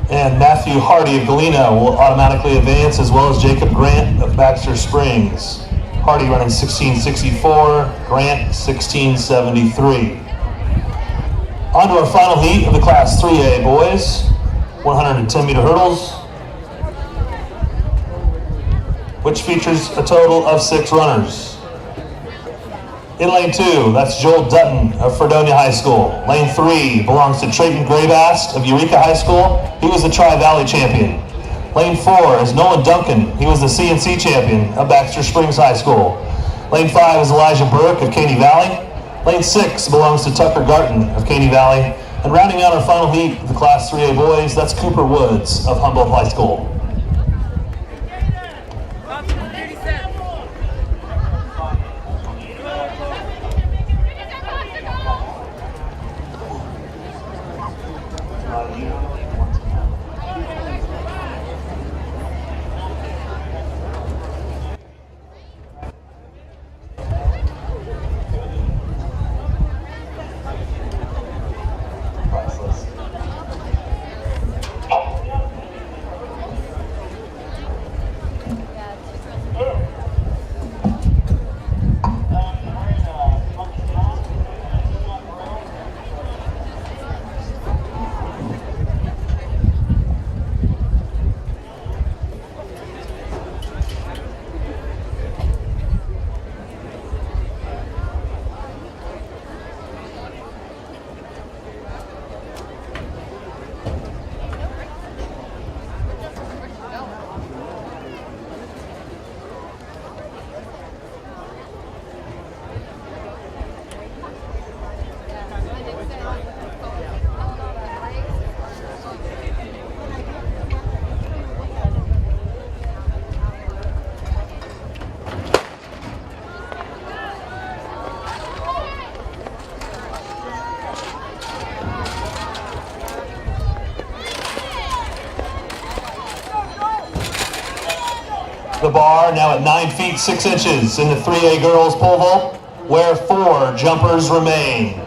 And Matthew Hardy of Galena will automatically advance, as well as Jacob Grant of Baxter Springs. Hardy running 1664, Grant 1673. On to our final heat of the Class 3A boys, 110-meter hurdles, which features a total of 6 runners. In lane 2, that's Joel Dutton of Fredonia High School. Lane 3 belongs to Trayton Grabast of Eureka High School. He was the Tri-Valley champion. Lane 4 is Nolan Duncan. He was the CNC champion of Baxter Springs High School. Lane 5 is Elijah Burke of Caney Valley. Lane 6 belongs to Tucker Garton of Caney Valley. And rounding out our final heat of the Class 3A boys, that's Cooper Woods of Humboldt High School. The bar now at 9 feet 6 inches in the 3A girls pole vault, where 4 jumpers remain.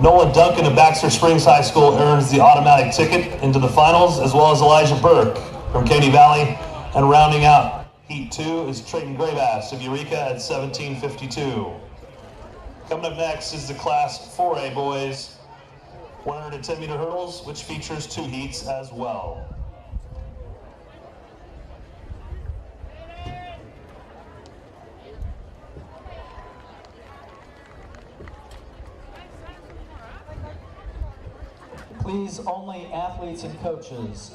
Nolan Duncan of Baxter Springs High School earns the automatic ticket into the finals, as well as Elijah Burke from Caney Valley. And rounding out Heat 2 is Trayton Grabast of Eureka at 1752. Coming up next is the Class 4A boys, 110-meter hurdles, which features 2 heats as well. Please, only athletes and coaches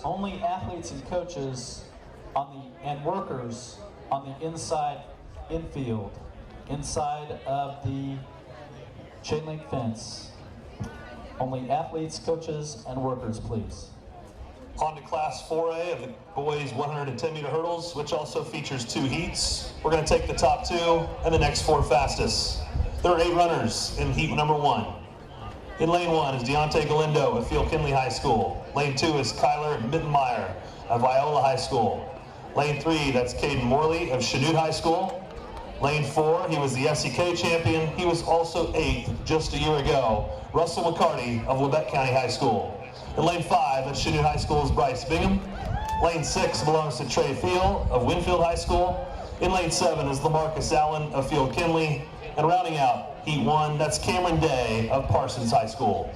and workers on the inside infield, inside of the chain link fence. Only athletes, coaches, and workers, please. On to Class 4A of the boys 110-meter hurdles, which also features 2 heats. We're going to take the top 2 and the next 4 fastest. There are 8 runners in heat number 1. In lane 1 is Deontay Galindo of Field Kinley High School. Lane 2 is Kyler Mittenmeyer of Viola High School. Lane 3, that's Caden Morley of Chanute High School. Lane 4, he was the SEK champion. He was also 8th just a year ago. Russell McCarty of Labette County High School. In lane 5 at Chanute High School is Bryce Bingham. Lane 6 belongs to Trey Field of Winfield High School. In lane 7 is Lamarcus Allen of Field Kinley. And rounding out heat 1, that's Cameron Day of Parsons High School.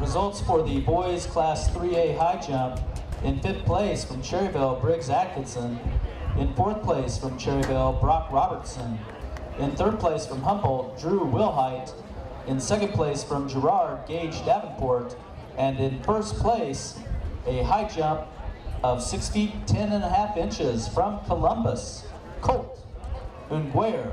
Results for the boys Class 3A high jump. In 5th place from Cherryville, Briggs Atkinson. In 4th place from Cherryville, Brock Robertson. In 3rd place from Humboldt, Drew Wilhite. In 2nd place from Girard, Gage Davenport. And in 1st place, a high jump of 6 feet 10 and a half inches from Columbus, Colt Ungehauer.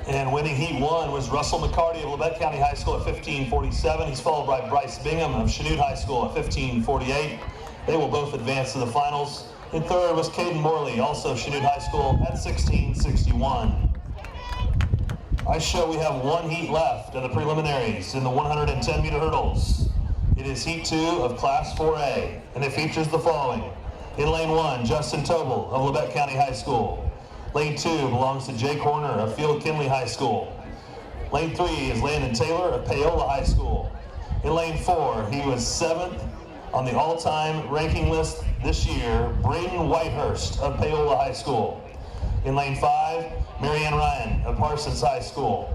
And winning heat 1 was Russell McCarty of Labette County High School at 15:47. He's followed by Bryce Bingham of Chanute High School at 15:48. They will both advance to the finals. In 3rd was Caden Morley, also of Chanute High School at 16:61. I show we have 1 heat left of the preliminaries in the 110-meter hurdles. It is heat 2 of Class 4A, and it features the following. In lane 1, Justin Tobel of Labette County High School. Lane 2 belongs to Jake Horner of Field Kinley High School. Lane 3 is Landon Taylor of Paola High School. In lane 4, he was 7th on the all-time ranking list this year, Braden Whitehurst of Paola High School. In lane 5, Marianne Ryan of Parsons High School.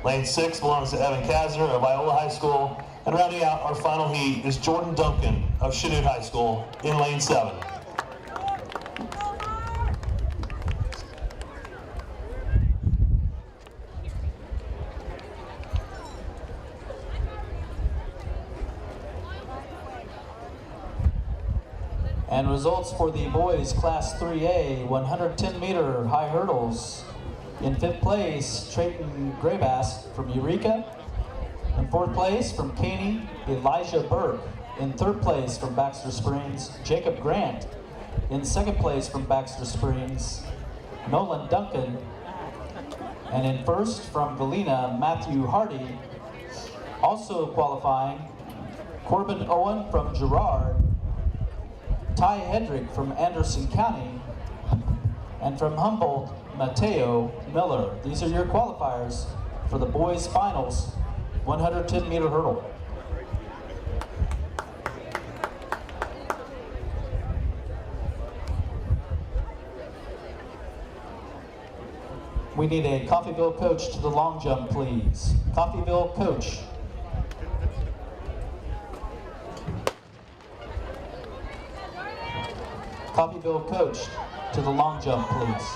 Lane 6 belongs to Evan Kazner of Viola High School. And rounding out our final heat is Jordan Duncan of Chanute High School in lane 7. And results for the boys Class 3A 110-meter high hurdles. In 5th place, Trayton Graybass from Eureka. In 4th place from Kaylee, Elijah Burke. In 3rd place from Baxter Springs, Jacob Grant. In 2nd place from Baxter Springs, Nolan Duncan. And in 1st from Galena, Matthew Hardy. Also qualifying, Corbin Owen from Girard, Ty Hedrick from Anderson County, and from Humboldt, Mateo Miller. These are your qualifiers for the boys' finals 110-meter hurdle. We need a Coffeyville coach to the long jump, please. Coffeyville coach. Coffeyville coach to the long jump, please.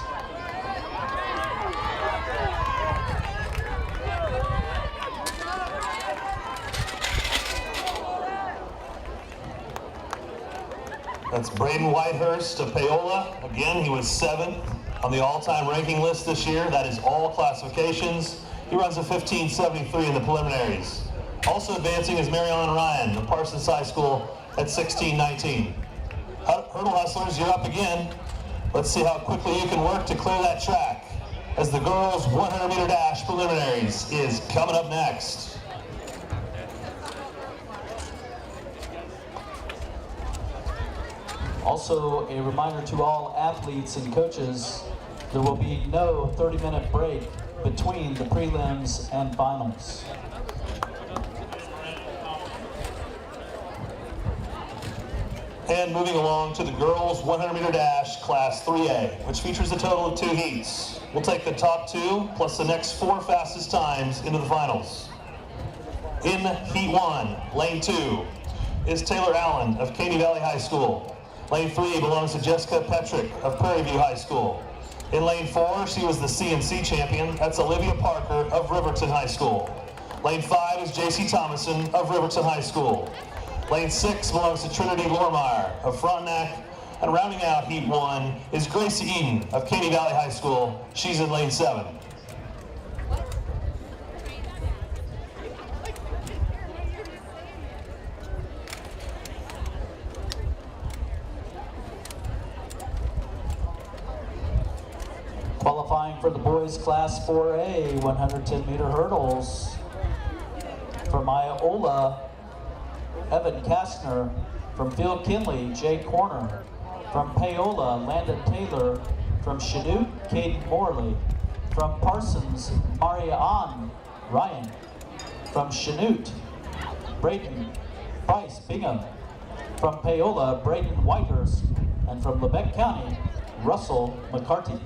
That's Braden Whitehurst of Paola. Again, he was 7th on the all-time ranking list this year. That is all classifications. He runs a 15:73 in the preliminaries. Also advancing is Mirron Ryan of Parsons High School at 16:19. Hurdle hustlers, you're up again. Let's see how quickly you can work to clear that track, as the girls' 100-meter dash preliminaries is coming up next. Also, a reminder to all athletes and coaches, there will be no 30-minute break between the prelims and finals. And moving along to the girls' 100-meter dash, Class 3A, which features a total of 2 heats. We'll take the top 2 plus the next 4 fastest times into the finals. In Heat 1, Lane 2, is Taylor Allen of Caney Valley High School. Lane 3 belongs to Jessica Petrick of Prairie View High School. In Lane 4, she was the CNC champion. That's Olivia Parker of Riverton High School. Lane 5 is JC Thomason of Riverton High School. Lane 6 belongs to Trinity Lormeyer of Frontenac. And rounding out Heat 1 is Gracie Eden of Caney Valley High School. She's in Lane 7. Qualifying for the boys' Class 4A 110-meter hurdles. From Iola, Evan Kastner. From Field Kinley, Jay Corner. From Paola, Landon Taylor. From Chanute, Caden Morley. From Parsons, Maria Ann Ryan. From Chanute, Braden Bryce Bingham. From Paola, Braden Whitehurst. And from Lebec County, Russell McCarty.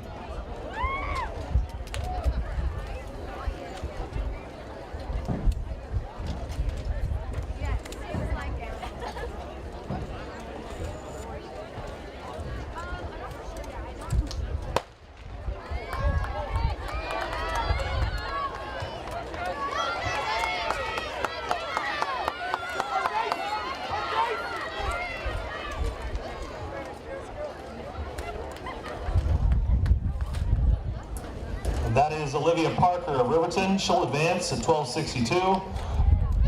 That is Olivia Parker of Riverton. She'll advance at 12:62.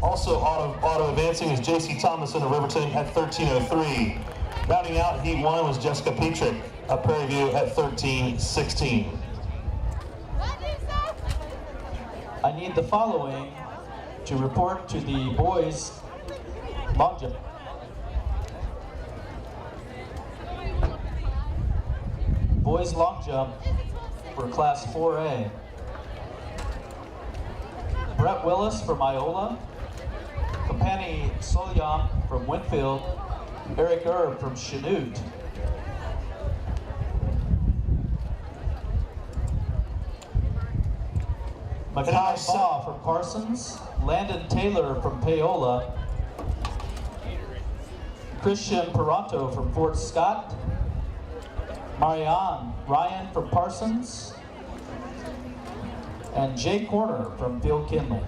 Also auto advancing is JC Thomason of Riverton at 13:03. Rounding out Heat 1 was Jessica Petrick of Prairie View at 13:16. I need the following to report to the boys' long jump. Boys' long jump for Class 4A. Brett Willis from Iola, Kapani Solyam from Winfield, Eric Erb from Chanute, Makai Baugh from Parsons, Landon Taylor from Paola, Christian Peranto from Fort Scott, Marianne Ryan from Parsons, and Jay Corner from Field Field Kinley.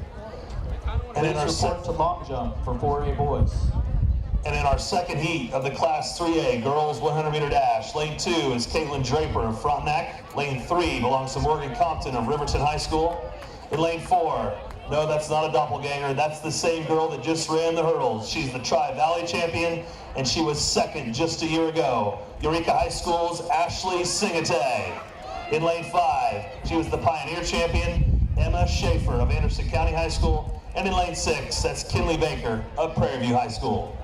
And in Please our report to long jump for 4A boys. And in our second heat of the Class 3A girls 100-meter dash, lane 2 is Caitlin Draper of Frontenac. Lane 3 belongs to Morgan Compton of Riverton High School. In lane 4, no, that's not a doppelganger. That's the same girl that just ran the hurdles. She's the Tri-Valley champion, and she was second just a year ago. Eureka High School's Ashley Singate. In lane 5, she was the Pioneer champion, Emma Schaefer of Anderson County High School. And in lane 6, that's Kinley Baker of Prairie View High School.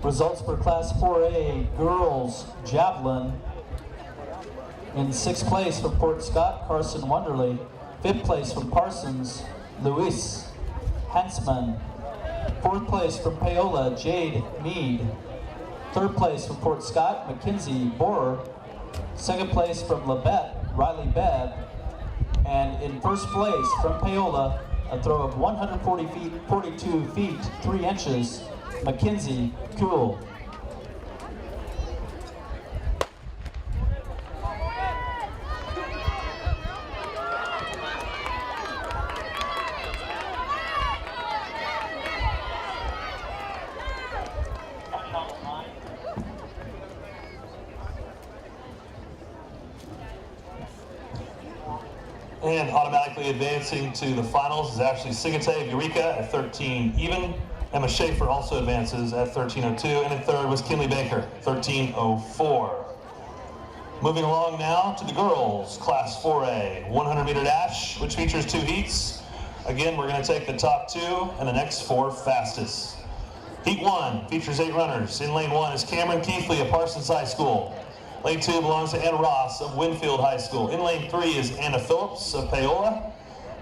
Results for Class 4A girls Javelin. In 6th place from Port Scott, Carson Wonderly. 5th place from Parsons, Luis Hansman. 4th place from Paola, Jade Mead. 3rd place from Port Scott, Mackenzie Borer. 2nd place from Labette, Riley Bebb. And in 1st place from Paola, a throw of 42 feet, 3 inches, Mackenzie Cool. And automatically advancing to the finals is Ashley Singate of Eureka at 13 even. Emma Schaefer also advances at 13:02, and in 3rd was Kinley Baker, 13:04. Moving along now to the girls, Class 4A, 100-meter dash, which features 2 heats. Again, we're going to take the top 2 and the next 4 fastest. Heat 1 features 8 runners. In lane 1 is Cameron Keithley of Parsons High School. Lane 2 belongs to Anna Ross of Winfield High School. In lane 3 is Anna Phillips of Paola.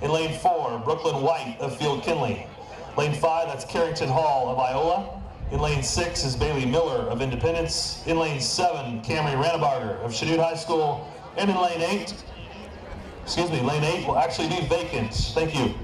In lane 4, Brooklyn White of Field Kinley. Lane 5, that's Carrington Hall of Iola. In lane 6 is Bailey Miller of Independence. In lane 7, Camry Ranabarger of Chanute High School. And in lane 8 will actually be vacant. Thank you.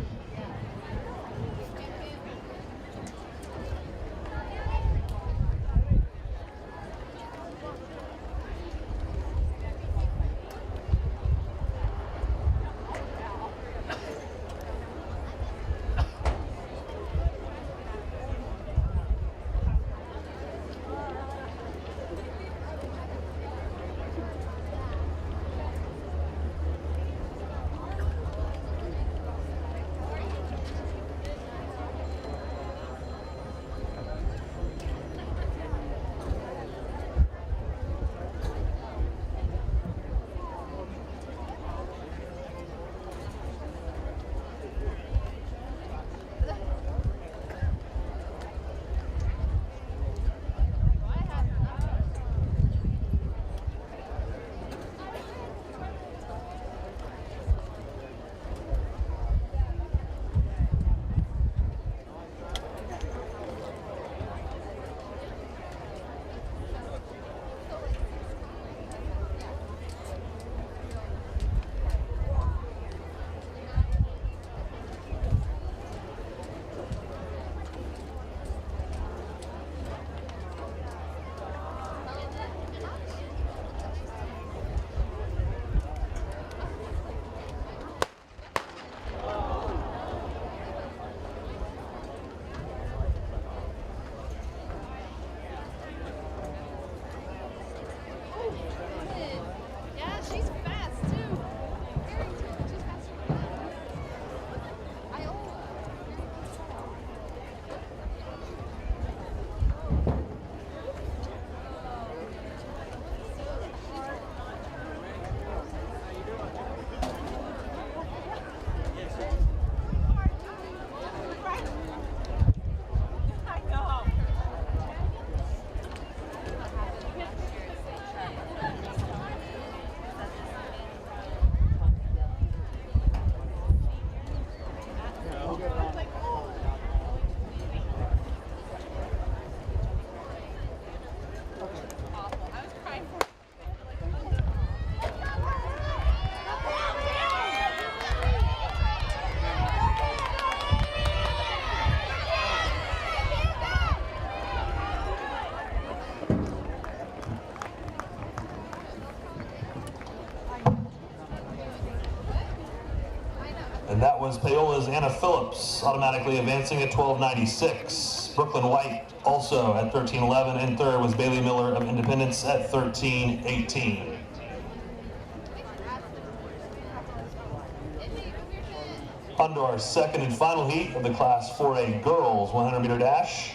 And that was Paola's Anna Phillips, automatically advancing at 12.96. Brooklyn White also at 13.11. And third was Bailey Miller of Independence at 13.18. On to our second and final heat of the Class 4A Girls 100-meter dash.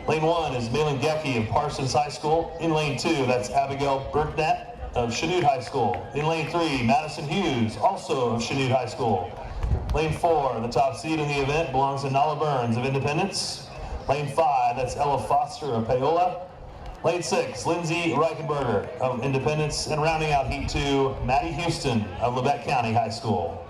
Lane 1 is Malin Gecki of Parsons High School. In lane 2, that's Abigail Burknett of Chanute High School. In lane 3, Madison Hughes, also of Chanute High School. Lane 4, the top seed in the event belongs to Nala Burns of Independence. Lane 5, that's Ella Foster of Paola. Lane 6, Lindsay Reichenberger of Independence. And rounding out heat 2, Maddie Houston of Labette County High School.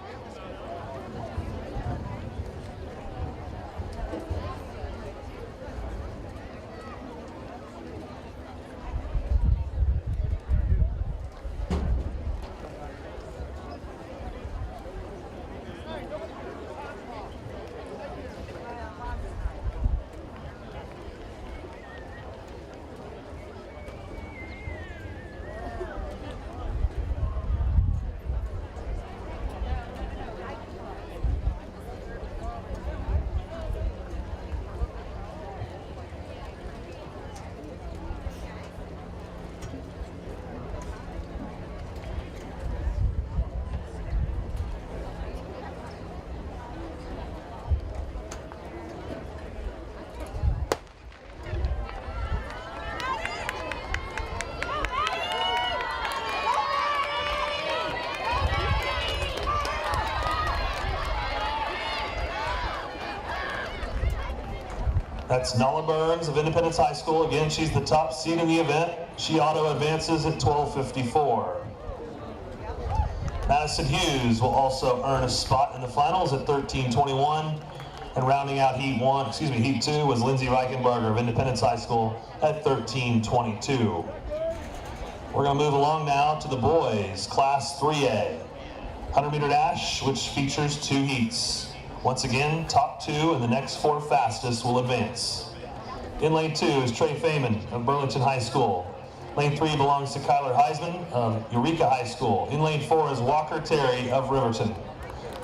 That's Nala Burns of Independence High School. Again, she's the top seed in the event. She auto advances at 12.54. Madison Hughes will also earn a spot in the finals at 13.21. And rounding out heat 2 was Lindsay Reichenberger of Independence High School at 13.22. We're going to move along now to the boys, Class 3A. 100-meter dash, which features 2 heats. Once again, top 2 and the next 4 fastest will advance. In lane 2 is Trey Feynman of Burlington High School. Lane 3 belongs to Kyler Heisman of Eureka High School. In lane 4 is Walker Terry of Riverton.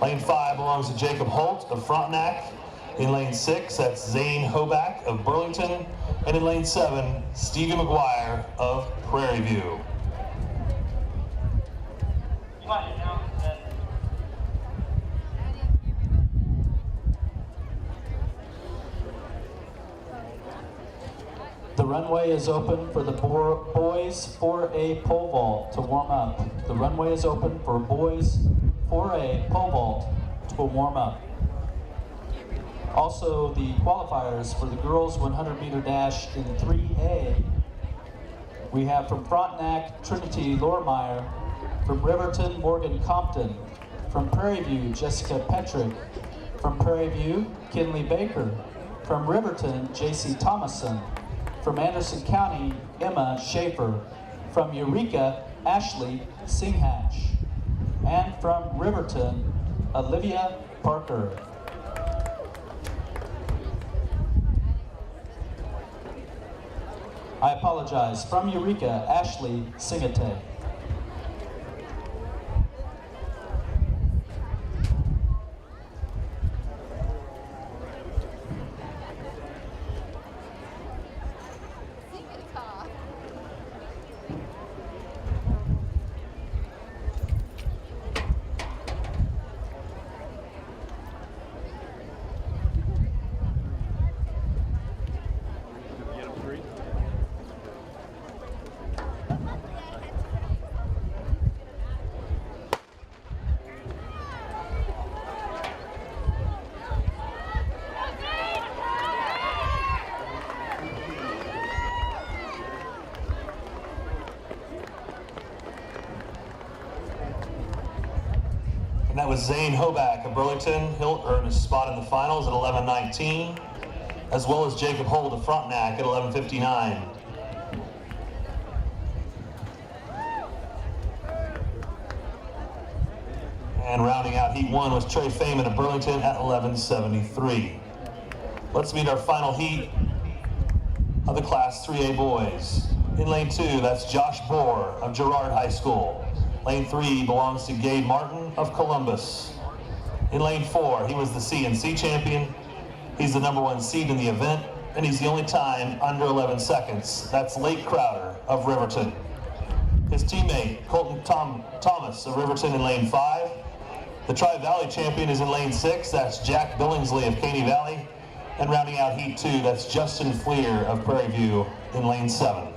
Lane 5 belongs to Jacob Holt of Frontenac. In lane 6, that's Zane Hoback of Burlington. And in lane 7, Stevie McGuire of Prairie View. The runway is open for the boys 4A pole vault to warm up. The runway is open for boys 4A pole vault to warm up. Also, the qualifiers for the girls 100-meter dash in 3A, we have from Frontenac, Trinity Lormeyer, from Riverton, Morgan Compton, from Prairie View, Jessica Petrick, from Prairie View, Kinley Baker, from Riverton, J.C. Thomason, from Anderson County, Emma Schaefer, from Eureka, Ashley Singhatch, and from Riverton, Olivia Parker. I apologize, from Eureka, Ashley Singate. And that was Zane Hoback of Burlington. He'll earn a spot in the finals at 11.19, as well as Jacob Holt of Frontenac at 11.59. And rounding out heat 1 was Trey Feynman of Burlington at 11.73. Let's meet our final heat of the Class 3A boys. In lane 2, that's Josh Bohr of Girard High School. Lane 3 belongs to Gabe Martin of Columbus. In lane 4, he was the CNC champion. He's the #1 seed in the event, and he's the only time under 11 seconds. That's Lake Crowder of Riverton. His teammate, Colton Thomas of Riverton in lane 5. The Tri-Valley champion is in lane 6. That's Jack Billingsley of Caney Valley. And rounding out heat 2, that's Justin Fleer of Prairie View in lane 7.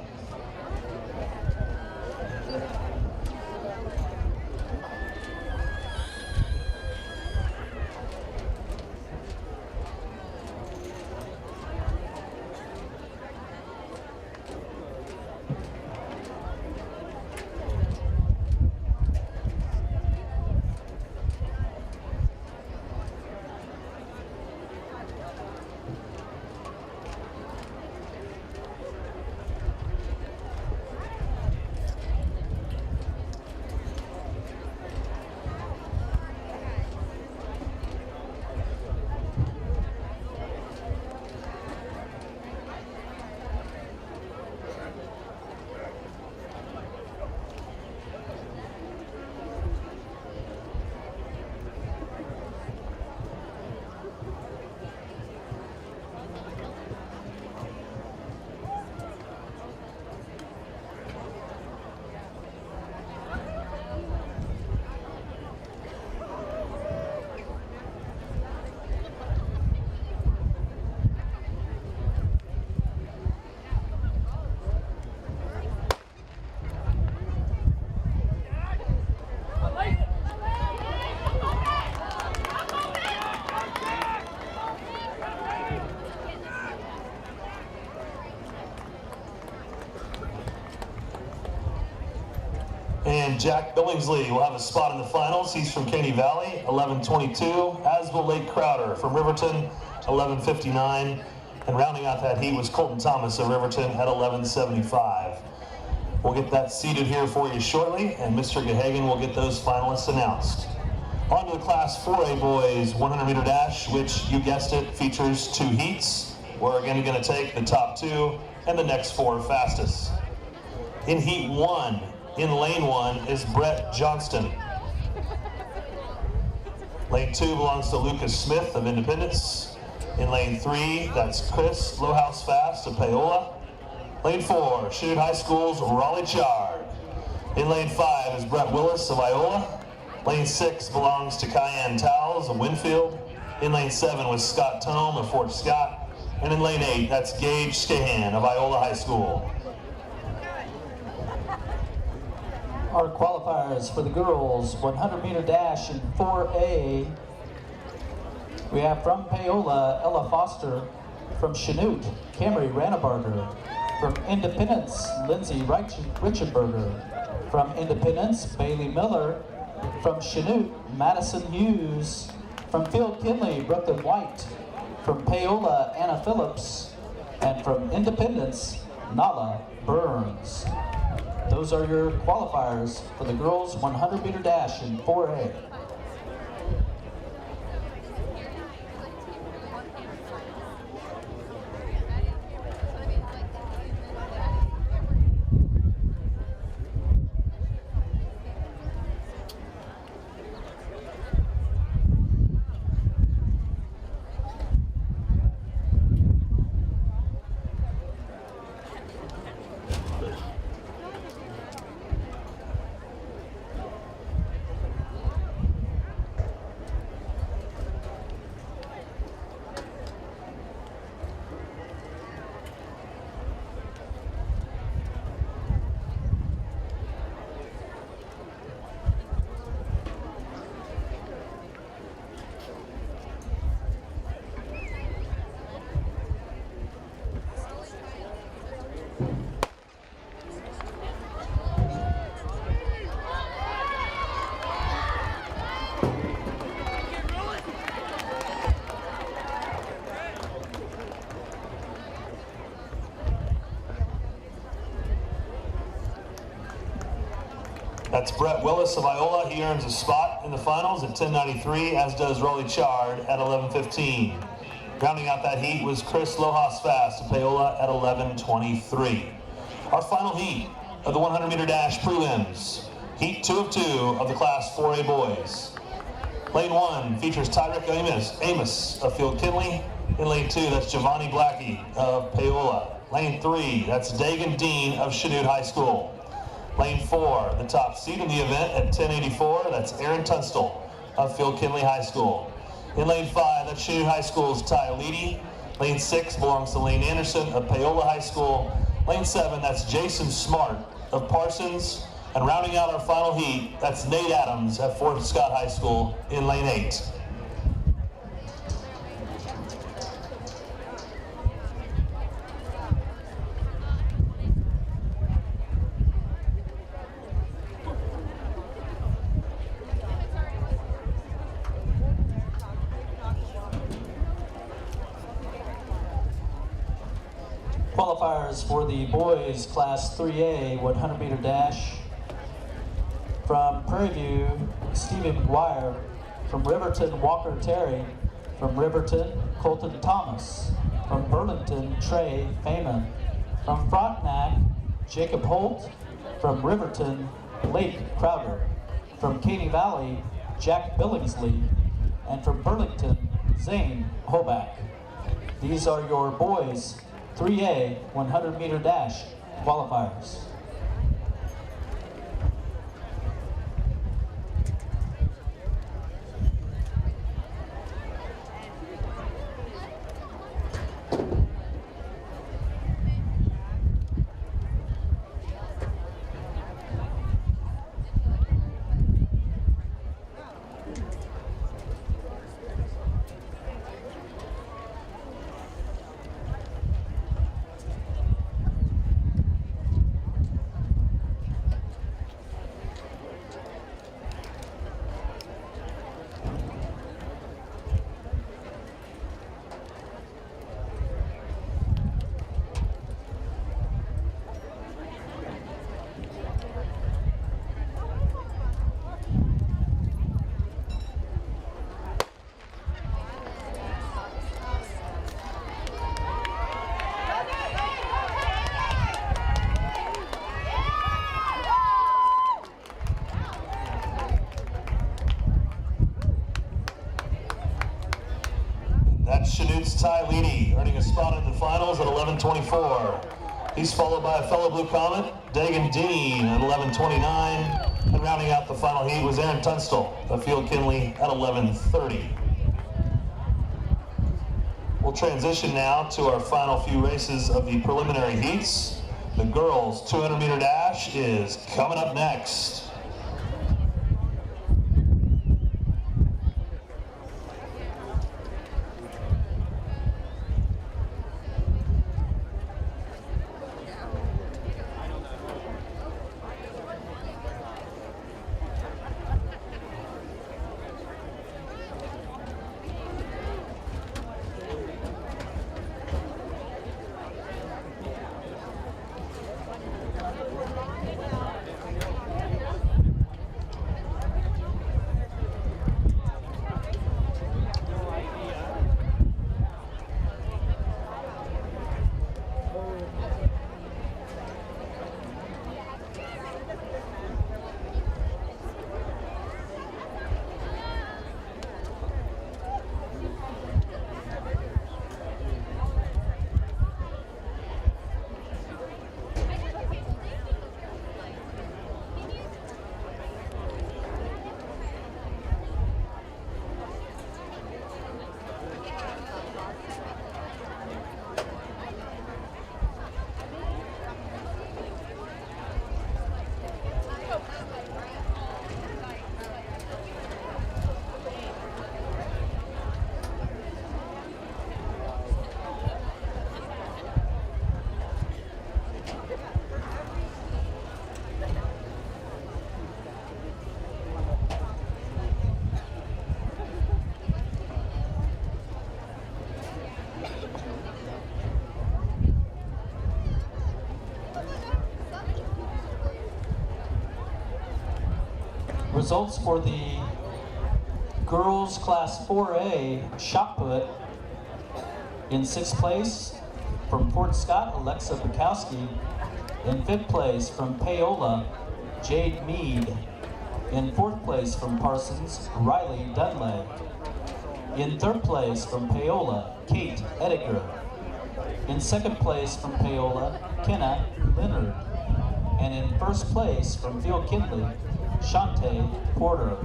And Jack Billingsley will have a spot in the finals. He's from Caney Valley, 11:22. As will Lake Crowder from Riverton, 11:59. And rounding out that heat was Colton Thomas of Riverton at 11:75. We'll get that seated here for you shortly, and Mr. Gahagan will get those finalists announced. On to the Class 4A boys 100-meter dash, which, you guessed it, features 2 heats. We're again going to take the top 2 and the next 4 fastest. In heat 1, in lane 1 is Brett Johnston. Lane 2 belongs to Lucas Smith of Independence. In lane 3, that's Chris Lowhouse Fast of Paola. Lane 4, Chanute High School's Raleigh Chard. In lane 5 is Brett Willis of Iola. Lane 6 belongs to Cayenne Towles of Winfield. In lane 7 was Scott Tome of Fort Scott. And in lane 8, that's Gage Scahan of Iola High School. Our qualifiers for the girls 100-meter dash in 4A. We have from Paola, Ella Foster. From Chanute, Camry Ranabarger. From Independence, Lindsay Richenberger. From Independence, Bailey Miller. From Chanute, Madison Hughes. From Field Kinley, Brooklyn White. From Paola, Anna Phillips. And from Independence, Nala Burns. Those are your qualifiers for the girls 100-meter dash in 4A. That's Brett Willis of Iola. He earns a spot in the finals at 10:93, as does Raleigh Chard at 11:15. Rounding out that heat was Chris Lojas Fast of Paola at 11:23. Our final heat of the 100-meter dash prelims. Heat 2 of 2 of the Class 4A boys. Lane 1 features Tyrick Amos of Field Kinley. In lane 2, that's Giovanni Blackie of Paola. Lane 3, that's Dagan Dean of Chanute High School. Lane 4, the top seed in the event at 1084, that's Aaron Tunstall of Field Kinley High School. In lane 5, that's Chanute High School's Ty Leedy. Lane 6 belongs to Lane Anderson of Paola High School. Lane 7, that's Jason Smart of Parsons. And rounding out our final heat, that's Nate Adams at Fort Scott High School in lane 8. Qualifiers for the boys class 3A 100 meter dash. From Prairie View, Stephen McGuire. From Riverton, Walker Terry. From Riverton, Colton Thomas. From Burlington, Trey Feynman. From Frontenac, Jacob Holt. From Riverton, Blake Crowder. From Katy Valley, Jack Billingsley. And from Burlington, Zane Hoback. These are your boys 3A 100 meter dash qualifiers. Chanute's Ty Leedy, earning a spot in the finals at 11:24. He's followed by a fellow Blue Comet, Dagan Dean at 11:29. And rounding out the final heat was Aaron Tunstall of Field Kinley at 11:30. We'll transition now to our final few races of the preliminary heats. The girls' 200 meter dash is coming up next. Results for the girls class 4A Shotput. In 6th place from Fort Scott, Alexa Bukowski. In 5th place from Paola, Jade Mead. In fourth place from Parsons, Riley Dunlay. In third place from Paola, Kate Ediger. In second place from Paola, Kenna Leonard. And in first place from Field Kinley, Shante Porter.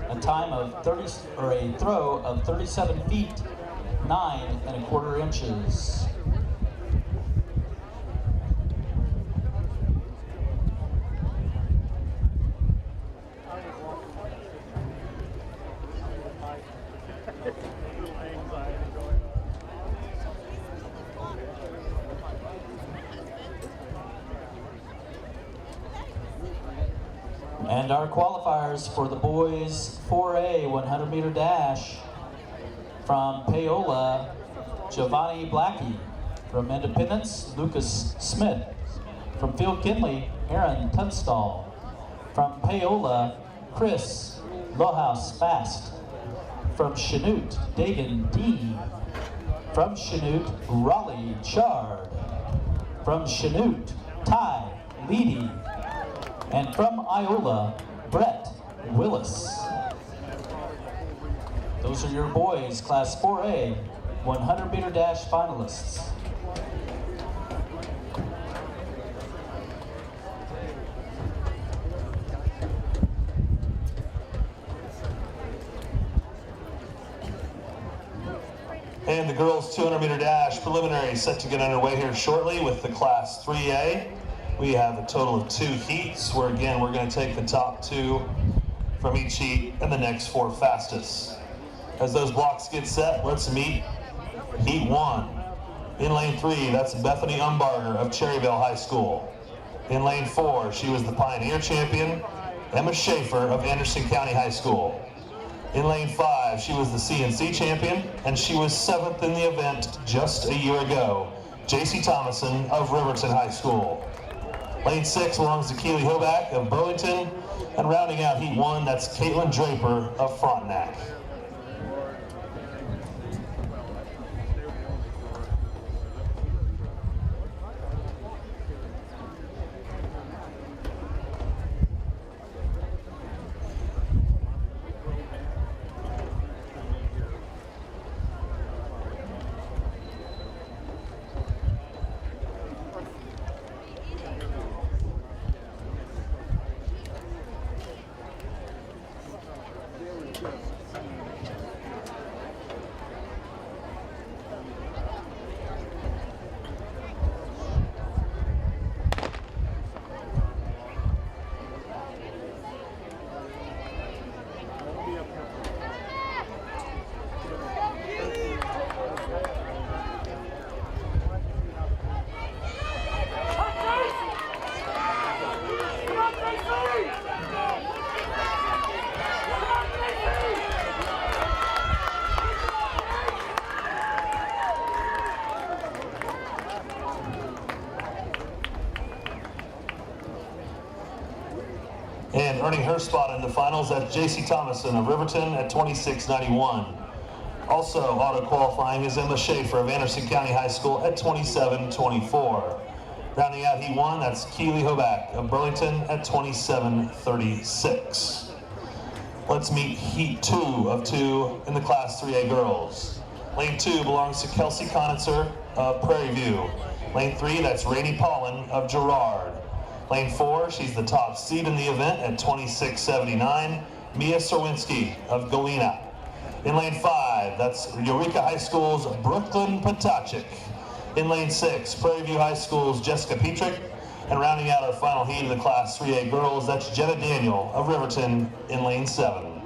A time of a throw of 37 feet, 9 1/4 inches. And our qualifiers for the boys 4A 100 meter dash from Paola, Giovanni Blackie. From Independence, Lucas Smith. From Field Kinley, Aaron Tunstall. From Paola, Chris Lohaus Fast. From Chanute, Dagan D. From Chanute, Raleigh Chard. From Chanute, Ty Leedy. And from Iola, Brett Willis. Those are your boys, Class 4A, 100 meter dash finalists. And the girls 200 meter dash preliminary set to get underway here shortly with the Class 3A. We have a total of 2 heats where again we're going to take the top 2 from each heat and the next 4 fastest. As those blocks get set, let's meet Heat 1. In lane 3, that's Bethany Umbarger of Cherryville High School. In lane 4, she was the Pioneer champion, Emma Schaefer of Anderson County High School. In lane 5, she was the CNC champion, and she was 7th in the event just a year ago, JC Thomason of Riverton High School. Lane 6 belongs to Kaylee Hoback of Burlington, and rounding out Heat 1, that's Caitlin Draper of Frontenac. And earning her spot in the finals, that's JC Thomason of Riverton at 26.91. Also auto qualifying is Emma Schaefer of Anderson County High School at 27.24. Rounding out Heat 1, that's Kaylee Hoback of Burlington at 27.36. Let's meet Heat 2 of 2 in the Class 3A girls. Lane 2 belongs to Kelsey Conitzer of Prairie View. Lane 3, that's Rainey Paulin of Girard. Lane 4, she's the top seed in the event at 26.79, Mia Serwinski of Galena. In lane 5, that's Eureka High School's Brooklyn Potachik. In lane 6, Prairie View High School's Jessica Petrick. And rounding out our final heat of the Class 3A girls, that's Jenna Daniel of Riverton in lane 7.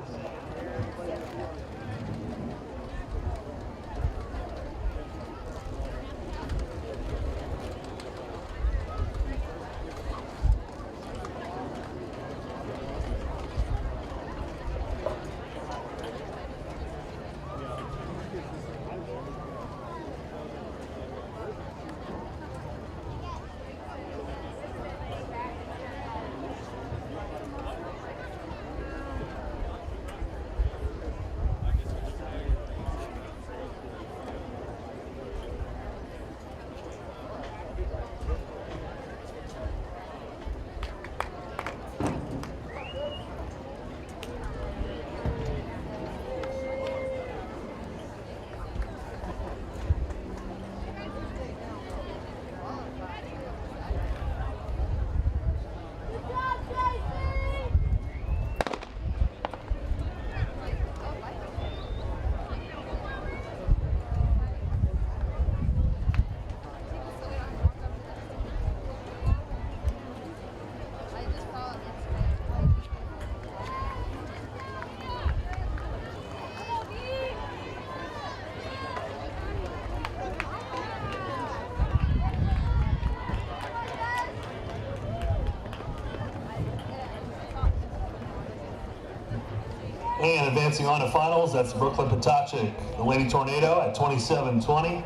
And advancing on to finals, that's Brooklyn Potachik, the Lady Tornado at 27-20.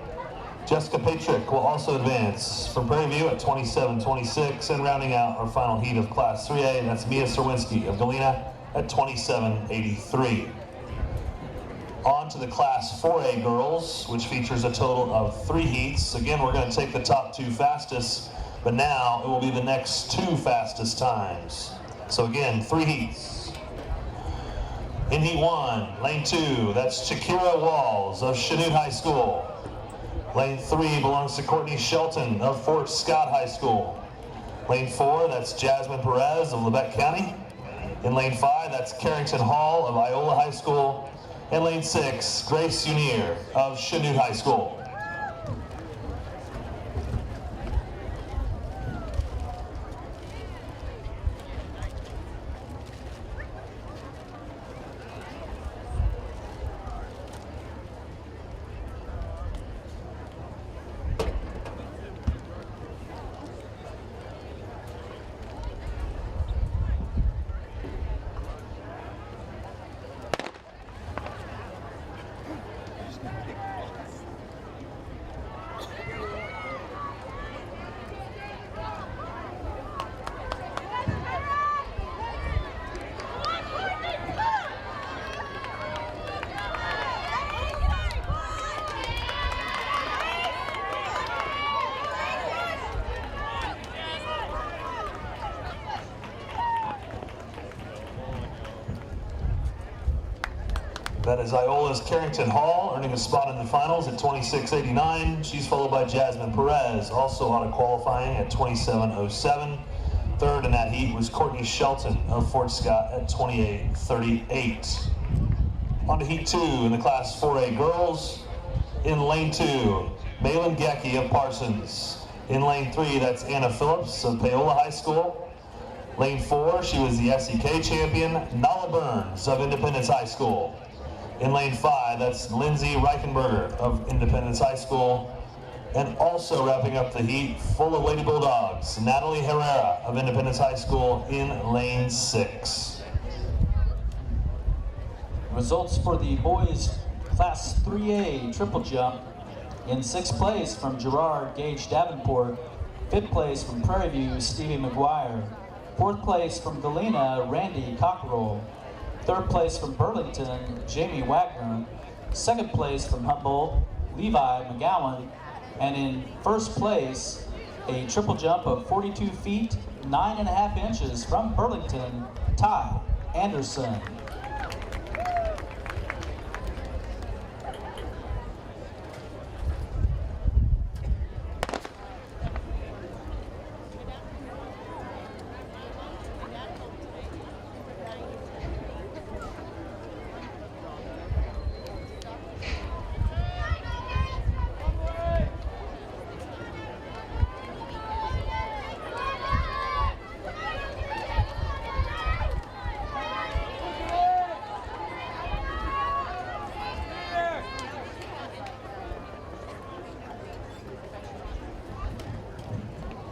Jessica Patrick will also advance from Prairie View at 27-26. And rounding out our final heat of Class 3A, that's Mia Serwinski of Galena at 27-83. On to the Class 4A girls, which features a total of 3 heats. Again, we're going to take the top 2 fastest, but now it will be the next 2 fastest times. So again, 3 heats. In Heat 1, Lane 2, that's Shakira Walls of Chanute High School. Lane 3 belongs to Courtney Shelton of Fort Scott High School. Lane 4, that's Jasmine Perez of Lebec County. In Lane 5, that's Carrington Hall of Iola High School. And Lane 6, Grace Unier of Chanute High School. That is Iola's Carrington Hall, earning a spot in the finals at 26.89. She's followed by Jasmine Perez, also out of qualifying at 27.07. Third in that heat was Courtney Shelton of Fort Scott at 28.38. On to Heat 2 in the Class 4A girls. In Lane 2, Malin Gecki of Parsons. In Lane 3, that's Anna Phillips of Paola High School. Lane 4, she was the SEK champion, Nala Burns of Independence High School. In Lane 5, that's Lindsay Reichenberger of Independence High School. And also wrapping up the heat full of Lady Bulldogs, Natalie Herrera of Independence High School in Lane 6. Results for the boys Class 3A triple jump. In 6th place from Gerard Gage Davenport. 5th place from Prairie View, Stevie McGuire. 4th place from Galena, Randy Cockerell. 3rd place from Burlington, Jamie Wagner. 2nd place from Humboldt, Levi McGowan. And in 1st place, a triple jump of 42 feet, 9.5 inches from Burlington, Ty Anderson.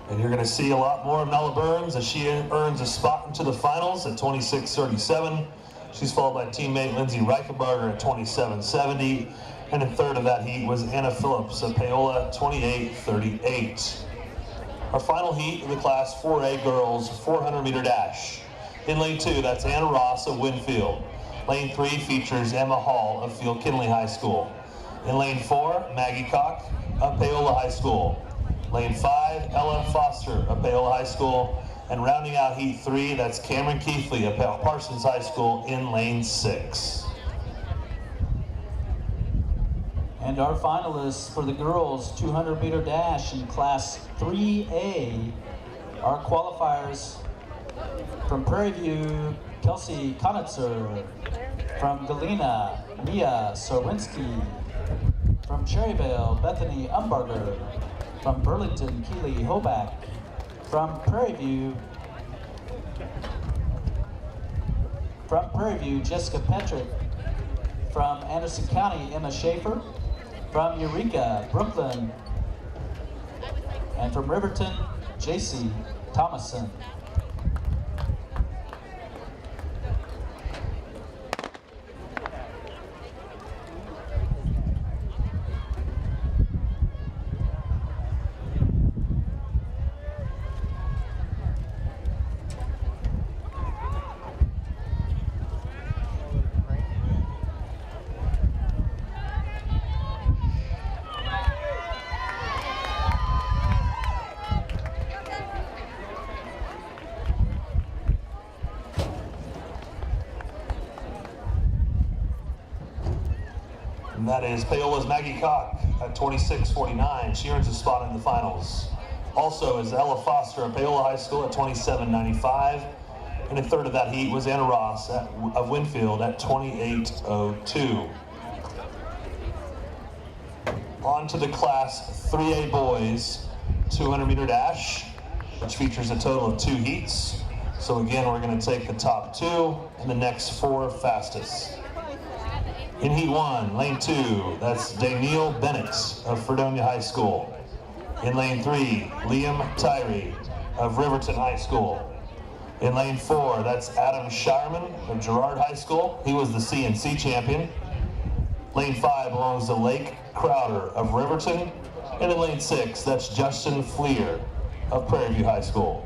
And you're going to see a lot more of Nella Burns as she earns a spot into the finals at 26.37. She's followed by teammate Lindsay Reichenberger at 27.70. And in 3rd of that heat was Anna Phillips of Paola, 28.38. Our final heat in the Class 4A girls 400-meter dash. In Lane 2, that's Anna Ross of Winfield. Lane 3 features Emma Hall of Field Kinley High School. In Lane 4, Maggie Koch of Paola High School. Lane 5, Ella Foster of Paola High School. And rounding out Heat 3, that's Cameron Keithley of Parsons High School in Lane 6. And our finalists for the girls 200-meter dash in Class 3A, our qualifiers from Prairie View, Kelsey Konitzer. From Galena, Mia Sarwinski. From Cherryvale, Bethany Umbarger. From Burlington, Keely Hoback. From Prairie View, Jessica Petrick. From Anderson County, Emma Schaefer. From Eureka, Brooklyn. And from Riverton, JC Thomason. And that is Paola's Maggie Cock at 26.49. She earns a spot in the finals. Also is Ella Foster of Paola High School at 27.95. And in third of that heat was Anna Ross of Winfield at 28.02. On to the Class 3A boys 200 meter dash, which features a total of 2 heats. So again, we're going to take the top 2 and the next 4 fastest. In heat 1, lane 2, that's Daniel Bennett of Fredonia High School. In lane 3, Liam Tyree of Riverton High School. In lane 4, that's Adam Shireman of Girard High School. He was the CNC champion. Lane 5 belongs to Lake Crowder of Riverton. And in lane 6, that's Justin Fleer of Prairie View High School.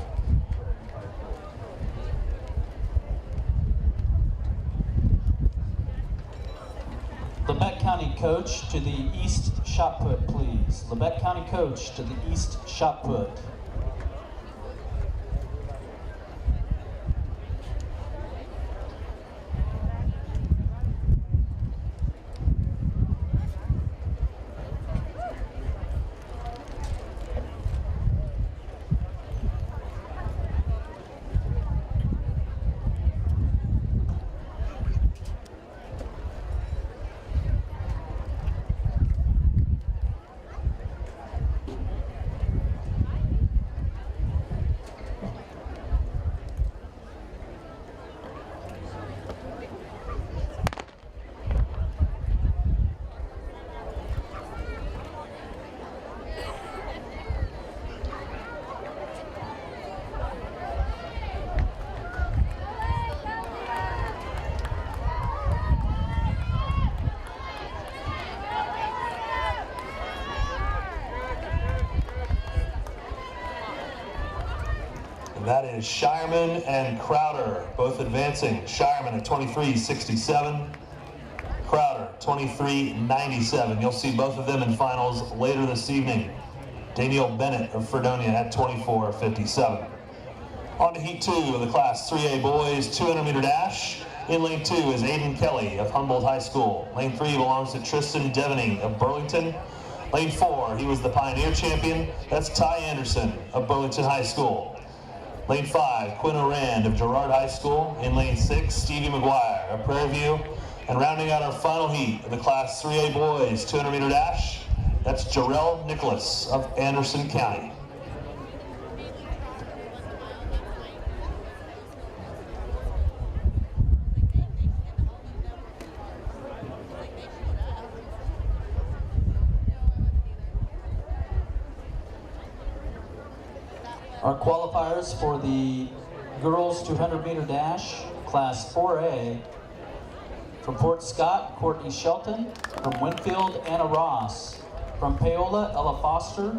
Labette County coach to the east shot put, please. Labette County coach to the east shot put. That is Shireman and Crowder, both advancing. Shireman at 23.67, Crowder 23.97. You'll see both of them in finals later this evening. Daniel Bennett of Fredonia at 24.57. On to heat 2 of the Class 3A boys 200 meter dash. In lane 2 is Aiden Kelly of Humboldt High School. Lane 3 belongs to Tristan Devening of Burlington. Lane 4, he was the Pioneer champion. That's Ty Anderson of Burlington High School. Lane 5, Quinn Orand of Girard High School. In lane 6, Stevie McGuire of Prairie View. And rounding out our final heat of the Class 3A boys 200 meter dash, that's Jarrell Nicholas of Anderson County. Our qualifiers for the girls 200 meter dash, Class 4A. From Fort Scott, Courtney Shelton. From Winfield, Anna Ross. From Paola, Ella Foster.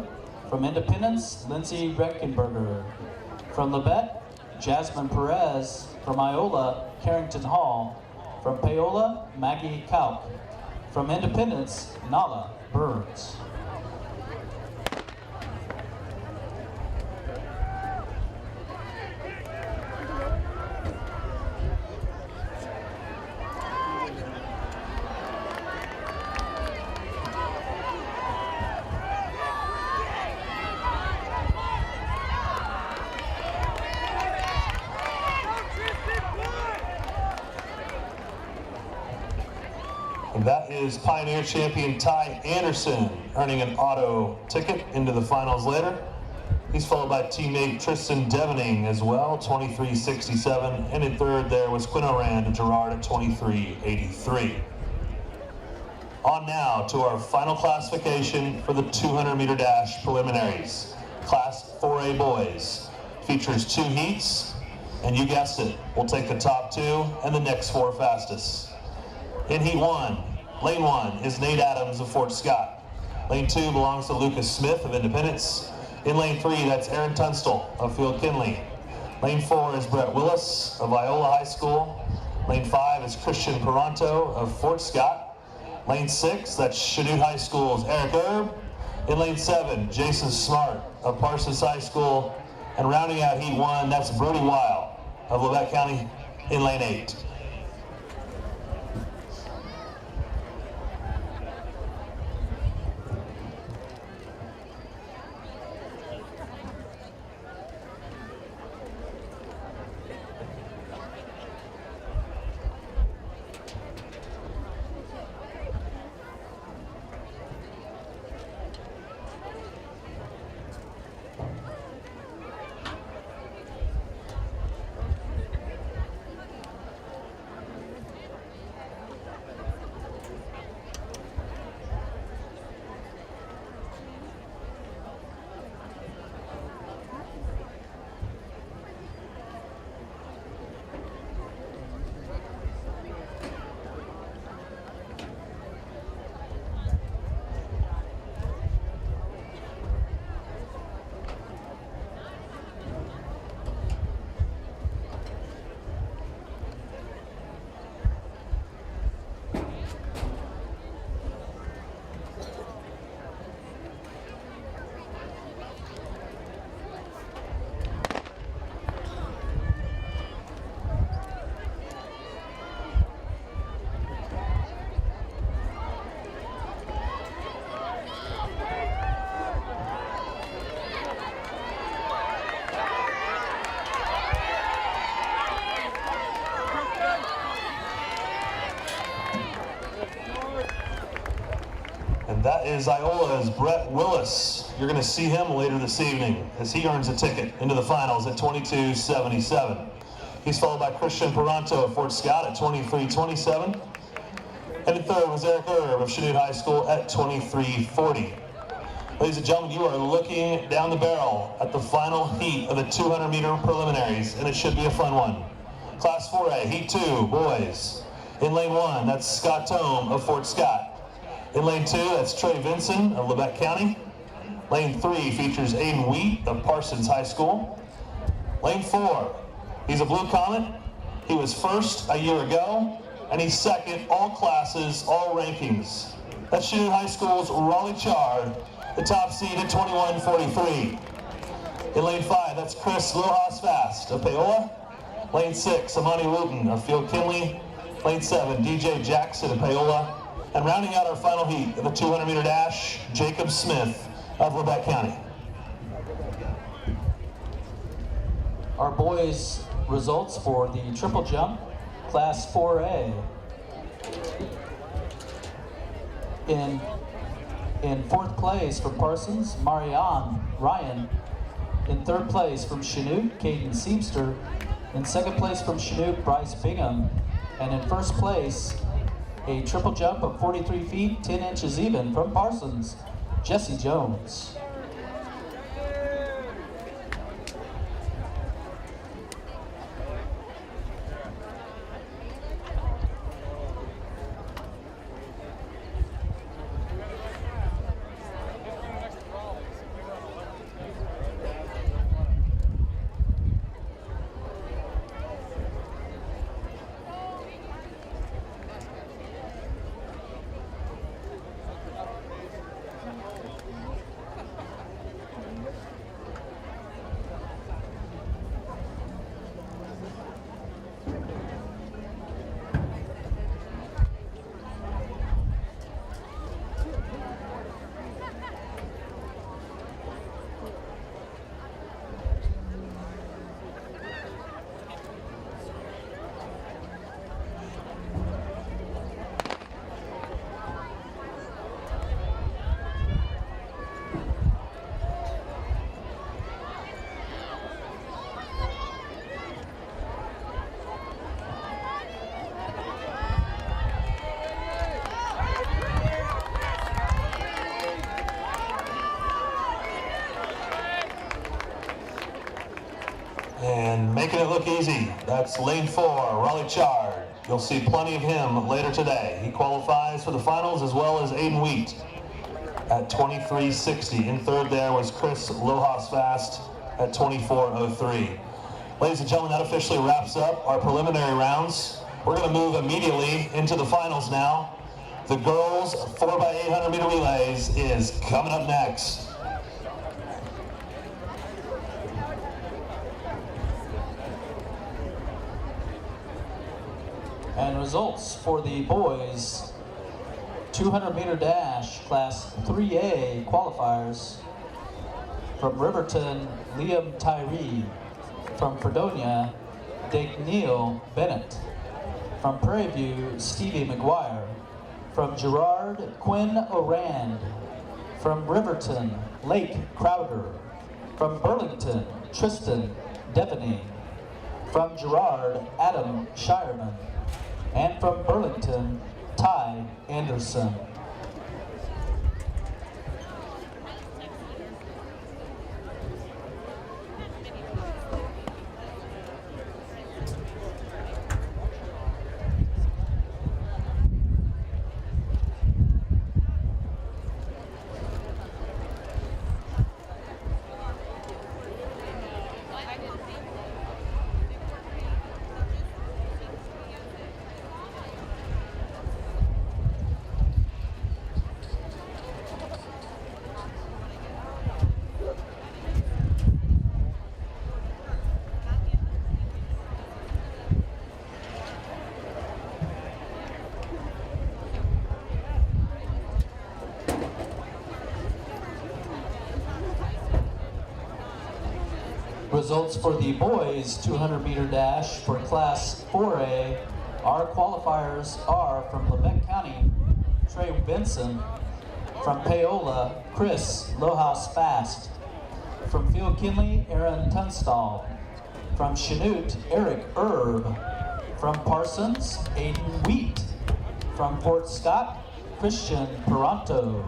From Independence, Lindsay Reckenberger. From Labette, Jasmine Perez. From Iola, Carrington Hall. From Paola, Maggie Kauk. From Independence, Nala Burns. That is Pioneer champion Ty Anderson, earning an auto ticket into the finals later. He's followed by teammate Tristan Devening as well, 23.67. And in third there was Quinn Orand of Girard at 23.83. On now to our final classification for the 200 meter dash preliminaries. Class 4A boys. Features 2 heats, and you guessed it, we'll take the top 2 and the next 4 fastest. In heat 1, lane 1 is Nate Adams of Fort Scott. Lane 2 belongs to Lucas Smith of Independence. In lane 3, that's Aaron Tunstall of Field Kinley. Lane 4 is Brett Willis of Iola High School. Lane 5 is Christian Peranto of Fort Scott. Lane 6, that's Chanute High School's Eric Erb. In lane 7, Jason Smart of Parsons High School. And rounding out heat 1, that's Brody Weil of Labette County in lane 8. that is Iola's Brett Willis. You're going to see him later this evening as he earns a ticket into the finals at 22.77. He's followed by Christian Peranto of Fort Scott at 23.27. And in third was Eric Erb of Chanute High School at 23.40. Ladies and gentlemen, you are looking down the barrel at the final heat of the 200-meter preliminaries, and it should be a fun one. Class 4A, Heat 2, boys. In lane 1, that's Scott Tome of Fort Scott. In lane 2, that's Trey Vinson of Lebec County. Lane 3 features Aiden Wheat of Parsons High School. Lane 4, he's a Blue Comet. He was first a year ago, and he's second all classes, all rankings. That's Chanute High School's Raleigh Chard, the top seed at 21.43. In lane 5, that's Chris Lohas Fast of Paola. Lane 6, Amani Wooten of Field Kinley. Lane 7, DJ Jackson of Paola. And rounding out our final heat of the 200-meter dash, Jacob Smith of Lebec County. Our boys' results for the triple jump, Class 4A. In fourth place from Parsons, Marianne Ryan. In third place from Chanute, Caden Seamster. In second place from Chanute, Bryce Bingham. And in first place, a triple jump of 43 feet, 10 inches even from Parsons, Jesse Jones. And making it look easy, that's lane 4, Raleigh Chard. You'll see plenty of him later today. He qualifies for the finals as well as Aiden Wheat at 23.60. In third there was Chris Lohas Fast at 24.03. Ladies and gentlemen, that officially wraps up our preliminary rounds. We're going to move immediately into the finals now. The girls 4x800 meter relays is coming up next. And results for the boys 200-meter dash class 3A qualifiers. From Riverton, Liam Tyree. From Fredonia, Daniel Bennett. From Prairie View, Stevie McGuire. From Girard, Quinn Orand. From Riverton, Lake Crowder. From Burlington, Tristan Devaney. From Girard, Adam Shireman. And from Burlington, Ty Anderson. Results for the boys 200-meter dash for class 4A. Our qualifiers are from Lebec County, Trey Benson. From Paola, Chris Lohaus Fast. From Field Kinley, Aaron Tunstall. From Chanute, Eric Erb. From Parsons, Aiden Wheat. From Port Scott, Christian Peranto.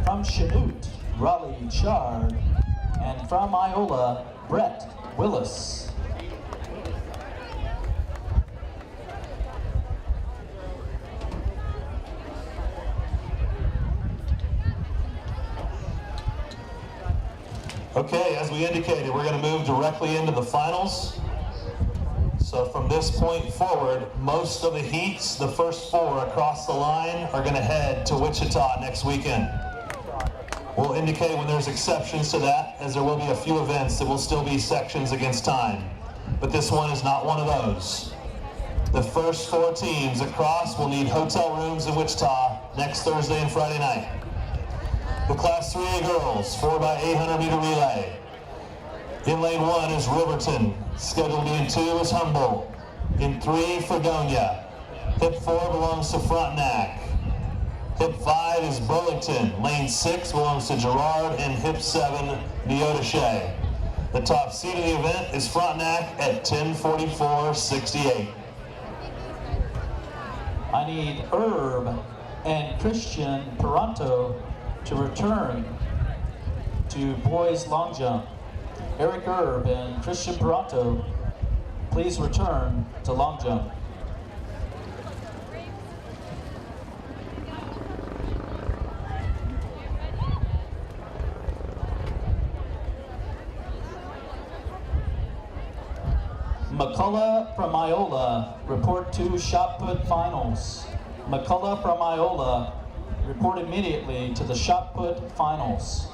From Chanute, Raleigh Chard. And from Iola, Brett Willis. Okay, as we indicated, we're going to move directly into the finals. So from this point forward, most of the heats, the first 4 across the line, are going to head to Wichita next weekend. We'll indicate when there's exceptions to that, as there will be a few events that will still be sections against time. But this one is not one of those. The first 4 teams across will need hotel rooms in Wichita next Thursday and Friday night. The Class 3A girls 4x800 meter relay. In lane 1 is Riverton. Scheduled in 2 is Humboldt. In 3, Fredonia. Hip 4 belongs to Frontenac. Hip 5 is Burlington. Lane 6 belongs to Girard, and Hip 7, Neodesha. The top seed of the event is Frontenac at 10:44.68. I need Herb and Christian Peranto to return to boys long jump. Eric Erb and Christian Peranto, please return to long jump. McCullough from Iola, report to Shotput finals. McCullough from Iola, report immediately to the Shotput finals.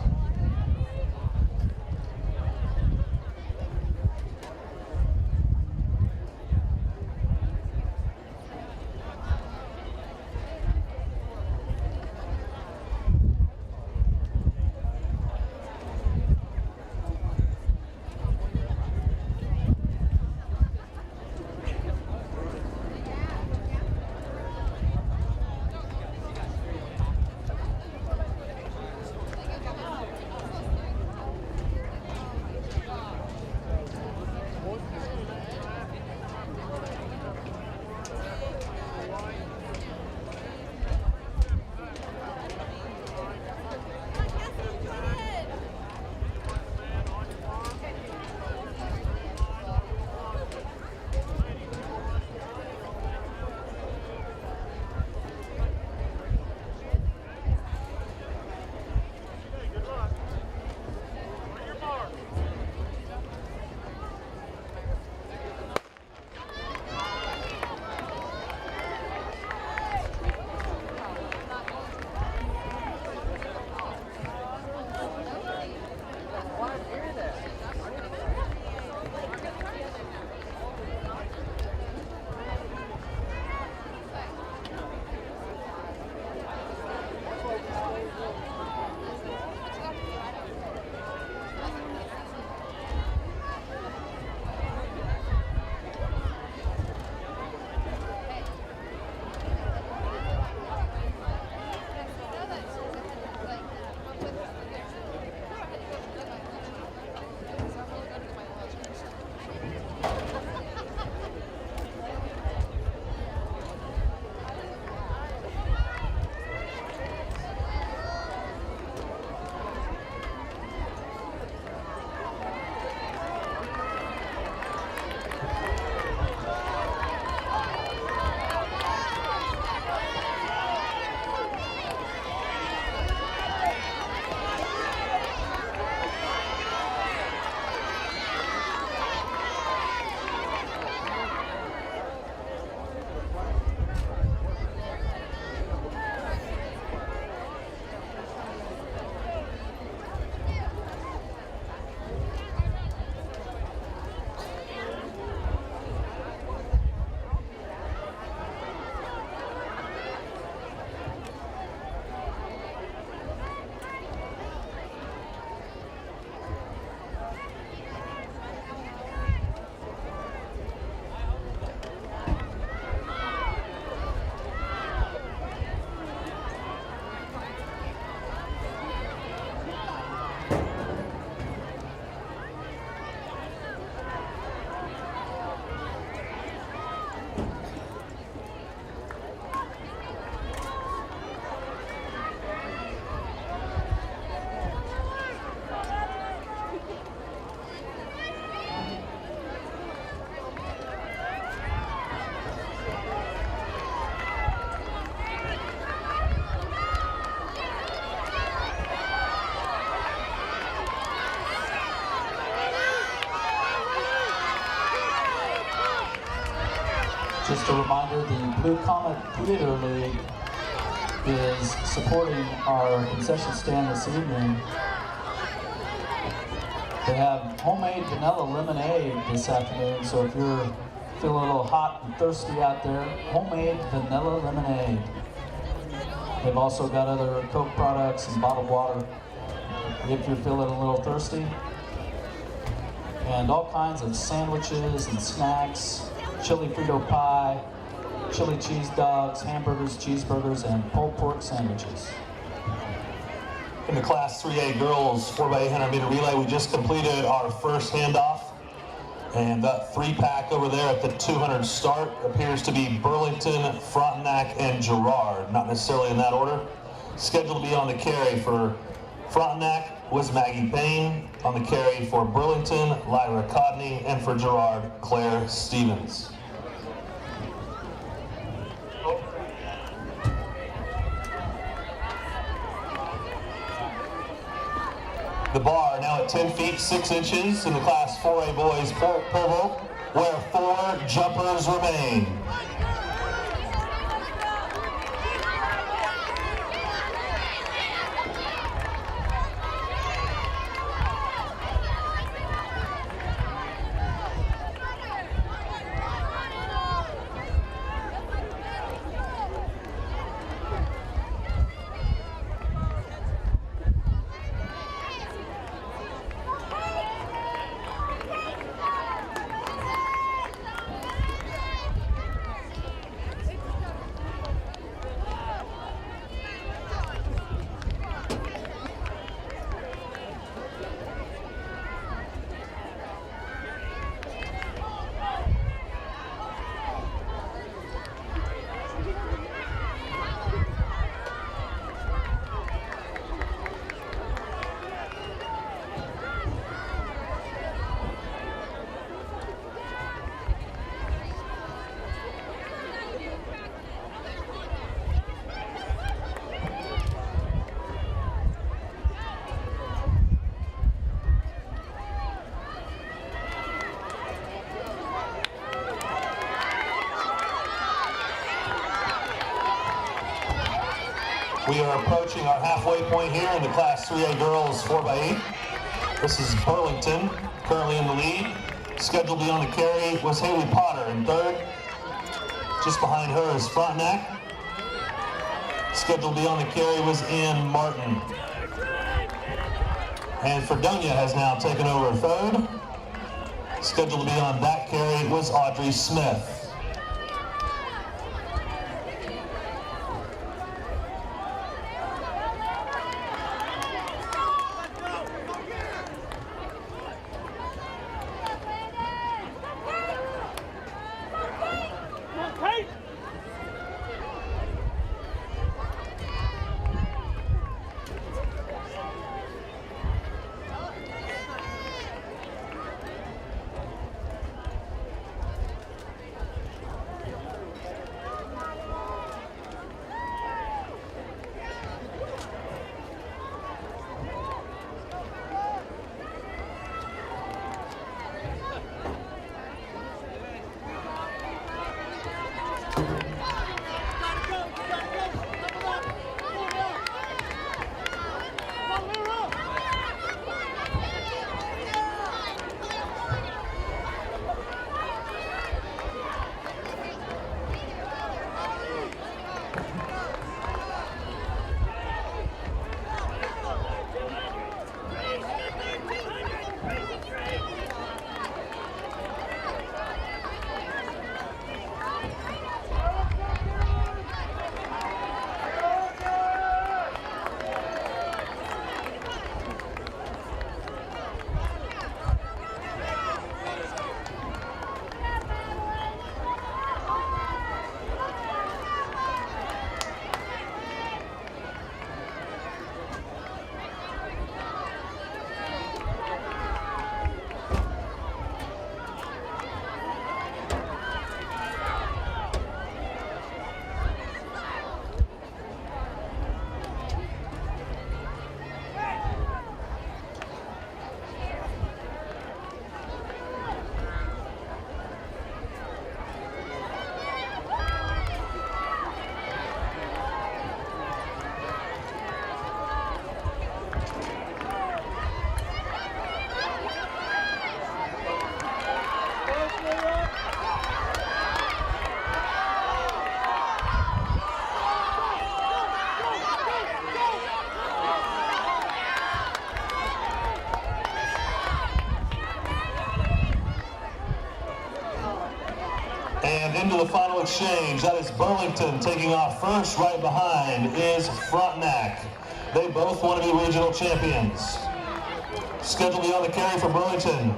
Just a reminder, the Blue Comet Theater League is supporting our concession stand this evening. They have homemade vanilla lemonade this afternoon, so if you're feeling a little hot and thirsty out there, homemade vanilla lemonade. They've also got other Coke products and bottled water if you're feeling a little thirsty. And all kinds of sandwiches and snacks, chili Frito pie, chili cheese dogs, hamburgers, cheeseburgers, and pulled pork sandwiches. In the Class 3A girls 4x800 meter relay, we just completed our first handoff. And that 3-pack over there at the 200 start appears to be Burlington, Frontenac, and Girard, not necessarily in that order. Scheduled to be on the carry for Frontenac was Maggie Payne, on the carry for Burlington, Lyra Codney, and for Girard, Claire Stevens. The bar now at 10 feet 6 inches in the Class 4A boys pole vault, where 4 jumpers remain. We are approaching our halfway point here in the Class 3A girls 4x8. This is Burlington, currently in the lead. Scheduled to be on the carry was Haley Potter in third. Just behind her is Frontenac. Scheduled to be on the carry was Ann Martin. And Fredonia has now taken over third. Scheduled to be on that carry was Audrey Smith. And into the final exchange, that is Burlington taking off first. Right behind is Frontenac. They both want to be regional champions. Scheduled to be on the carry for Burlington,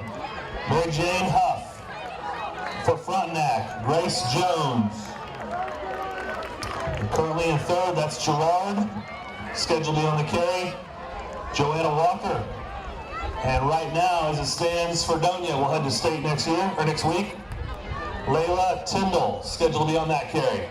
Mary Jane Huff. For Frontenac, Grace Jones. And currently in third, that's Gerard. Scheduled to be on the carry, Joanna Walker. And right now, as it stands, Fredonia will head to state next week. Layla Tyndall, scheduled to be on that carry.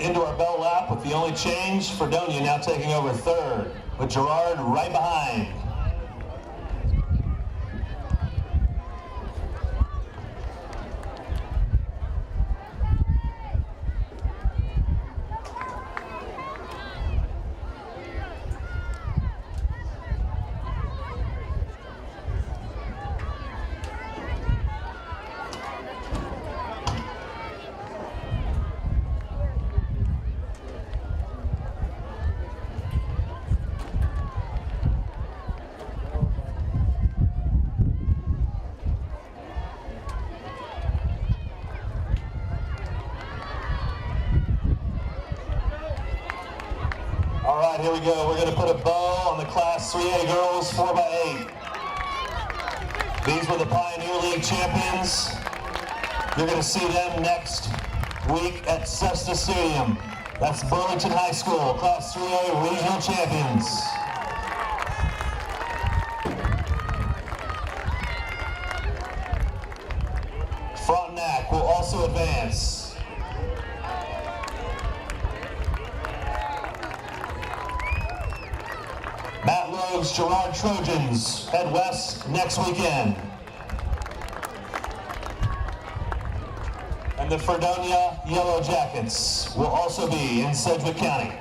Into our bell lap with the only change, Fredonia now taking over third, with Gerard right behind. All right, here we go. We're going to put a bow on the Class 3A girls 4x8. These were the Pioneer League champions. You're going to see them next week at Cessna Stadium. That's Burlington High School, Class 3A regional champions. Frontenac will also advance. Matt Lowe's Gerard Trojans head west next weekend. And the Fredonia Yellow Jackets will also be in Sedgwick County.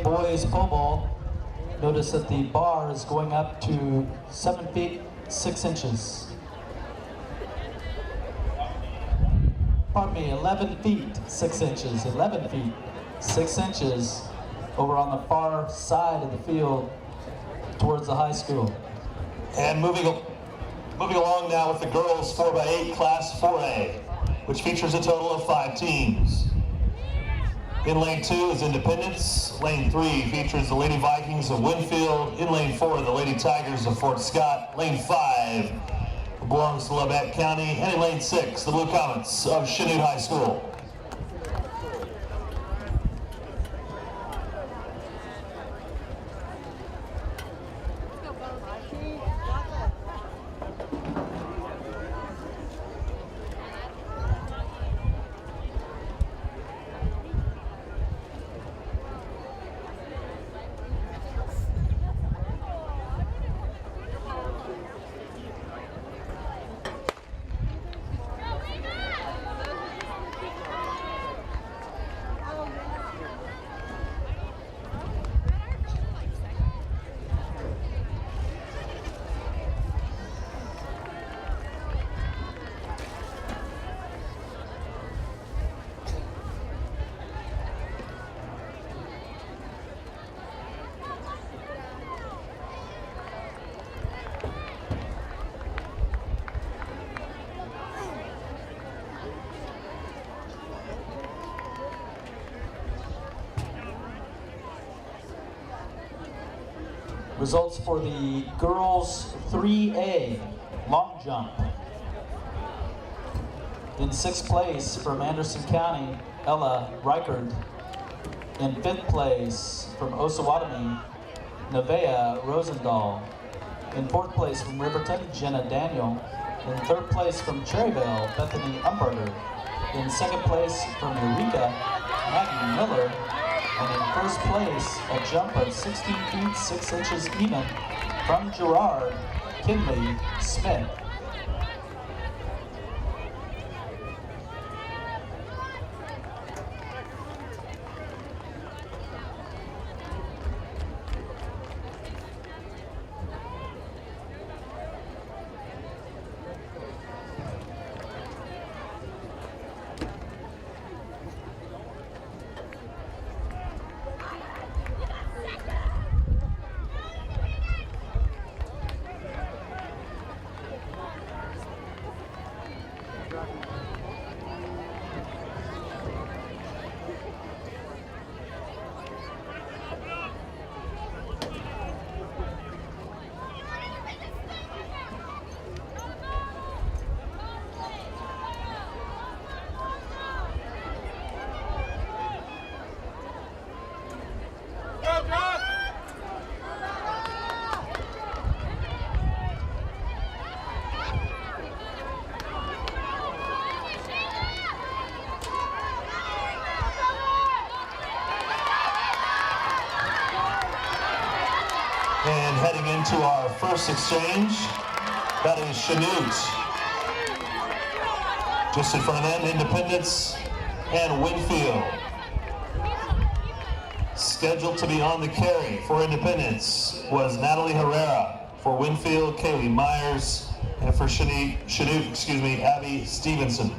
Boys pole vault. Notice that the bar is going up to 7 feet 6 inches. Pardon me, 11 feet 6 inches. 11 feet 6 inches over on the far side of the field towards the high school. And moving along now with the girls 4x8 Class 4A, which features a total of 5 teams. In lane 2 is Independence. Lane 3 features the Lady Vikings of Winfield. In lane 4, the Lady Tigers of Fort Scott. Lane 5 belongs to Labette County. And in lane 6, the Blue Comets of Chanute High School. Results for the girls 3A long jump. In 6th place from Anderson County, Ella Reichard. In 5th place from Osawatomie, Nevaeh Rosendahl. In 4th place from Riverton, Jenna Daniel. In 3rd place from Cherryville, Bethany Umberger. In 2nd place from Eureka, Maggie Miller. And in 1st place, a jump of 16 feet 6 inches even from Girard, Kinley Smith. And heading into our first exchange, that is Chanute. Just in front of them, Independence and Winfield. Scheduled to be on the carry for Independence was Natalie Herrera. For Winfield, Kaylee Myers. And for Chanute, Abby Stevenson.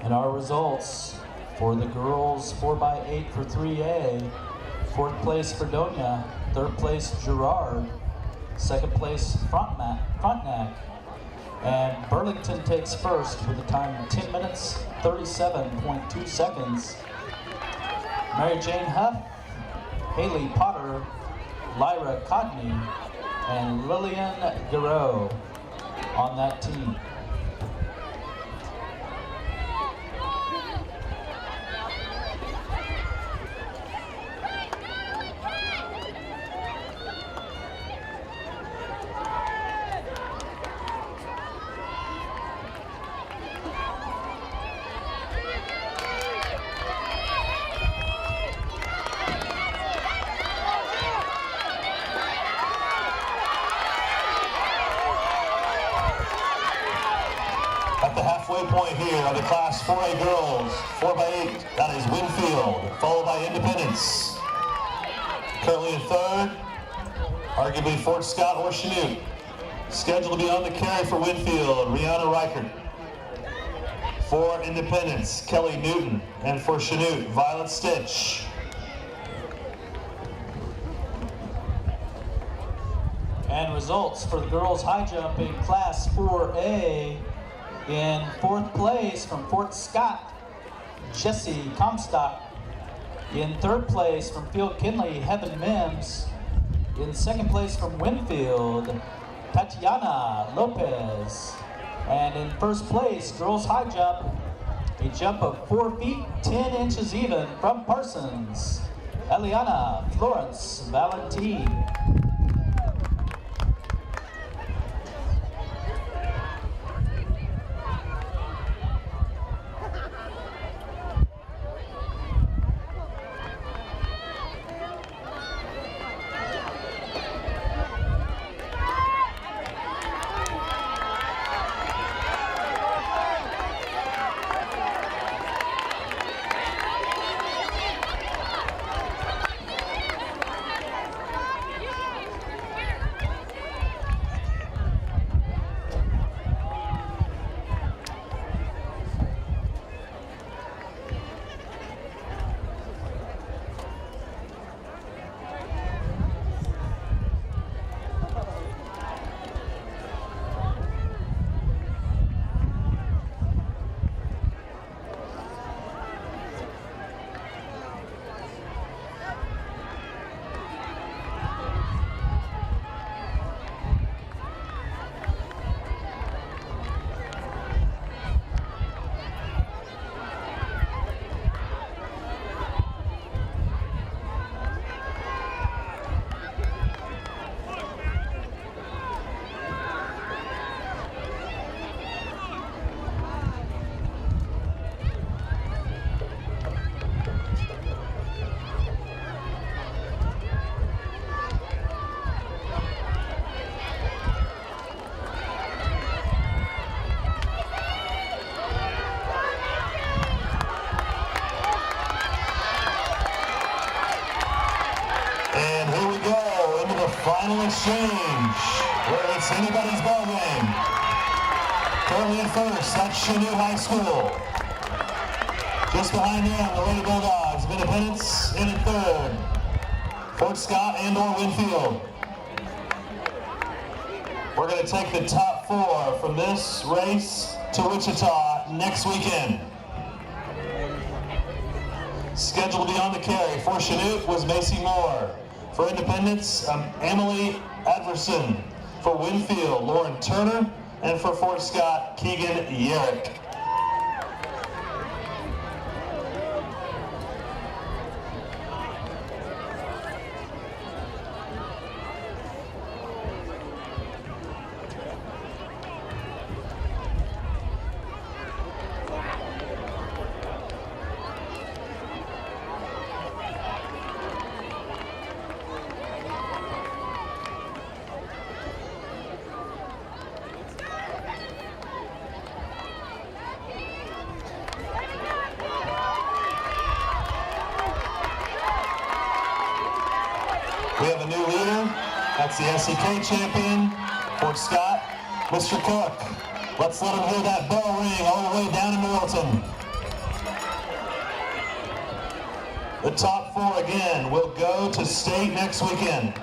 And our results for the girls 4x8 for 3A, 4th place Fredonia, 3rd place Girard, 2nd place Frontenac, and Burlington takes first with a time of 10 minutes, 37.2 seconds. Mary Jane Huff, Haley Potter, Lyra Codney, and Lillian Garreau on that team. At the halfway point here of the Class 4A girls, 4x8, that is Winfield, followed by Independence. Currently in 3rd, arguably Fort Scott or Chanute. Scheduled to be on the carry for Winfield, Rihanna Reichert. For Independence, Kelly Newton. And for Chanute, Violet Stitch. And results for the girls high jump in Class 4A. In 4th place from Fort Scott, Jesse Comstock. In 3rd place from Field Kinley, Heaven Mims. In 2nd place from Winfield, Tatiana Lopez. And in 1st place, girls high jump, a jump of 4 feet, 10 inches even from Parsons, Eliana Florence Valentine. Final exchange, where it's anybody's ball game. Currently in 1st, that's Chanute High School. Just behind them, the Lady Bulldogs of Independence in 3rd. Fort Scott and/or Winfield. We're going to take the top 4 from this race to Wichita next weekend. Scheduled to be on the carry for Chanute was Macy Moore. For Independence, Emily Adverson. For Winfield, Lauren Turner. And for Fort Scott, Keegan Yerrick. We have a new leader. That's the SEK champion, Fort Scott, Mr. Cook. Let's let him hear that bell ring all the way down in Middleton. The top 4 again will go to state next weekend.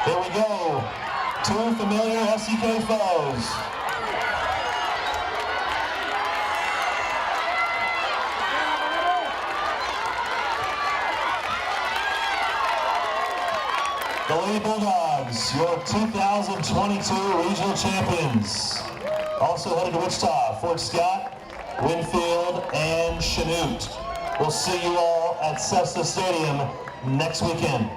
Here we go, 2 familiar SEK foes. The Lady Bulldogs, your 2022 regional champions. Also headed to Wichita, Fort Scott, Winfield, and Chanute. We'll see you all at Cessna Stadium next weekend.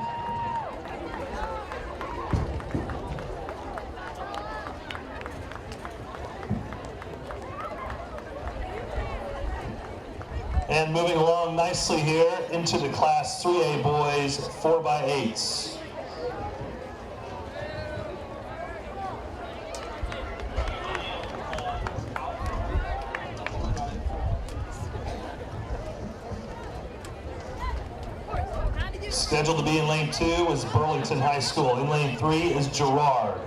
And moving along nicely here into the Class 3A boys 4x8s. Scheduled to be in lane 2 is Burlington High School. In lane 3 is Girard.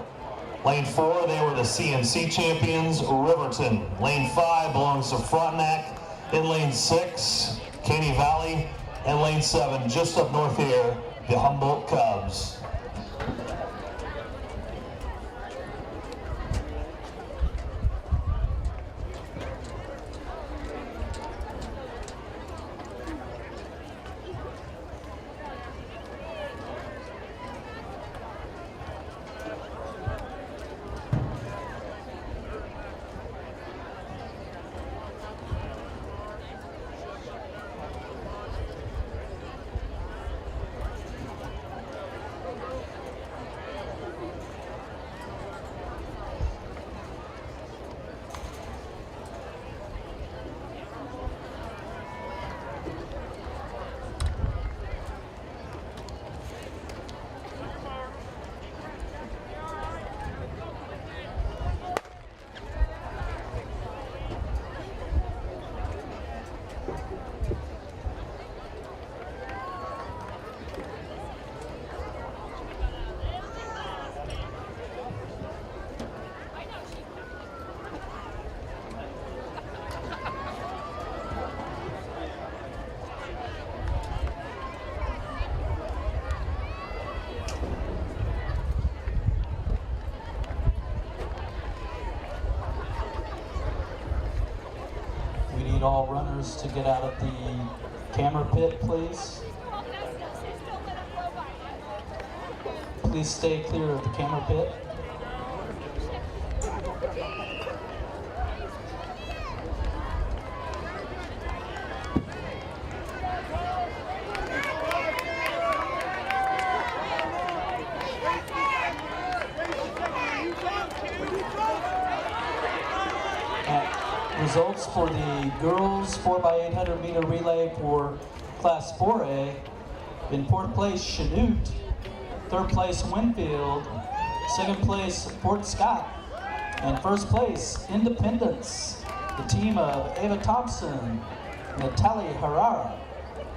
Lane 4, they were the CNC champions, Riverton. Lane 5 belongs to Frontenac. In lane 6, Caney Valley. And lane 7, just up north here, the Humboldt Cubs. All runners to get out of the camera pit, please. Please stay clear of the camera pit. Results for the girls 4x800 meter relay for Class 4A. In 4th place, Chanute. 3rd place, Winfield. 2nd place, Fort Scott. And 1st place, Independence. The team of Ava Thompson, Natalie Herrera,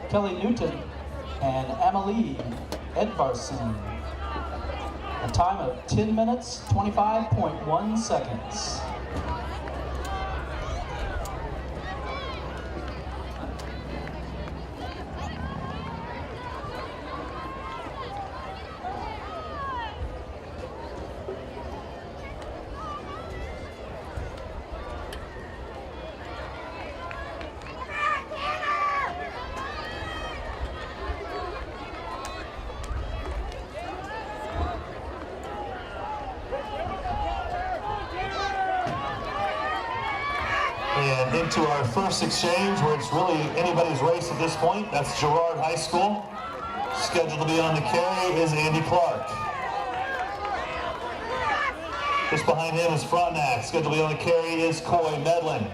Kelly Newton, and Amalie Edvarson. A time of 10 minutes, 25.1 seconds. And into our first exchange, where it's really anybody's race at this point. That's Girard High School. Scheduled to be on the carry is Andy Clark. Just behind him is Frontenac. Scheduled to be on the carry is Coy Medlin.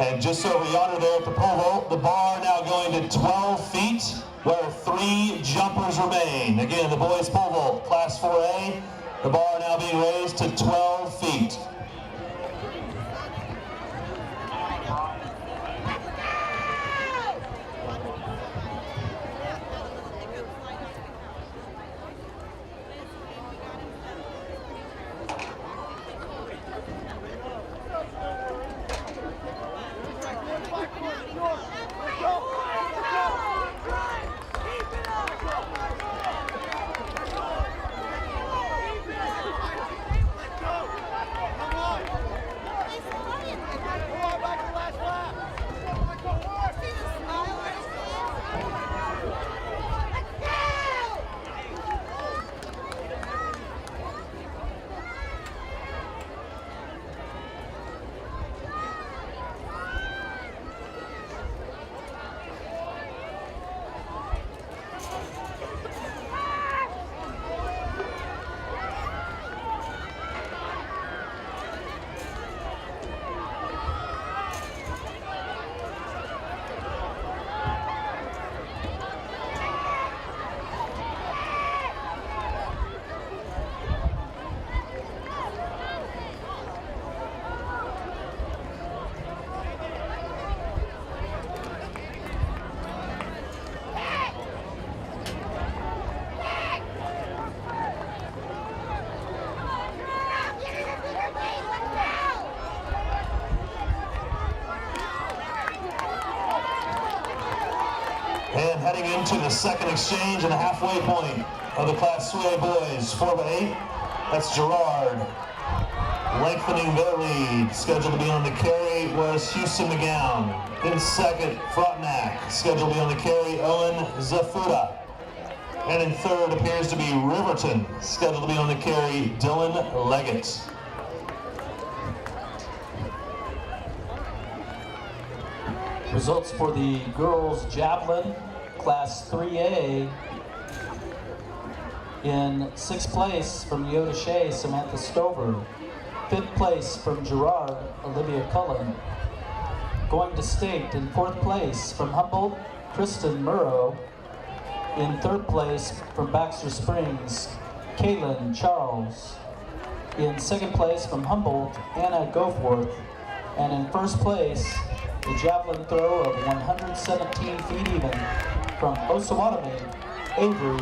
And just over yonder there at the pole vault, the bar now going to 12 feet, where 3 jumpers remain. Again, the boys pole vault, Class 4A, the bar now being raised to 12 feet. heading into the second exchange and a halfway point of the Class 3A boys, 4x8. That's Gerard lengthening their lead. Scheduled to be on the carry was Houston McGowan. In second, Frontenac. Scheduled to be on the carry, Owen Zafuda. And in third appears to be Riverton. Scheduled to be on the carry, Dylan Leggett. Results for the girls Javelin, Class 3A. In sixth place from Yoda Shea, Samantha Stover. Fifth place from Gerard, Olivia Cullen. Going to state in fourth place from Humboldt, Kristen Murrow. In third place from Baxter Springs, Kaylin Charles. In second place from Humboldt, Anna Goforth. And in first place, the javelin throw of 117 feet even from Osawatomie, Avery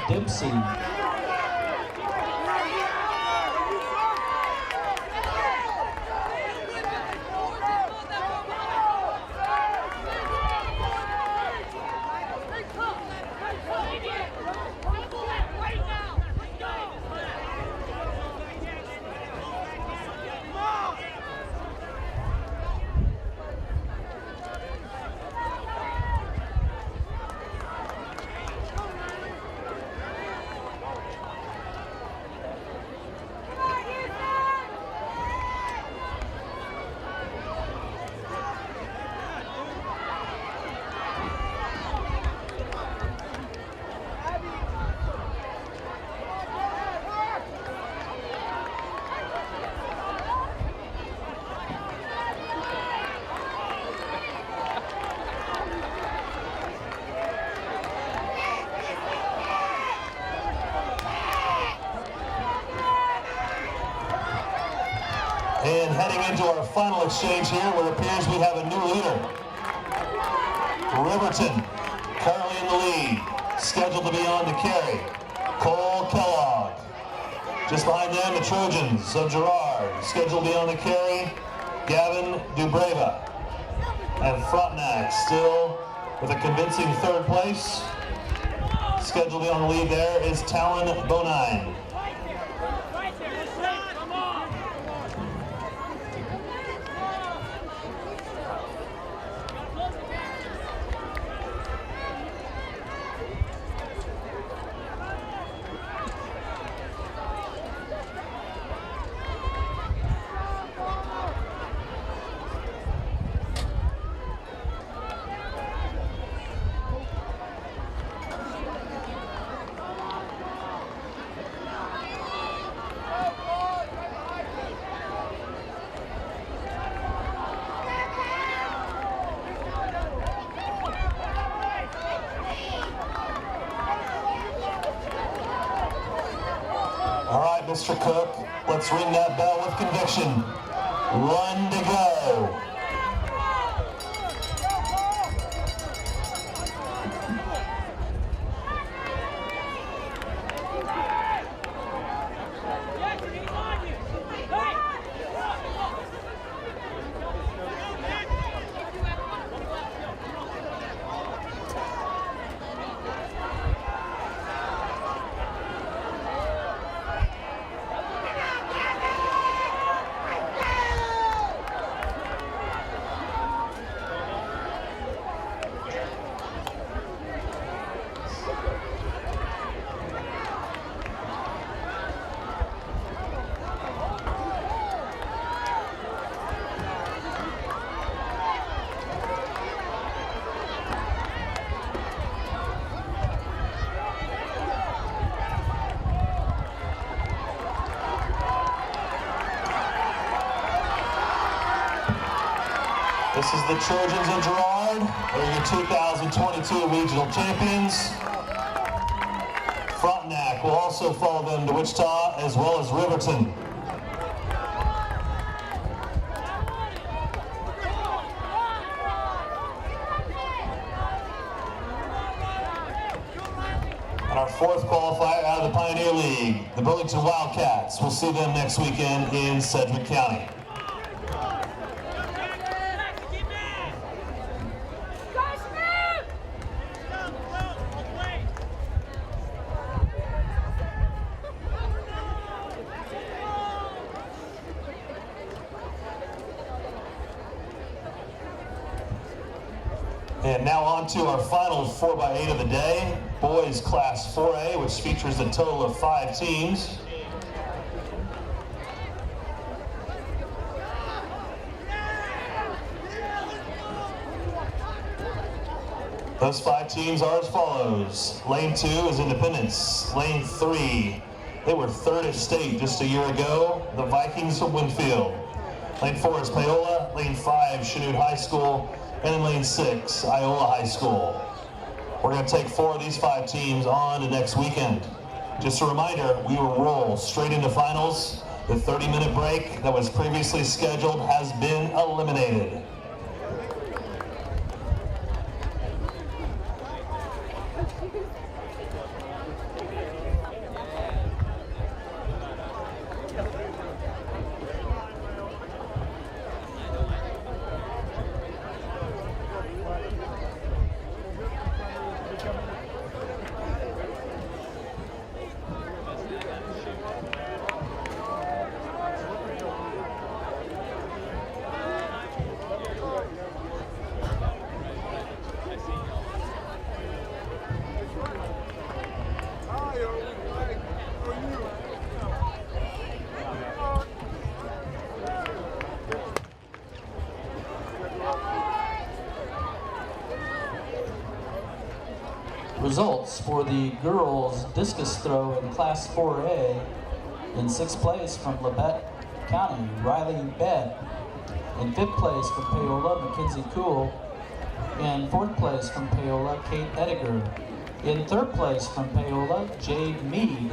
Dempsey. And heading into our final exchange here, where it appears we have a new leader. Riverton, currently in the lead, scheduled to be on the carry. Cole Kellogg. Just behind them, the Trojans of Gerard, scheduled to be on the carry. Gavin Dubreva. And Frontenac still with a convincing third place. Scheduled to be on the lead there is Talon Bonine. All right, Mr. Cook, let's ring that bell with conviction. One to go. This is the Trojans of Gerard. They're your 2022 regional champions. Frontenac will also follow them to Wichita, as well as Riverton. And our fourth qualifier out of the Pioneer League, the Burlington Wildcats. We'll see them next weekend in Sedgwick County. And now on to our final 4x8 of the day, boys class 4A, which features a total of 5 teams. Those 5 teams are as follows. Lane 2 is Independence. Lane 3, they were 3rd at state just a year ago, the Vikings of Winfield. Lane 4 is Paola. Lane 5, Chanute High School. And in lane 6, Iola High School. We're going to take 4 of these 5 teams on to next weekend. Just a reminder, we will roll straight into finals. The 30-minute break that was previously scheduled has been eliminated. Results for the girls discus throw in Class 4A. In 6th place from Labette County, Riley Bedd. In 5th place from Paola, Mackenzie Cool. In 4th place from Paola, Kate Ediger. In 3rd place from Paola, Jade Mead.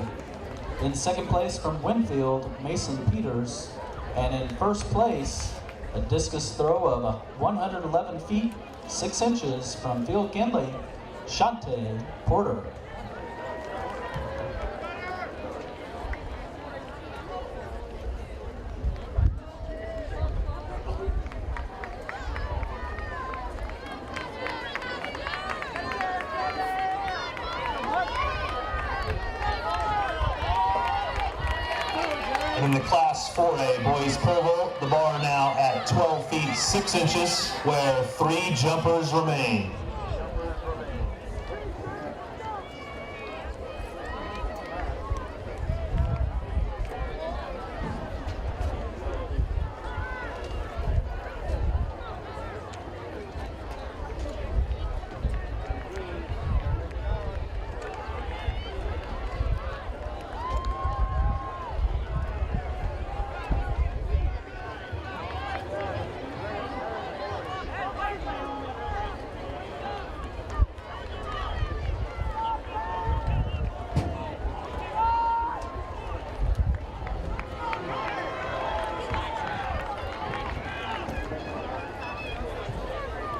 In 2nd place from Winfield, Mason Peters. And in 1st place, a discus throw of 111 feet, 6 inches from Field Kinley, Chanute Porter. In the Class 4A boys pole vault, the bar now at 12 feet 6 inches, where 3 jumpers remain.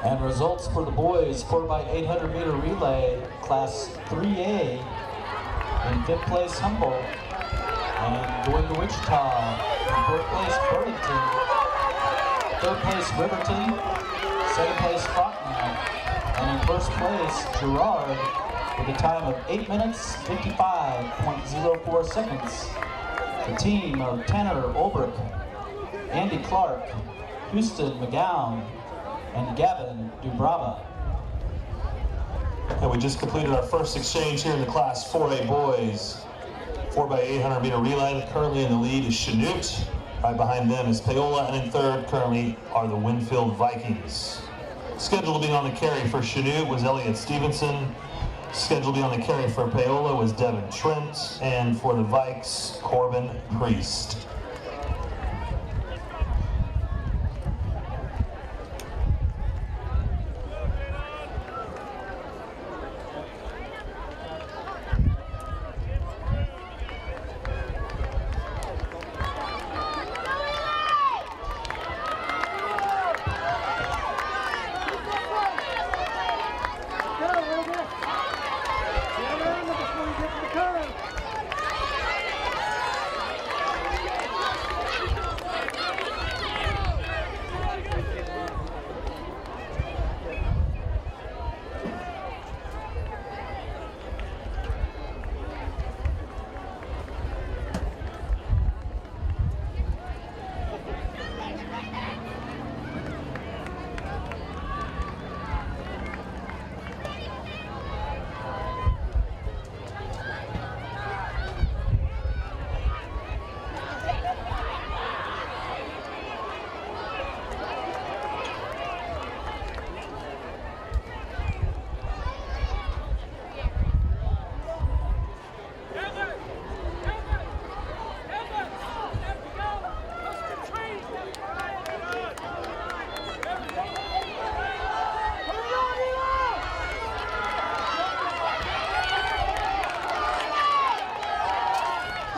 And results for the boys 4x800 meter relay, Class 3A. In 5th place, Humboldt. And going to Wichita. In 4th place, Burlington. 3rd place, Riverton. 2nd place, Frontenac. And in 1st place, Girard, with a time of 8 minutes, 55.04 seconds. The team of Tanner Olbrich, Andy Clark, Houston McGowan, and Gavin Dubrava. And we just completed our first exchange here in the Class 4A boys. 4x800 meter relay. Currently in the lead is Chanute. Right behind them is Paola, and in 3rd currently are the Winfield Vikings. Scheduled to be on the carry for Chanute was Elliott Stevenson. Scheduled to be on the carry for Paola was Devin Trent, and for the Vikes, Corbin Priest.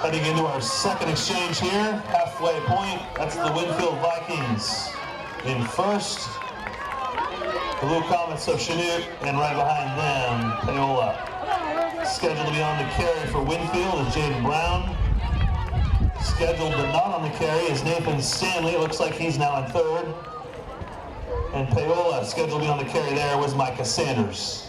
Heading into our second exchange here, halfway point, that's the Winfield Vikings in first. The Blue Comets of Chanute, and right behind them, Paola. Scheduled to be on the carry for Winfield is Jaden Brown. Scheduled but not on the carry is Nathan Stanley. It looks like he's now in third. And Paola, scheduled to be on the carry there, was Micah Sanders.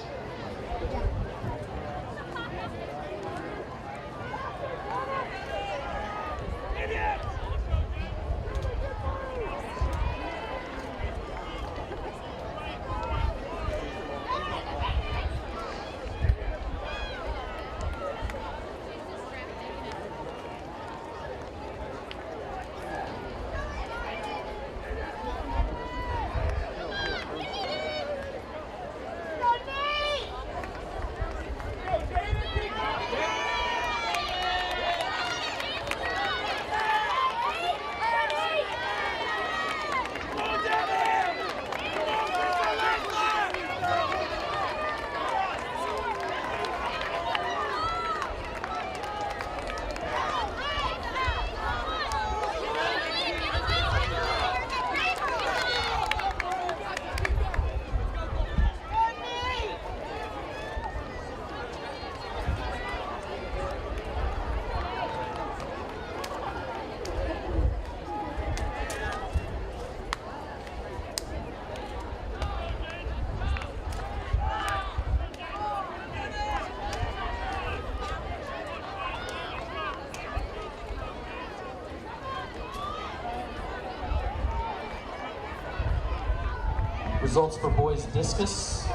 Results for boys discus.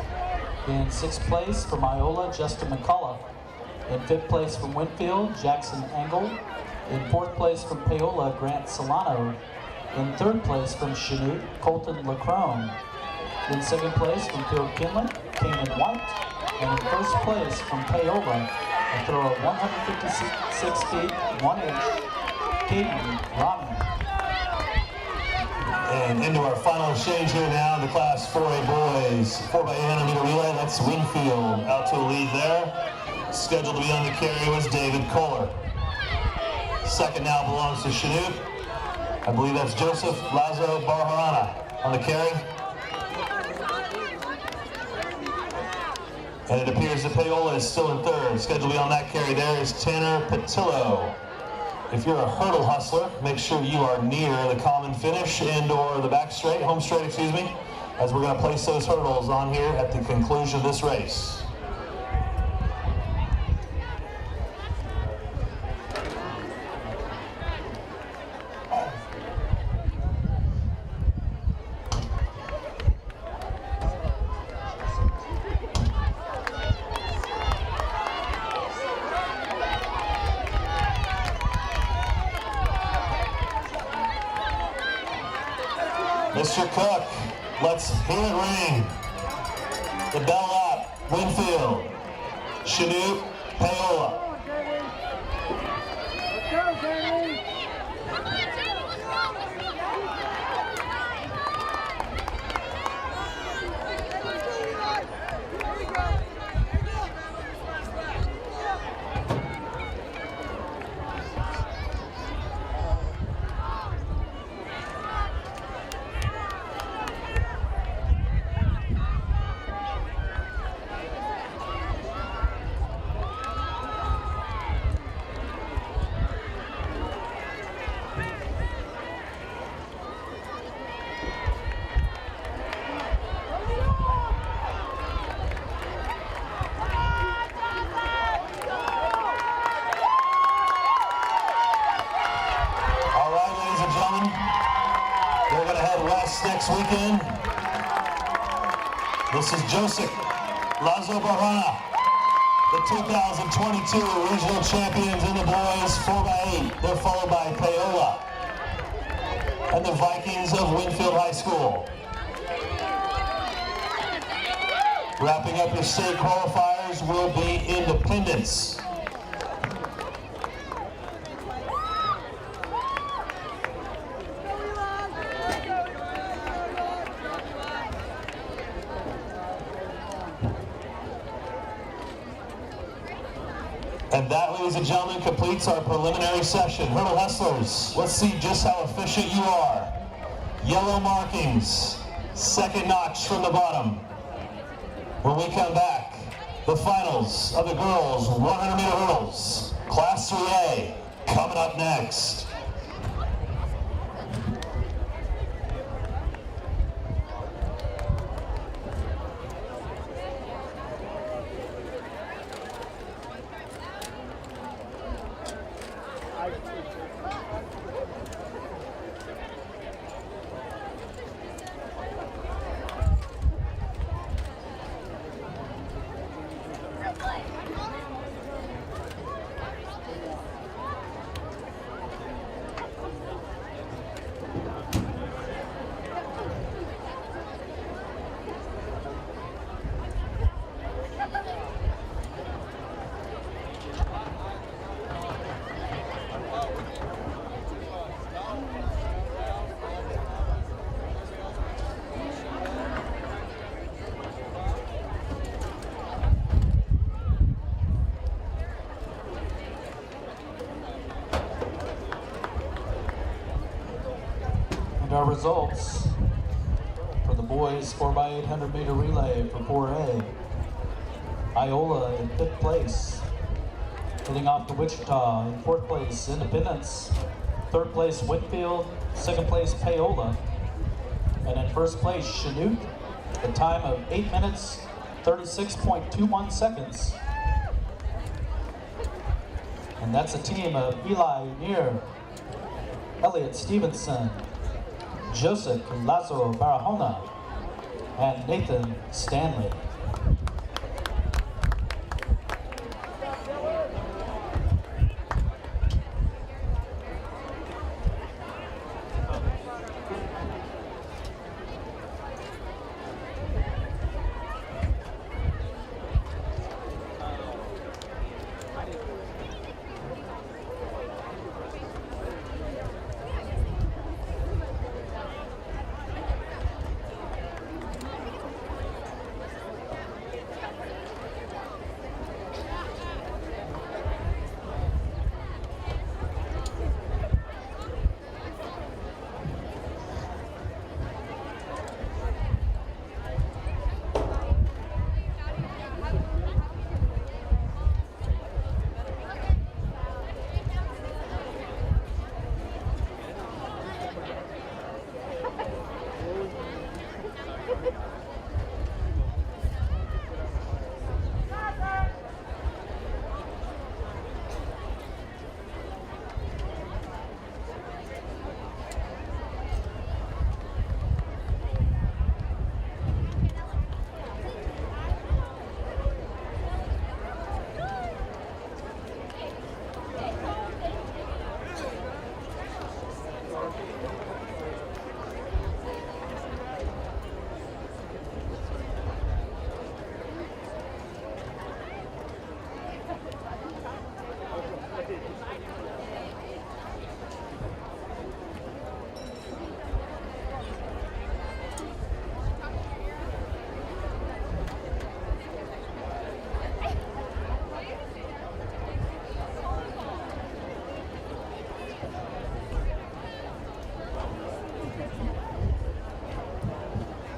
In 6th place from Iola, Justin McCullough. In 5th place from Winfield, Jackson Engel. In 4th place from Paola, Grant Solano. In 3rd place from Chanute, Colton Lacrone. In 2nd place from Field Kinlan, Kanan White. And in 1st place from Paola, a throw of 156 feet, 1 inch, Kaylee Ronnie. And into our final exchange here now, the Class 4A boys 4x800 meter relay. That's Winfield out to the lead there. Scheduled to be on the carry was David Kohler. Second now belongs to Chanute. I believe that's Joseph Lazo Barharana on the carry. And it appears that Paola is still in third. Scheduled to be on that carry there is Tanner Patillo. If you're a hurdle hustler, make sure you are near the common finish and or the back straight, home straight, excuse me, as we're going to place those hurdles on here at the conclusion of this race. Mr. Cook, let's hear it ring. The bell up, Winfield, Chanute, Paola. Let's go, Kaylee. Next weekend, this is Joseph Lazo Barrana, the 2022 regional champions in the boys 4x8. They're followed by Paola and the Vikings of Winfield High School. Wrapping up your state qualifiers will be Independence. And that, ladies and gentlemen, completes our preliminary session. Hurdle Hustlers, let's see just how efficient you are. Yellow markings, second notch from the bottom. When we come back, the finals of the girls 100-meter hurdles, Class 3A, coming up next. Our results for the boys 4x800 meter relay for 4A. Iola in 5th place, heading off to Wichita. In 4th place, Independence. 3rd place, Winfield. 2nd place, Paola. And in 1st place, Chanute, a time of 8 minutes, 36.21 seconds. And that's a team of Eli Neer, Elliot Stevenson, Joseph Lazo Barahona, and Nathan Stanley.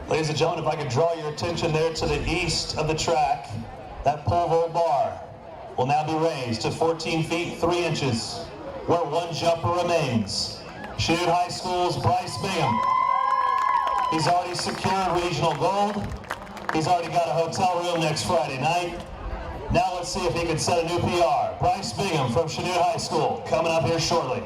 Ladies and gentlemen, if I could draw your attention there to the east of the track, that pole vault bar will now be raised to 14 feet 3 inches, where one jumper remains. Chanute High School's Bryce Bingham. He's already secured regional gold. He's already got a hotel room next Friday night. Now let's see if he can set a new PR. Bryce Bingham from Chanute High School, coming up here shortly.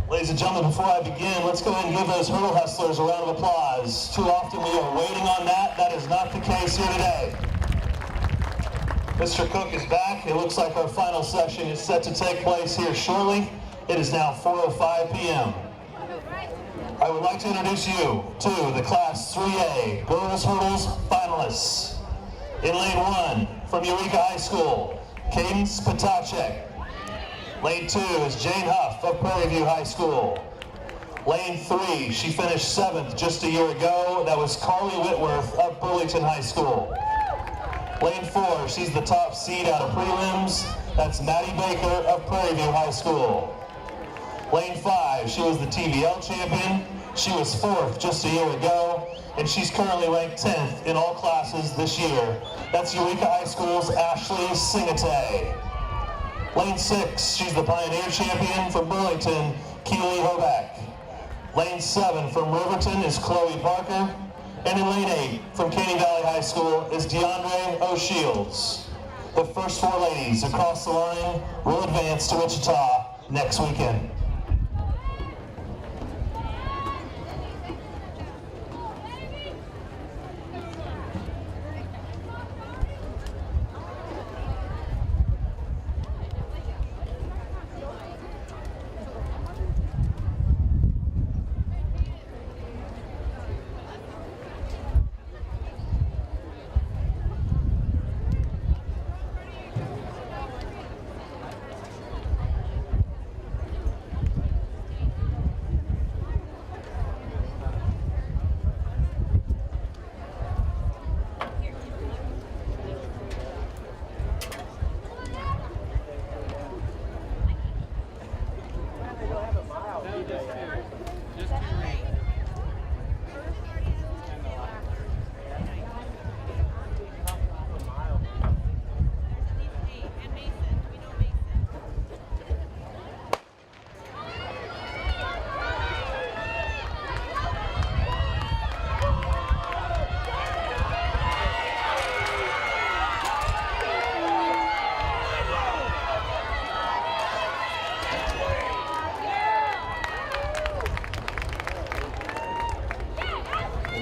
Ladies and gentlemen, before I begin, let's go ahead and give those hurdle hustlers a round of applause. Too often we are waiting on that. That is not the case here today. Mr. Cook is back. It looks like our final session is set to take place here shortly. It is now 4:05 p.m. I would like to introduce you to the Class 3A Girls Hurdles Finalists. In Lane 1, from Eureka High School, Cadence Patacek. Lane 2 is Jane Huff of Prairie View High School. Lane 3, she finished 7th just a year ago. That was Carly Whitworth of Burlington High School. Lane 4, she's the top seed out of prelims. That's Maddie Baker of Prairie View High School. Lane 5, she was the TVL champion. She was 4th just a year ago, and she's currently ranked 10th in all classes this year. That's Eureka High School's Ashley Singate. Lane 6, she's the Pioneer champion from Burlington, Kaylee Hoback. Lane 7 from Riverton is Chloe Parker. And in Lane 8 from Caney Valley High School is DeAndre O'Shields. The first 4 ladies across the line will advance to Wichita next weekend.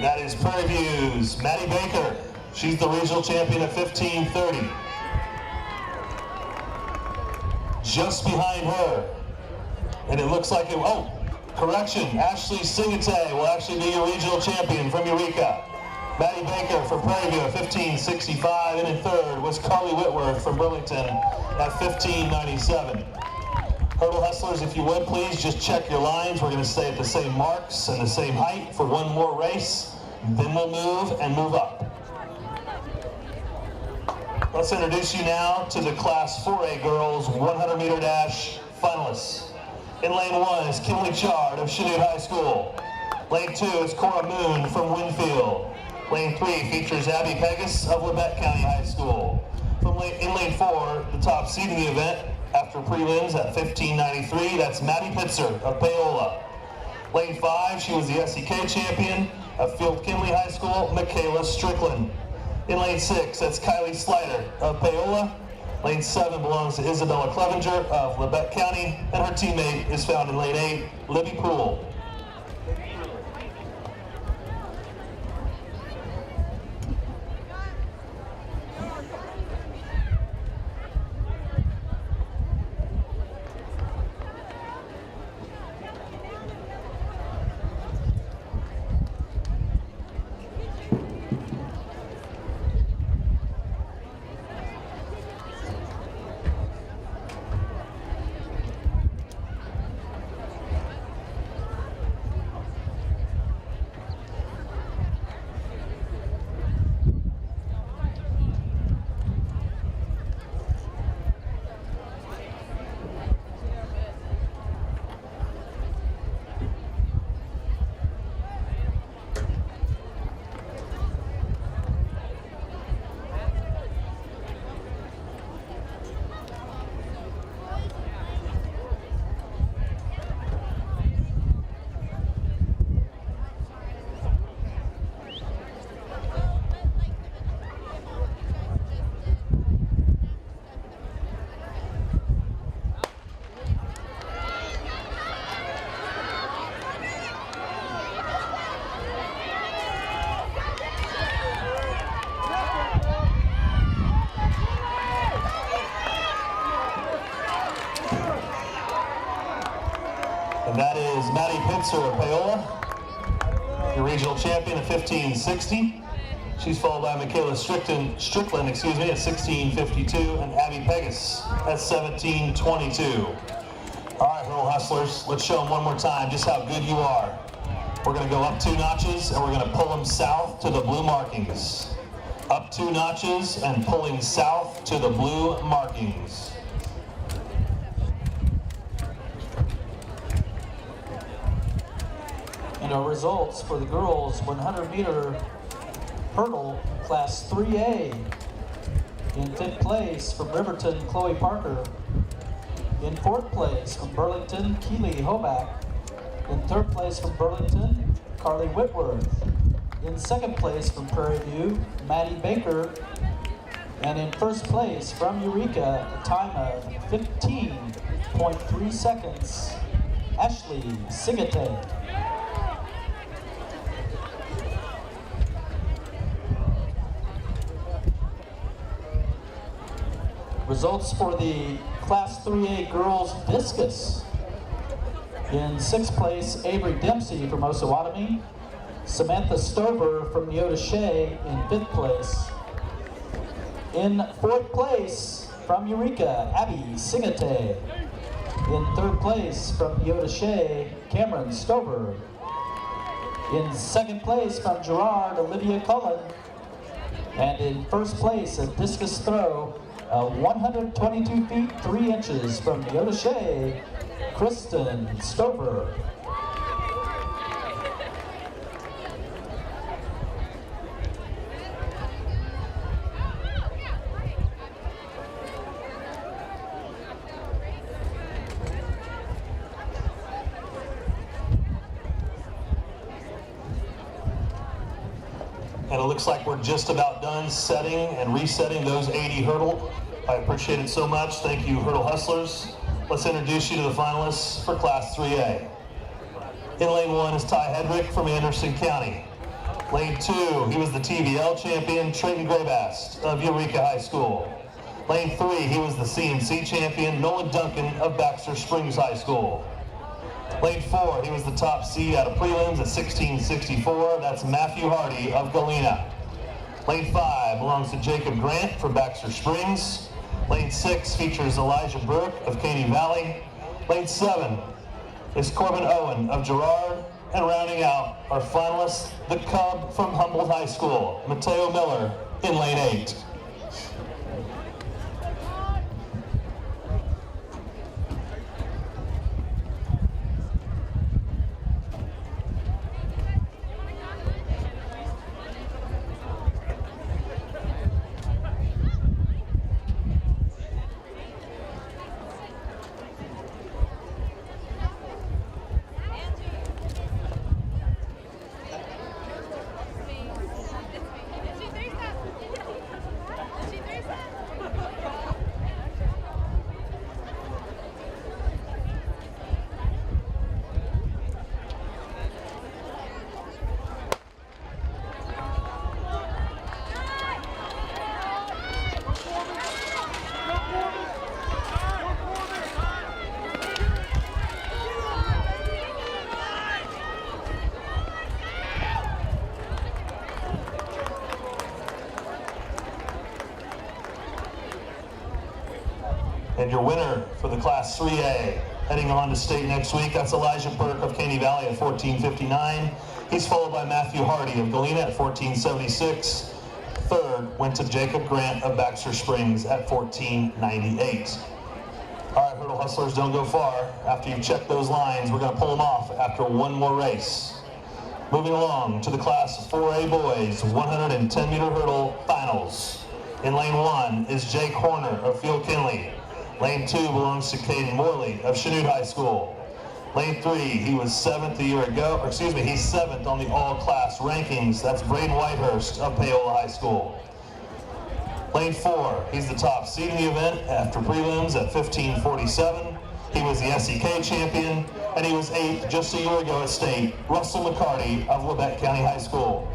That is Prairie View's Maddie Baker. She's the regional champion at 15:30. Just behind her, and it looks like correction, Ashley Singate will actually be your regional champion from Eureka. Maddie Baker from Prairie View at 15:65, and in third was Carly Whitworth from Burlington at 15:97. Hurdle hustlers, if you would, please just check your lines. We're going to stay at the same marks and the same height for one more race. Then we'll move and move up. Let's introduce you now to the Class 4A Girls 100-meter dash finalists. In Lane 1 is Kimberly Chard of Chanute High School. Lane 2 is Cora Moon from Winfield. Lane 3 features Abby Pegas of Labette County High School. In Lane 4, the top seed in the event after prelims at 15:93, that's Maddie Pitzer of Paola. Lane 5, she was the SEK champion of Field Kinley High School, Michaela Strickland. In Lane 6, that's Kylie Slider of Paola. Lane 7 belongs to Isabella Clevenger of Labette County, and her teammate is found in Lane 8, Libby Poole. And that is Maddie Pitzer of Paola, your regional champion at 15:60. She's followed by Michaela Strickland, at 16:52, and Abby Pegas at 17:22. All right, Hurdle Hustlers, let's show them one more time just how good you are. We're going to go up 2 notches, and we're going to pull them south to the blue markings. Up 2 notches and pulling south to the blue markings. And our results for the girls 100-meter hurdle class 3A. In 5th place from Riverton, Chloe Parker. In 4th place from Burlington, Kaylee Hoback. In 3rd place from Burlington, Carly Whitworth. In 2nd place from Prairie View, Maddie Baker. And in 1st place from Eureka, a time of 15.3 seconds, Ashley Sigate. Results for the Class 3A girls discus. In 6th place, Avery Dempsey from Osawatomie. Samantha Stover from Neodesha in 5th place. In 4th place from Eureka, Abby Sigate. In 3rd place from Neodesha, Cameron Stover. In 2nd place from Girard, Olivia Cullen. And in 1st place, a discus throw of 122 feet 3 inches from Neodesha, Kristen Stover. And it looks like we're just about done setting and resetting those 80 hurdle. I appreciate it so much. Thank you, Hurdle Hustlers. Let's introduce you to the finalists for Class 3A. In lane 1 is Ty Hedrick from Anderson County. Lane 2, he was the TVL champion, Trayton Grabast of Eureka High School. Lane 3, he was the CNC champion, Nolan Duncan of Baxter Springs High School. Lane 4, he was the top seed out of prelims at 16:64. That's Matthew Hardy of Galena. Lane 5 belongs to Jacob Grant from Baxter Springs. Lane 6 features Elijah Burke of Caney Valley. Lane 7 is Corbin Owen of Girard. And rounding out our finalists, the Cub from Humboldt High School, Mateo Miller in lane 8. And your winner for the Class 3A, heading on to state next week, that's Elijah Burke of Caney Valley at 14:59. He's followed by Matthew Hardy of Galena at 14:76. Third went to Jacob Grant of Baxter Springs at 14:98. All right, Hurdle Hustlers, don't go far. After you check those lines, we're going to pull them off after one more race. Moving along to the Class 4A boys 110-meter hurdle finals. In lane 1 is Jake Horner of Field Kinley. Lane 2 belongs to Caden Morley of Chanute High School. Lane 3, he was 7th a year ago, or excuse me, he's 7th on the all-class rankings. That's Braden Whitehurst of Paola High School. Lane 4, he's the top seed in the event after prelims at 15:47. He was the SEK champion, and he was 8th just a year ago at state, Russell McCarty of Lebec County High School.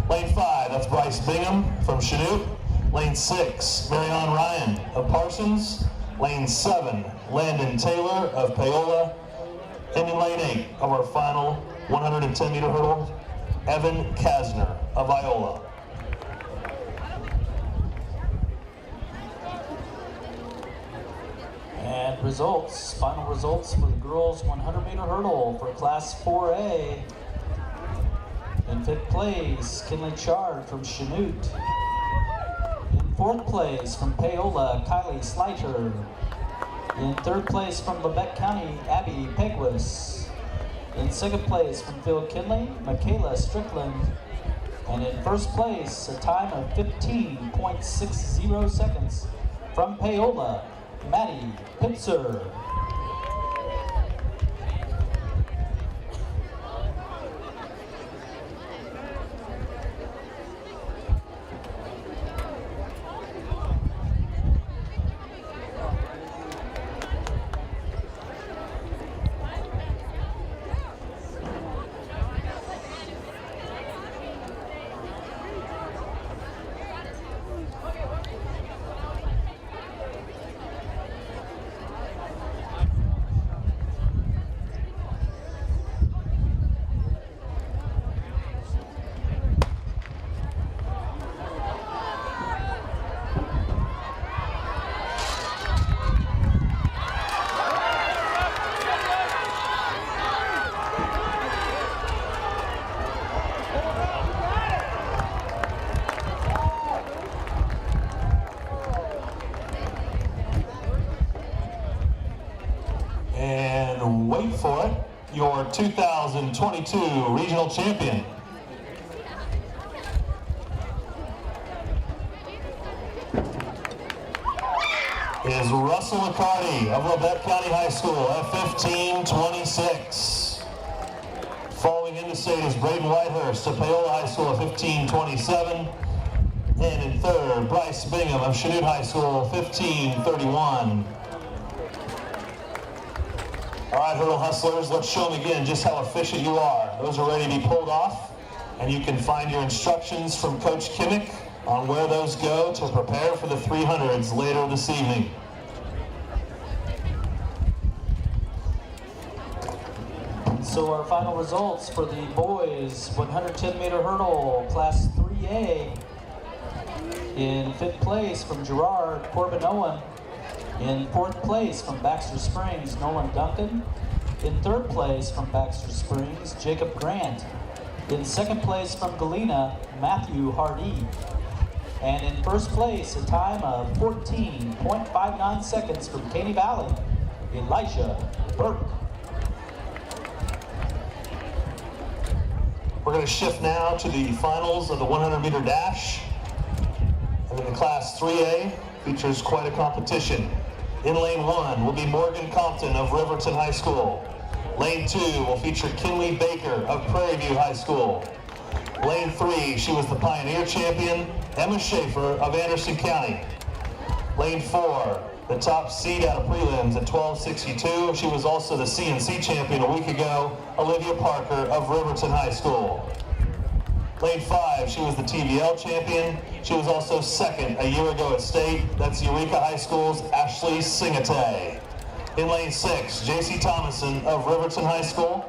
Lane 5, that's Bryce Bingham from Chanute. Lane 6, Mirron Ryan of Parsons. Lane 7, Landon Taylor of Paola. And in lane 8 of our final 110-meter hurdle, Evan Kasner of Iola. And results, final results for the girls 100-meter hurdle for Class 4A. In 5th place, Kinley Chard from Chanute. In 4th place from Paola, Kaylee Sliter. In 3rd place from Lebec County, Abby Pegwis. In 2nd place from Phil Kinley, Michaela Strickland. And in 1st place, a time of 15.60 seconds from Paola, Maddie Pitzer. And wait for it, your 2022 regional champion. Is Russell McCarty of Lebec County High School at 15:26. Following in the state is Braden Whitehurst of Paola High School at 15:27. And in 3rd, Bryce Bingham of Chanute High School, 15:31. All right, hurdle hustlers, let's show them again just how efficient you are. Those are ready to be pulled off, and you can find your instructions from Coach Kimmick on where those go to prepare for the 300s later this evening. So our final results for the boys 110-meter hurdle, Class 3A. In 5th place from Girard, Corbin Owen. In 4th place from Baxter Springs, Nolan Duncan. In 3rd place from Baxter Springs, Jacob Grant. In 2nd place from Galena, Matthew Hardy. And in 1st place, a time of 14.59 seconds from Caney Valley, Elijah Burke. We're going to shift now to the finals of the 100-meter dash. And in the Class 3A, features quite a competition. In lane 1 will be Morgan Compton of Riverton High School. Lane 2 will feature Kinley Baker of Prairie View High School. Lane 3, she was the Pioneer champion, Emma Schaefer of Anderson County. Lane 4, the top seed out of prelims at 12:62. She was also the CNC champion a week ago, Olivia Parker of Riverton High School. Lane 5, she was the TVL champion. She was also 2nd a year ago at state. That's Eureka High School's Ashley Singate. In lane 6, JC Thomason of Riverton High School.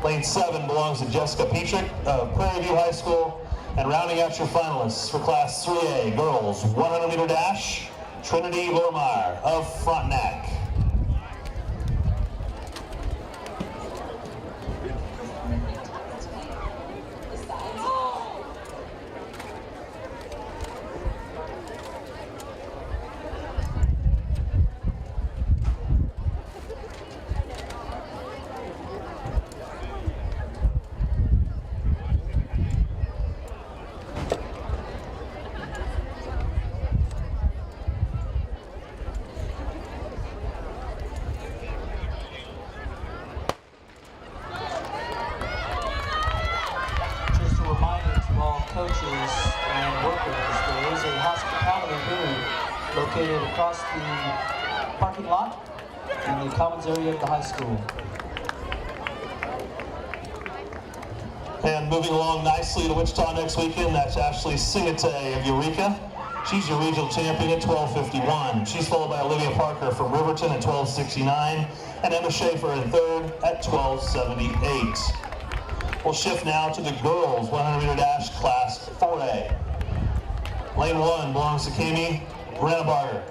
Lane 7 belongs to Jessica Petrick of Prairie View High School. And rounding out your finalists for Class 3A girls 100-meter dash, Trinity Lormeyer of Frontenac. Coaches and workers, there is a hospitality room located across the parking lot in the commons area of the high school. And moving along nicely to Wichita next weekend, that's Ashley Singate of Eureka. She's your regional champion at 12:51. She's followed by Olivia Parker from Riverton at 12:69 and Emma Schaefer in third at 12:78. We'll shift now to the girls 100-meter dash class 4A. Lane 1 belongs to Kaylee Rennebarger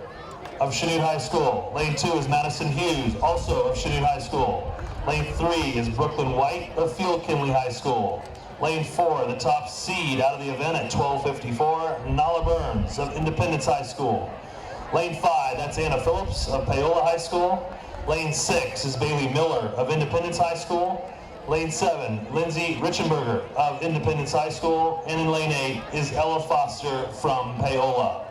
of Chanute High School. Lane 2 is Madison Hughes, also of Chanute High School. Lane 3 is Brooklyn White of Field Kinley High School. Lane 4, the top seed out of the event at 12:54, Nala Burns of Independence High School. Lane 5, that's Anna Phillips of Paola High School. Lane 6 is Bailey Miller of Independence High School. Lane 7, Lindsay Richenberger of Independence High School. And in lane 8 is Ella Foster from Paola.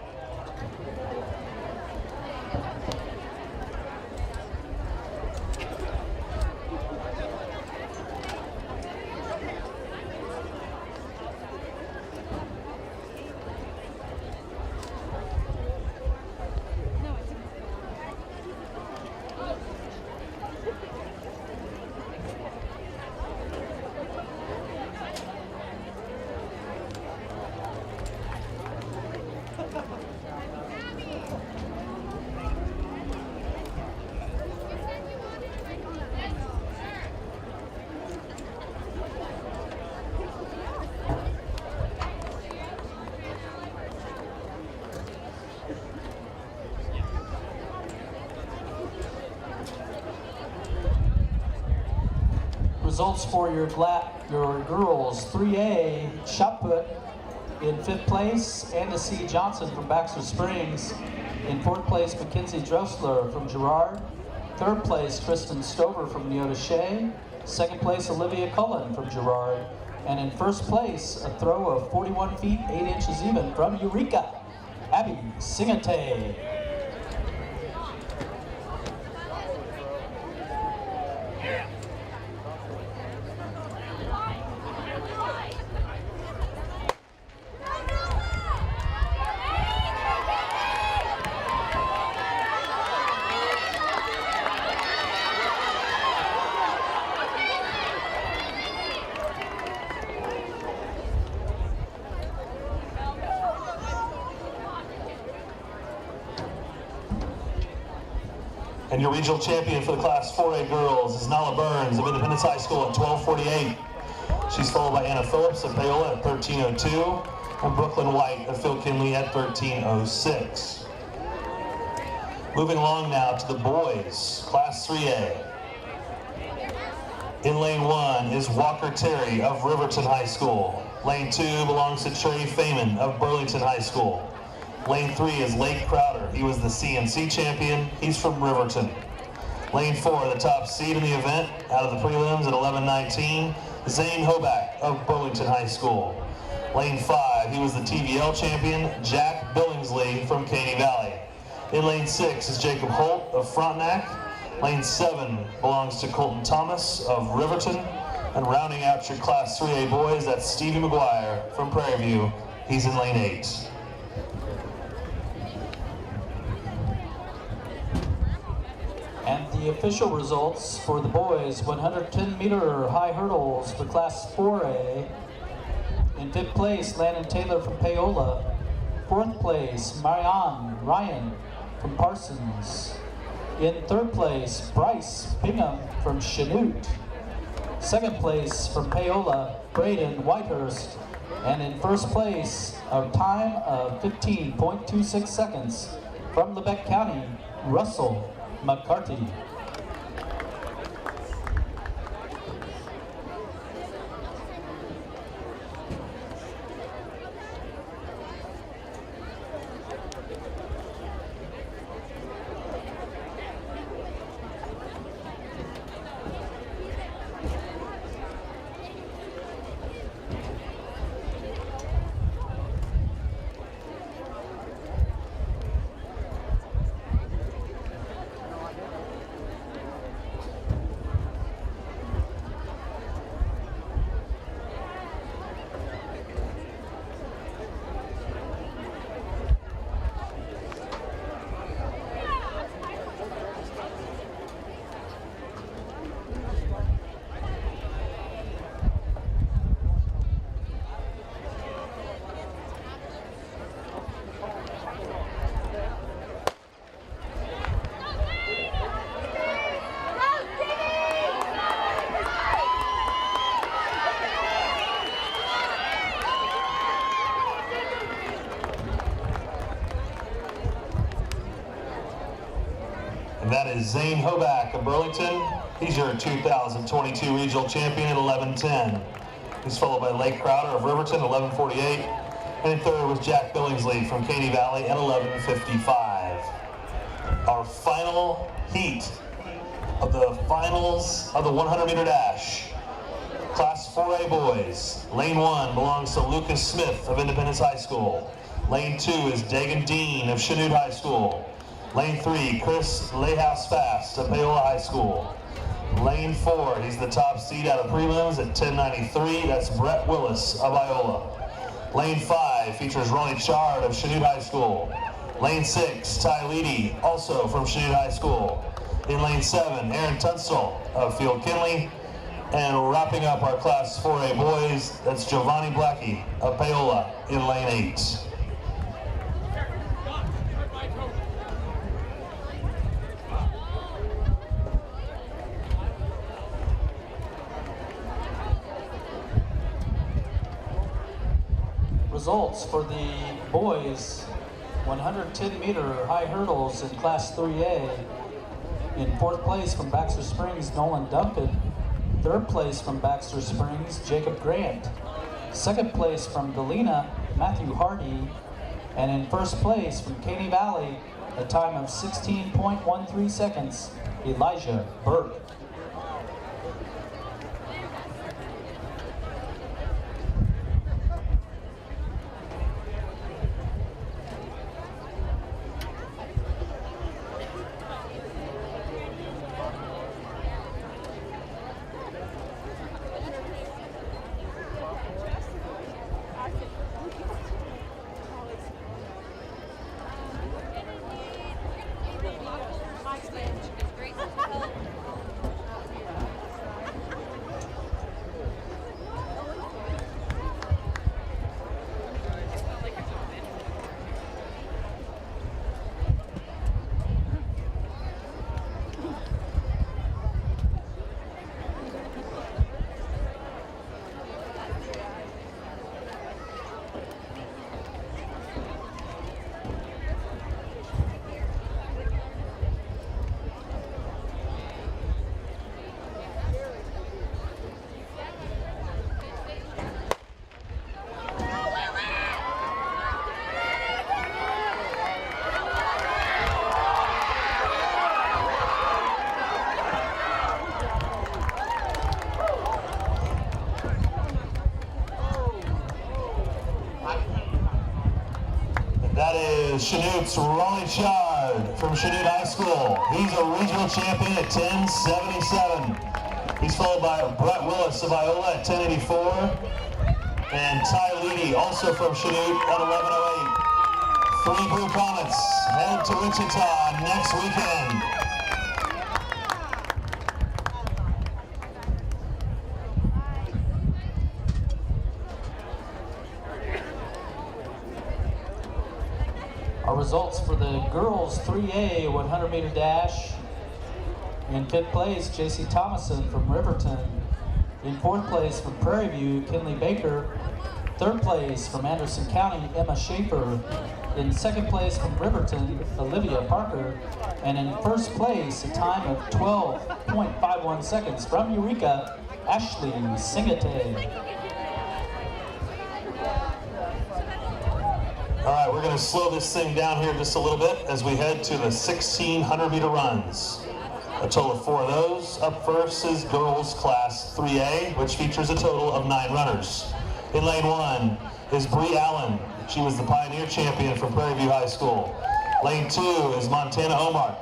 Results for your girls 3A, Shotput in 5th place, Anna C. Johnson from Baxter Springs. In 4th place, Mackenzie Drosler from Girard. 3rd place, Kristen Stover from Neodesha. 2nd place, Olivia Cullen from Girard. And in 1st place, a throw of 41 feet 8 inches even from Eureka, Abby Singate. And your regional champion for the Class 4A girls is Nala Burns of Independence High School at 12:48. She's followed by Anna Phillips of Paola at 13:02 and Brooklyn White of Phil Kinley at 13:06. Moving along now to the boys, Class 3A. In lane 1 is Walker Terry of Riverton High School. Lane 2 belongs to Trey Feynman of Burlington High School. Lane 3 is Lake Crowder. He was the CNC champion. He's from Riverton. Lane 4, the top seed in the event, out of the prelims at 11:19, Zane Hoback of Burlington High School. Lane 5, he was the TVL champion, Jack Billingsley from Caney Valley. In lane 6 is Jacob Holt of Frontenac. Lane 7 belongs to Colton Thomas of Riverton. And rounding out your Class 3A boys, that's Stevie McGuire from Prairie View. He's in lane 8. And the official results for the boys, 110-meter high hurdles for Class 4A. In 5th place, Landon Taylor from Paola. 4th place, Marianne Ryan from Parsons. In 3rd place, Bryce Bingham from Chanute. 2nd place from Paola, Braden Whitehurst. And in 1st place, a time of 15.26 seconds from Lebec County, Russell McCarty. that is Zane Hoback of Burlington. He's your 2022 regional champion at 11:10. He's followed by Lake Crowder of Riverton, 11:48. And in third was Jack Billingsley from Caney Valley at 11:55. Our final heat of the finals of the 100-meter dash. Class 4A boys. Lane 1 belongs to Lucas Smith of Independence High School. Lane 2 is Dagan Dean of Chanute High School. Lane 3, Chris Layhouse Fast of Paola High School. Lane 4, he's the top seed out of prelims at 10:93. That's Brett Willis of Iola. Lane 5 features Ronnie Chard of Chanute High School. Lane 6, Ty Leedy, also from Chanute High School. In lane 7, Aaron Tunstall of Field Kinley. And wrapping up our Class 4A boys, that's Giovanni Blackie of Paola in lane 8. Results for the boys 110-meter high hurdles in Class 3A. In fourth place from Baxter Springs, Nolan Duncan. Third place from Baxter Springs, Jacob Grant. Second place from Galena, Matthew Hardy. And in first place from Caney Valley, a time of 16.13 seconds, Elijah Burke. Chanute's Ronnie Chard from Chanute High School. He's a regional champion at 10:77. He's followed by Brett Willis of Iola at 10:84. And Ty Leedy, also from Chanute, at 11:08. 3 Blue Comets head to Wichita next weekend. Our results for the girls 3A 100-meter dash. In fifth place, JC Thomason from Riverton. In fourth place from Prairie View, Kinley Baker. Third place from Anderson County, Emma Schaefer. In second place from Riverton, Olivia Parker. And in first place, a time of 12.51 seconds from Eureka, Ashley Singate. All right, we're going to slow this thing down here just a little bit as we head to the 1,600-meter runs. A total of 4 of those. Up first is girls Class 3A, which features a total of 9 runners. In lane 1 is Brie Allen. She was the pioneer champion from Prairie View High School. Lane 2 is Montana Omar.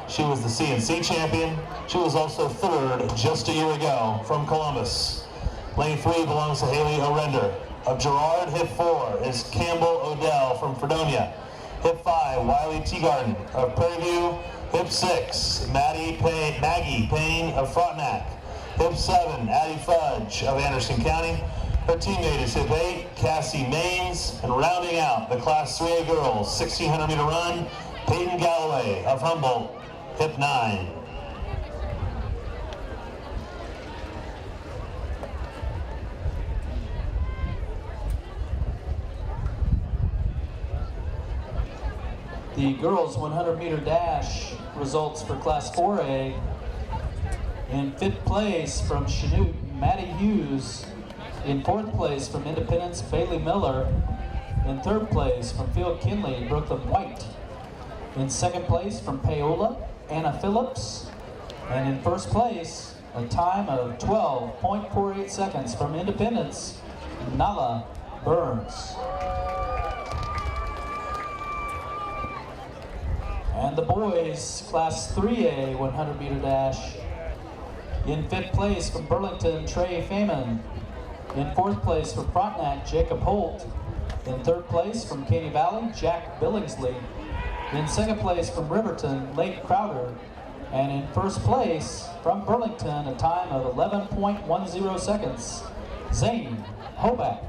She was the CNC champion. She was also third just a year ago from Columbus. Lane 3 belongs to Haley Orender of Girard. Hip 4 is Campbell Odell from Fredonia. Hip 5, Wiley Teagarden of Prairie View. Hip 6, Maggie Payne of Frontenac. Hip 7, Addie Fudge of Anderson County. Her teammate is Hip 8, Cassie Maines. And rounding out the Class 3A girls 1,600-meter run, Peyton Galloway of Humboldt, Hip 9. The girls 100-meter dash results for Class 4A. In 5th place from Chanute, Maddie Hughes. In 4th place from Independence, Bailey Miller. In 3rd place from Field Kinley, Brooklyn White. In 2nd place from Paola, Anna Phillips. And in 1st place, a time of 12.48 seconds from Independence, Nala Burns. And the boys, Class 3A 100-meter dash. In 5th place from Burlington, Trey Feynman. In 4th place from Frontenac, Jacob Holt. In 3rd place from Katy Valley, Jack Billingsley. In 2nd place from Riverton, Lake Crowder. And in 1st place from Burlington, a time of 11.10 seconds, Zane Hoback.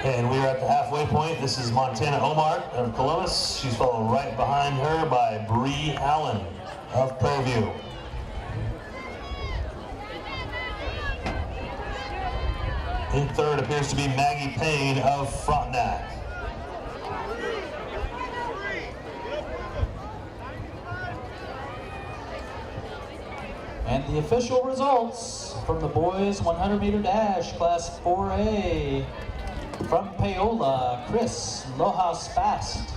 And we are at the halfway point. This is Montana Omar of Columbus. She's followed right behind her by Brie Allen of Prairie View. In third appears to be Maggie Payne of Frontenac. And the official results from the boys 100-meter dash, Class 4A. From Paola, Chris Lojas Fast.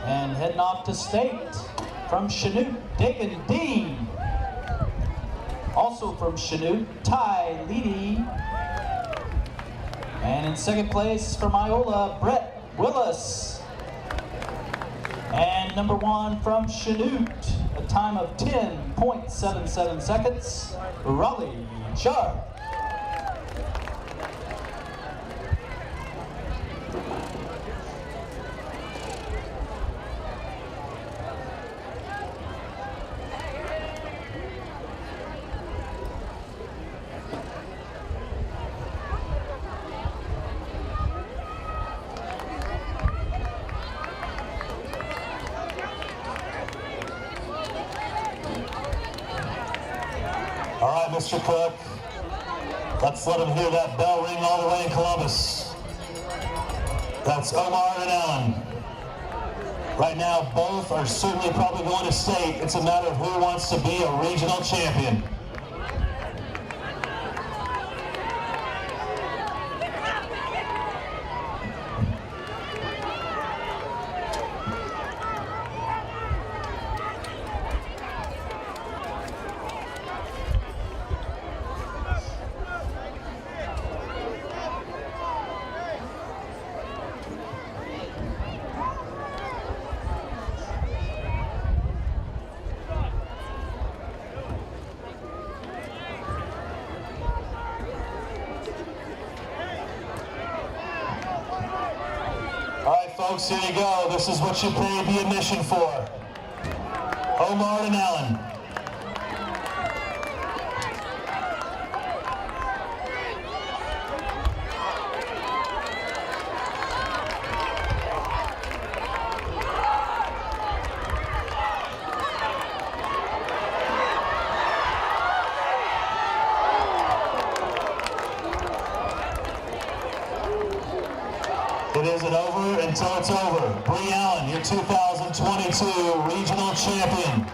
And heading off to state, From Chanute, Dagan Dean. Also from Chanute, Ty Leedy. And in second place from Iola, Brett Willis. And number 1 from Chanute, a time of 10.77 seconds, Raleigh Sharp. All right, Mr. Cook, let's let him hear that bell ring all the way in Columbus. That's Omar and Allen. Right now, both are certainly probably going to state. It's a matter of who wants to be a regional champion. Folks, here you go. This is what you paid the admission for. Omar and Allen. It isn't over until it's over. Brie Allen, your 2022 regional champion.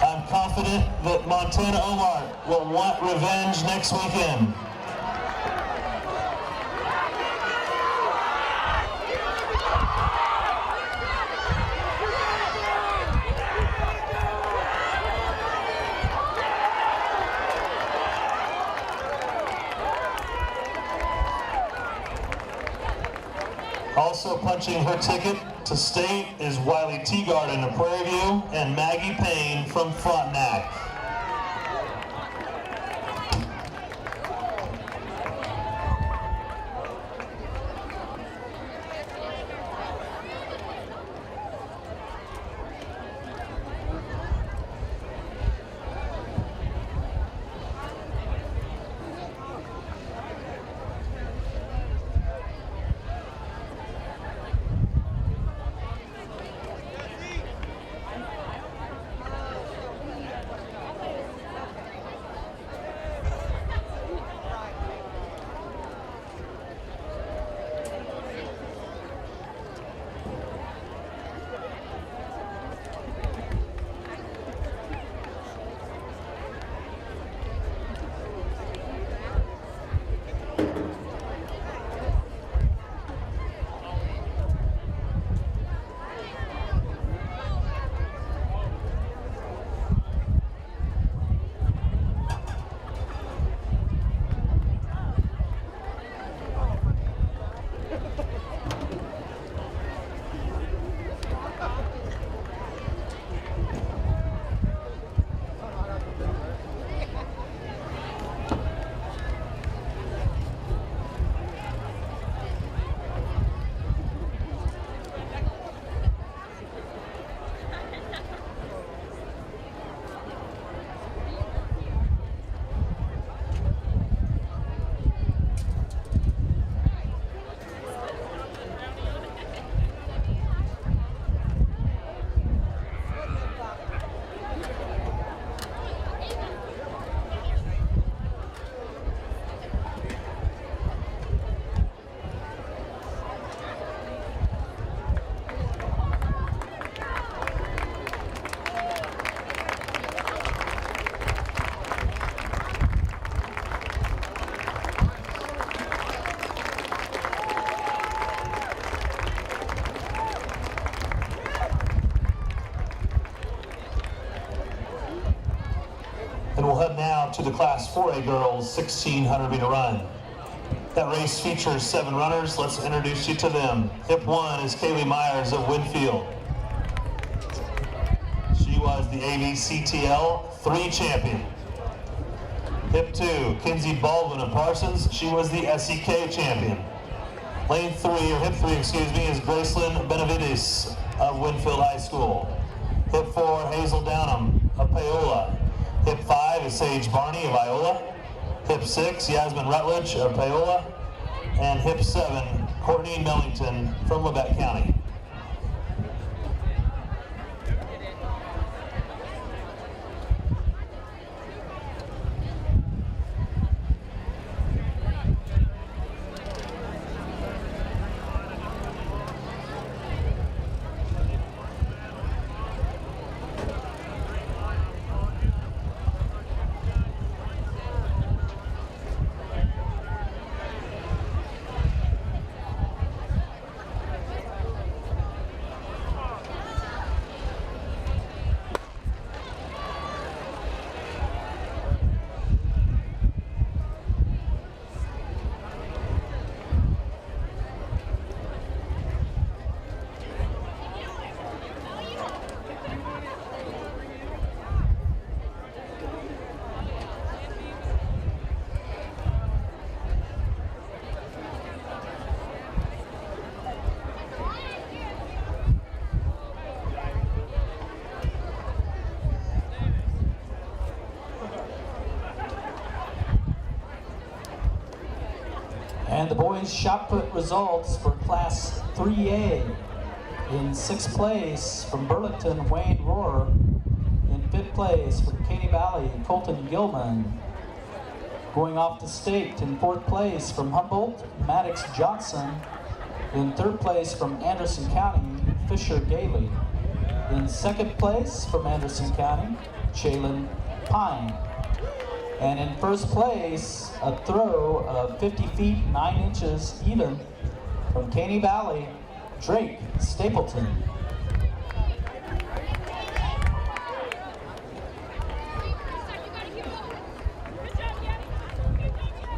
I'm confident that Montana Omar will want revenge next weekend. Also punching her ticket to state is Wiley Teagarden of Prairie View and Maggie Payne from Frontenac. to the Class 4A Girls 1600 meter run. That race features 7 runners. Let's introduce you to them. Hip 1 is Kaylee Myers of Winfield. She was the AVCTL 3 champion. Hip 2, Kinsey Baldwin of Parsons. She was the SEK champion. Lane 3, or Hip 3, excuse me, is Gracelyn Benavides of Winfield High School. Hip 4, Hazel Downham of Paola. Hip 5 is Sage Barney of Iola. Hip 6, Yasmin Rutledge of Paola. And Hip 7, Courtney Millington from Labette County. And the boys' shot put results for Class 3A. In 6th place from Burlington, Wayne Rohr. In 5th place from Katy Valley, Colton Gilman. Going off to state in 4th place from Humboldt, Maddox Johnson. In 3rd place from Anderson County, Fisher Gailey. In 2nd place from Anderson County, Shaylin Pine. And in 1st place, a throw of 50 feet, 9 inches even from Caney Valley, Drake Stapleton.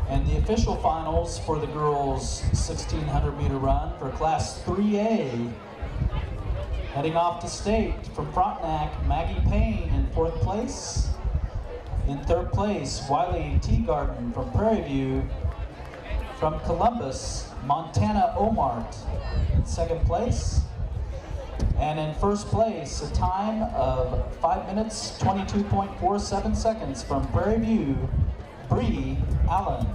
And the official finals for the girls' 1600 meter run for Class 3A. Heading off to state from Frontenac, Maggie Payne in 4th place. In 3rd place, Wiley Teagarden from Prairie View. From Columbus, Montana Omart in 2nd place. And in 1st place, a time of 5 minutes, 22.47 seconds from Prairie View, Brie Allen.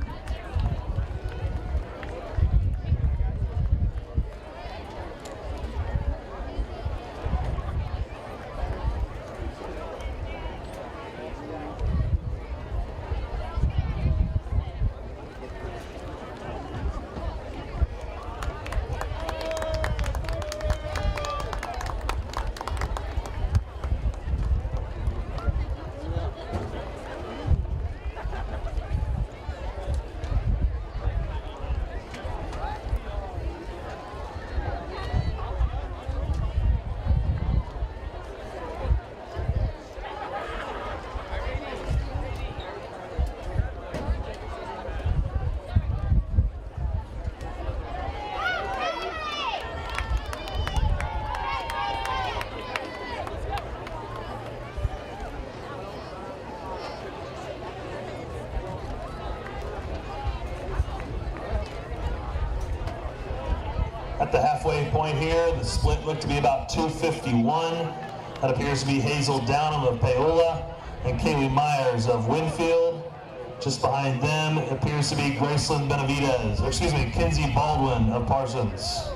At the halfway point here, the split looked to be about 251. That appears to be Hazel Downham of Paola and Kaylee Myers of Winfield. Just behind them appears to be Gracelyn Benavides, or excuse me, Kinsey Baldwin of Parsons.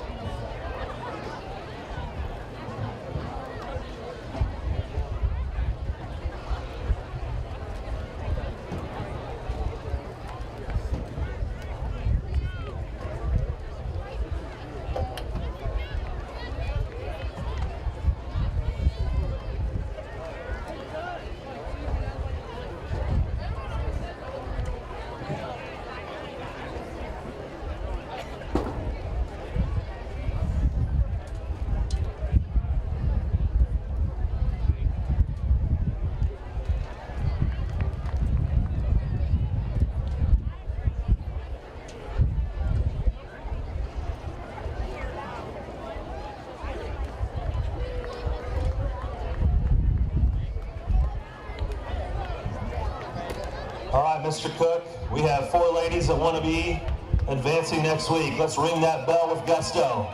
Mr. Cook. We have 4 ladies that want to be advancing next week. Let's ring that bell with gusto.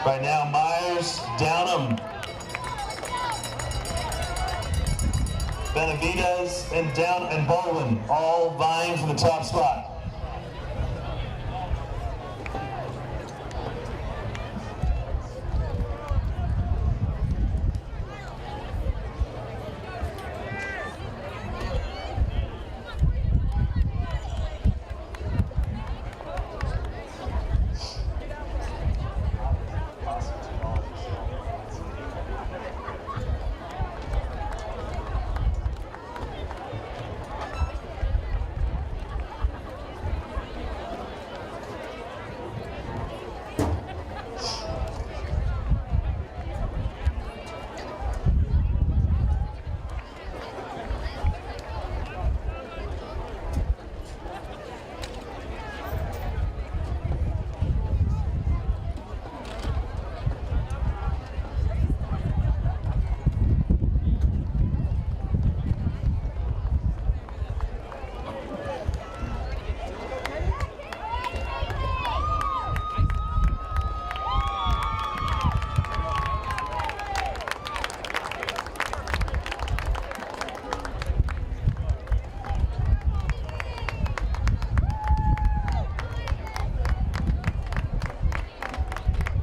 Right now, Myers, Downham, Benavides, and Baldwin all vying for the top spot.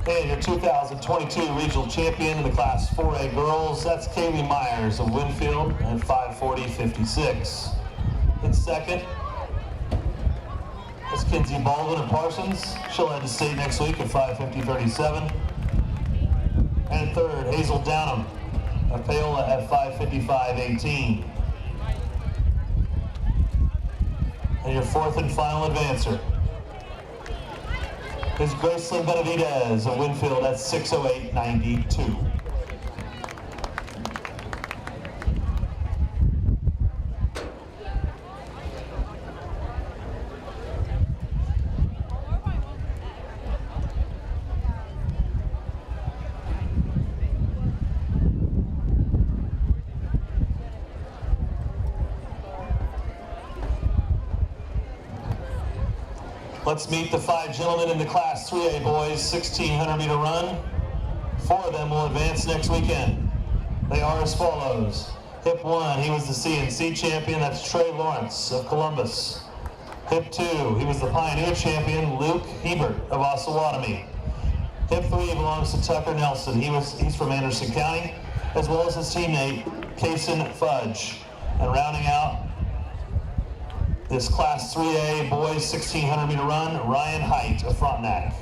And your 2022 regional champion in the Class 4A girls, that's Kaylee Myers of Winfield at 5:40.56. In second, that's Kinsey Baldwin of Parsons. She'll head to state next week at 5:50.37. And in third, Hazel Downham of Paola at 5:55.18. And your fourth and final advancer is Gracelyn Benavides of Winfield at 6:08.92. Let's meet the 5 gentlemen in the Class 3A boys 1,600 meter run. 4 of them will advance next weekend. They are as follows. Hip 1, he was the CNC champion, that's Trey Lawrence of Columbus. Hip 2, he was the Pioneer champion, Luke Hebert of Osawatomie. Hip 3 belongs to Tucker Nelson, he's from Anderson County, as well as his teammate, Kason Fudge. And rounding out this Class 3A boys 1,600 meter run, Ryan Height of Frontenac.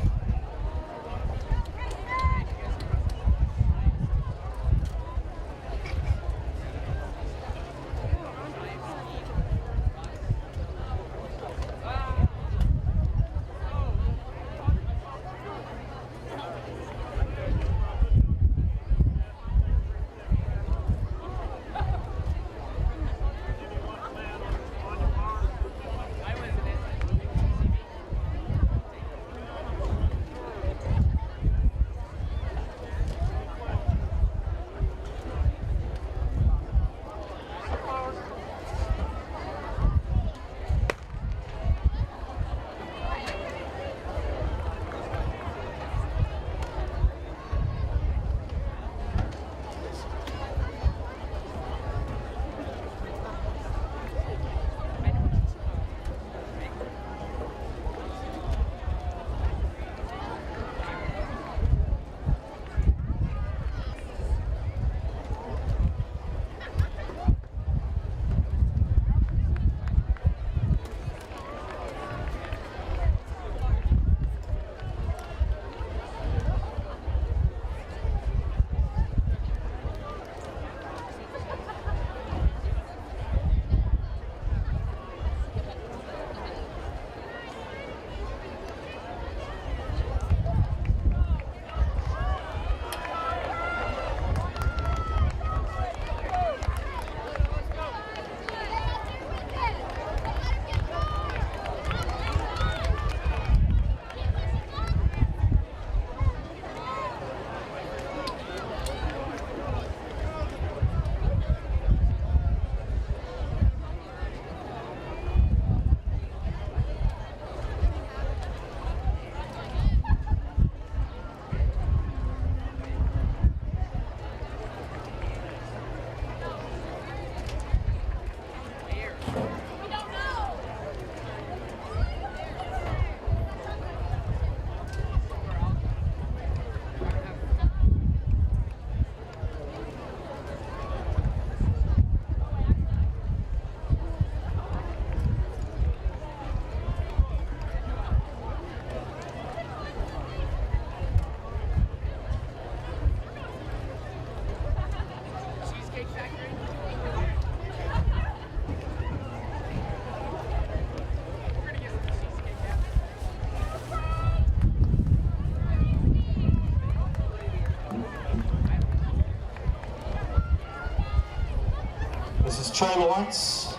This is Trey Lawrence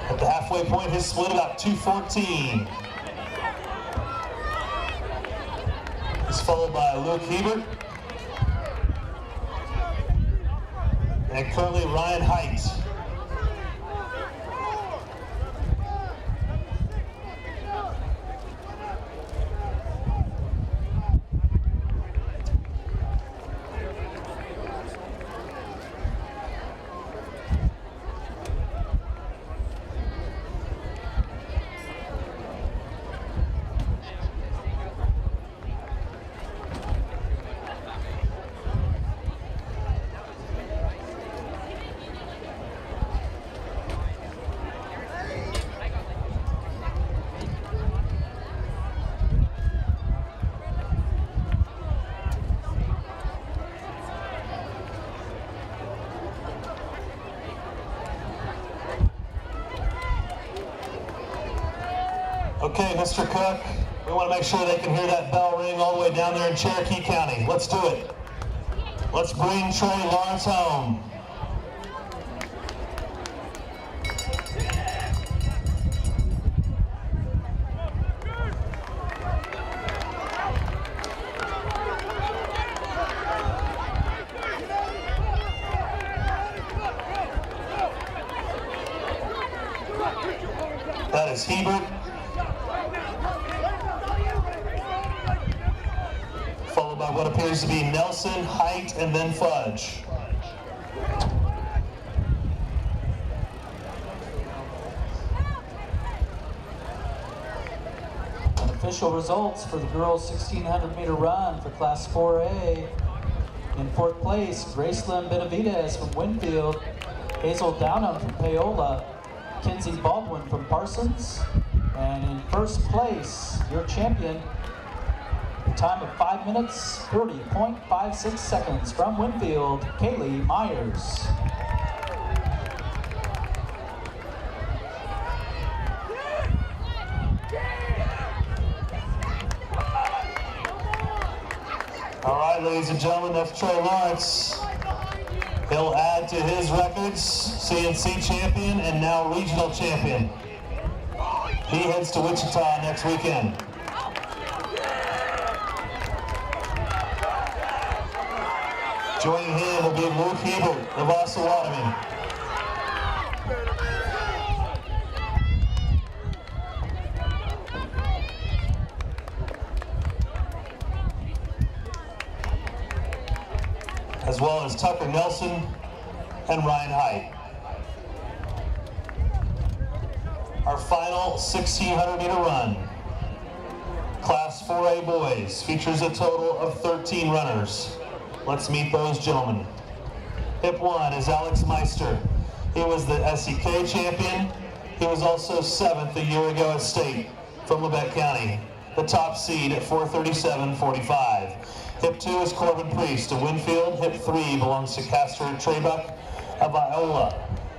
at the halfway point. His split about 2:14. He's followed by Luke Hebert and currently Ryan Height. Okay, Mr. Cook, we want to make sure they can hear that bell ring all the way down there in Cherokee County. Let's do it. Let's bring Trey Lawrence home. That is Hebert. Followed by what appears to be Nelson, Height, and then Fudge. Official results for the girls' 1600 meter run for Class 4A. In fourth place, Gracelyn Benavidez from Winfield, Hazel Downham from Paola, Kinsey Baldwin from Parsons, and in first place, your champion, time of 5 minutes, 30.56 seconds from Winfield, Kaylee Myers. All right, ladies and gentlemen, that's Trey Lawrence. He'll add to his records, CNC champion and now regional champion. He heads to Wichita next weekend. Joining him will be Luke Hebert of Osawatomie. As well as Tucker Nelson and Ryan Height. Our final 1600 meter run, Class 4A boys, features a total of 13 runners. Let's meet those gentlemen. Hip 1 is Alex Meister. He was the SEK champion. He was also 7th a year ago at state from Labette County, the top seed at 4:37.45. Hip 2 is Corbin Priest of Winfield. Hip 3 belongs to Castor Trebuck of Iola.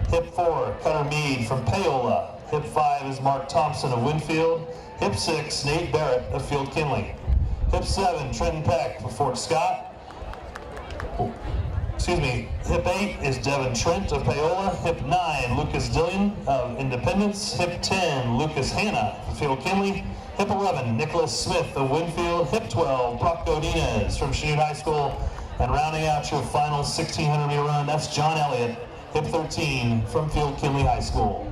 Hip 4, Cutter Mead from Paola. Hip 5 is Mark Thompson of Winfield. Hip 6, Nate Barrett of Field Kinley. Hip 7, Trenton Peck of Fort Scott. Hip 8 is Devin Trent of Paola. Hip 9, Lucas Dillion of Independence. Hip 10, Lucas Hanna of Field Kinley. Hip 11, Nicholas Smith of Winfield. Hip 12, Brock Godinez from Chanute High School. And rounding out your final 1600 meter run, that's John Elliott, Hip 13 from Field Kinley High School.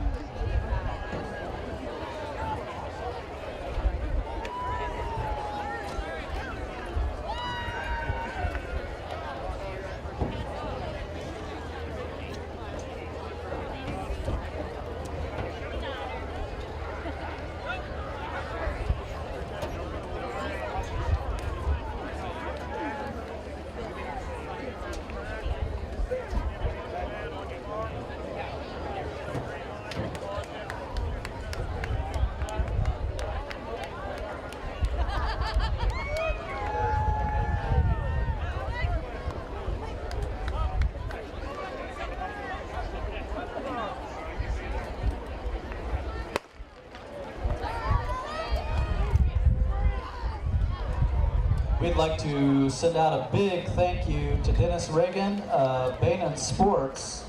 We'd like to send out a big thank you to Dennis Reagan of Bain Sports.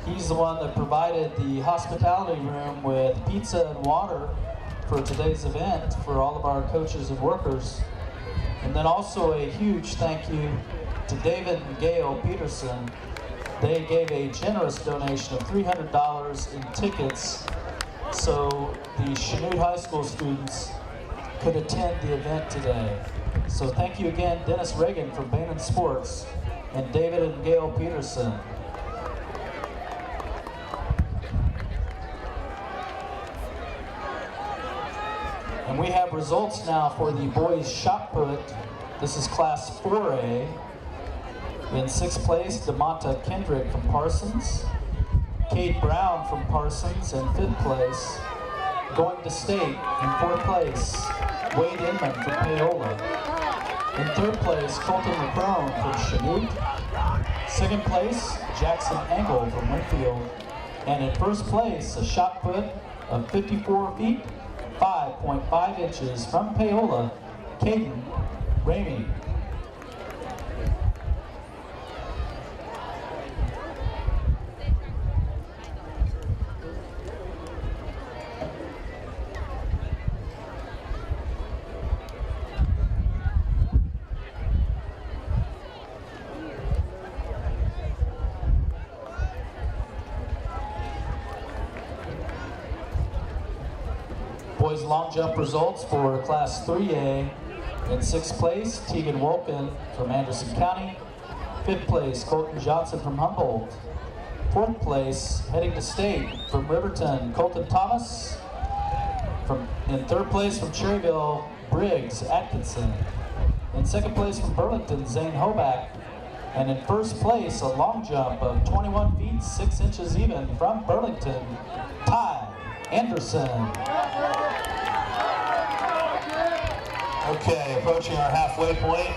He's the one that provided the hospitality room with pizza and water for today's event for all of our coaches and workers. And then also a huge thank you to David and Gail Peterson. They gave a generous donation of $300 in tickets so the Chanute High School students could attend the event today. So thank you again, Dennis Reagan from Bain Sports and David and Gail Peterson. And we have results now for the boys shot put. This is class 4A. In 6th place, DeMonta Kendrick from Parsons. Cade Brown from Parsons in 5th place. Going to state in 4th place, Wade Inman from Paola. In 3rd place, Colton McCrone from Chanute. 2nd place, Jackson Engel from Winfield. And in 1st place, a shot put of 54 feet, 5.5 inches from Paola, Caden Raymond. Boys long jump results for class 3A. In 6th place, Tegan Wolken from Anderson County. 5th place, Colton Johnson from Humboldt. 4th place, heading to state from Riverton, Colton Thomas. In 3rd place from Cherryville, Briggs Atkinson. In 2nd place from Burlington, Zane Hoback. And in 1st place, a long jump of 21 feet, 6 inches even from Burlington, Ty Anderson. Okay, approaching our halfway point.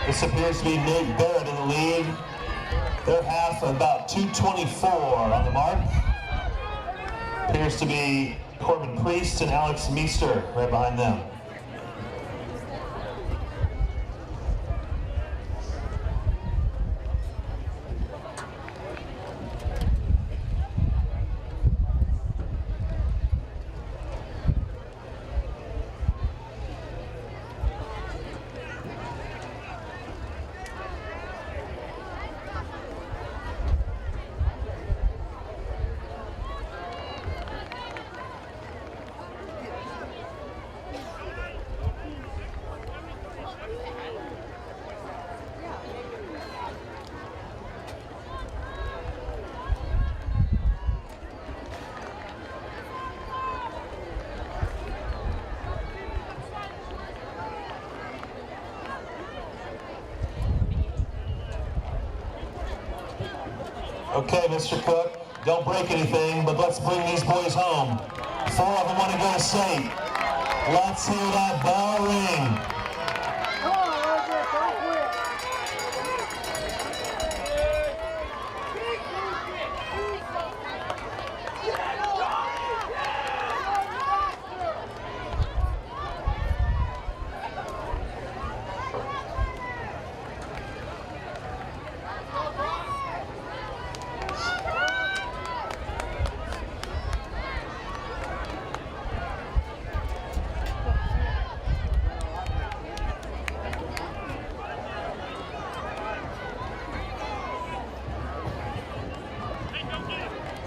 This appears to be Nate Barrett in the lead. Their half about 2:24 on the mark. Appears to be Corbin Priest and Alex Meister right behind them. Okay, Mr. Cook, don't break anything, but let's bring these boys home. 4 of them want to go to state. Let's hear that bell ring.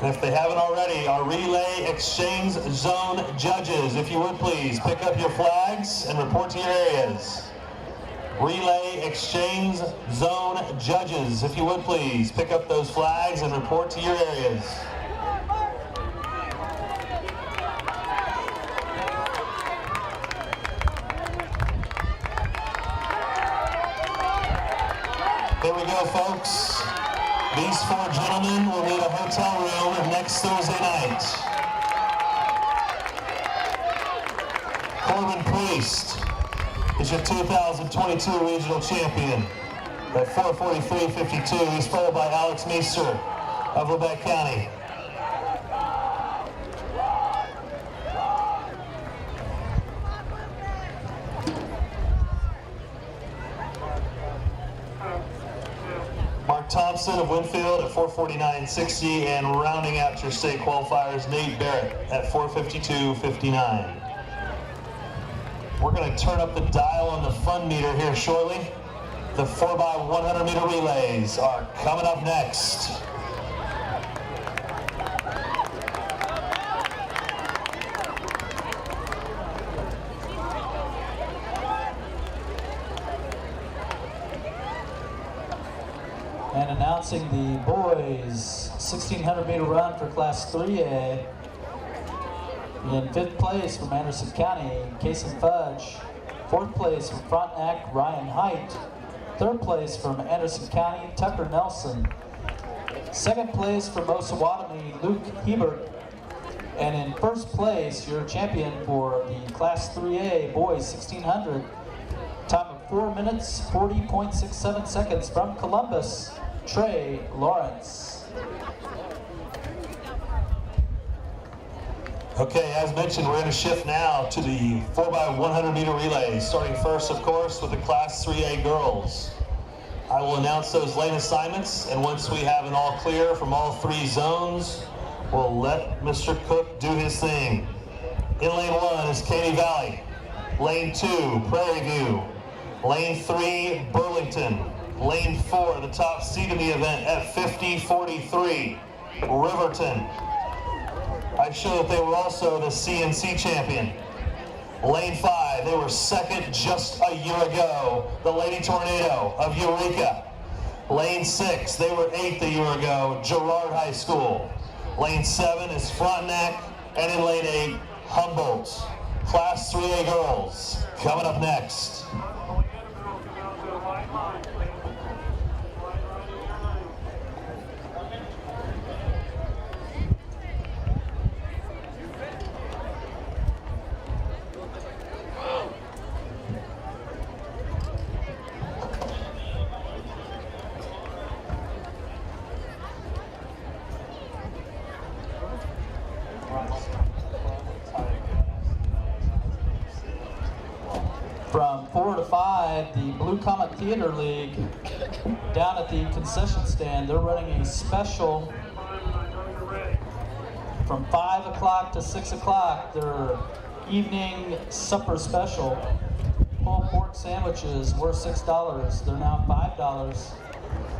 And if they haven't already, our relay exchange zone judges, if you would please, pick up your flags and report to your areas. Relay exchange zone judges, if you would please, pick up those flags and report to your areas. Here we go, folks. These 4 gentlemen will need a hotel room next Thursday night. Corbin Priest is your 2022 regional champion at 4:43.52. He's followed by Alex Meister of Lebec County. Thompson of Winfield at 4:49.60, and rounding out your state qualifiers, Nate Barrett at 4:52.59. We're going to turn up the dial on the fun meter here shortly. The 4x100 meter relays are coming up next. And announcing the boys 1600 meter run for Class 3A. In 5th place from Anderson County, Kason Fudge. 4th place from Frontenac, Ryan Height. 3rd place from Anderson County, Tucker Nelson. 2nd place from Osawatomie, Luke Hebert. And in 1st place, your champion for the Class 3A boys 1600. Time of 4 minutes, 40.67 seconds from Columbus, Trey Lawrence. Okay, as mentioned, we're going to shift now to the 4x100 meter relays, starting first, of course, with the Class 3A girls. I will announce those lane assignments, and once we have an all clear from all 3 zones, we'll let Mr. Cook do his thing. In lane 1 is Caney Valley. Lane 2, Prairie View. Lane 3, Burlington. Lane 4, the top seed in the event at 50.43, Riverton. I show that they were also the CNC champion. Lane 5, they were 2nd just a year ago, the Lady Tornado of Eureka. Lane 6, they were 8th a year ago, Girard High School. Lane 7 is Frontenac, and in lane 8, Humboldt. Class 3A girls, coming up next. From 4 to 5, the Blue Comet Theater League down at the concession stand, they're running a special from 5 o'clock to 6 o'clock, their evening supper special. Pulled pork sandwiches were $6, they're now $5.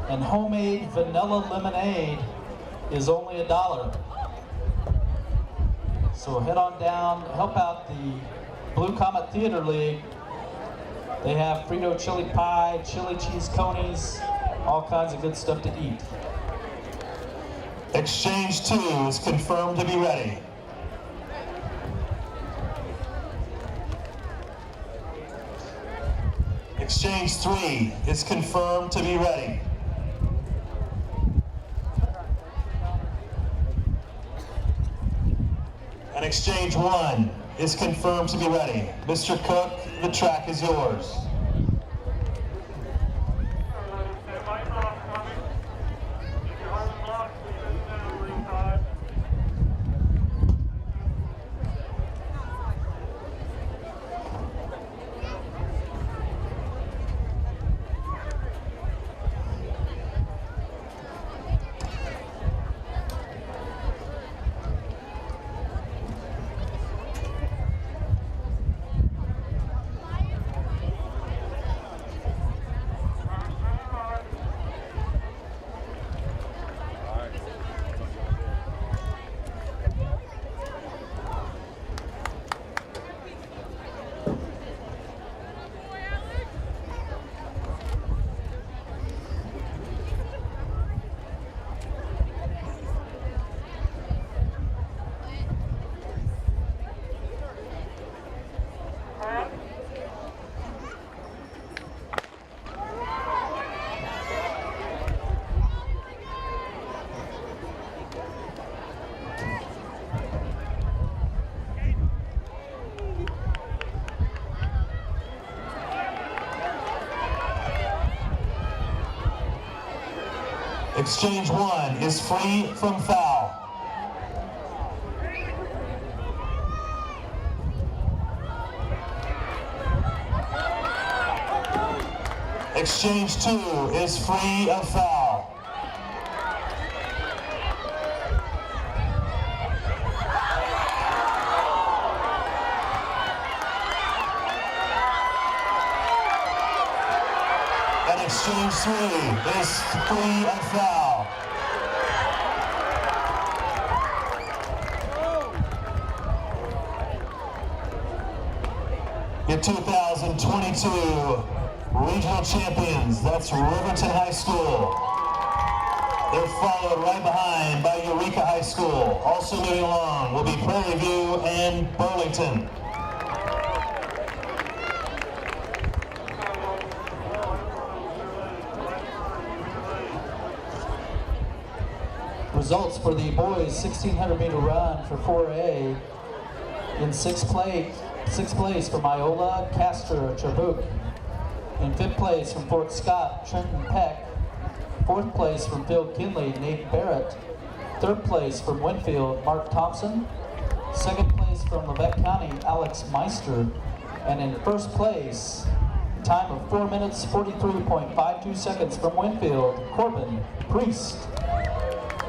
And homemade vanilla lemonade is only $1. So head on down, help out the Blue Comet Theater League. They have Frito chili pie, chili cheese conies, all kinds of good stuff to eat. Exchange 2 is confirmed to be ready. Exchange 3 is confirmed to be ready. And Exchange 1 is confirmed to be ready. Mr. Cook, the track is yours. Exchange 1 is free from foul. Exchange 2 is free of foul. exchange 3 is free of foul. Your 2022 regional champions, that's Riverton High School. They're followed right behind by Eureka High School. Also moving along will be Prairie View and Burlington. Results for the boys 1600 meter run for 4A. In sixth place from Iola, Castor Trabuc. In fifth place from Fort Scott, Trenton Peck. Fourth place from Phil Kinley, Nate Barrett. Third place from Winfield, Mark Thompson. Second place from Lebec County, Alex Meister. And in first place, time of 4 minutes, 43.52 seconds from Winfield, Corbin Priest.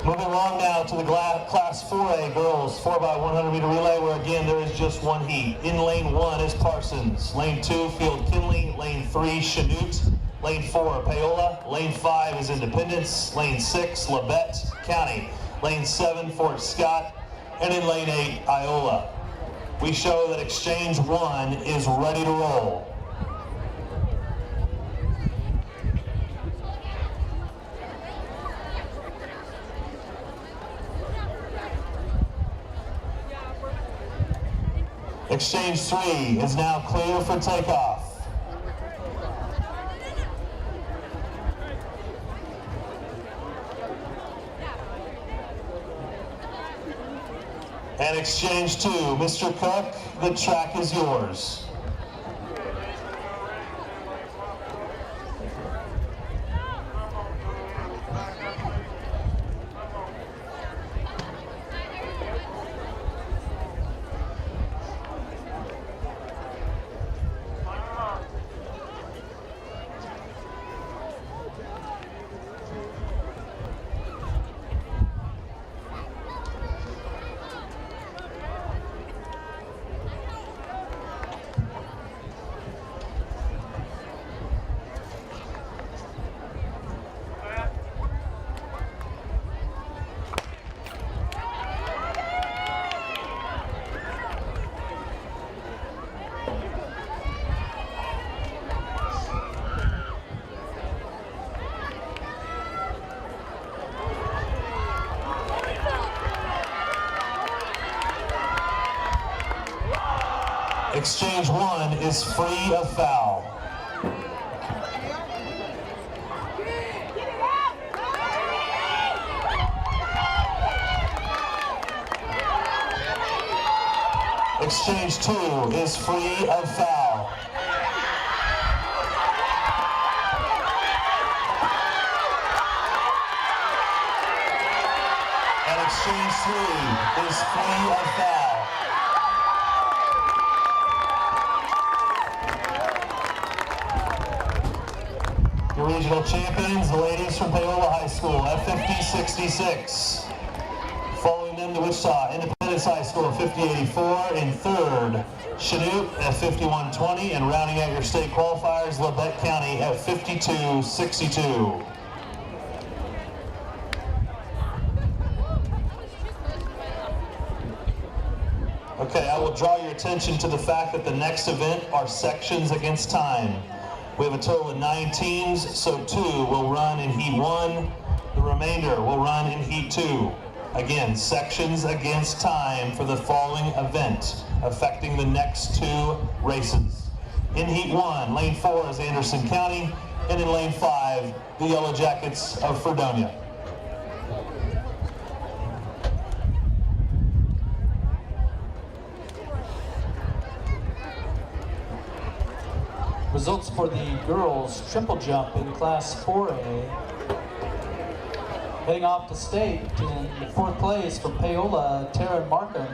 Moving along now to the Class 4A girls 4x100 meter relay, where again there is just one heat. In lane 1 is Parsons, lane 2 Field Kinley, lane 3 Chanute, lane 4 Paola, lane 5 is Independence, lane 6 Labette County, lane 7 Fort Scott, and in lane 8 Iola. We show that exchange 1 is ready to roll. Exchange 3 is now clear for takeoff. And exchange 2, Mr. Cook, the track is yours. Exchange 1 is free of foul. Exchange 2 is free of foul. And exchange 3 is free of foul. Your regional champions, the ladies from Paola High School at 50-66. Following them, the Wichita Independence High School at 50-84. In third, Chanute at 51-20. And rounding out your state qualifiers, Lebec County at 52-62. Okay, I will draw your attention to the fact that the next event are sections against time. We have a total of 9 teams, so 2 will run in Heat 1. The remainder will run in Heat 2. Again, sections against time for the following event, affecting the next 2 races. In Heat 1, Lane 4 is Anderson County, and in Lane 5, the Yellow Jackets of Fredonia. Results for the girls triple jump in Class 4A. Heading off to state in 4th place from Paola, Taryn Markham.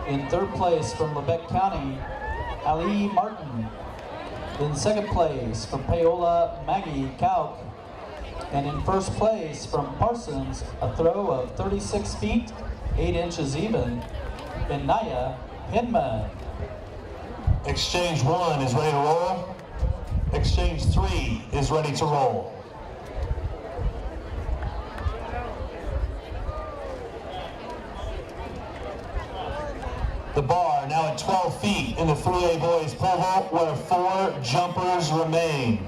In 3rd place from Lebec County, Ali Martin. In 2nd place from Paola, Maggie Kauk. And in 1st place from Parsons, a throw of 36 feet, 8 inches even, Benaya Hinman. Exchange 1 is ready to roll. Exchange 3 is ready to roll. The bar now at 12 feet in the 3A boys pole vault where 4 jumpers remain.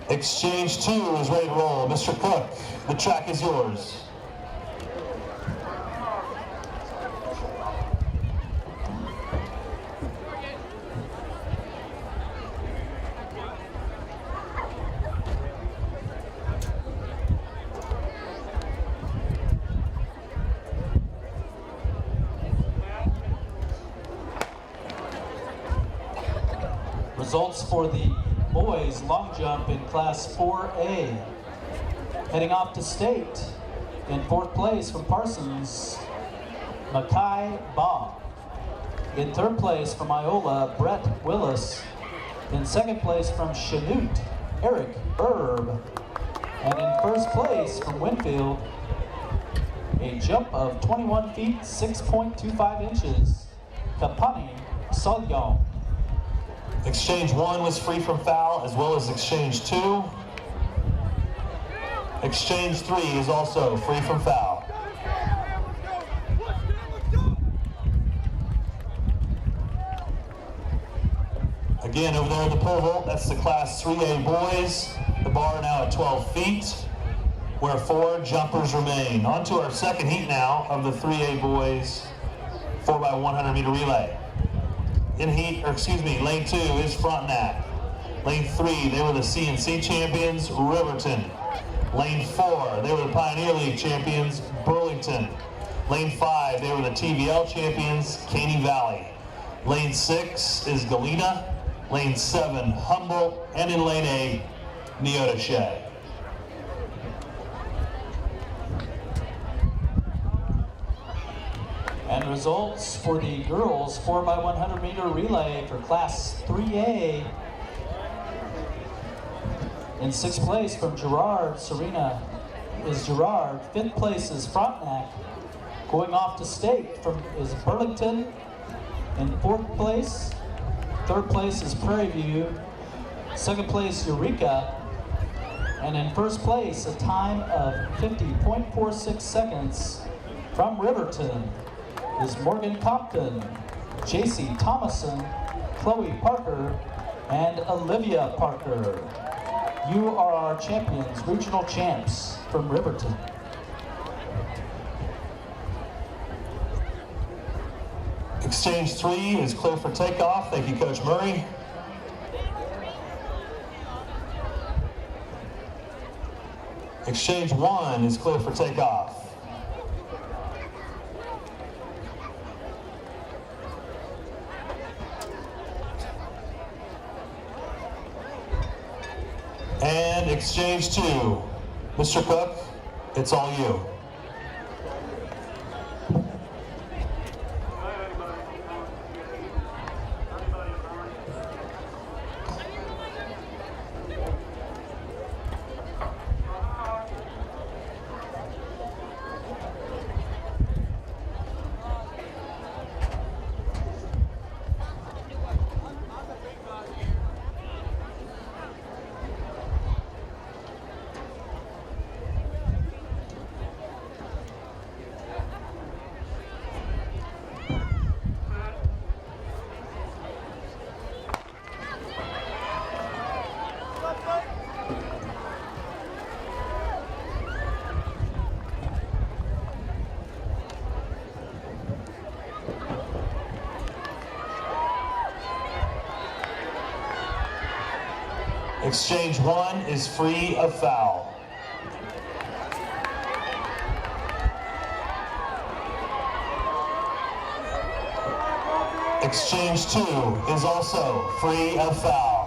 Exchange 2 is ready to roll. Mr. Cook, the track is yours. Results for the boys long jump in class 4A. Heading off to state in 4th place from Parsons, Mackay Bob. In 3rd place from Iola, Brett Willis. In 2nd place from Chanute, Eric Erb. And in 1st place from Winfield, a jump of 21 feet, 6.25 inches, Kapani Solyon. Exchange 1 was free from foul, as well as Exchange 2. Exchange 3 is also free from foul. Again, over there in the pole vault, that's the Class 3A boys. The bar now at 12 feet, where 4 jumpers remain. On to our second heat now of the 3A boys 4x100 meter relay. In lane 2 is Frontenac. Lane 3, they were the CNC champions, Riverton. Lane 4, they were the Pioneer League champions, Burlington. Lane 5, they were the TVL champions, Caney Valley. Lane 6 is Galena. Lane 7, Humboldt. And in lane 8, Neodesha. And results for the girls 4x100 meter relay for class 3A. In 6th place from Girard, Serena is Girard. 5th place is Frontenac. Going off to state is Burlington in 4th place. 3rd place is Prairie View. 2nd place Eureka. And in 1st place, a time of 50.46 seconds from Riverton is Morgan Compton, JC Thomason, Chloe Parker, and Olivia Parker. You are our champions, regional champs from Riverton. Exchange 3 is clear for takeoff. Thank you, Coach Murray. Exchange 1 is clear for takeoff. And Exchange 2, Mr. Cook, it's all you. Exchange 1 is free of foul. Exchange 2 is also free of foul.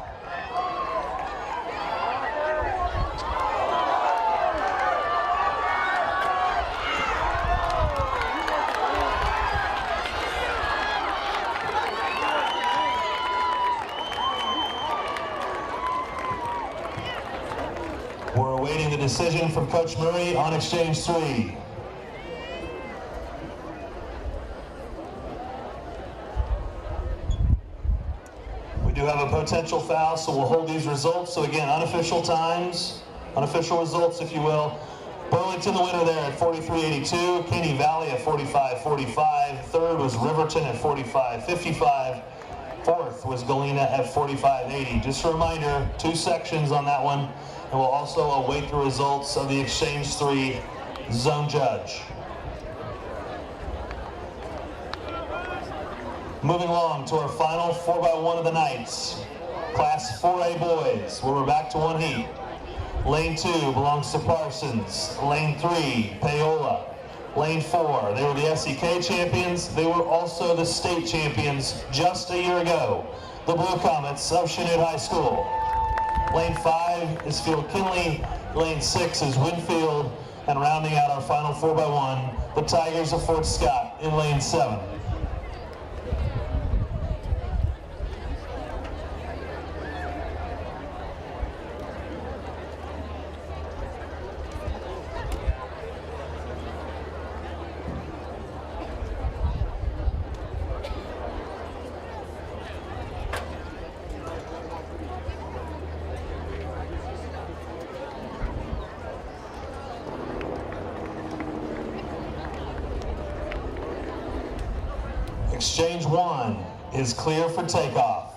We're awaiting the decision from Coach Murray on Exchange 3. potential foul, so we'll hold these results. So again, unofficial times, unofficial results, if you will. Burlington, the winner there at 43.82. Caney Valley at 45.45. Third was Riverton at 45.55. Fourth was Galena at 45.80. Just a reminder, 2 sections on that one, and we'll also await the results of the Exchange 3 zone judge. Moving along to our final 4x1 of the night. Class 4A boys, where we're back to one heat. Lane 2 belongs to Parsons. Lane 3, Paola. Lane 4, they were the SEK champions. They were also the state champions just a year ago. The Blue Comets of Chanute High School. Lane 5 is Field Kinley. Lane 6 is Winfield. And rounding out our final 4x1, the Tigers of Fort Scott in Lane 7. Exchange 1 is clear for takeoff.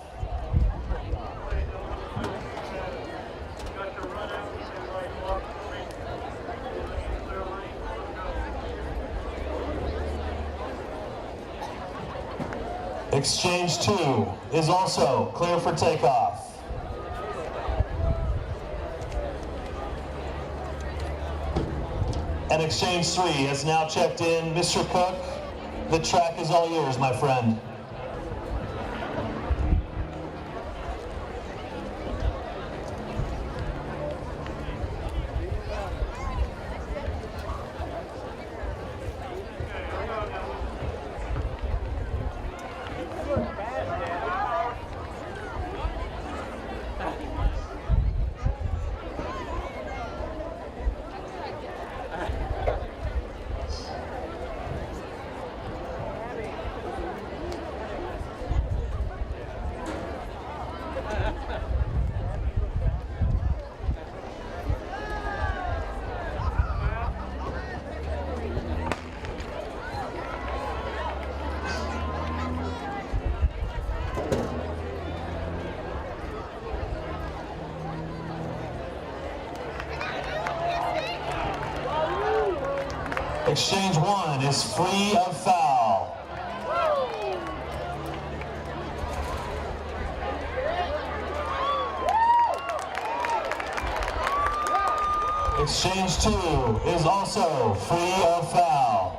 Exchange 2 is also clear for takeoff. And Exchange 3 has now checked in. Mr. Cook, the track is all yours, my friend. Exchange 1 is free of foul. Exchange 2 is also free of foul.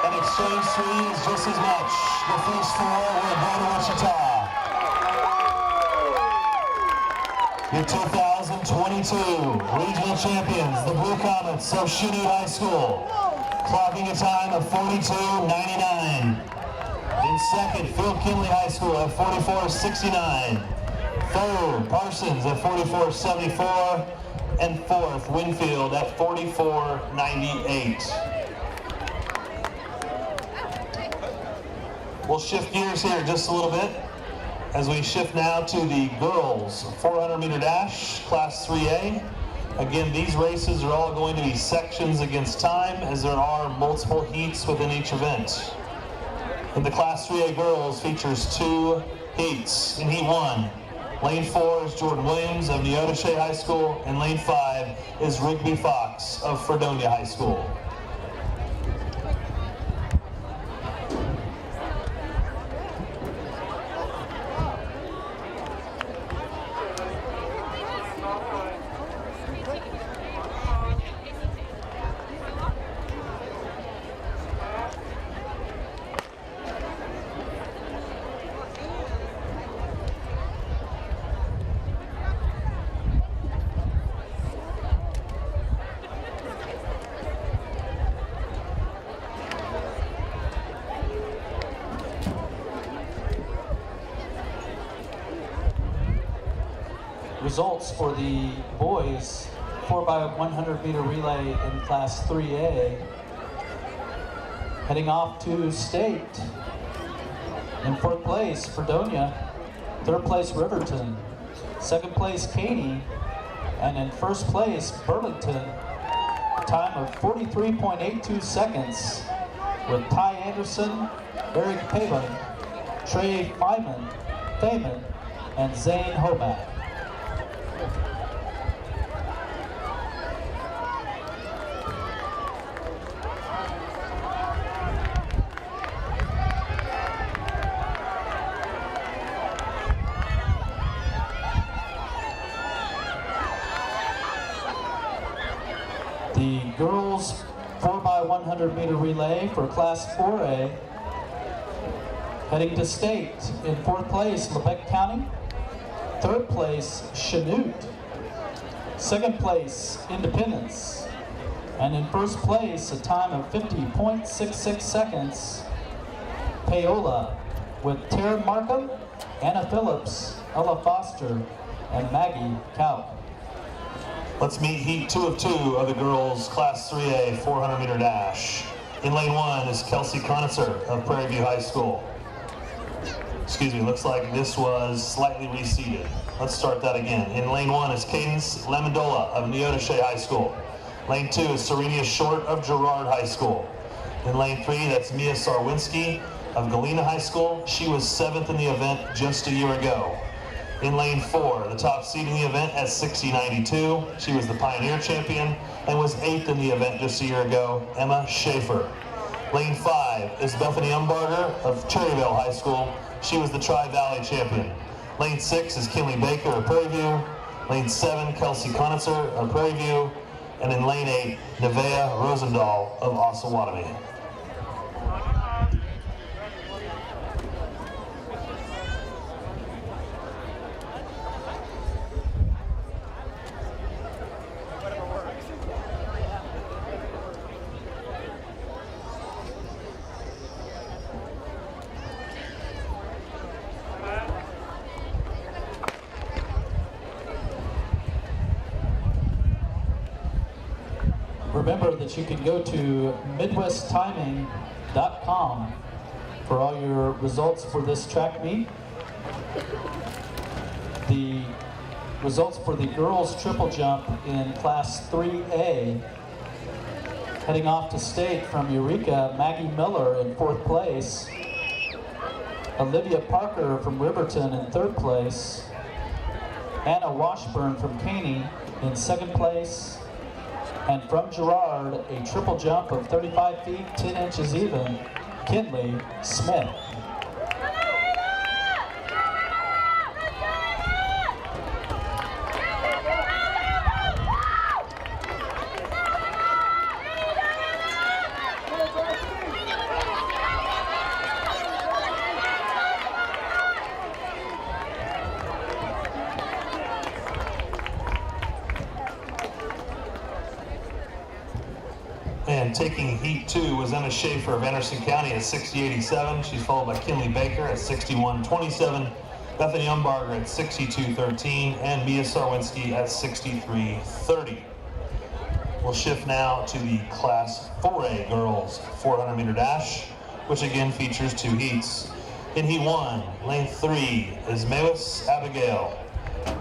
And Exchange 3 is just as much. The first 4 will go to Wichita. Your 2022 regional champions, the Blue Comets of Chanute High School, clocking a time of 42.99. In second, Field Kinley High School at 44.69. Third, Parsons at 44.74. And fourth, Winfield at 44.98. We'll shift gears here just a little bit as we shift now to the girls 400 meter dash, class 3A. Again, these races are all going to be sections against time, as there are multiple heats within each event. And the class 3A girls features 2 heats. In heat 1, lane 4 is Jordan Williams of Neodesha High School, and lane 5 is Rigby Fox of Fredonia High School. Results for the boys 4x100 meter relay in class 3A. Heading off to state. In fourth place, Fredonia. Third place, Riverton. Second place, Kaylee. And in first place, Burlington. Time of 43.82 seconds with Ty Anderson, Eric Pavin, Trey Feynman, and Zane Hoback. The girls 4x100 meter relay for Class 4A. Heading to state. In fourth place, Lebec County. Third place, Chanute. Second place, Independence. And in first place, a time of 50.66 seconds, Paola, with Tara Markham, Anna Phillips, Ella Foster, and Maggie Kaut. Let's meet heat 2 of 2 of the girls' Class 3A 400 meter dash. In lane 1 is Kelsey Conitzer of Prairie View High School. Excuse me, looks like this was slightly reseated. Let's start that again. In lane 1 is Cadence Lamondola of Neodesha High School. Lane 2 is Serenia Short of Girard High School. In lane 3, that's Mia Sarwinski of Galena High School. She was 7th in the event just a year ago. In lane 4, the top seed in the event at 60.92. She was the Pioneer champion and was 8th in the event just a year ago, Emma Schaefer. Lane 5 is Bethany Umbarger of Cherryville High School. She was the Tri-Valley champion. Lane 6 is Kinley Baker of Prairie View. Lane 7, Kelsey Conitzer of Prairie View. And in lane 8, Nevaeh Rosendahl of Osawatomie. Remember that you can go to midwesttiming.com for all your results for this track meet. The results for the girls triple jump in Class 3A. Heading off to state from Eureka, Maggie Miller in fourth place. Olivia Parker from Riverton in third place. Anna Washburn from Caney in second place. And from Girard, a triple jump of 35 feet, 10 inches even, Kinley Smith. And taking heat 2 was Emma Schaefer of Anderson County at 60.87. She's followed by Kinley Baker at 61.27, Bethany Umbarger at 62.13, and Mia Sarwinski at 63.30. We'll shift now to the Class 4A girls 400 meter dash, which again features 2 heats. In heat 1, lane 3 is Mewis Abigail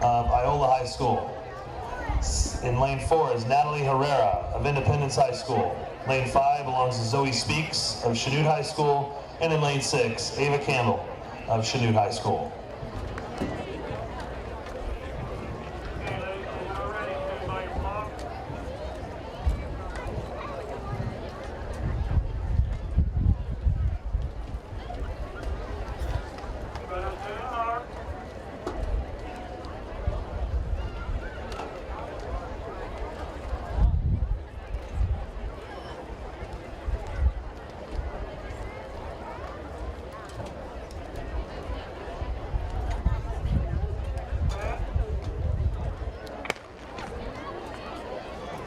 of Iola High School. In lane 4 is Natalie Herrera of Independence High School. Lane 5 belongs to Zoe Speaks of Chanute High School. And in lane 6, Ava Campbell of Chanute High School.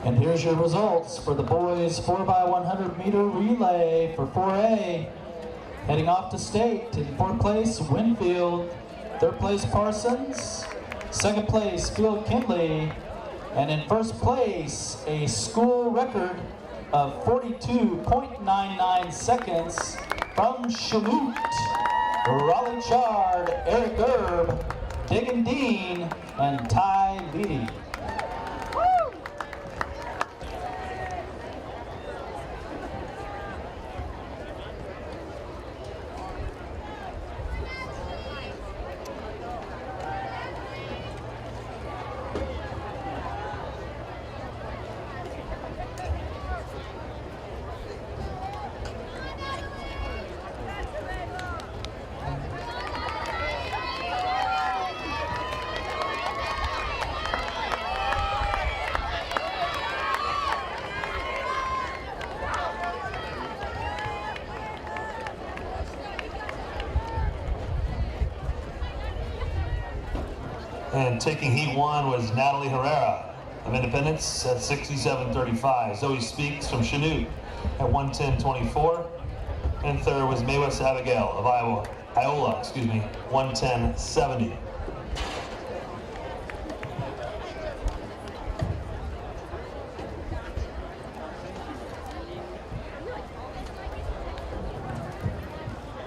And here's your results for the boys 4x100 meter relay for 4A. Heading off to state, in fourth place, Winfield. Third place, Parsons. Second place, Field Kinley. And in first place, a school record, of 42.99 seconds from Chanute, Raleigh Chard, Eric Erb, Diggin Dean, and Ty Leedy. And taking heat 1 was Natalie Herrera of Independence at 67.35. Zoe Speaks from Chanute at 110.24. And third was Mae West Abigail of Iola, 110.70.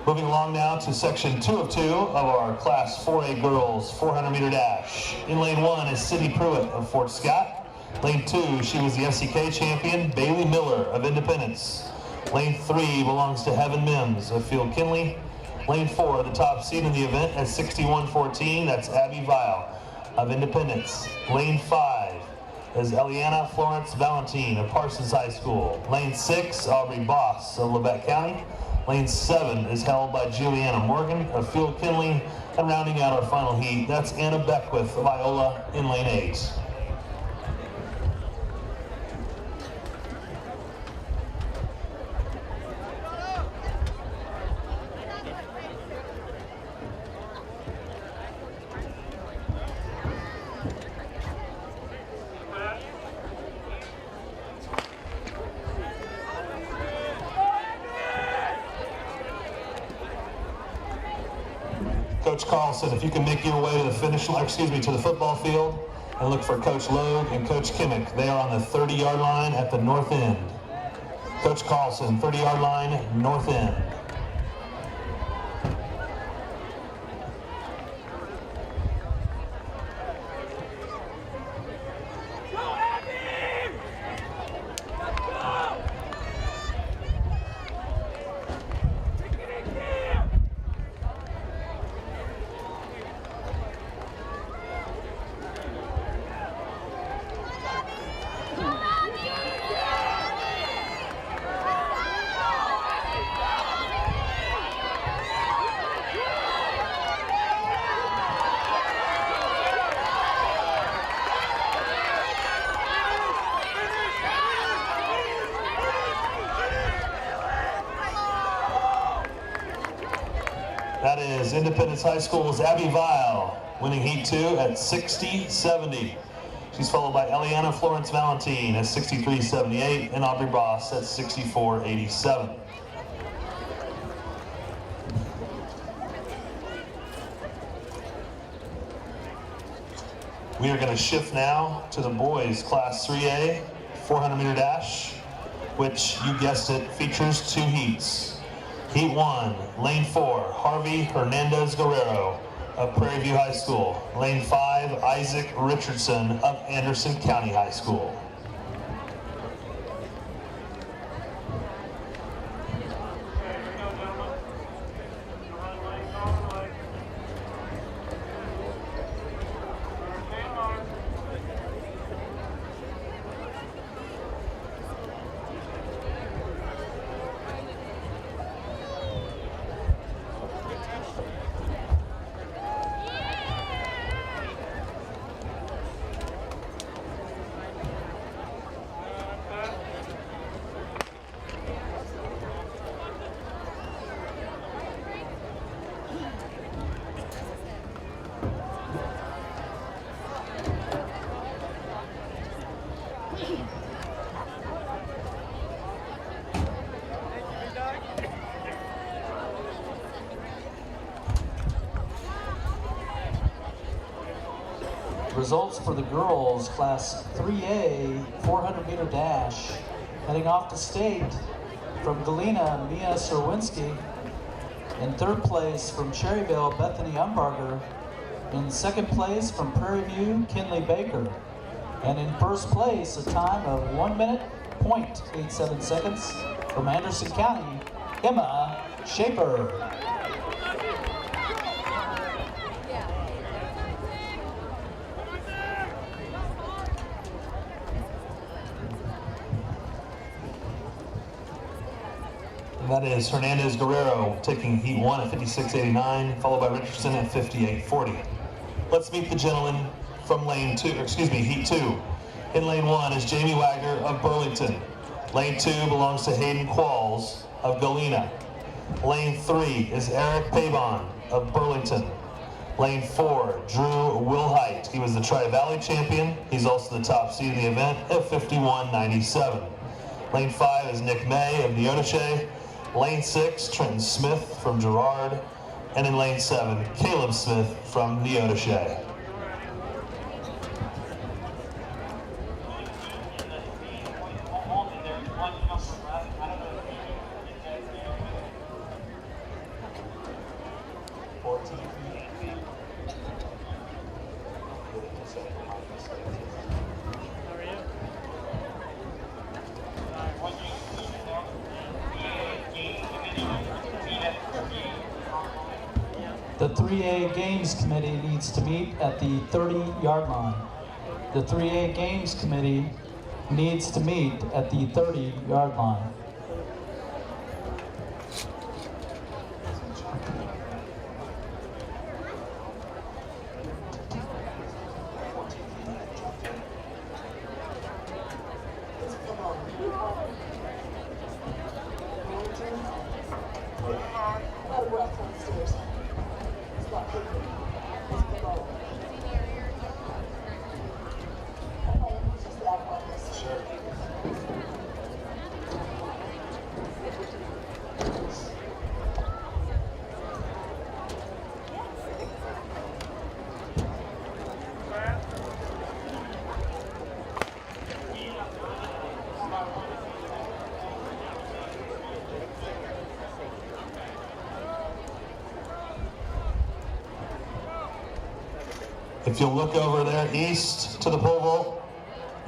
Moving along now to section 2 of 2 of our Class 4A Girls 400-meter dash. In lane 1 is Sydney Pruitt of Fort Scott. Lane 2, she was the SCK champion, Bailey Miller of Independence. Lane 3 belongs to Heaven Mims of Field Kinley. Lane 4, the top seed in the event at 61.14, that's Abby Vile of Independence. Lane 5 is Eliana Florence Valentine of Parsons High School. Lane 6, Aubrey Boss of Labette County. Lane 7 is held by Juliana Morgan of Field Kinley. And rounding out our final heat, that's Anna Beckwith of Iola in lane 8. Coach Carlson, if you can make your way to the finish line, to the football field, and look for Coach Logue and Coach Kimmick. They are on the 30-yard line at the north end. Coach Carlson, 30-yard line, north end. That is Independence High School's Abby Vile, winning Heat 2 at 60.70. She's followed by Eliana Florence Valentine at 63.78 and Aubrey Boss at 64.87. We are going to shift now to the boys Class 3A 400-meter dash, which, you guessed it, features 2 heats. Heat 1, Lane 4, Harvey Hernandez Guerrero of Prairie View High School. Lane 5, Isaac Richardson of Anderson County High School. Results for the girls Class 3A 400-meter dash. Heading off to state from Galena, Mia Serwinski. In third place from Cherryville, Bethany Umbarger. In second place from Prairie View, Kinley Baker. And in first place, a time of 1 minute, 0.87 seconds from Anderson County, Emma Schaefer. That is Hernandez Guerrero taking heat 1 at 56.89, followed by Richardson at 58.40. Let's meet the gentleman from heat 2. In lane 1 is Jamie Wagner of Burlington. Lane 2 belongs to Hayden Qualls of Galena. Lane 3 is Eric Pabon of Burlington. Lane 4, Drew Wilhite. He was the Tri-Valley champion. He's also the top seed in the event at 51.97. Lane 5 is Nick May of Neodesha. Lane 6, Trenton Smith from Girard. And in lane 7, Caleb Smith from Neodesha. The 3A Games Committee needs to meet at the 30-yard line. The 3A Games Committee needs to meet at the 30-yard line. If you'll look over there east to the pole vault,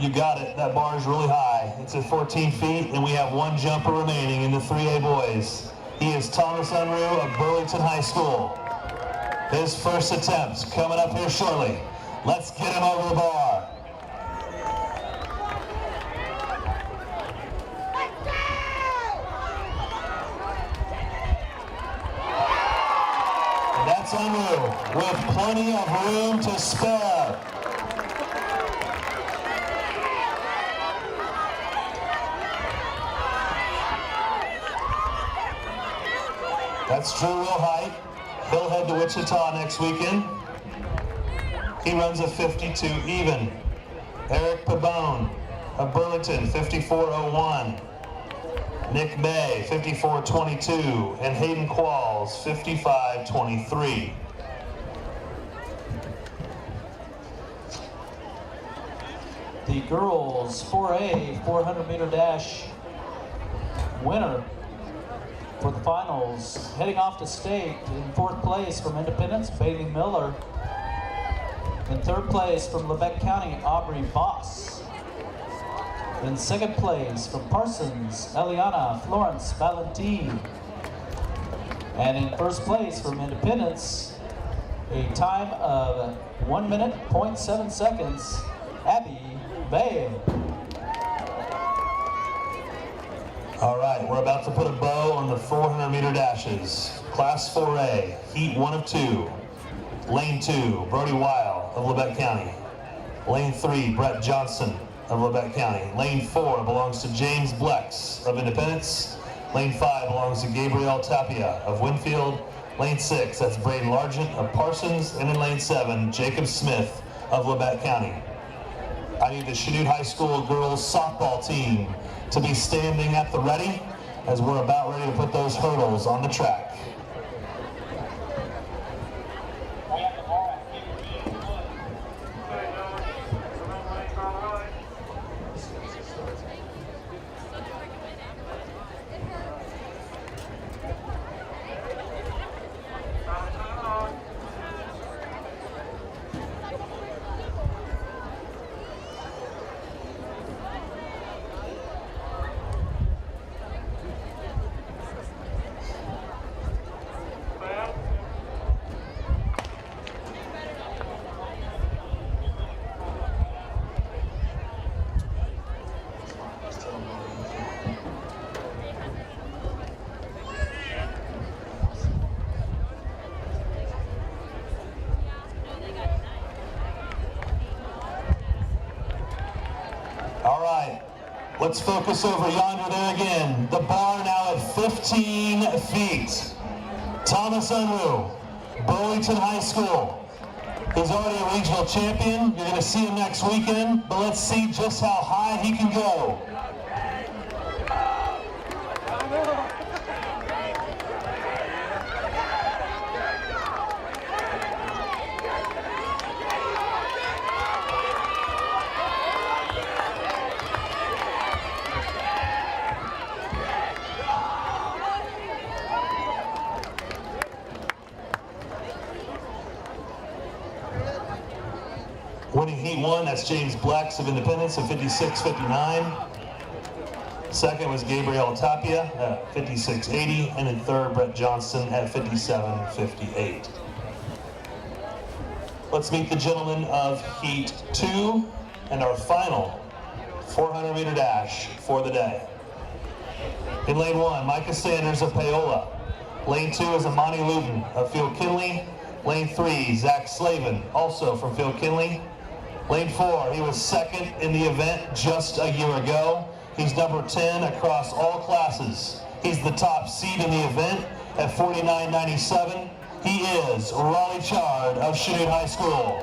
you got it. That bar is really high. It's at 14 feet, and we have one jumper remaining in the 3A boys. He is Thomas Unruh of Burlington High School. His first attempt coming up here shortly. Let's get him over the bar. And that's Unruh with plenty of room to spare. That's Drew Wilhite. He'll head to Wichita next weekend. He runs a 52 even. Eric Pabon of Burlington, 54.01. Nick May, 54.22. And Hayden Qualls, 55.23. The girls 4A 400-meter dash winner for the finals, heading off to state in fourth place from Independence, Bailey Miller. In third place from Lebec County, Aubrey Voss. In second place from Parsons, Eliana Florence Valentin. And in first place from Independence, a time of 1 minute, 0.7 seconds, Abby Vale. All right, we're about to put a bow on the 400-meter dashes. Class 4A, heat 1 of 2. Lane 2, Brody Weil of Lebec County. Lane 3, Brett Johnson of Lebec County. Lane 4 belongs to James Blex of Independence. Lane 5 belongs to Gabriel Tapia of Winfield. Lane 6, that's Braden Largent of Parsons. And in lane 7, Jacob Smith of Lebec County. I need the Chanute High School girls softball team to be standing at the ready as we're about ready to put those hurdles on the track. Let's focus over yonder there again. The bar now at 15 feet. Thomas Unruh, Burlington High School. He's already a regional champion. You're going to see him next weekend, but let's see just how high he can go. Winning heat 1, that's James Blex of Independence at 56.59. Second was Gabriel Tapia at 56.80, and in third, Brett Johnston at 57.58. Let's meet the gentlemen of heat 2 and our final 400-meter dash for the day. In lane 1, Micah Sanders of Paola. Lane 2 is Amani Luton of Field Kinley. Lane 3, Zach Slavin, also from Field Kinley. Lane 4, he was second in the event just a year ago. He's number 10 across all classes. He's the top seed in the event at 49.97. He is Raleigh Chard of Chanute High School.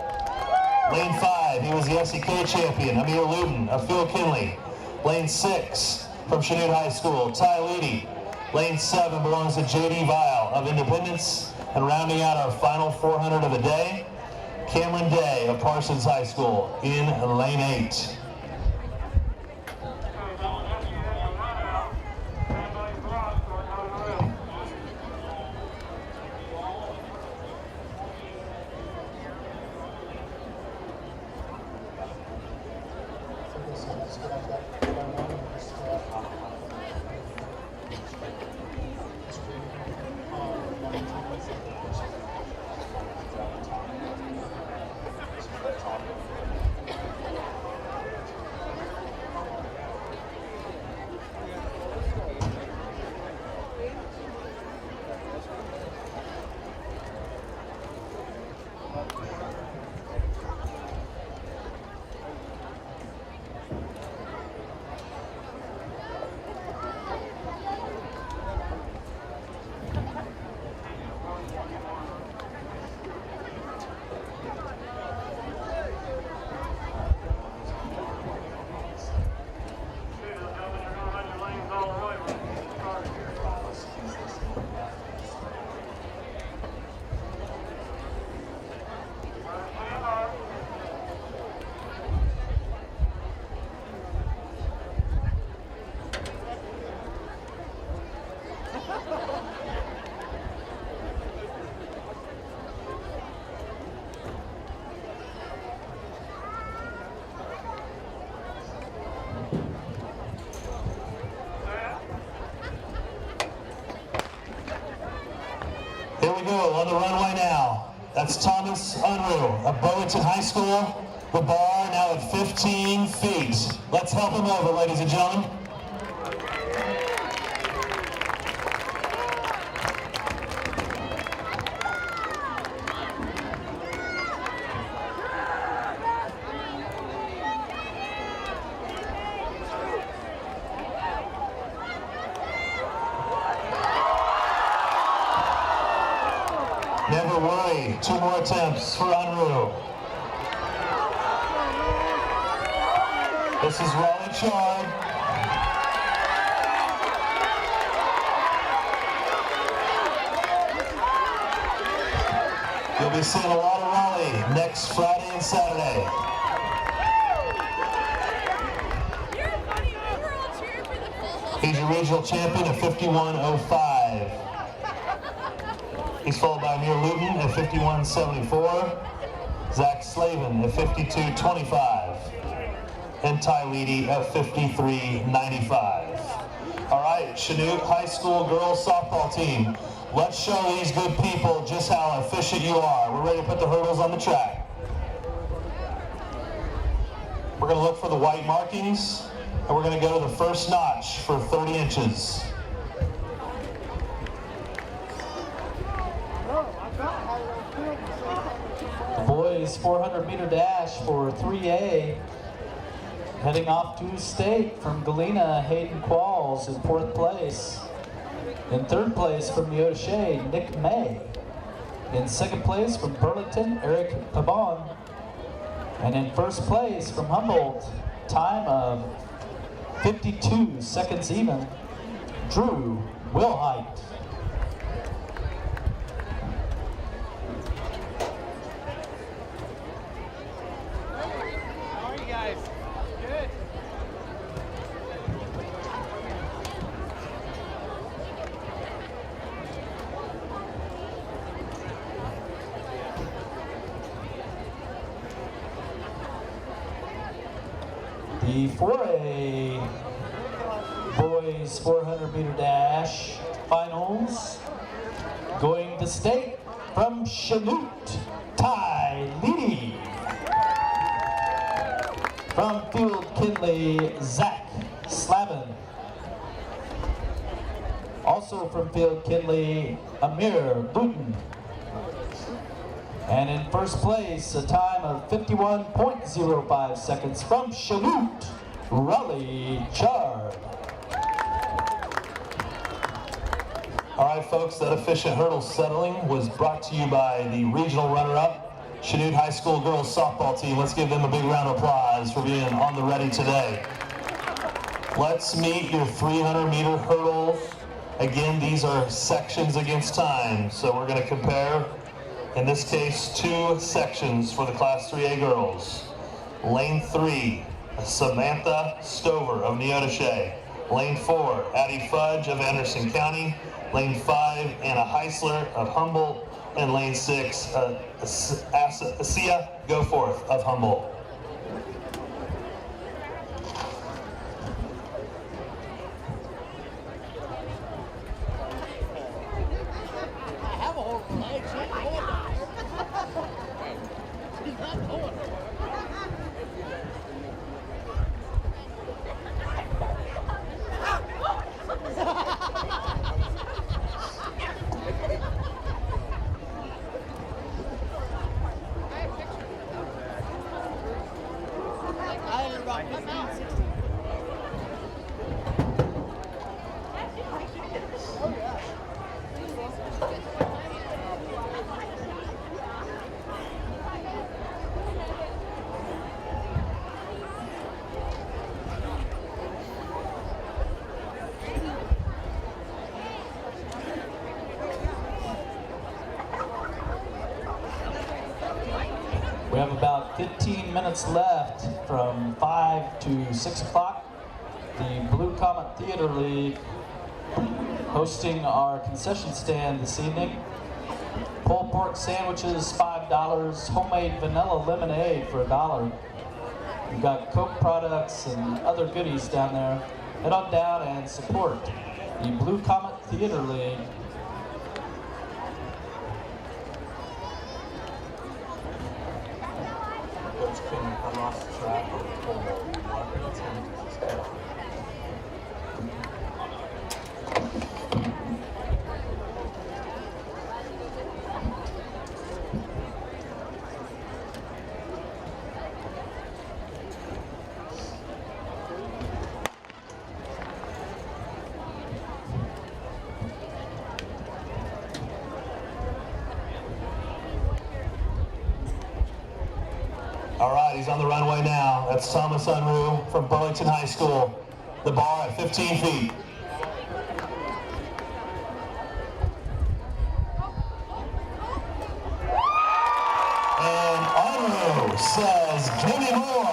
Lane 5, he was the SEK champion, Amir Luton of Field Kinley. Lane 6, from Chanute High School, Ty Leedy. Lane 7 belongs to J.D. Vile of Independence. And rounding out our final 400 of the day, Cameron Day of Parsons High School in lane 8. Here we go on the runway now. That's Thomas Unruh of Burlington High School. The bar now at 15 feet. Let's help him over, ladies and gentlemen. Never worry, 2 more attempts for Unruh. This is Raleigh Chard. You'll be seeing a lot of Raleigh next Friday and Saturday. He's your regional champion at 51.05. He's followed by Amir Luton at 51.74, Zach Slavin at 52.25, and Ty Leedy at 53.95. All right, Chanute High School girls softball team, let's show these good people just how efficient you are. We're ready to put the hurdles on the track. We're going to look for the white markings, and we're going to go to the first notch for 30 inches. Boys 400-meter dash for 3A. Heading off to state from Galena, Hayden Qualls in 4th place. In 3rd place from Neodesha, Nick May. In 2nd place from Burlington, Eric Pabon. And in 1st place from Humboldt, time of 52 seconds even, Drew Wilhite. How are you guys? Good. The 4A boys 400 meter dash finals, going to state from Chanute, Kaylee. From Field Kinley, Zach Slavin. Also from Field Kinley, Amir Booten. And in 1st place, a time of 51.05 seconds from Chanute, Raleigh Chard. All right, folks, that efficient hurdle settling was brought to you by the regional runner-up, Chanute High School girls softball team. Let's give them a big round of applause for being on the ready today. Let's meet your 300-meter hurdles. Again, these are sections against time, so we're going to compare, in this case, 2 sections for the Class 3A girls. Lane 3, Samantha Stover of Neodesha. Lane 4, Addie Fudge of Anderson County. Lane 5, Anna Heisler of Humboldt. And lane 6, Asia Goforth of Humboldt. We have about 15 minutes left from 5 to 6 o'clock. The Blue Comet Theater League hosting our concession stand this evening. Pulled pork sandwiches, $5. Homemade vanilla lemonade for $1. We've got Coke products and other goodies down there. Head on down and support the Blue Comet Theater League. I lost track of All right, he's on the runway now. That's Thomas Unruh from Burlington High School. The bar at 15 feet. And Unruh says, "Give me more."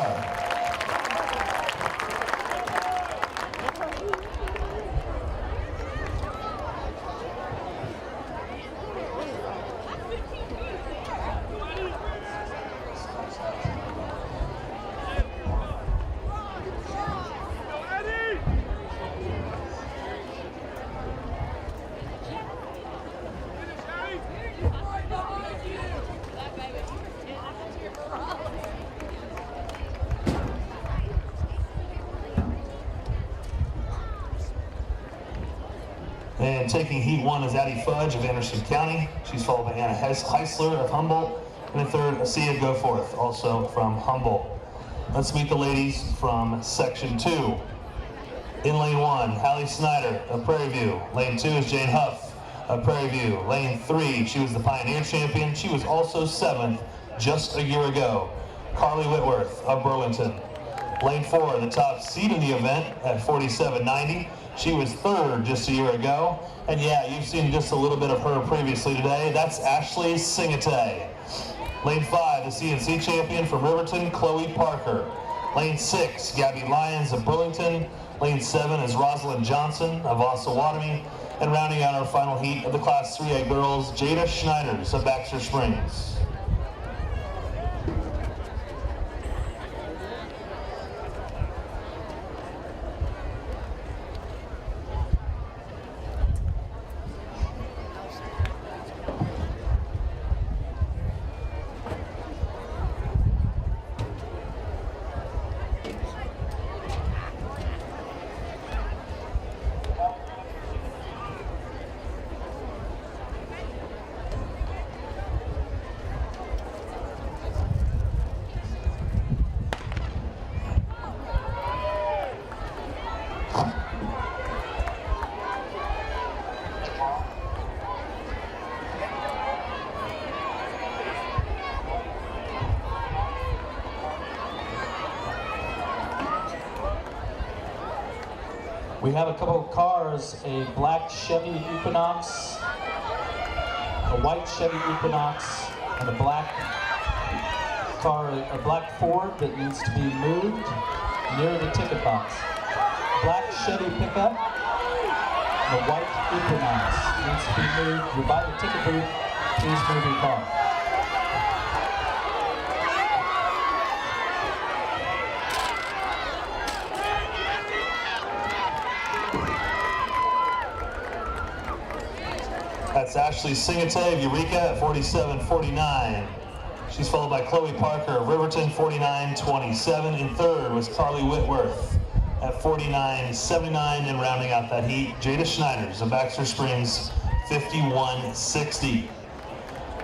And taking heat 1 is Addie Fudge of Anderson County. She's followed by Anna Heisler of Humboldt. And in third, Asia Goforth, also from Humboldt. Let's meet the ladies from Section 2. In lane 1, Hallie Snyder of Prairie View. Lane 2 is Jane Huff of Prairie View. Lane 3, she was the Pioneer Champion. She was also 7th just a year ago. Carly Whitworth of Burlington. Lane 4, the top seed in the event at 47.90. She was 3rd just a year ago. And yeah, you've seen just a little bit of her previously today. That's Ashley Singate. Lane 5, the CNC champion from Riverton, Chloe Parker. Lane 6, Gabby Lyons of Burlington. Lane 7 is Rosalind Johnson of Osawatomie. And rounding out our final heat of the Class 3A girls, Jada Schneiders of Baxter Springs. We have a couple of cars, a black Chevy Equinox, a white Chevy Equinox, and a black car, a black Ford that needs to be moved near the ticket box. Black Chevy pickup, and a white Equinox needs to be moved. You're by the ticket booth, please move your car. That's Ashley Singate of Eureka at 47.49. She's followed by Chloe Parker of Riverton, 49.27. In 3rd was Carly Whitworth at 49.79. And rounding out that heat, Jada Schneiders of Baxter Springs, 51.60.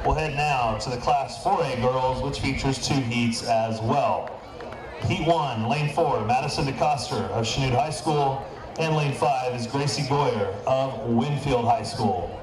We'll head now to the Class 4A girls, which features 2 heats as well. Heat 1, Lane 4, Madison DeCoster of Chanute High School. And Lane 5 is Gracie Goyer of Winfield High School.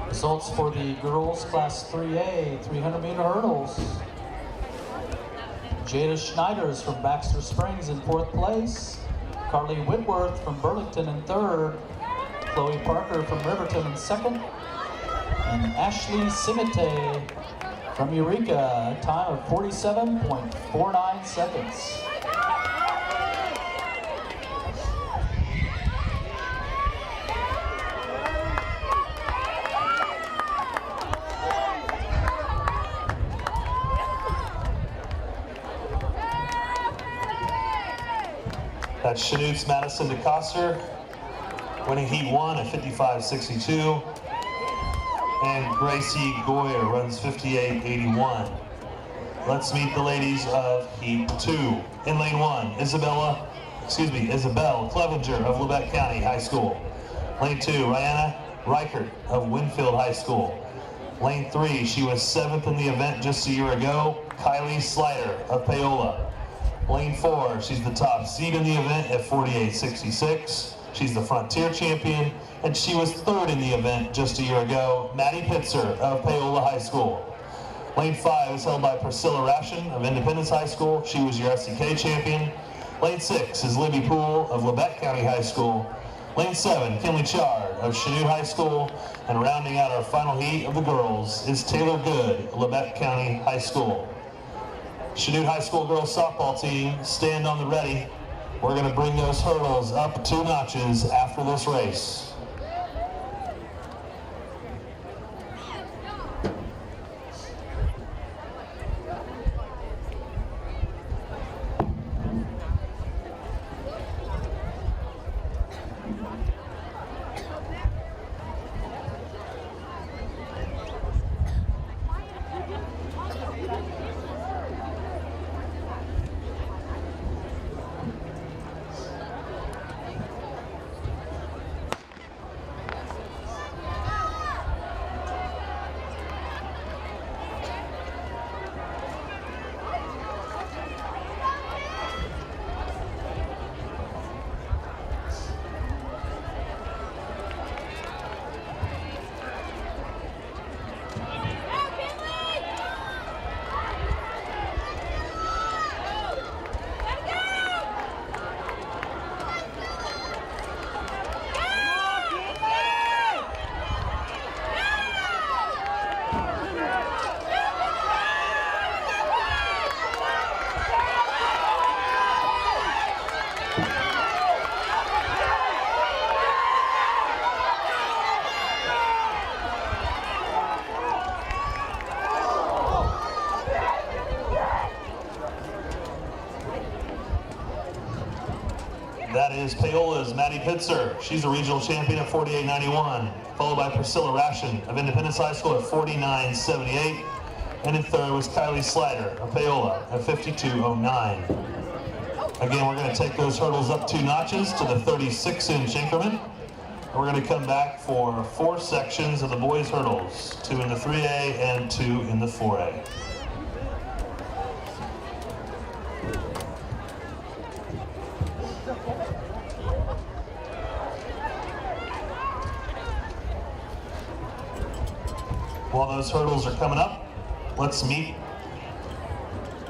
Results for the girls Class 3A 300-meter hurdles. Jada Schneiders from Baxter Springs in 4th place. Carly Whitworth from Burlington in 3rd. Chloe Parker from Riverton in 2nd. And Ashley Singate from Eureka, a time of 47.49 seconds. That's Chanute's Madison DeCoster, winning Heat 1 at 55.62. And Gracie Goyer runs 58.81. Let's meet the ladies of Heat 2. In lane 1, Isabella Isabel Clevenger of Lebec County High School. Lane 2, Rihanna Reichert of Winfield High School. Lane 3, she was 7th in the event just a year ago, Kaylee Slider of Paola. Lane 4, she's the top seed in the event at 48.66. She's the Frontier champion, and she was 3rd in the event just a year ago, Maddie Pitzer of Paola High School. Lane 5 is held by Priscilla Ration of Independence High School. She was your SCK champion. Lane 6 is Libby Poole of Lebec County High School. Lane 7, Kinley Chard of Chanute High School. And rounding out our final heat of the girls is Taylor Good, Lebec County High School. Chanute High School girls softball team, stand on the ready. We're going to bring those hurdles up 2 notches after this race. That is Paola's Maddie Pitzer. She's a regional champion at 48.91, followed by Priscilla Ration of Independence High School at 49.78. And in 3rd was Kylie Slider of Paola at 52.09. Again, we're going to take those hurdles up 2 notches to the 36-inch increment. And we're going to come back for 4 sections of the boys' hurdles, 2 in the 3A and 2 in the 4A. While those hurdles are coming up, let's meet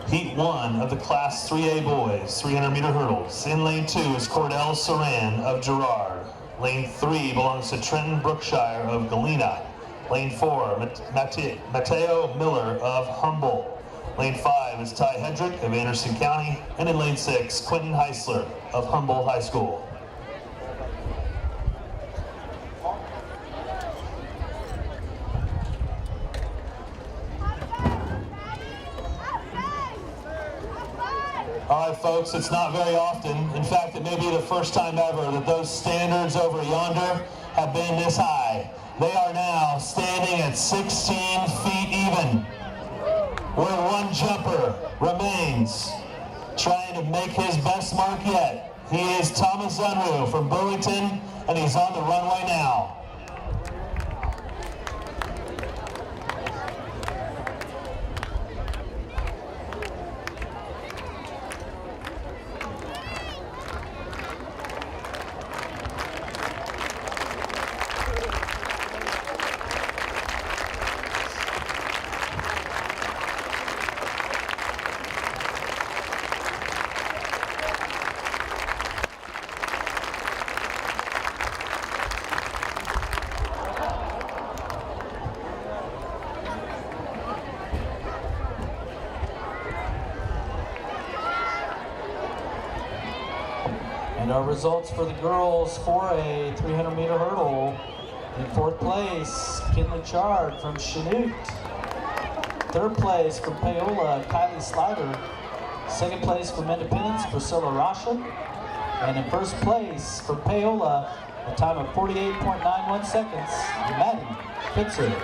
Heat 1 of the Class 3A boys, 300-meter hurdles. In lane 2 is Cordell Saran of Girard. Lane 3 belongs to Trenton Brookshire of Galena. Lane 4, Mateo Miller of Humboldt. Lane 5 is Ty Hedrick of Anderson County. And in lane 6, Quentin Heisler of Humboldt High School. All right, folks, it's not very often. In fact, it may be the first time ever that those standards over yonder have been this high. They are now standing at 16 feet even, where one jumper remains trying to make his best mark yet. He is Thomas Unruh from Burlington, and he's on the runway now. And our results for the girls for a 300-meter hurdle. In 4th place, Kinley Chard from Chanute. 3rd place from Paola, Kylie Slider. 2nd place from Independence, Priscilla Ration. And in 1st place from Paola, a time of 48.91 seconds, Maddie Pitzer.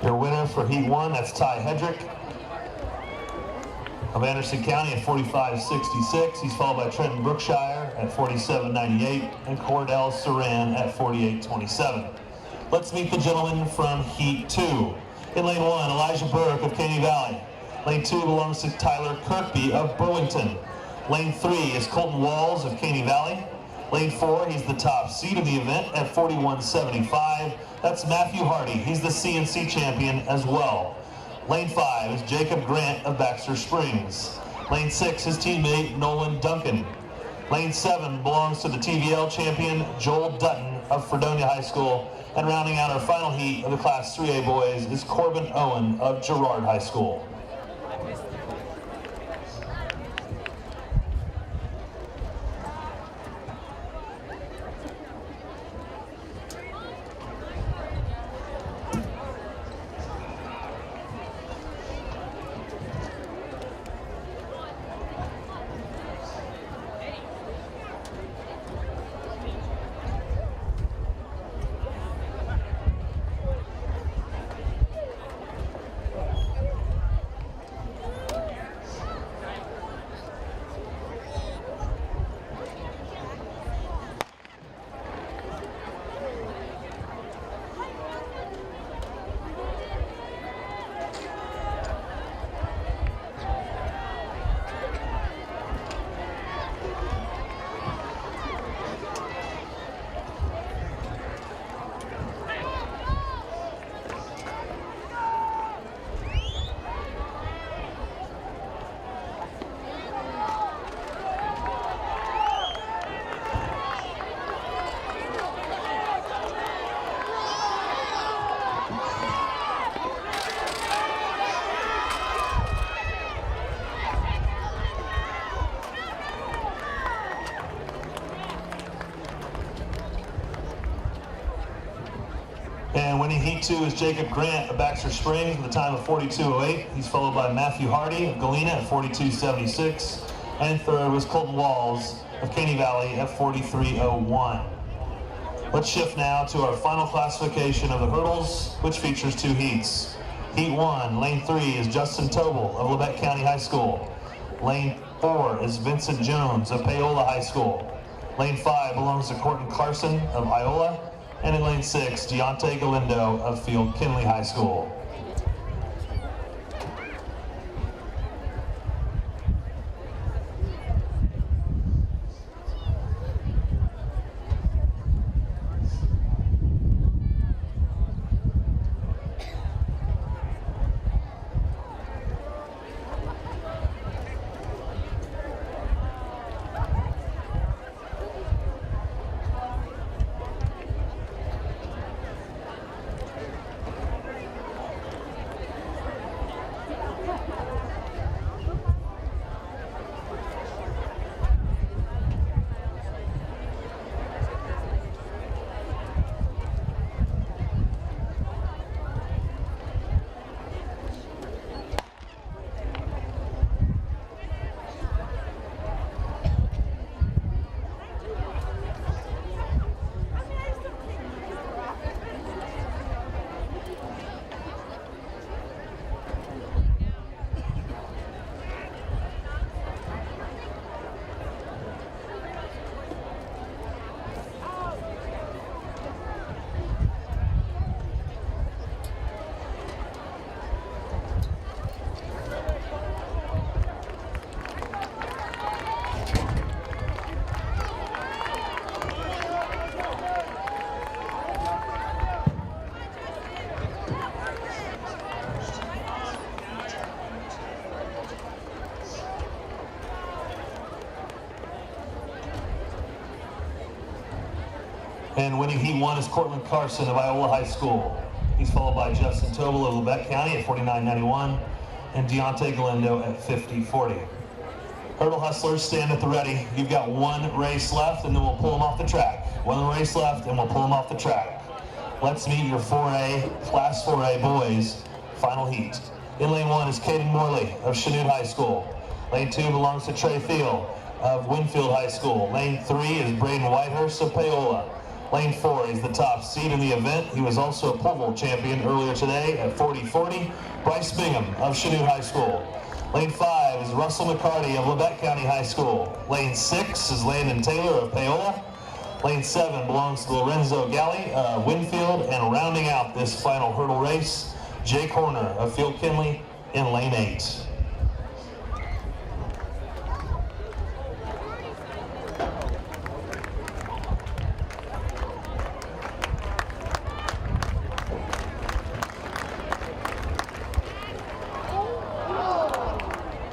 Your winner for Heat 1, that's Ty Hedrick of Anderson County at 45.66. He's followed by Trenton Brookshire at 47.98 and Cordell Saran at 48.27. Let's meet the gentleman from Heat 2. In lane 1, Elijah Burke of Caney Valley. Lane 2 belongs to Tyler Kirkby of Burlington. Lane 3 is Colton Walls of Caney Valley. Lane 4, he's the top seed of the event at 41.75. That's Matthew Hardy. He's the CNC champion as well. Lane 5 is Jacob Grant of Baxter Springs. Lane 6, his teammate Nolan Duncan. Lane 7 belongs to the TVL champion Joel Dutton of Fredonia High School. And rounding out our final heat of the Class 3A boys is Corbin Owen of Girard High School. And winning Heat 2 is Jacob Grant of Baxter Springs with a time of 42.08. He's followed by Matthew Hardy of Galena at 42.76. And third was Colton Walls of Caney Valley at 43.01. Let's shift now to our final classification of the hurdles, which features 2 heats. Heat 1, Lane 3 is Justin Tobel of Labette County High School. Lane 4 is Vincent Jones of Paola High School. Lane 5 belongs to Courtney Carson of Iola. And in lane 6, Deontay Galindo of Field Kinley High School. And winning Heat 1 is Cortland Carson of Iola High School. He's followed by Justin Tobel of Labette County at 49.91 and Deontay Galindo at 50.40. Hurdle hustlers, stand at the ready. You've got one race left and then we'll pull them off the track. One race left and we'll pull them off the track. Let's meet your 4A, Class 4A boys, final heat. In lane 1 is Caden Morley of Chanute High School. Lane 2 belongs to Trey Thiel of Winfield High School. Lane 3 is Braden Whitehurst of Paola. Lane 4 is the top seed in the event. He was also a pole vault champion earlier today at 40-40. Bryce Bingham of Chanute High School. Lane 5 is Russell McCarty of Labette County High School. Lane 6 is Landon Taylor of Paola. Lane 7 belongs to Lorenzo Galli of Winfield. And rounding out this final hurdle race, Jake Horner of Field Kinley in Lane 8.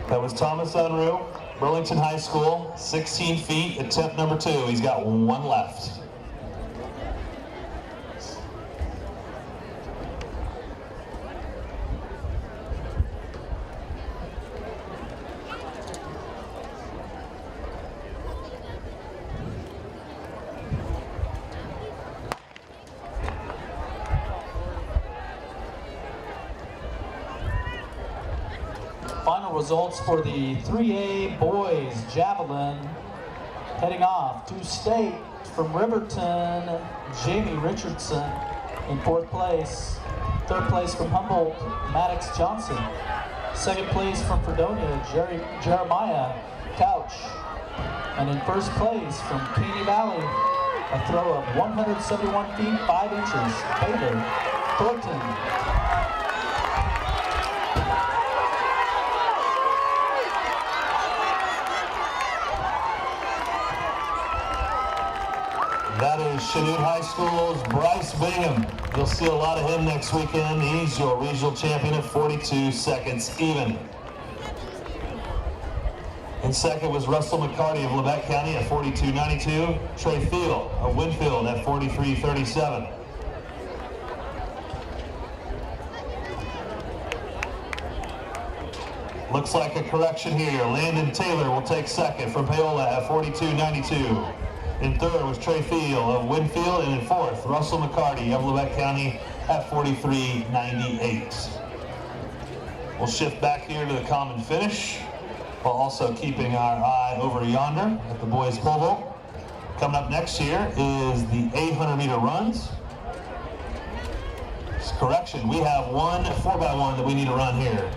That was Thomas Unruh, Burlington High School, 16 feet, attempt number 2. He's got one left. Final results for the 3A boys Javelin. Heading off to state from Riverton, Jamie Richardson in 4th place. 3rd place from Humboldt, Maddox Johnson. 2nd place from Fredonia, Jeremiah Couch. And in 1st place from Caney Valley, a throw of 171 feet 5 inches, Baylor Thornton. That is Chanute High School's Bryce Bingham. You'll see a lot of him next weekend. He's your regional champion at 42 seconds even. In 2nd was Russell McCarty of Labette County at 42.92. Trey Field of Winfield at 43.37. Looks like a correction here. Landon Taylor will take 2nd from Paola at 42.92. In 3rd was Trey Field of Winfield, and in 4th, Russell McCarty of Labette County at 43.98. We'll shift back here to the common finish, while also keeping our eye over yonder at the boys pole vault. Coming up next here is the 800-meter runs. Correction, we have one 4x1 that we need to run here.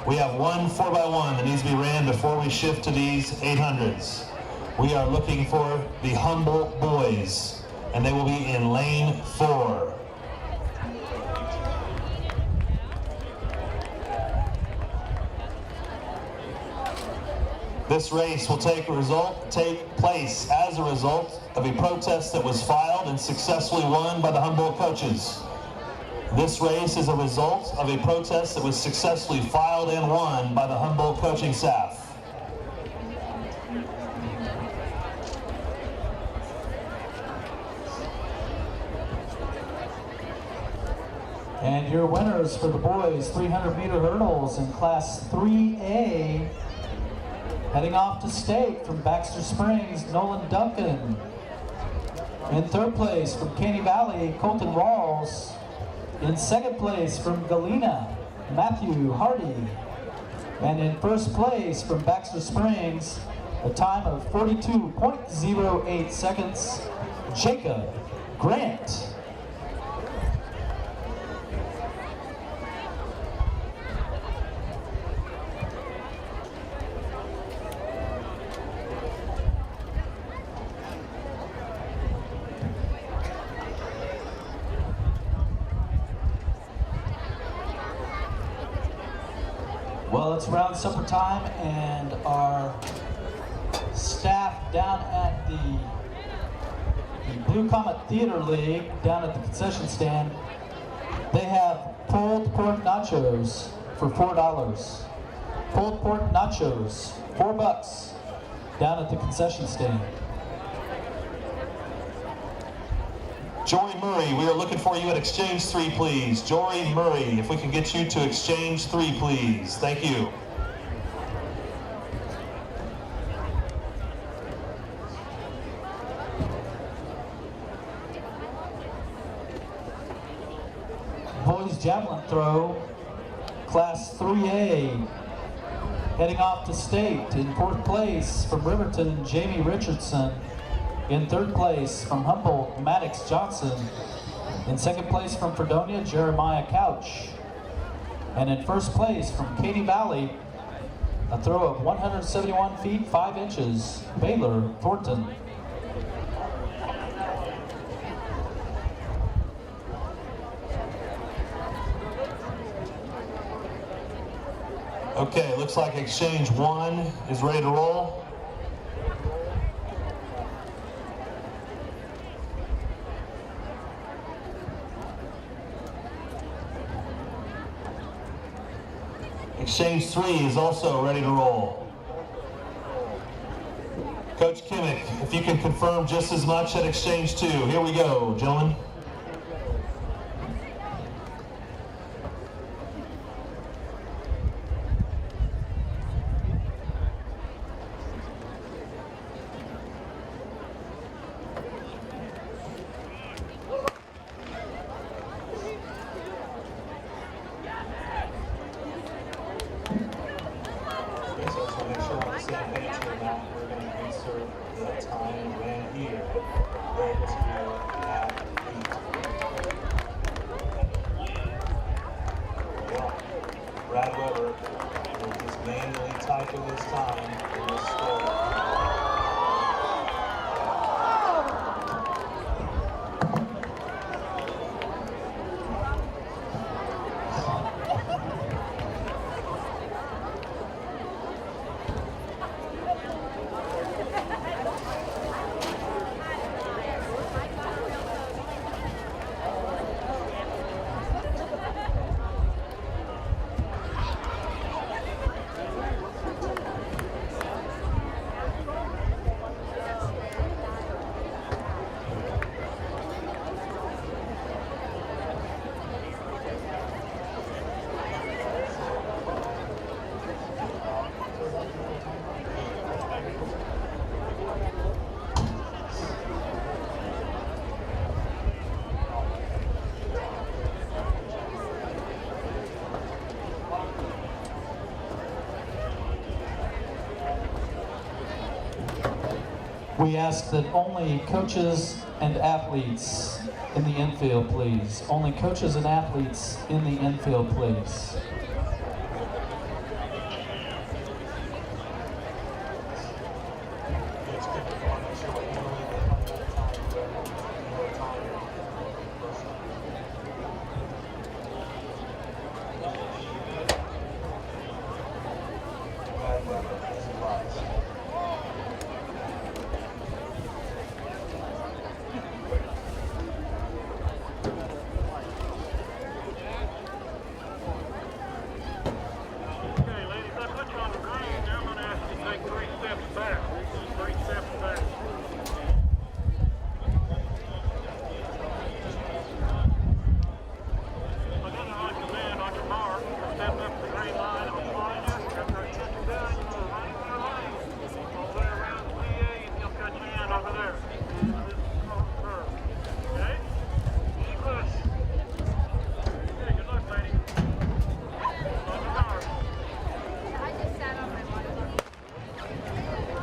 We have one 4x1 that needs to be ran before we shift to these 800s. We are looking for the Humboldt boys, and they will be in lane 4. This race will take place as a result of a protest that was filed and successfully won by the Humboldt coaches. This race is a result of a protest that was successfully filed and won by the Humboldt coaching staff. And your winners for the boys 300-meter hurdles in Class 3A, heading off to state from Baxter Springs, Nolan Duncan. In 3rd place from Caney Valley, Colton Rawls. In 2nd place from Galena, Matthew Hardy. And in 1st place from Baxter Springs, a time of 42.08 seconds, Jacob Grant. Well, it's around supper time, and our staff down at the Blue Comet Theater League, down at the concession stand, they have pulled pork nachos for $4. Pulled pork nachos, $4, down at the concession stand. Jory Murray, we are looking for you at Exchange 3, please. Jory Murray, if we can get you to Exchange 3, please. Thank you. Boys javelin throw, Class 3A, heading off to state in 4th place from Riverton, Jamie Richardson. In third place from Humboldt, Maddox Johnson. In second place from Fredonia, Jeremiah Couch. And in first place from Katy Valley, a throw of 171 feet 5 inches, Baylor Thornton. Okay, looks like Exchange 1 is ready to roll. Exchange 3 is also ready to roll. Coach Kimmick, if you can confirm just as much at Exchange 2. Here we go, gentlemen. We ask that only coaches and athletes in the infield, please. Only coaches and athletes in the infield, please.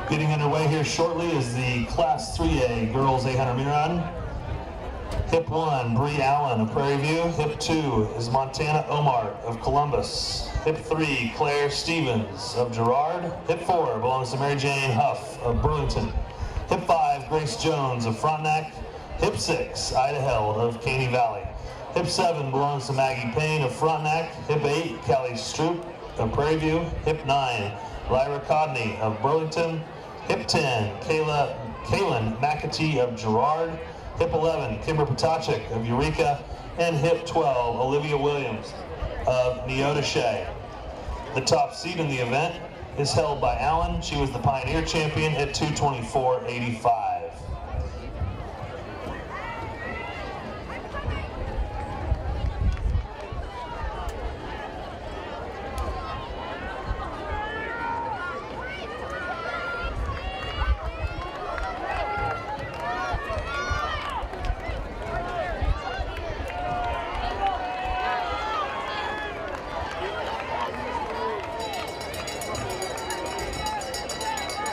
Getting underway here shortly is the Class 3A Girls 800 meter run. Hip 1, Brie Allen of Prairie View. Hip 2 is Montana Omar of Columbus. Hip 3, Claire Stevens of Girard. Hip 4 belongs to Mary Jane Huff of Burlington. Hip 5, Grace Jones of Frontenac. Hip 6, Ida Held of Caney Valley. Hip 7 belongs to Maggie Payne of Frontenac. Hip 8, Callie Stroop of Prairie View. Hip 9, Lyra Codney of Burlington. Hip 10, Kaylin McAtee of Girard. Hip 11, Kimber Potachik of Eureka. And Hip 12, Olivia Williams of Neodesha. The top seed in the event is held by Allen. She was the Pioneer champion at 224.85.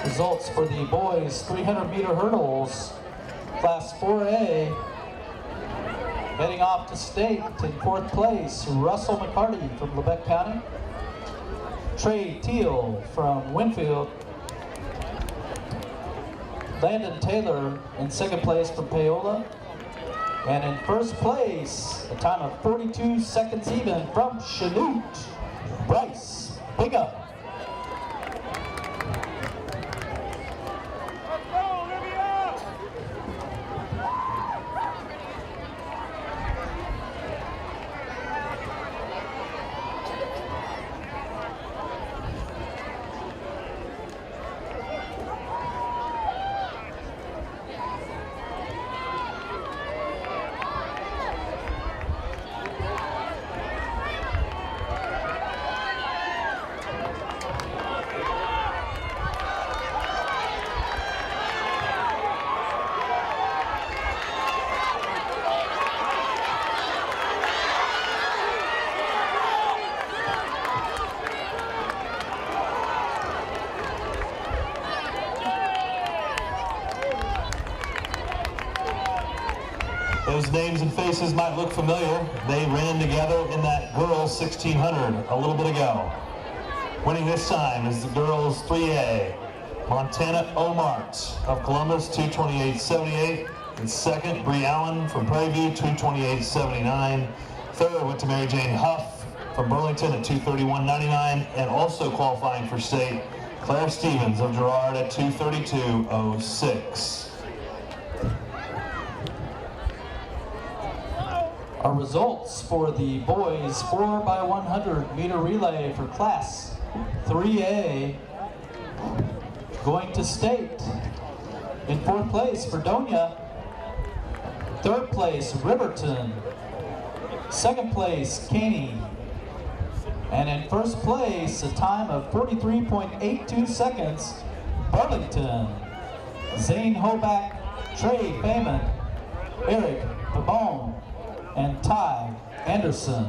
Results for the boys 300 meter hurdles. Class 4A, heading off to state in 4th place, Russell McCarty from Lebec County. Trey Teal from Winfield. Landon Taylor in 2nd place from Paola. And in 1st place, a time of 42 seconds even from Chanute, Bryce Bingham. Those names and faces might look familiar. They ran together in that girls 1600 a little bit ago. Winning this time is the girls 3A, Montana Omart of Columbus, 228.78. And 2nd, Brie Allen from Prairie View, 228.79. 3rd went to Mary Jane Huff from Burlington at 231.99. And also qualifying for state, Claire Stevens of Girard at 232.06. Our results for the boys 4x100 meter relay for Class 3A, going to state. In 4th place, Fredonia. 3rd place, Riverton. 2nd place, Caney. And in 1st place, a time of 43.82 seconds, Burlington. Zane Hoback, Trey Bayman, Eric Pabon, and Ty Anderson.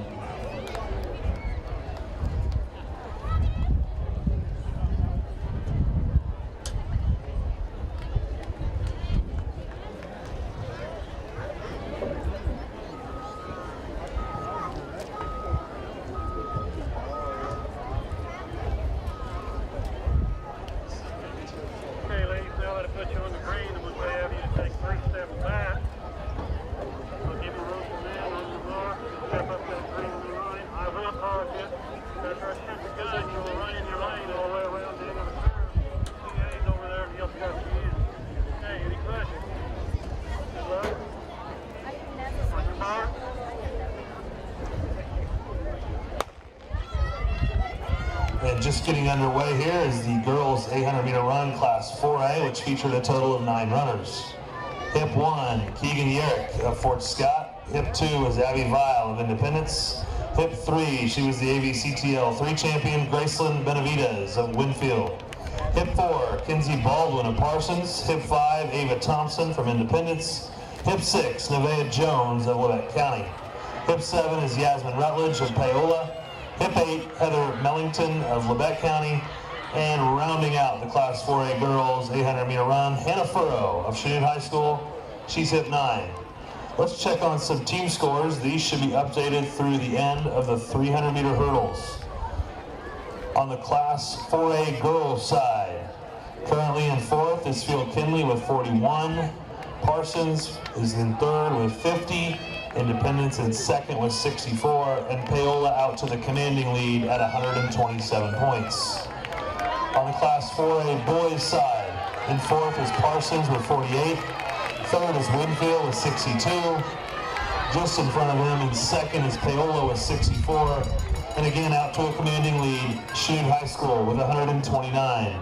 Kaylee, now that I put you on the green, I'm going to have you to take 3 steps back. I'll give you a rope from there on the bar. Step up that green on the right. I will target. After I shoot the gun, you will run in your lane all the way around the end of the curve. PA's over there to help you out the end. Okay, any questions? Good luck. On your mark. And just getting underway here is the girls 800 meter run, Class 4A, which featured a total of 9 runners. Hip 1, Keegan Yerrick of Fort Scott. Hip 2 was Abby Vile of Independence. Hip 3, she was the AVCTL 3 champion, Graceland Benavides of Winfield. Hip 4, Kinsey Baldwin of Parsons. Hip 5, Ava Thompson from Independence. Hip 6, Nevaeh Jones of Lebec County. Hip 7 is Yasmin Rutledge of Paola. Hip 8, Heather Mellington of Lebec County. And rounding out the Class 4A girls 800 meter run, Hannah Furrow of Chanute High School. She's hip 9. Let's check on some team scores. These should be updated through the end of the 300 meter hurdles. On the Class 4A girls side, currently in 4th is Field Kinley with 41. Parsons is in 3rd with 50. Independence in 2nd with 64. And Paola out to the commanding lead at 127 points. On the Class 4A boys side, in 4th is Parsons with 48. 3rd is Winfield with 62. Just in front of him in 2nd is Paola with 64. And again out to a commanding lead, Chanute High School with 129.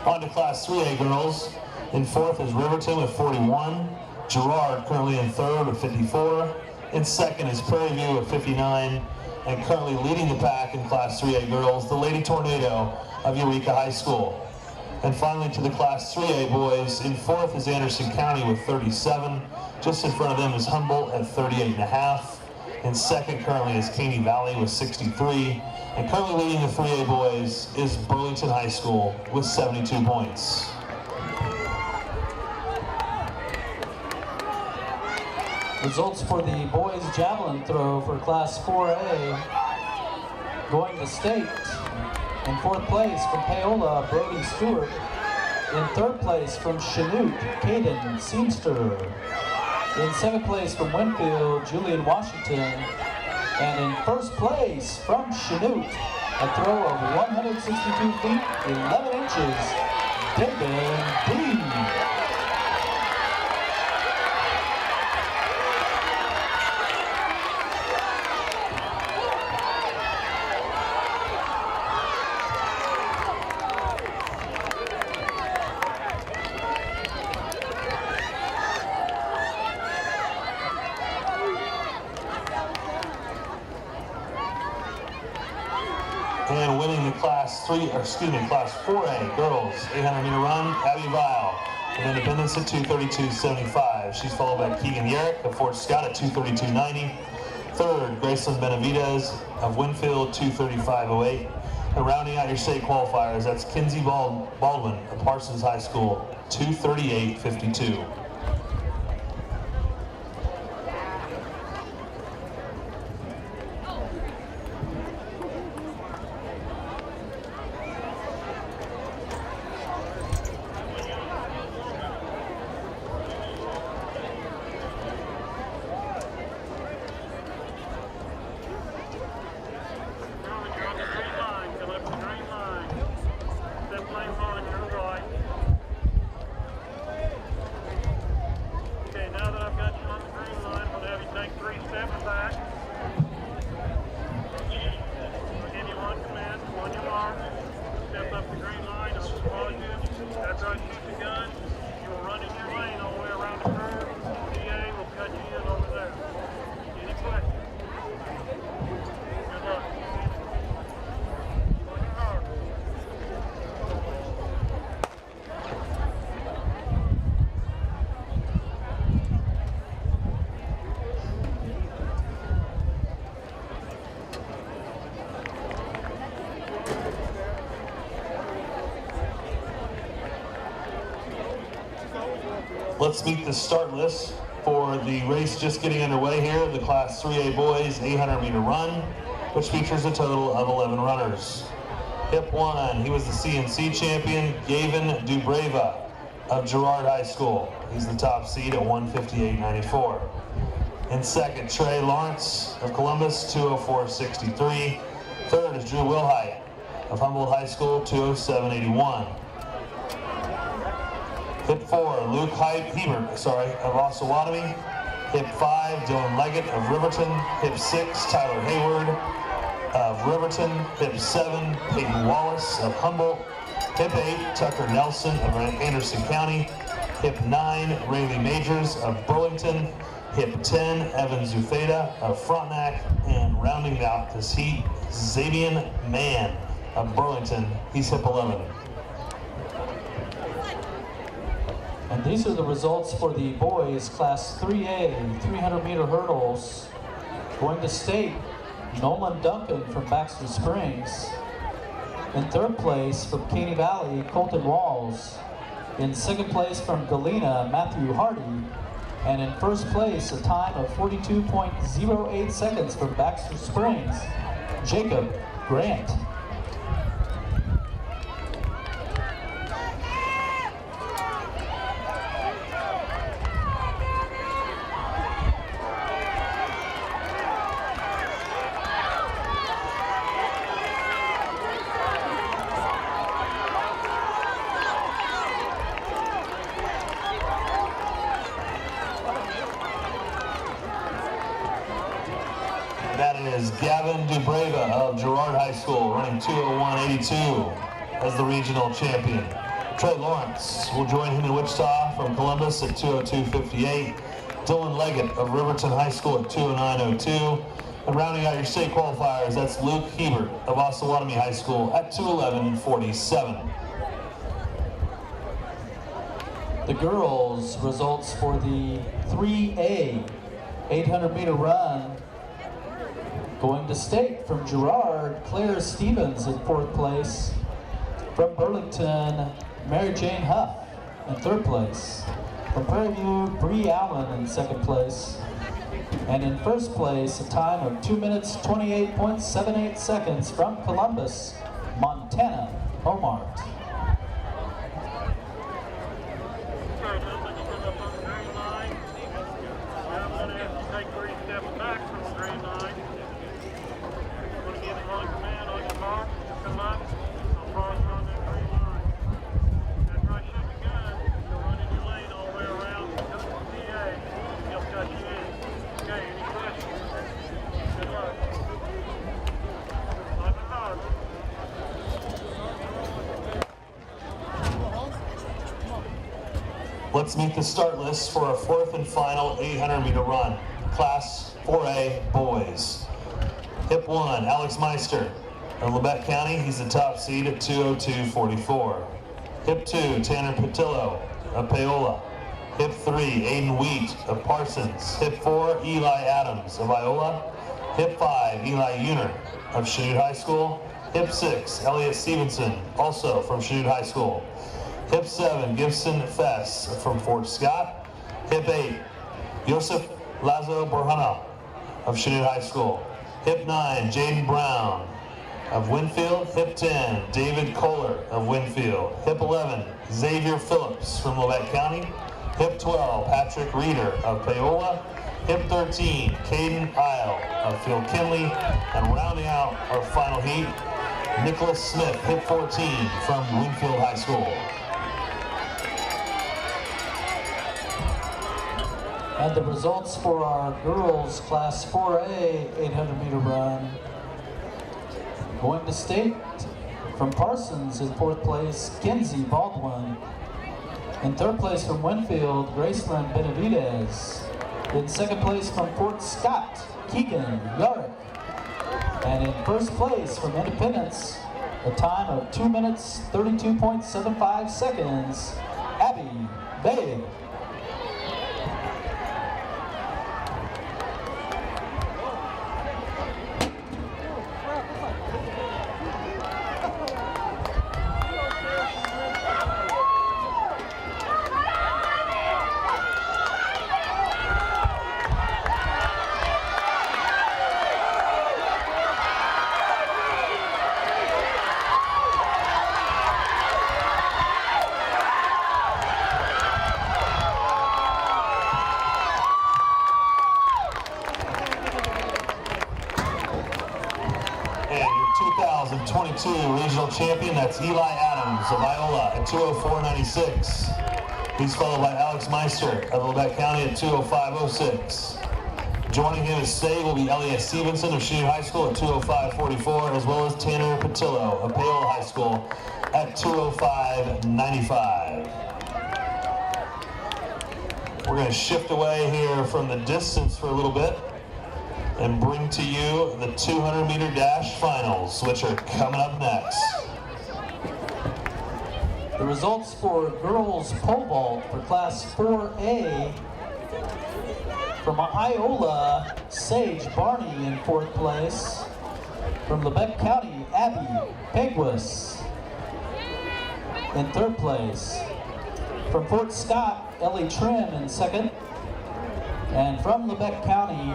On to Class 3A girls. In 4th is Riverton with 41. Girard currently in 3rd with 54. In 2nd is Prairie View with 59. And currently leading the pack in Class 3A girls, the Lady Tornado of Eureka High School. And finally to the Class 3A boys, in 4th is Anderson County with 37. Just in front of them is Humboldt at 38.5. In 2nd currently is Caney Valley with 63. And currently leading the 3A boys is Burlington High School with 72 points. Results for the boys javelin throw for class 4A. Going to state. In 4th place from Paola, Brody Stewart. In 3rd place from Chanute, Caden Seamster. In 2nd place from Winfield, Julian Washington. And in 1st place from Chanute, a throw of 162 feet, 11 inches, David Dean. And winning the class 4A girls 800 meter run, Abby Vile of Independence at 2:32.75. She's followed by Keegan Yerrick of Fort Scott at 2:32.90. 3rd, Graceland Benavidez of Winfield, 2:35.08. And rounding out your state qualifiers, that's Kinsey Baldwin of Parsons High School, 2:38.52. Let's meet the start list for the race just getting underway here, the Class 3A boys 800 meter run, which features a total of 11 runners. Hip 1, he was the CNC champion, Gavin Dubreva of Girard High School. He's the top seed at 158.94. In 2nd, Trey Lawrence of Columbus, 204.63. 3rd is Drew Wilhite of Humboldt High School, 207.81. Hip 4, Luke Hebert, of Osawatomie. Hip 5, Dylan Leggett of Riverton. Hip 6, Tyler Hayward of Riverton. Hip 7, Peyton Wallace of Humboldt. Hip 8, Tucker Nelson of Anderson County. Hip 9, Rayleigh Majors of Burlington. Hip 10, Evan Zufeda of Frontenac. And rounding out this heat, Xavier Mann of Burlington. He's hip 11. And these are the results for the boys Class 3A 300 meter hurdles. Going to state, Nolan Duncan from Baxter Springs. In 3rd place from Caney Valley, Colton Walls. In 2nd place from Galena, Matthew Hardy. And in 1st place, a time of 42.08 seconds from Baxter Springs, Jacob Grant. That is Gavin Dubreva of Girard High School, running 201.82 as the regional champion. Trey Lawrence will join him in Wichita from Columbus at 202.58. Dylan Leggett of Riverton High School at 209.02. And rounding out your state qualifiers, that's Luke Hebert of Osawatomie High School at 211.47. The girls' results for the 3A 800 meter run. Going to state from Girard, Claire Stevens in 4th place. From Burlington, Mary Jane Huff in 3rd place. From Prairie View, Brie Allen in 2nd place. And in first place, a time of 2 minutes 28.78 seconds from Columbus, Montana, Omart. Okay, gentlemen, you come up on the green line. Now I'm going to have to take 3 steps back from the green line. I'm going to give you one command on your mark. Come up. I'll cross on that green line. After I shoot the gun, you'll run in your lane all the way around. Come to the PA. He'll cut you in. Okay, any questions? Good luck. Lock the hard. Let's meet the start list for our fourth and final 800-meter run. Class 4A boys. Hip 1, Alex Meister of Lebec County. He's the top seed at 2:02.44. Hip 2, Tanner Patillo of Paola. Hip 3, Aiden Wheat of Parsons. Hip 4, Eli Adams of Iola. Hip 5, Eli Uner of Chanute High School. Hip 6, Elliot Stevenson, also from Chanute High School. Hip 7, Gibson Fess from Fort Scott. Hip 8, Joseph Lazo Borjana of Chanute High School. Hip 9, Jaden Brown of Winfield. Hip 10, David Kohler of Winfield. Hip 11, Xavier Phillips from Lebec County. Hip 12, Patrick Reeder of Paola. Hip 13, Caden Isle of Field Kinley. And rounding out our final heat, Nicholas Smith, Hip 14 from Winfield High School. And the results for our girls Class 4A 800-meter run. Going to state from Parsons in fourth place, Kenzie Baldwin. In third place from Winfield, Graceland Benavidez. In second place from Fort Scott, Keegan Yarick. And in first place from Independence, a time of 2 minutes 32.75 seconds, Abby Bay. And your 2022 regional champion, that's Eli Adams of Iola at 2:04.96. He's followed by Alex Meister of Lebec County at 2:05.06. Joining him as state will be Elliot Stevenson of Chanute High School at 2:05.44, as well as Tanner Patillo of Paola High School at 2:05.95. We're going to shift away here from the distance for a little bit and bring to you the 200-meter dash finals, which are coming up next. The results for girls pole vault for Class 4A. From Iola, Sage Barney in fourth place. From Lebec County, Abby Peguis in third place. From Fort Scott, Ellie Trim in second. And from Lebec County,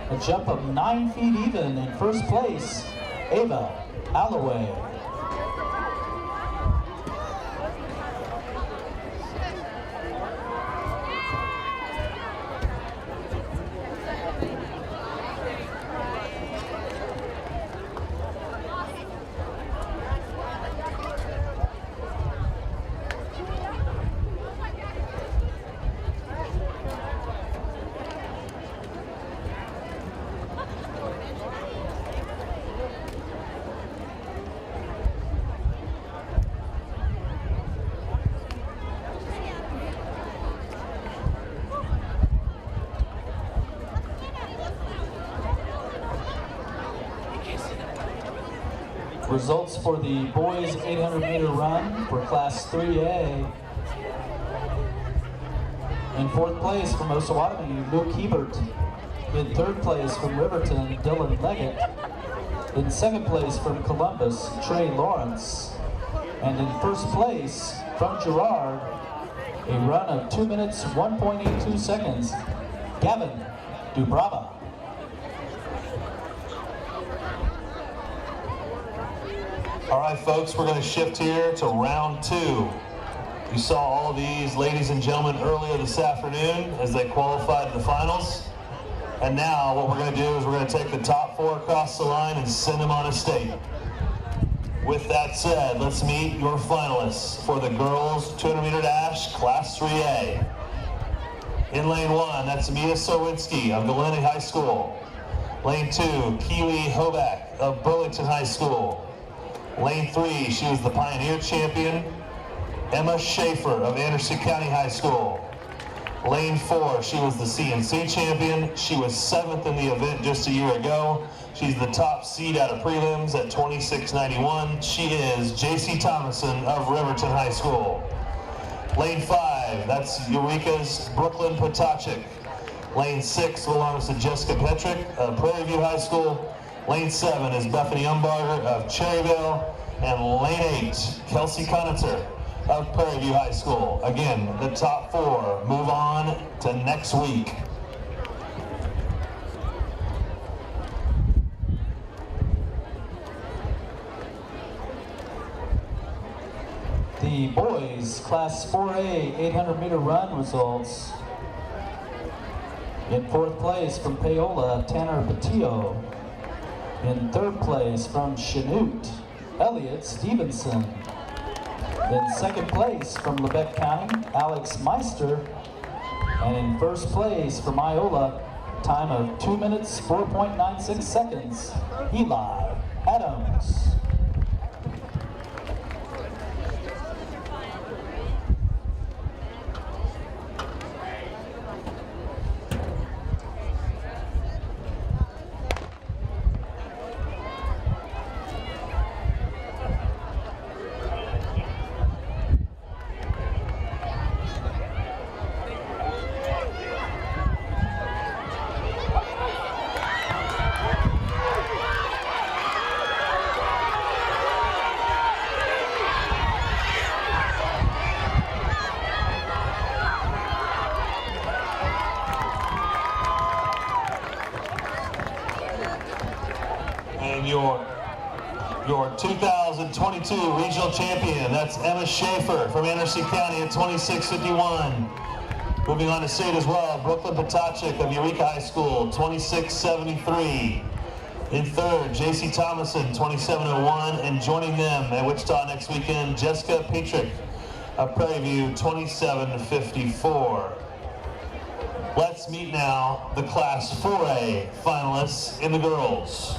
a jump of 9 feet even in first place, Ava Alloway. Results for the boys 800-meter run for Class 3A. In fourth place from Osawatomie, Luke Hebert. In third place from Riverton, Dylan Leggett. In second place from Columbus, Trey Lawrence. And in first place from Girard, a run of 2 minutes 1.82 seconds, Gavin Dubrava. All right, folks, we're going to shift here to round 2. You saw all these ladies and gentlemen earlier this afternoon as they qualified to the finals. And now what we're going to do is we're going to take the top 4 across the line and send them on a state. With that said, let's meet your finalists for the girls 200-meter dash class 3A. In lane 1, that's Mia Sowinski of Galena High School. Lane 2, Kaylee Hoback of Burlington High School. Lane 3, she was the Pioneer champion, Emma Schaefer of Anderson County High School. Lane 4, she was the CNC champion. She was 7th in the event just a year ago. She's the top seed out of prelims at 26.91. She is JC Thomason of Riverton High School. Lane 5, that's Eureka's Brooklyn Potachik. Lane 6 belongs to Jessica Petrick of Prairie View High School. Lane 7 is Bethany Umbarger of Cherryville. And lane 8, Kelsey Conator of Prairie View High School. Again, the top 4 move on to next week. The boys class 4A 800-meter run results. In 4th place from Paola, Tanner Patillo. In 3rd place from Chanute, Elliot Stevenson. In 2nd place from Lebec County, Alex Meister. And in 1st place from Iola, time of 2 minutes, 4.96 seconds, Eli Adams. And your 2022 regional champion, that's Emma Schaefer from Anderson County at 26.51. Moving on to state as well, Brooklyn Potachik of Eureka High School, 26.73. In 3rd, JC Thomason, 27.01. And joining them at Wichita next weekend, Jessica Petrick of Prairie View, 27.54. Let's meet now the Class 4A finalists in the girls.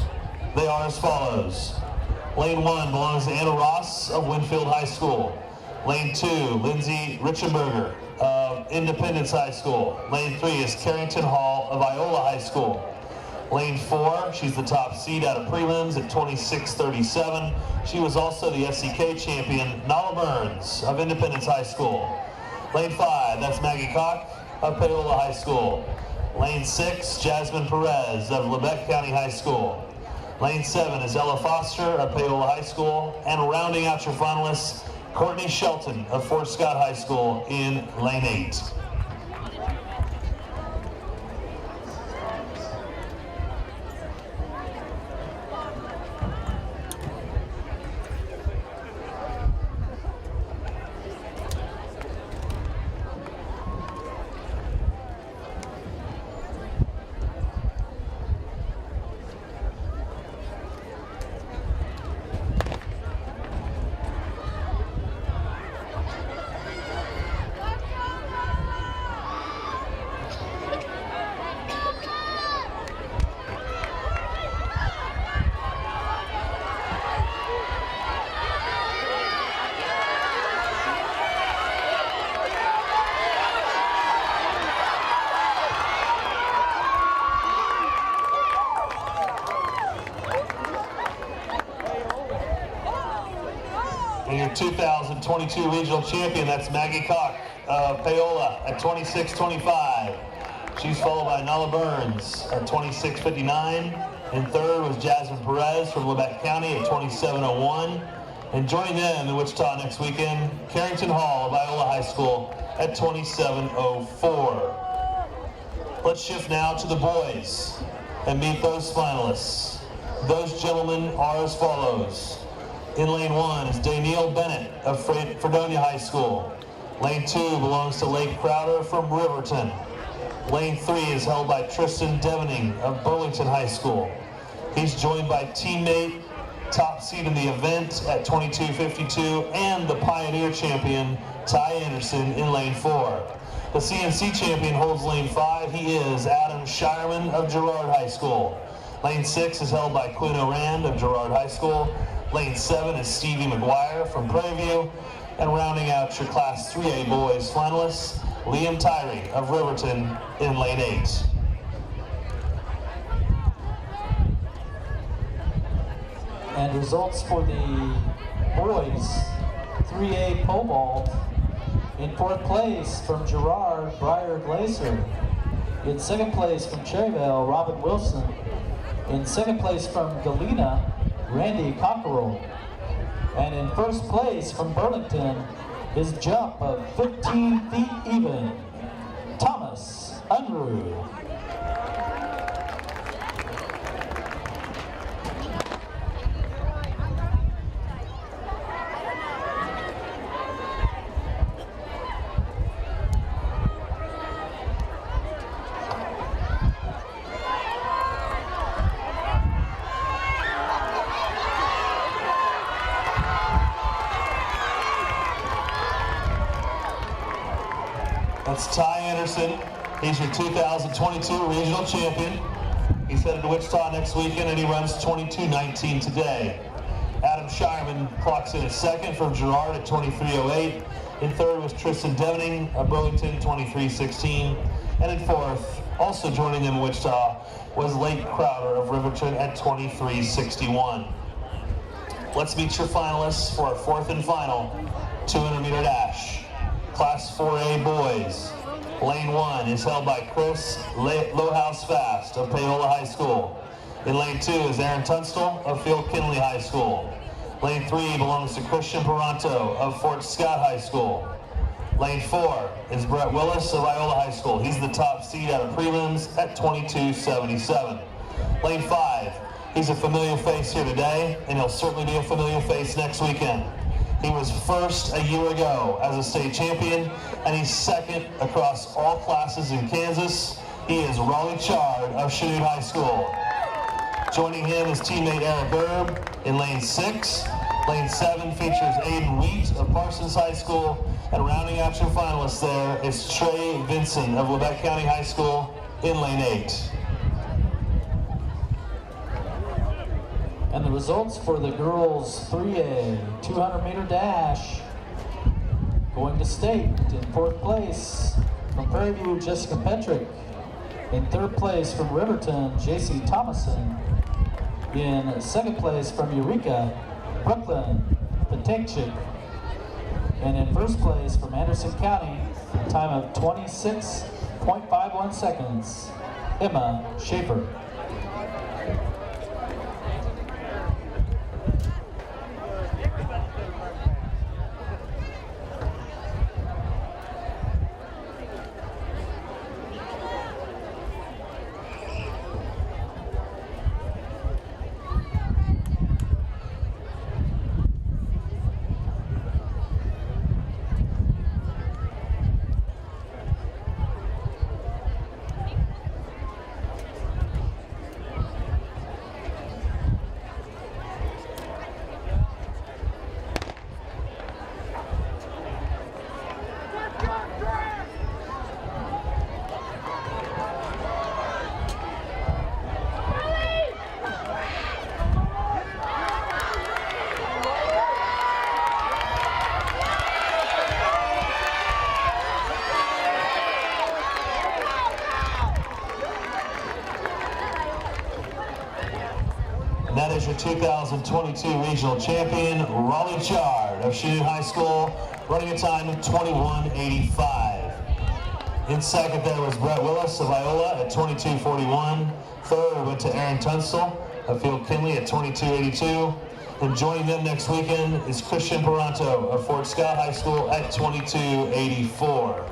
They are as follows. Lane 1 belongs to Anna Ross of Winfield High School. Lane 2, Lindsay Richenberger of Independence High School. Lane 3 is Carrington Hall of Iola High School. Lane 4, she's the top seed out of prelims at 26.37. She was also the SEK champion, Nala Burns of Independence High School. Lane 5, that's Maggie Koch of Paola High School. Lane 6, Jasmine Perez of Lebec County High School. Lane 7 is Ella Foster of Paola High School. And rounding out your finalists, Courtney Shelton of Fort Scott High School in Lane 8. And your 2022 regional champion, that's Maggie Koch of Paola at 26.25. She's followed by Nala Burns at 26.59. In 3rd was Jasmine Perez from Lebec County at 27.01. And joining them in Wichita next weekend, Carrington Hall of Iola High School at 27.04. Let's shift now to the boys and meet those finalists. Those gentlemen are as follows. In lane 1 is Daniel Bennett of Fredonia High School. Lane 2 belongs to Lake Crowder from Riverton. Lane 3 is held by Tristan Devening of Burlington High School. He's joined by teammate, top seed in the event at 22:52, and the Pioneer champion, Ty Anderson, in lane 4. The CNC champion holds lane 5. He is Adam Shireman of Girard High School. Lane 6 is held by Quinn Orand of Girard High School. Lane 7 is Stevie McGuire from Prairie View. And rounding out your Class 3A boys finalists, Liam Tyree of Riverton in lane 8. And results for the boys, 3A pole vault. In 4th place from Girard, Briar Glaser. In 2nd place from Cherryvale, Robin Wilson. In 2nd place from Galena, Randy Cockerell. And in 1st place from Burlington, his jump of 15 feet even, Thomas Unruh. That's Ty Anderson. He's your 2022 regional champion. He's headed to Wichita next weekend and he runs 22:19 today. Adam Shireman clocks in at 2nd from Girard at 23:08. In 3rd was Tristan Devening of Burlington, 23:16. And in 4th, also joining them in Wichita, was Lake Crowder of Riverton at 23:61. Let's meet your finalists for our 4th and final 200-meter dash. Class 4A boys. Lane 1 is held by Chris Lowhouse Fast of Paola High School. In lane 2 is Aaron Tunstall of Field Kinley High School. Lane 3 belongs to Christian Peranto of Fort Scott High School. Lane 4 is Brett Willis of Iola High School. He's the top seed out of prelims at 22:77. Lane 5, he's a familiar face here today, and he'll certainly be a familiar face next weekend. He was 1st a year ago as a state champion, and he's 2nd across all classes in Kansas. He is Raleigh Chard of Chanute High School. Joining him is teammate Eric Erb in lane 6. Lane 7 features Aiden Wheat of Parsons High School, and rounding out your finalists there is Trey Vinson of Lebec County High School in lane 8. And the results for the girls 3A 200-meter dash. Going to state in 4th place from Prairie View, Jessica Petrick. In 3rd place from Riverton, J.C. Thomason. In 2nd place from Eureka, Brooklyn Patekchik. And in 1st place from Anderson County, a time of 26.51 seconds, Emma Schaefer. And that is your 2022 regional champion, Raleigh Chard of Chanute High School, running a time of 21:85. In 2nd there was Brett Willis of Iola at 22:41. 3rd went to Aaron Tunstall of Field Kinley at 22:82. And joining them next weekend is Christian Peranto of Fort Scott High School at 22:84.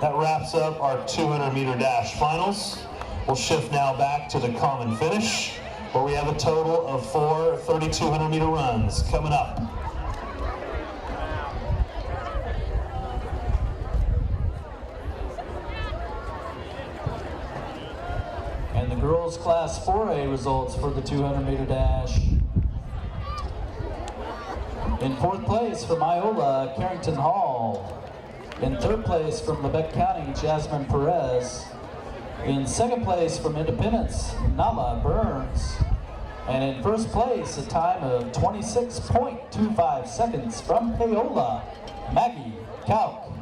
That wraps up our 200-meter dash finals. We'll shift now back to the common finish, where we have a total of 4 3,200-meter runs coming up. And the girls class 4A results for the 200-meter dash. In 4th place from Iola, Carrington Hall. In 3rd place from Lebec County, Jasmine Perez. In 2nd place from Independence, Nala Burns. And in 1st place, a time of 26.25 seconds from Paola, Maggie Kauk.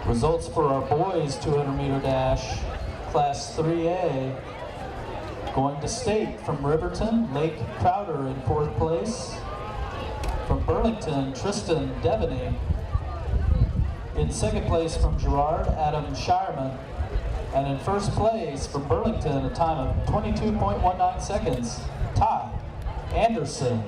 Results for our boys 200-meter dash, class 3A. Going to state from Riverton, Lake Crowder in 4th place. From Burlington, Tristan Devaney. In 2nd place from Girard, Adam Shireman. And in 1st place from Burlington, a time of 22.19 seconds, Ty Anderson.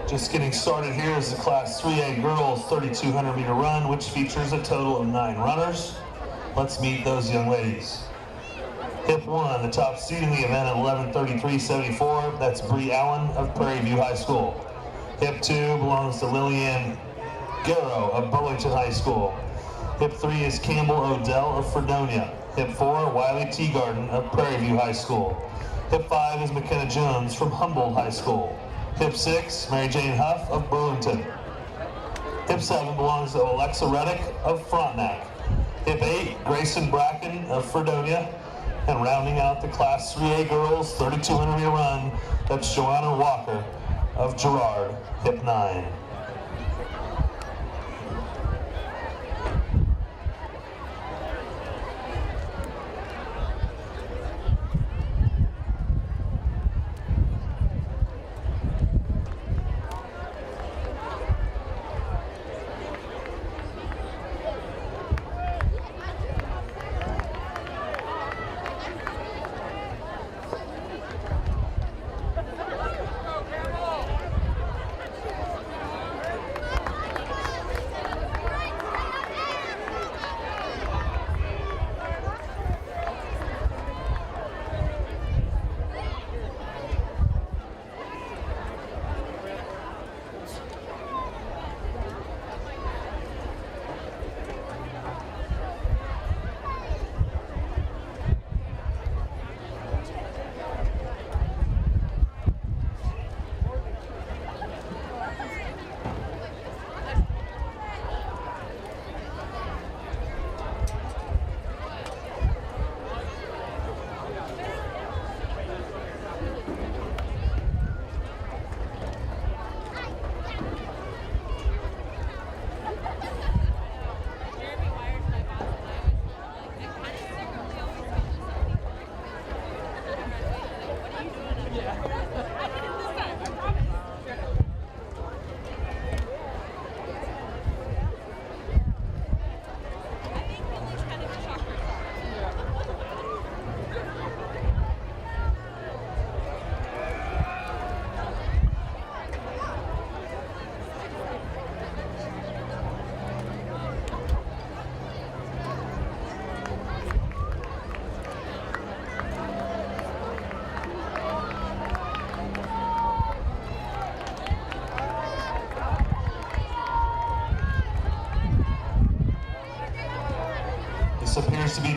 Just getting started here is the Class 3A Girls 3,200-meter run, which features a total of 9 runners. Let's meet those young ladies. Hip 1, the top seed in the event at 11:33.74. That's Brie Allen of Prairie View High School. Hip 2 belongs to Lillian Garrow of Burlington High School. Hip 3 is Campbell Odell of Fredonia. Hip 4, Wiley Teagarden of Prairie View High School. Hip 5 is McKenna Jones from Humboldt High School. Hip 6, Mary Jane Huff of Burlington. Hip 7 belongs to Alexa Reddick of Frontenac. Hip 8, Grayson Bracken of Fredonia. And rounding out the Class 3A Girls 3,200-meter run, that's Joanna Walker of Girard, Hip 9.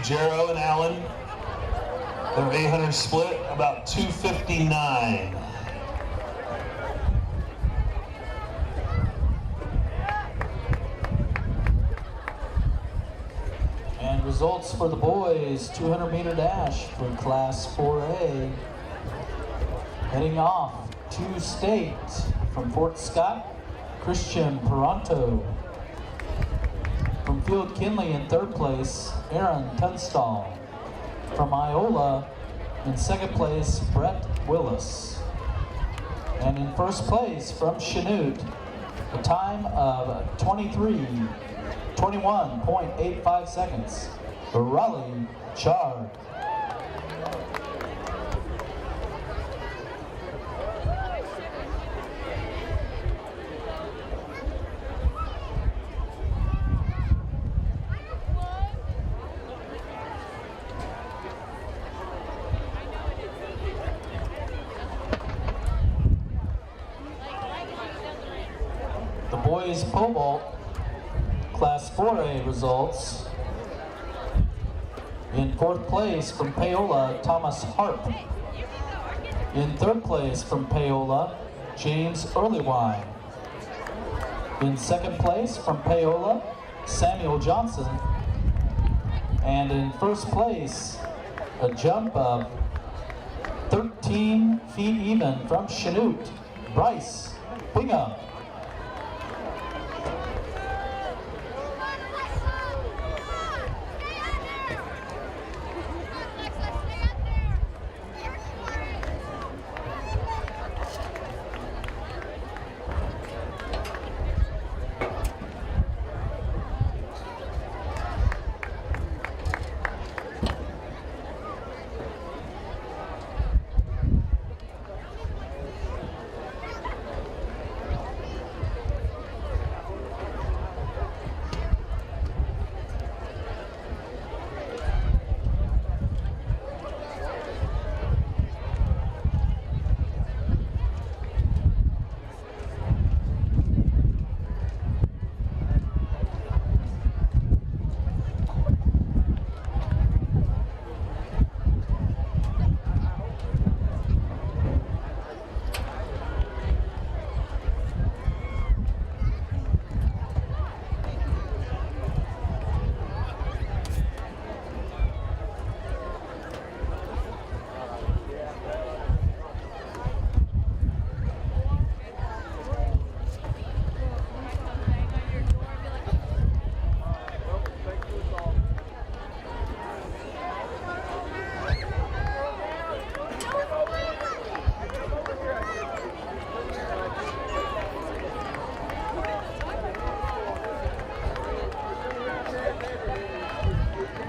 Jarrow and Allen. Their 800 split, about 259. And results for the boys, 200-meter dash for Class 4A. Heading off to state from Fort Scott, Christian Peranto. From Field Kinley in third place, Aaron Tunstall. From Iola in second place, Brett Willis. And in first place from Chanute, a time of 21.85 seconds, Raleigh Chard. The boys pole vault Class 4A results. In fourth place from Paola, Thomas Harp. In third place from Paola, James Earlywine. In second place from Paola, Samuel Johnson. And in first place, a jump of 13 feet even from Chanute, Bryce Bingham.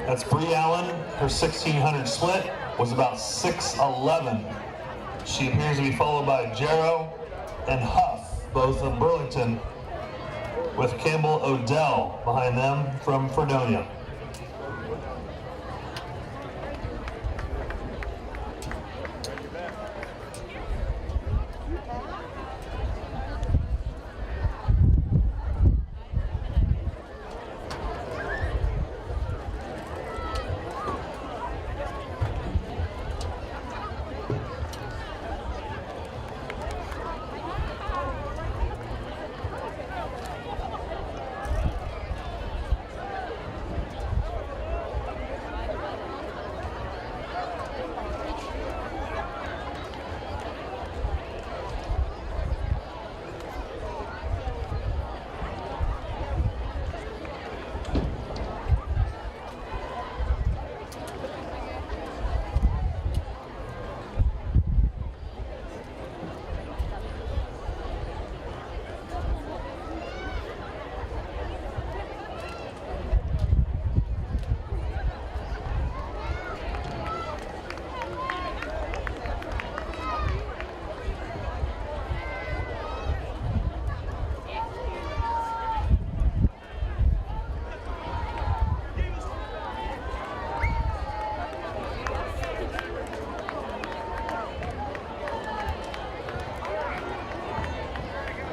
That's Brie Allen. Her 1600 split was about 6:11. She appears to be followed by Jarrow and Huff, both of Burlington, with Campbell Odell behind them from Fredonia.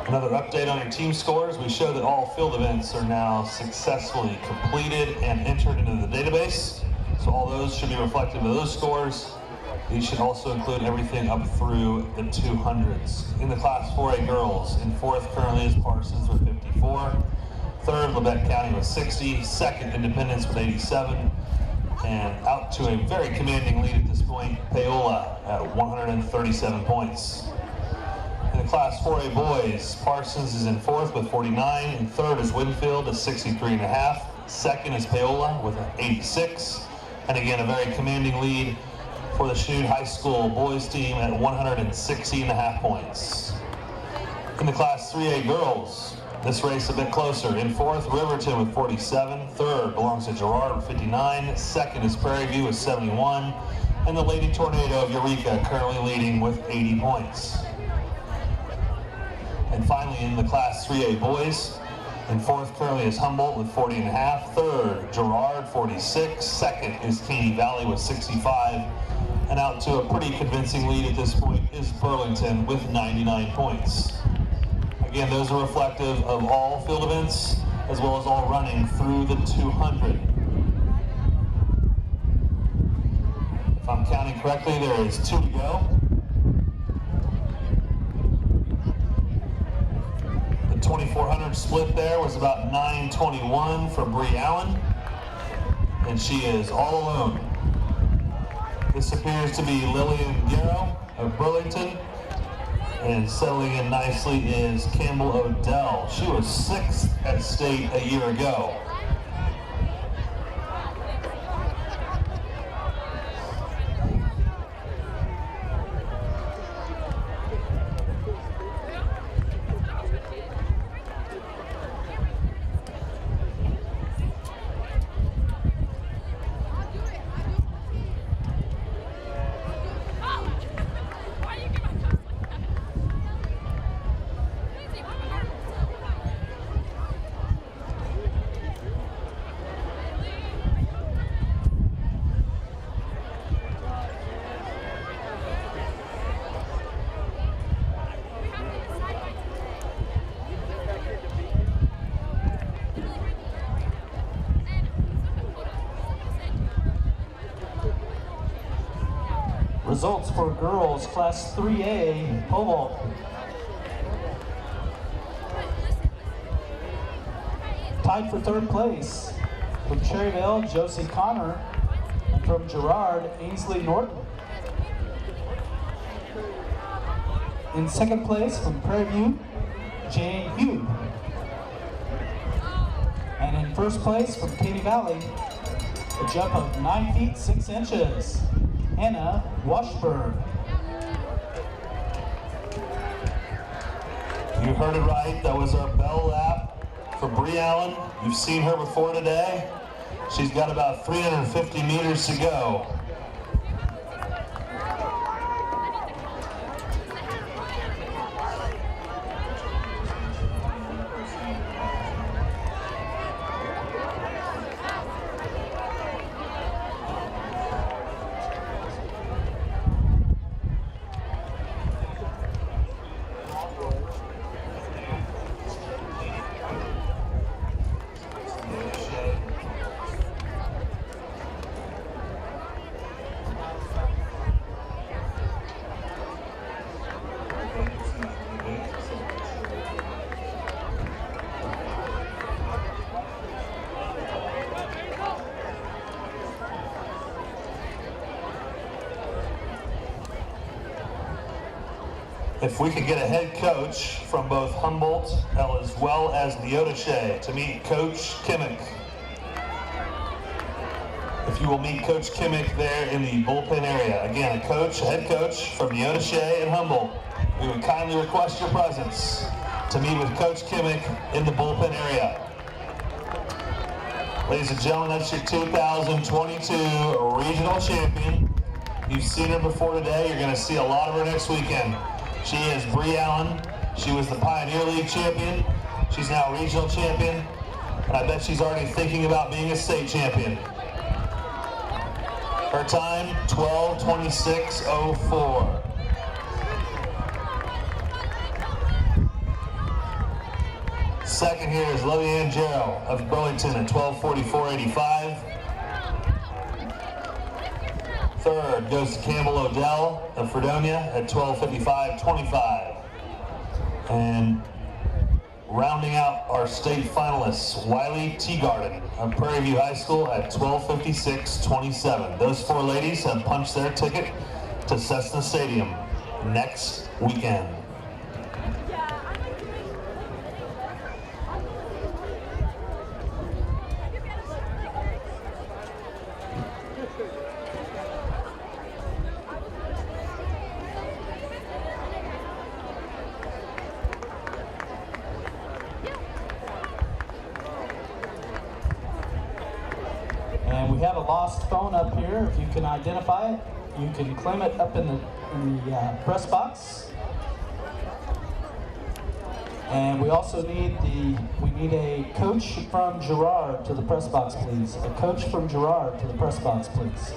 Another update on your team scores. We show that all field events are now successfully completed and entered into the database. So all those should be reflective of those scores. These should also include everything up through the 200s. In the Class 4A girls, in fourth currently is Parsons with 54. Third, Labette County with 60. Second, Independence with 87. And out to a very commanding lead at this point, Paola at 137 points. In the Class 4A boys, Parsons is in fourth with 49. And third is Winfield at 63.5. Second is Paola with an 86. And again, a very commanding lead for the Chanute High School boys team at 160.5 points. In the Class 3A girls, this race a bit closer. In fourth, Riverton with 47. Third belongs to Girard with 59. Second is Prairie View with 71. And the Lady Tornado of Eureka currently leading with 80 points. And finally, in the Class 3A boys, in fourth currently is Humboldt with 40.5. Third, Girard, 46. Second is Caney Valley with 65. And out to a pretty convincing lead at this point is Burlington with 99 points. Again, those are reflective of all field events as well as all running through the 200. If I'm counting correctly, there is 2 to go. The 2400 split there was about 9:21 for Brie Allen, and she is all alone. This appears to be Lillian Garrow of Burlington, and settling in nicely is Campbell Odell. She was 6th at state a year ago. Results for girls, Class 3A, pole vault. Tied for third place, from Cherryville, Josie Connor, and from Girard, Ainsley Norton. In second place, from Prairie View, Jane Hugh. And in first place, from Caney Valley, a jump of 9 feet 6 inches. Anna Washburn. You heard it right. That was our bell lap for Brie Allen. You've seen her before today. She's got about 350 meters to go. If we could get a head coach from both Humboldt as well as Neodesha to meet Coach Kimmick. If you will meet Coach Kimmick there in the bullpen area. Again, a head coach from Neodesha and Humboldt. We would kindly request your presence to meet with Coach Kimmick in the bullpen area. Ladies and gentlemen, that's your 2022 regional champion. You've seen her before today. You're going to see a lot of her next weekend. She is Brie Allen. She was the Pioneer League champion. She's now regional champion. And I bet she's already thinking about being a state champion. Her time, 12:26:04. Second here is Lillian Jarrow of Burlington at 12:44:85. Third goes to Campbell Odell of Fredonia at 12:55.25. And rounding out our state finalists, Wiley Teagarden of Prairie View High School at 12:56.27. Those four ladies have punched their ticket to Cessna Stadium next weekend. And we have a lost phone up here. If you can identify it, you can claim it up in the press box. And we also need a coach from Girard to the press box, please. A coach from Girard to the press box, please.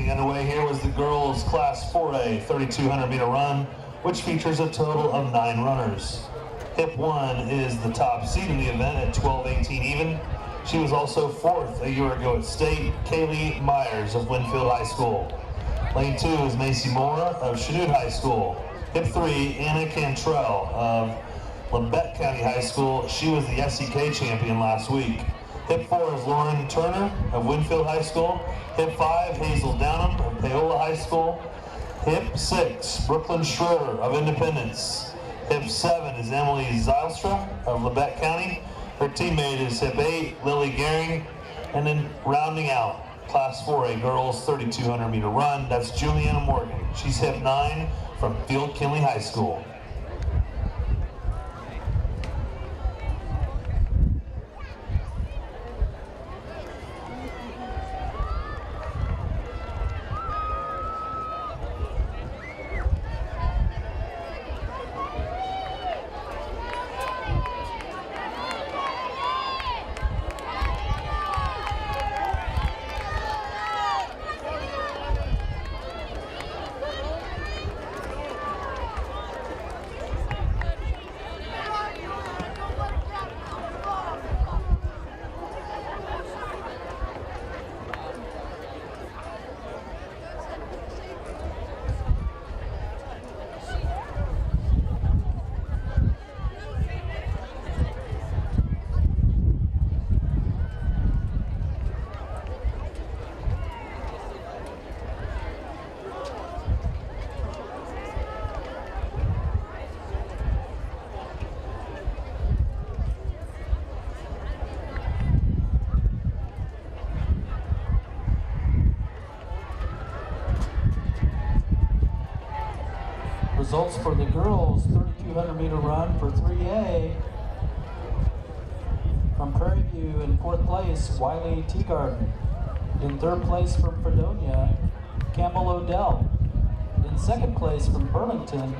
Underway here was the girls Class 4A 3,200 meter run, which features a total of 9 runners. Hip 1 is the top seed in the event at 12:18 even. She was also 4th a year ago at state, Kaylee Myers of Winfield High School. Lane 2 is Macy Moore of Chanute High School. Hip 3, Anna Cantrell of Labette County High School. She was the SEK champion last week. Hip 4 is Lauren Turner of Winfield High School. Hip 5, Hazel Downham of Paola High School. Hip 6, Brooklyn Schroeder of Independence. Hip 7 is Emily Zylstra of Labette County. Her teammate is Hip 8, Lily Gehring. And then rounding out, Class 4A girls 3,200 meter run, that's Juliana Morgan. She's Hip 9 from Field Kinley High School. Results for the girls 3,200 meter run for 3A. View in 4th place, Wiley Teagarden. In 3rd place from Fredonia, Campbell Odell. In 2nd place from Burlington,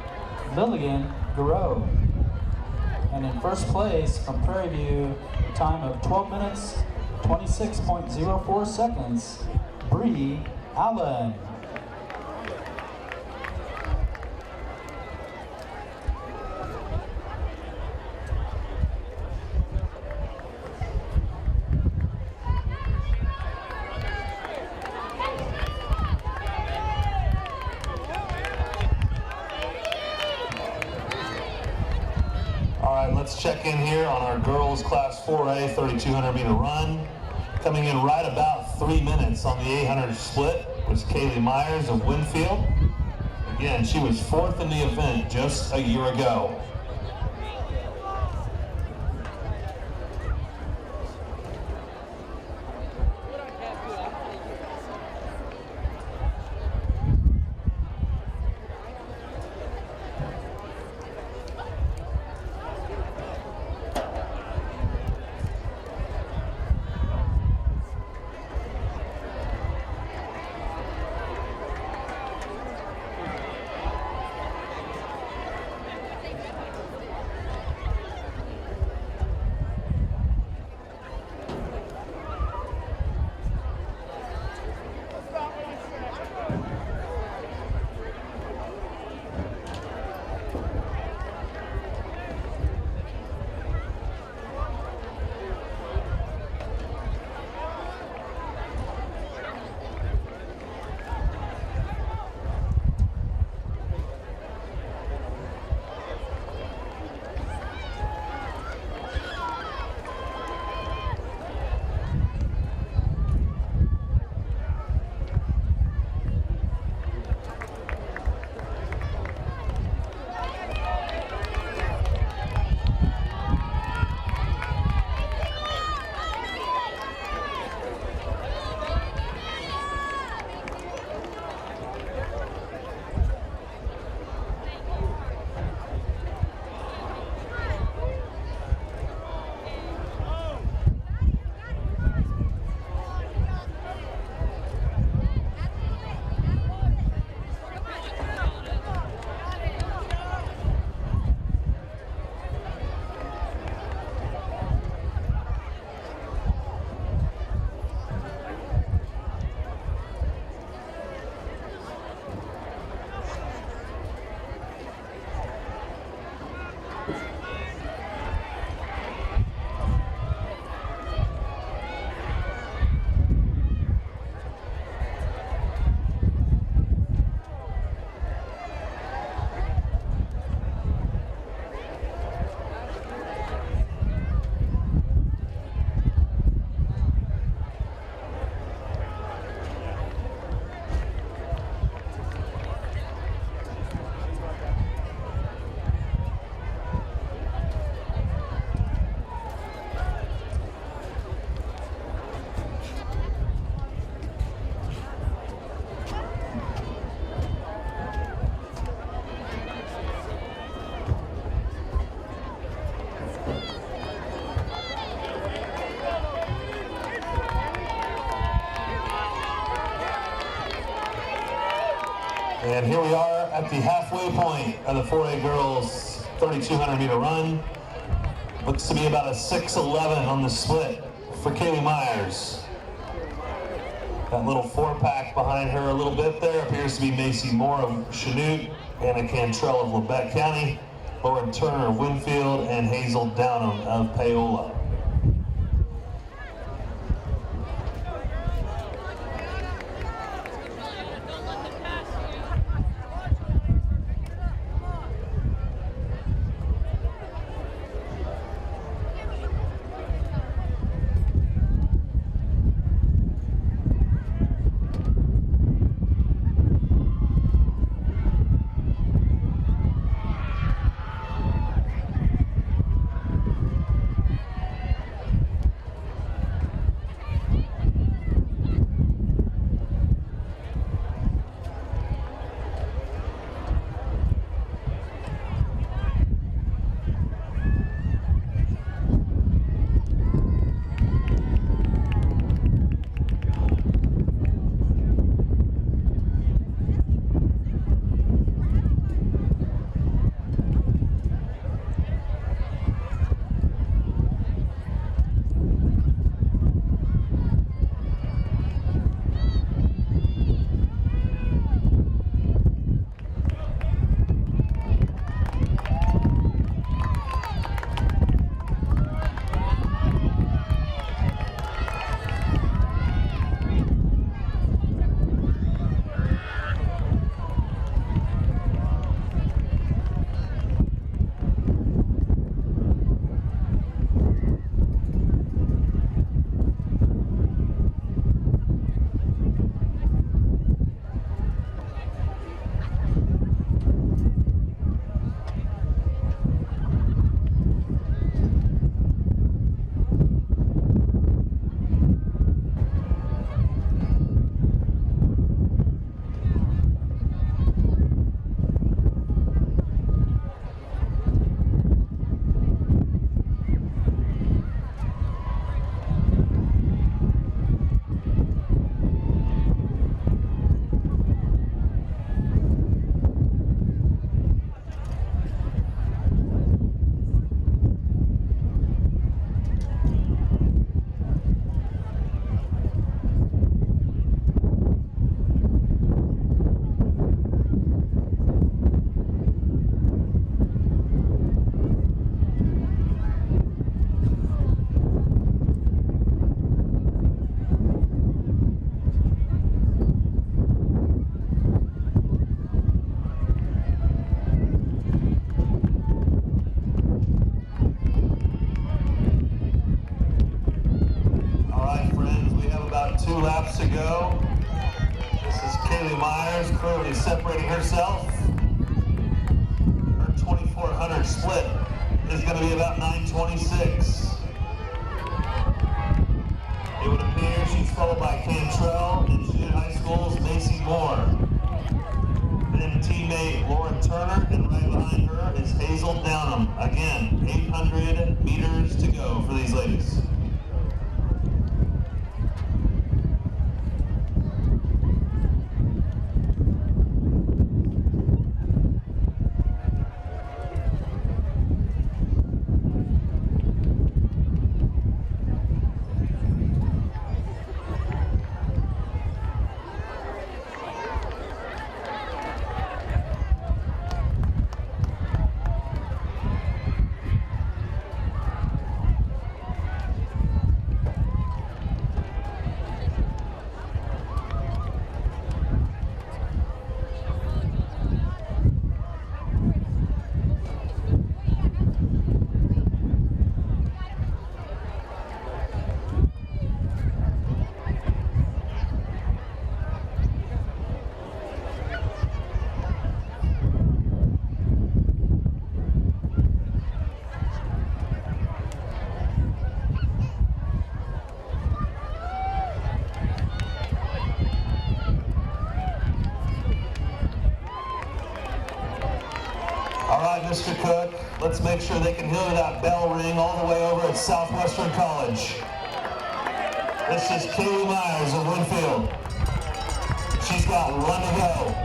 Lillian Garreau. And in 1st place from Prairie View, a time of 12 minutes, 26.04 seconds, Brie Allen. Let's check in here on our girls class 4A 3,200 meter run. Coming in right about 3 minutes on the 800 split was Kaylee Myers of Winfield. Again, she was 4th in the event just a year ago. And here we are at the halfway point of the 4A girls 3,200 meter run. Looks to be about a 6:11 on the split for Kaylee Myers. That little 4-pack behind her a little bit there appears to be Macy Moore of Chanute, Anna Cantrell of Labette County, Lauren Turner of Winfield, and Hazel Downham of Paola. about 2 laps to go. This is Kaylee Myers clearly separating herself. Her 2400 split is going to be about 9:26. It would appear she's followed by Cantrell and Chanute High School's Macy Moore. Then teammate Lauren Turner, and right behind her is Hazel Downham. Again, 800 meters to go for these ladies. Mr. Cook, let's make sure they can hear that bell ring all the way over at Southwestern College. This is Kaylee Myers of Winfield. She's got 1 to go.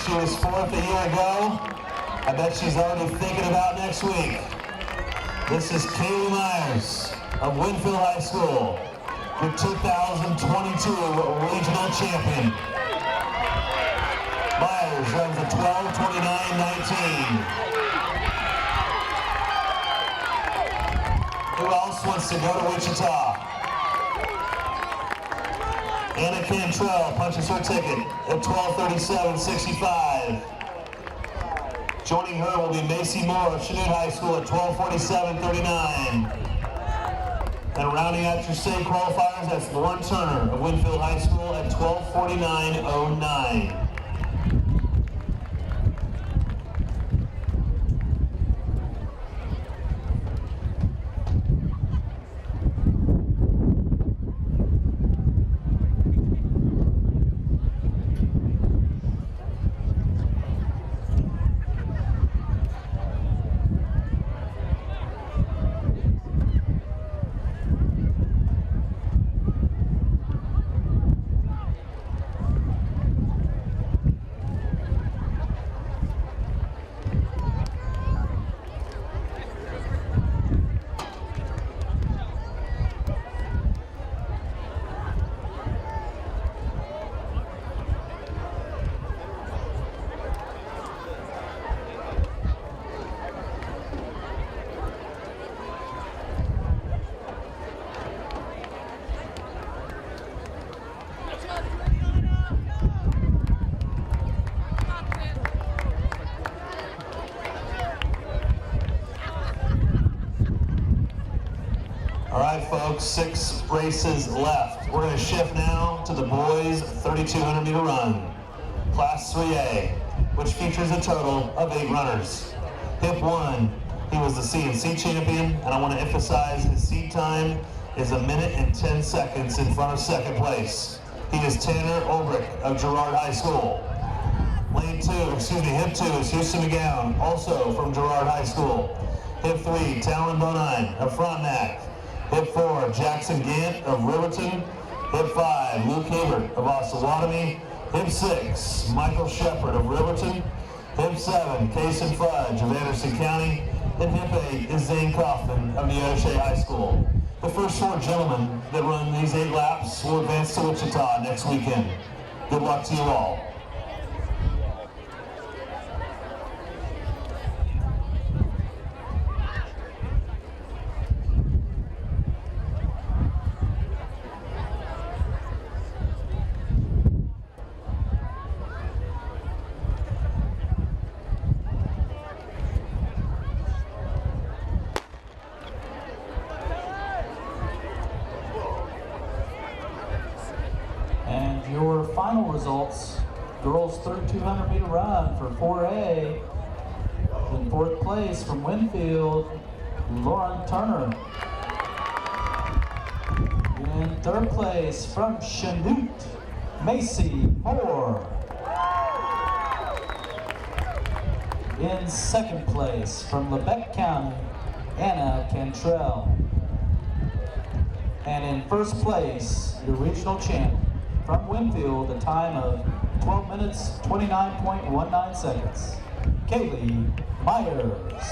She was 4th a year ago. I bet she's already thinking about next week. This is Kaylee Myers of Winfield High School, your 2022 regional champion. Myers runs a 12:29.19. Who else wants to go to Wichita? Anna Cantrell punches her ticket at 12:37.65. Joining her will be Macy Moore of Chanute High School at 12:47.39. And rounding out your state qualifiers, that's Lauren Turner of Winfield High School at 12:49.09. All right, folks, 6 races left. We're going to shift now to the boys' 3,200 meter run, Class 3A, which features a total of 8 runners. Hip 1, he was the CNC champion, and I want to emphasize his seed time is 1 minute and 10 seconds in front of second place. He is Tanner Ulbrich of Girard High School. Hip 2 is Houston McGowan, also from Girard High School. Hip 3, Talon Bonine of Frontenac. Hip 4, Jackson Gant of Riverton. Hip 5, Luke Hebert of Osawatomie. Hip 6, Michael Shepard of Riverton. Hip 7, Kason Fudge of Anderson County. And Hip 8 is Zane Kaufman of Neosho High School. The first 4 gentlemen that run these 8 laps will advance to Wichita next weekend. Good luck to you all. Your final results, girls 3,200 meter run for 4A. In 4th place from Winfield, Lauren Turner. In 3rd place from Chanute, Macy Moore. In 2nd place from Lebec County, Anna Cantrell. And in 1st place, your regional champ, from Winfield, a time of 12 minutes, 29.19 seconds, Kaylee Myers.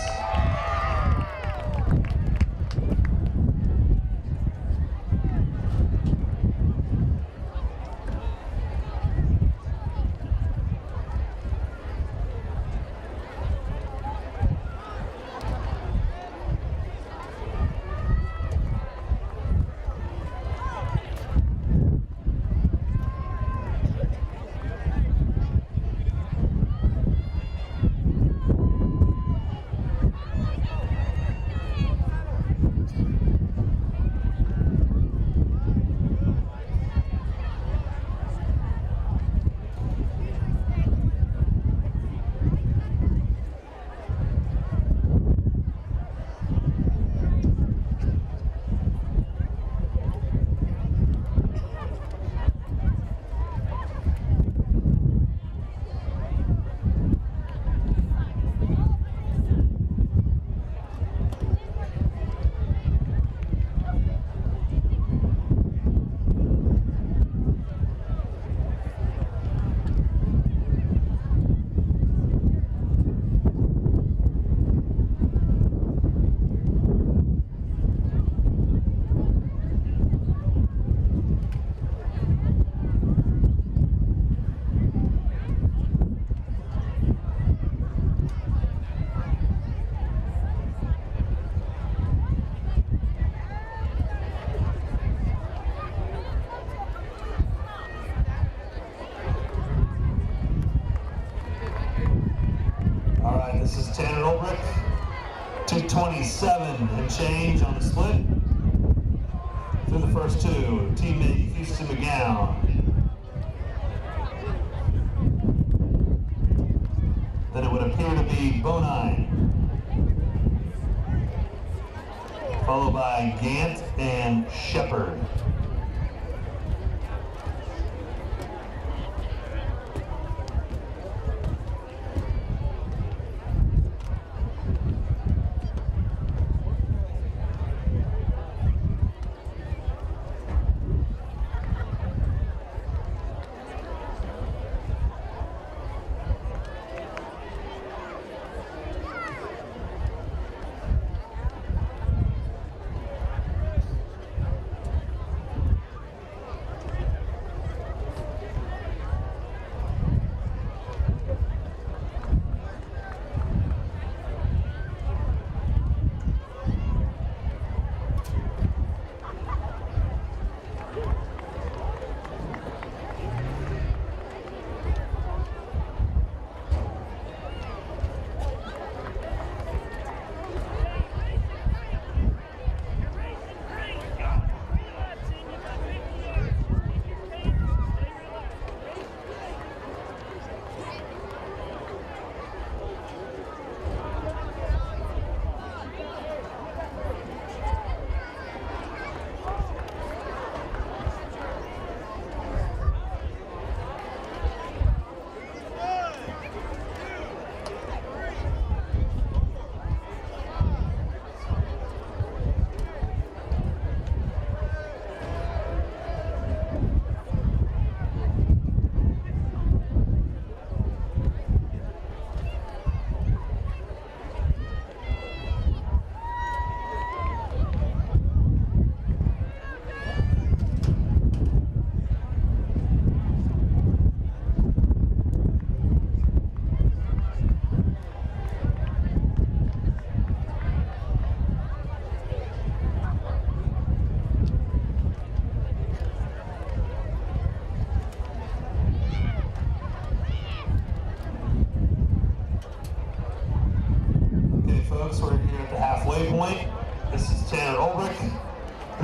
This is Tanner Ulbrich, 227 and change on the split. Through the first 2, teammate Houston McGowan. Then it would appear to be Bonine, followed by Gant and Shepard.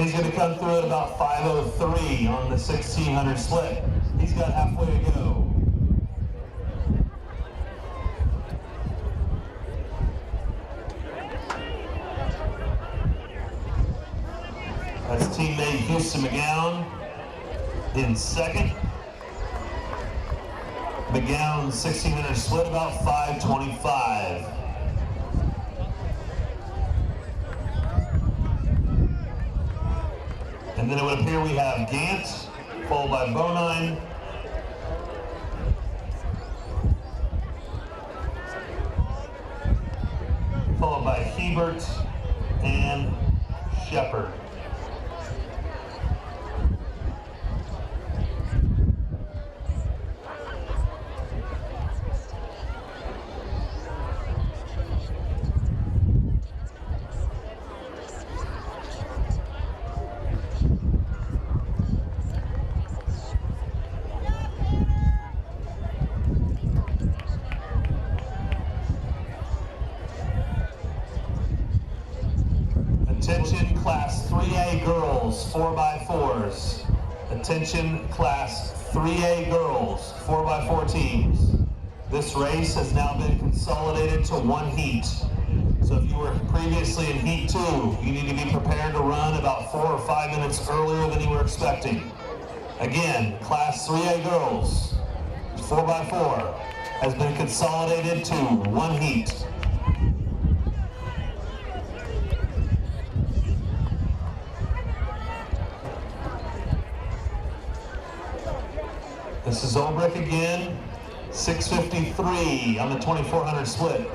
he's going to come through at about 5:03 on the 1600 split. He's got halfway to go. That's teammate Houston McGowan in second. McGowan 1600 split about 5:25. And then it would appear we have Gant, followed by Bonine. Followed by Hebert and Shepard. Attention Class 3A girls, 4x4s. Attention Class 3A girls, 4x4 teams. This race has now been consolidated to one heat. So if you were previously in Heat 2, you need to be prepared to run about 4 or 5 minutes earlier than you were expecting. Again, Class 3A girls, 4x4, has been consolidated to one heat. This is Olbrich again, 6:53 on the 2400 split.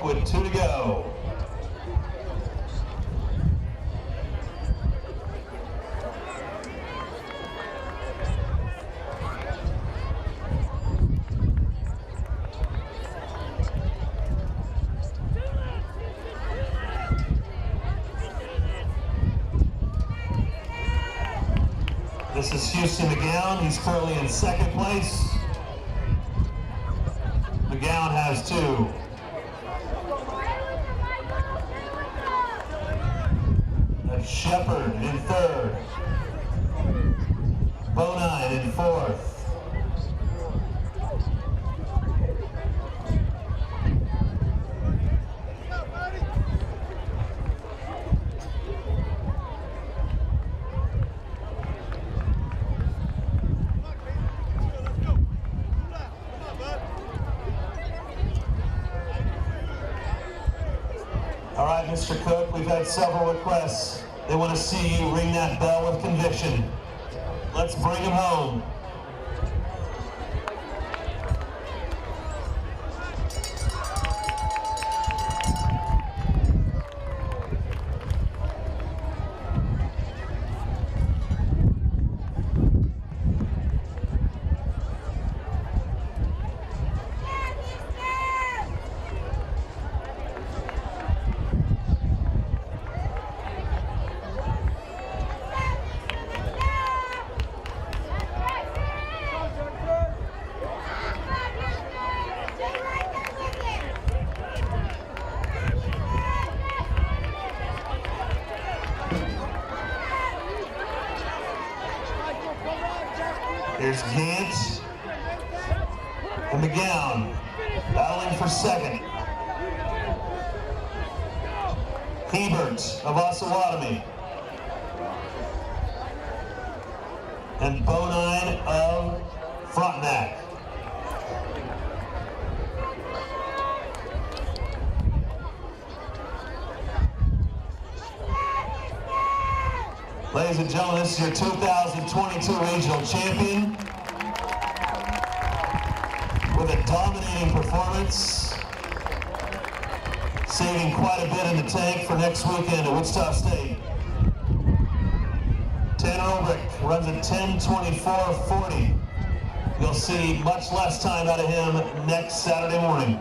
With 2 to go. This is Houston McGowan. He's currently in second place. McGowan has 2. Shepard in third. Bonine in fourth. All right, Mr. Cook, we've had several requests. They want to see you ring that bell with conviction. Let's bring them home. Here's Gant and McGowan battling for second. Hebert of Osawatomie and Bonine of Frontenac. Ladies and gentlemen, this is your 2022 regional champion with a dominating performance, saving quite a bit in the tank for next weekend at Wichita State. Tanner Ulrich runs a 10:24.40. You'll see much less time out of him next Saturday morning.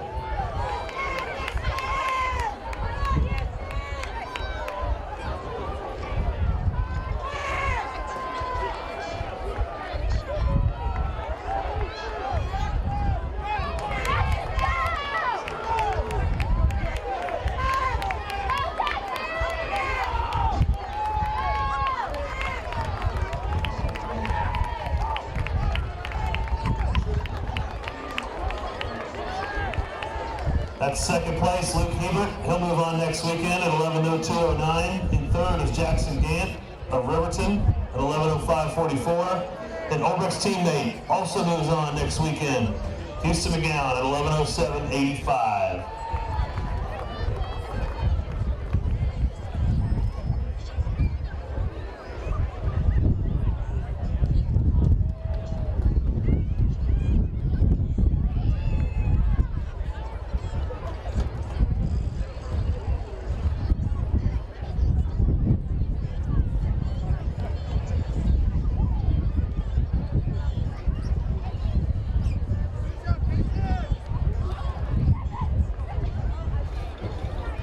That's second place, Luke Hebert. He'll move on next weekend at 11:02.09. In third is Jackson Gant of Riverton at 11:05.44. And Ulbricht's teammate also moves on next weekend, Houston McGowan at 11:07.85.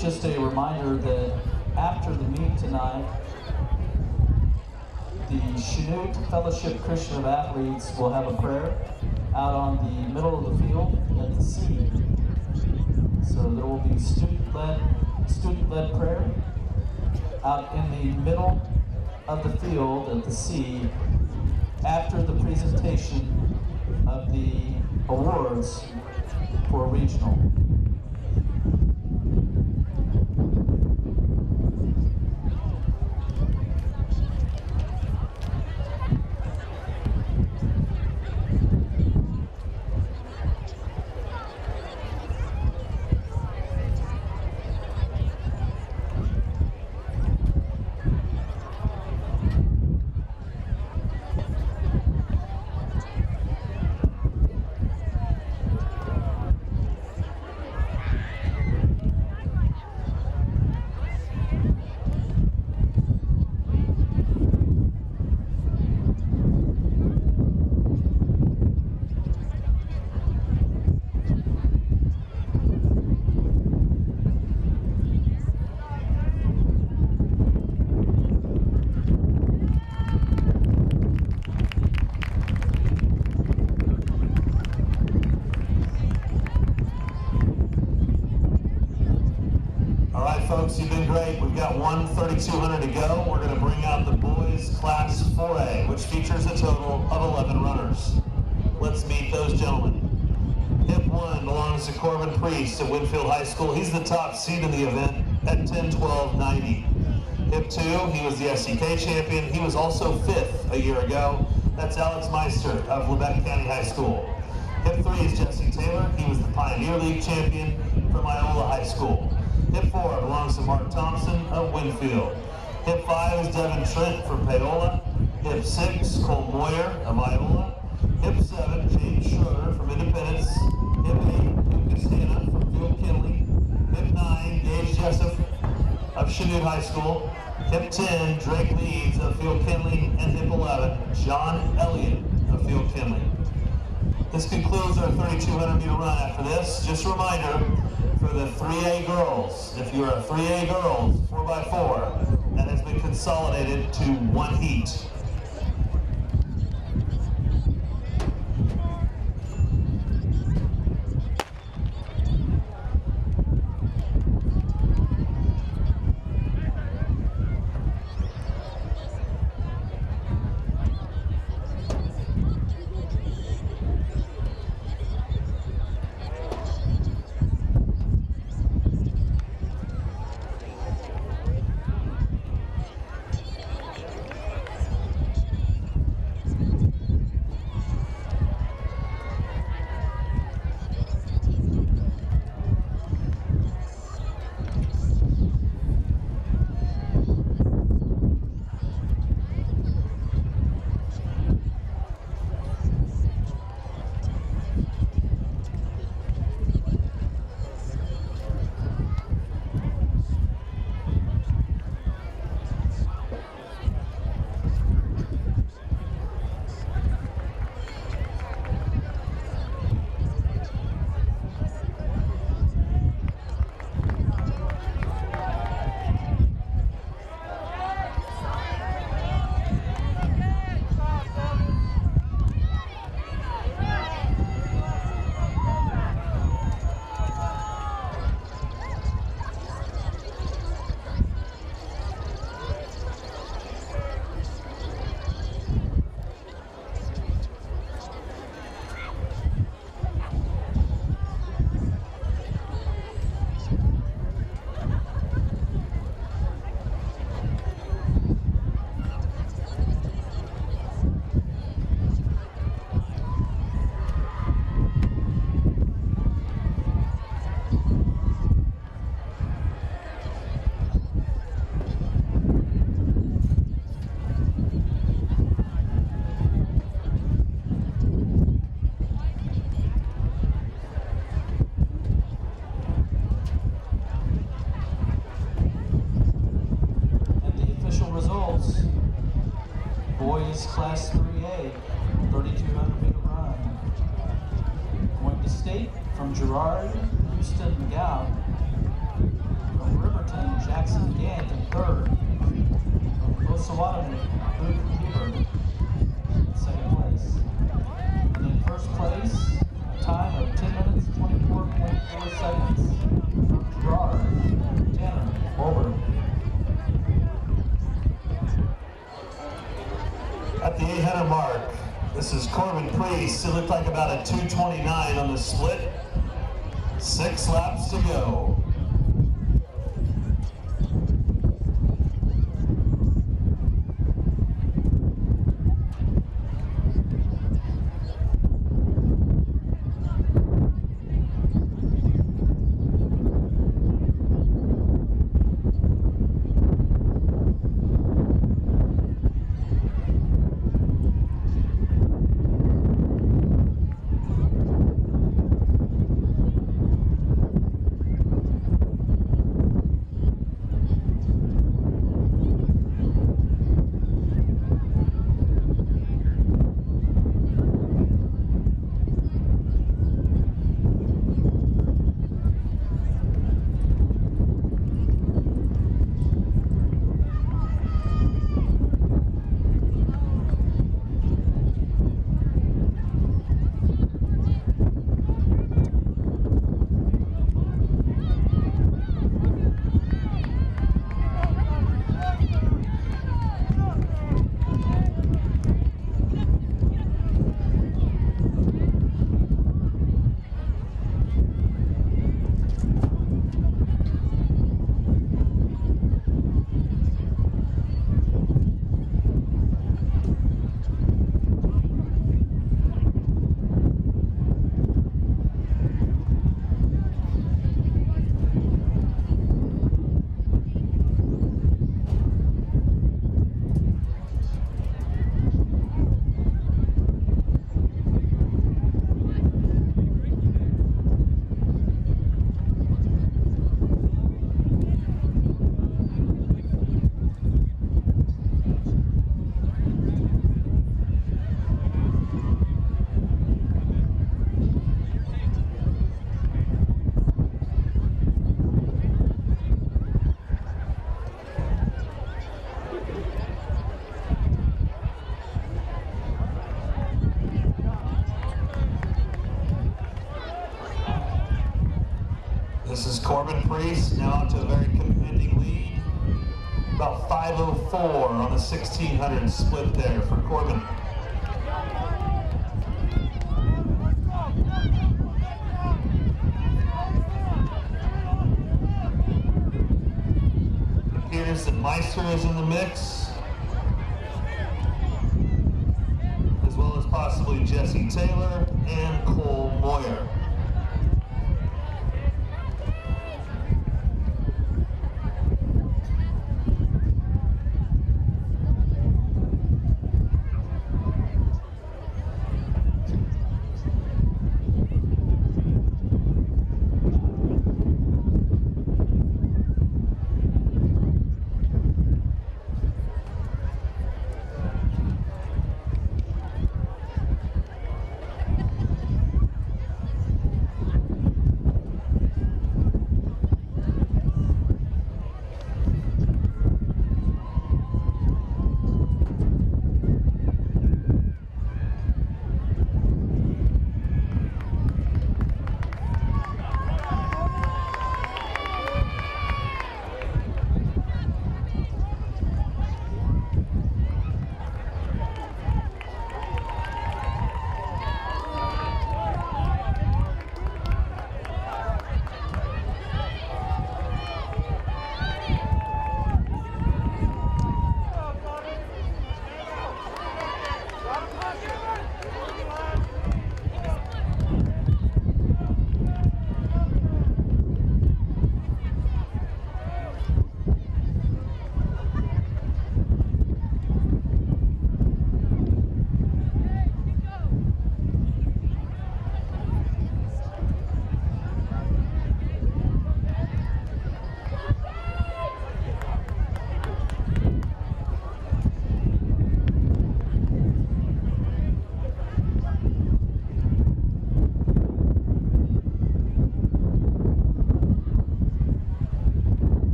Just a reminder that after the meet tonight, the Chanute Fellowship Christian of Athletes will have a prayer out on the middle of the field at the C. So there will be student-led prayer out in the middle of the field at the C after the presentation of the awards for regional. Folks, you've been great. We've got 1:32 to go. We're going to bring out the boys class 4A, which features a total of 11 runners. Let's meet those gentlemen. Hip 1 belongs to Corbin Priest at Winfield High School. He's the top seed in the event at 10:12.90. Hip 2, he was the SCK champion. He was also 5th a year ago. That's Alex Meister of Lebec County High School. Hip 3 is Jesse Taylor. He was the Pioneer League champion from Iola High School. Hip 4 belongs to Mark Thompson of Winfield. Hip 5 is Devin Trent from Paola. Hip 6, Cole Moyer of Iola. Hip 7, James Schroeder from Independence. Hip 8, Lucas Hanna from Field Kinley. Hip 9, Gage Jessup of Chanute High School. Hip 10, Drake Leeds of Field Kinley. And Hip 11, John Elliott of Field Kinley. This concludes our 3,200 meter run. After this, just a reminder, for the 3A girls, if you're a 3A girls 4x4, that has been consolidated to one heat. from Gerard, Houston McGowan. From Riverton, Jackson Gant in third. From Osawatomie, Luke Huber in second place. And in first place, a time of 10 minutes, 24.4 seconds from Gerard, Tanner Over. At the 800 mark, this is Corbin Priest. It looked like about a 2:29 on the split. 6 laps to go. This is Corbin Priest, now to a very commanding lead. About 5:04 on the 1600 split there for Corbin. It appears that Meister is in the mix, as well as possibly Jesse Taylor and Cole Moyer.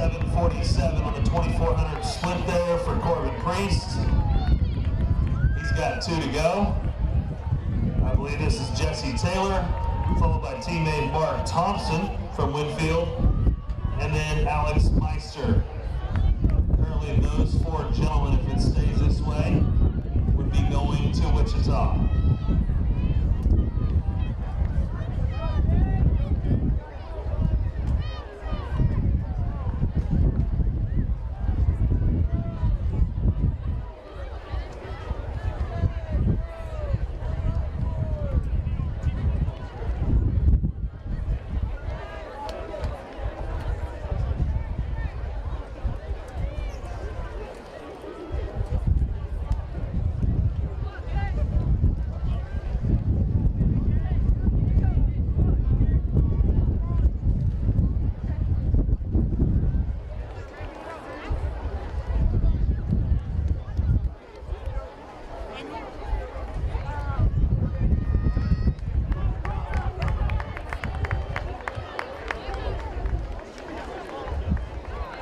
7:47 on the 2400 split there for Corbin Priest. He's got 2 to go. I believe this is Jesse Taylor, followed by teammate Mark Thompson from Winfield, and then Alex Meister. Currently those 4 gentlemen, if it stays this way, would be going to Wichita.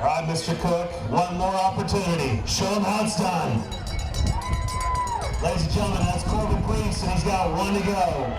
All right, Mr. Cook, one more opportunity. Show him how it's done. Ladies and gentlemen, that's Corbin Priest, and he's got 1 to go.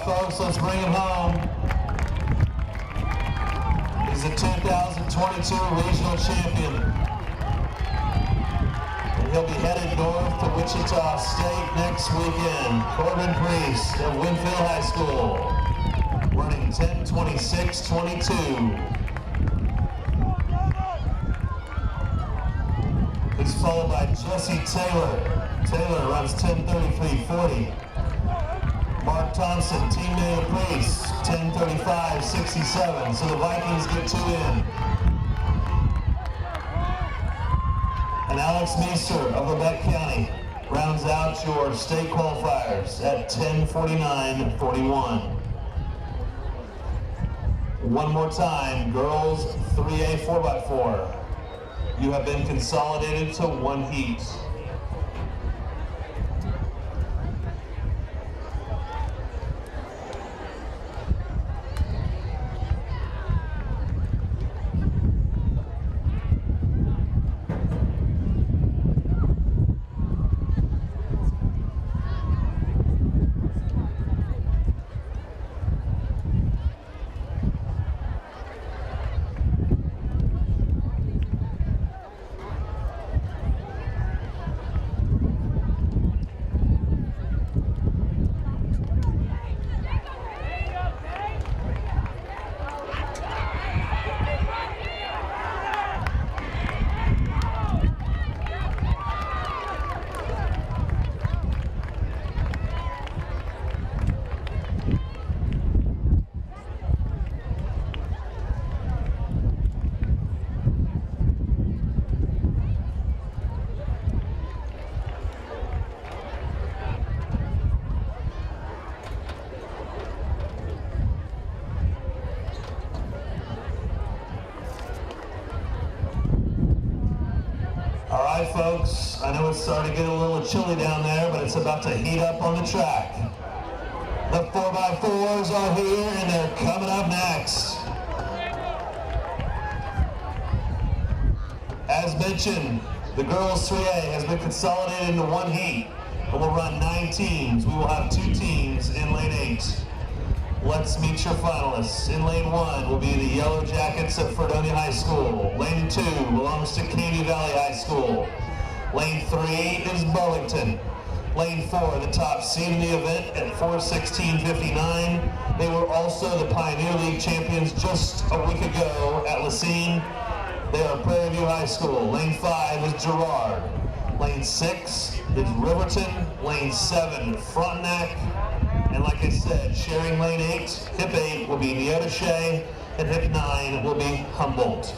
Folks, let's bring him home. He's the 2022 regional champion. And he'll be headed north to Wichita State next weekend. Corbin Priest of Winfield High School, running 10:26:22. He's followed by Jesse Taylor. Taylor runs 10:33:40. Mark Thompson, teammate of Priest, 10:35:67. So the Vikings get 2 in. And Alex Meister of Lebec County rounds out your state qualifiers at 10:49:41. One more time, girls 3A 4x4. You have been consolidated to 1 heat. All right, folks, I know it's starting to get a little chilly down there, but it's about to heat up on the track. The 4x4s are here, and they're coming up next. As mentioned, the girls 3A has been consolidated into 1 heat, and we'll run 9 teams. We will have 2 teams in lane 8. Let's meet your finalists. In lane 1 will be the Yellow Jackets of Fredonia High School. Lane 2 belongs to Caney Valley High School. Lane 3 is Burlington. Lane 4, the top seed in the event at 4:16:59. They were also the Pioneer League champions just a week ago at Lacine. They are Prairie View High School. Lane 5 is Girard. Lane 6 is Riverton. Lane 7, Frontenac. And like I said, sharing lane 8, hip 8 will be Neodache, and hip 9 will be Humboldt.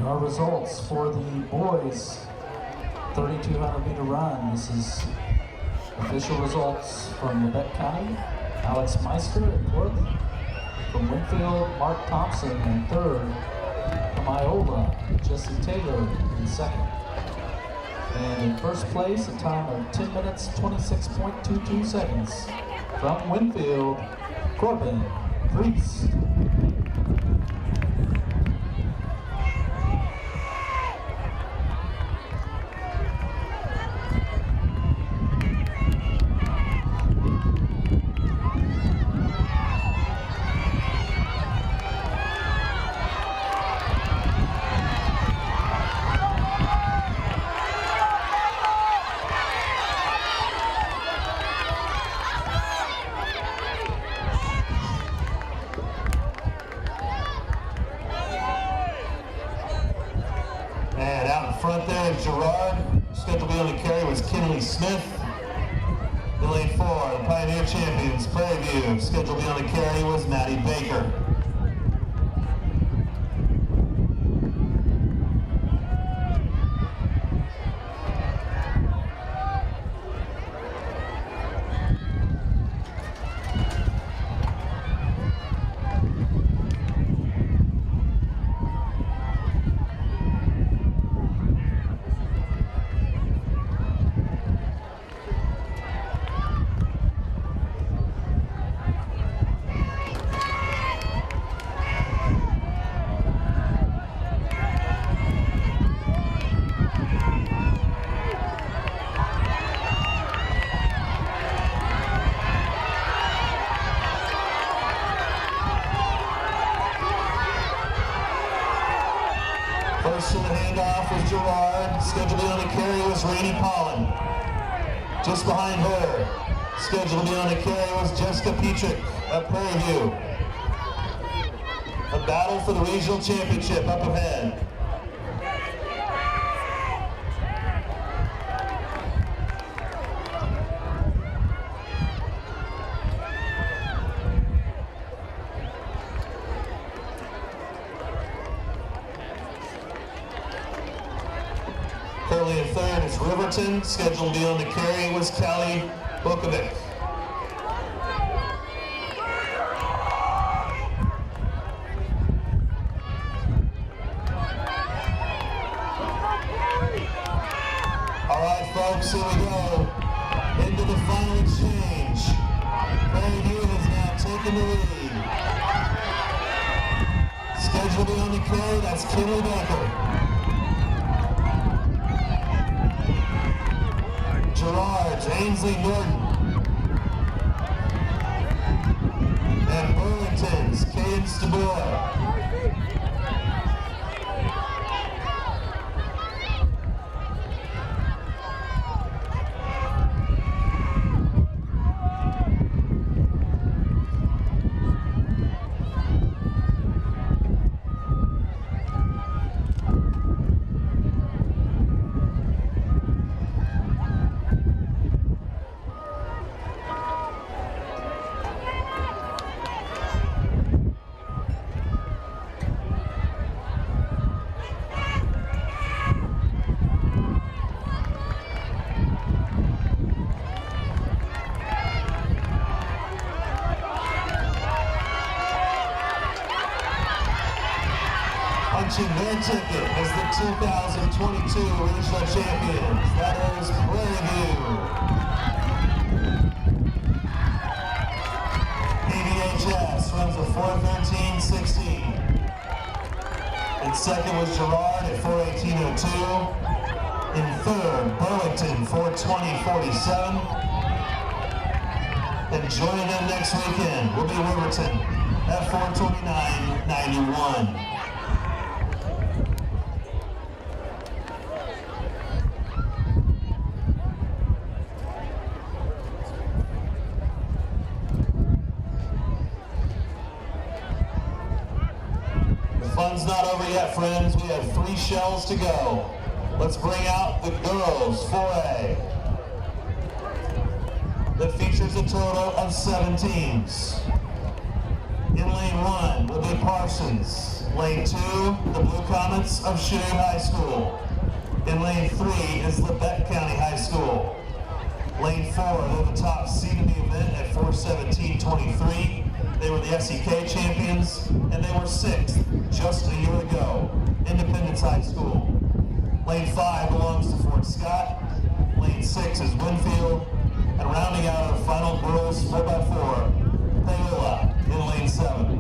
Our results for the boys 3,200 meter run. This is official results from Lebec County. Alex Meister in 4th. From Winfield, Mark Thompson in 3rd. From Iola, Jesse Taylor in 2nd. And in 1st place, a time of 10 minutes, 26.22 seconds. From Winfield, Corbin Priest. Front there is Girard. Scheduled to be on the carry was Kaylee Smith. In lane 4, the Pioneer champions, Prairie View. Scheduled to be on the carry was Maddie Baker. First to the handoff was Girard. Scheduled to be on the carry was Rainey Pollen. Just behind her, scheduled to be on the carry was Jessica Petrick of Prairie View. A battle for the regional championship up ahead. against Riverton. Scheduled to be on the carry was Callie Bukovic. All right, folks, here we go. Into the final exchange. Prairie View has now taken the lead. Scheduled to be on the carry, that's Kaylee Baker. Gerard's Ainsley Norton. And Burlington's Caden Stabor. Punching their ticket as the 2022 regional champions. That is Prairie View. PVHS runs a 4:13.16. In second was Gerard at 4:18.02. In third, Burlington 4:20.47. And joining them next weekend will be Riverton at 4:29.91. Fun's not over yet, friends. We have 3 shells to go. Let's bring out the girls 4A. That features a total of 7 teams. In lane 1 will be Parsons. Lane 2, the Blue Comets of Chanute High School. In lane 3 is Labette County High School. Lane 4, they're the top seed in the event at 4:17.23. They were the SEK champions, and they were 6th just a year ago. Independence High School. Lane 5 belongs to Fort Scott. Lane 6 is Winfield. And rounding out our final girls 4x4, Paola in lane 7.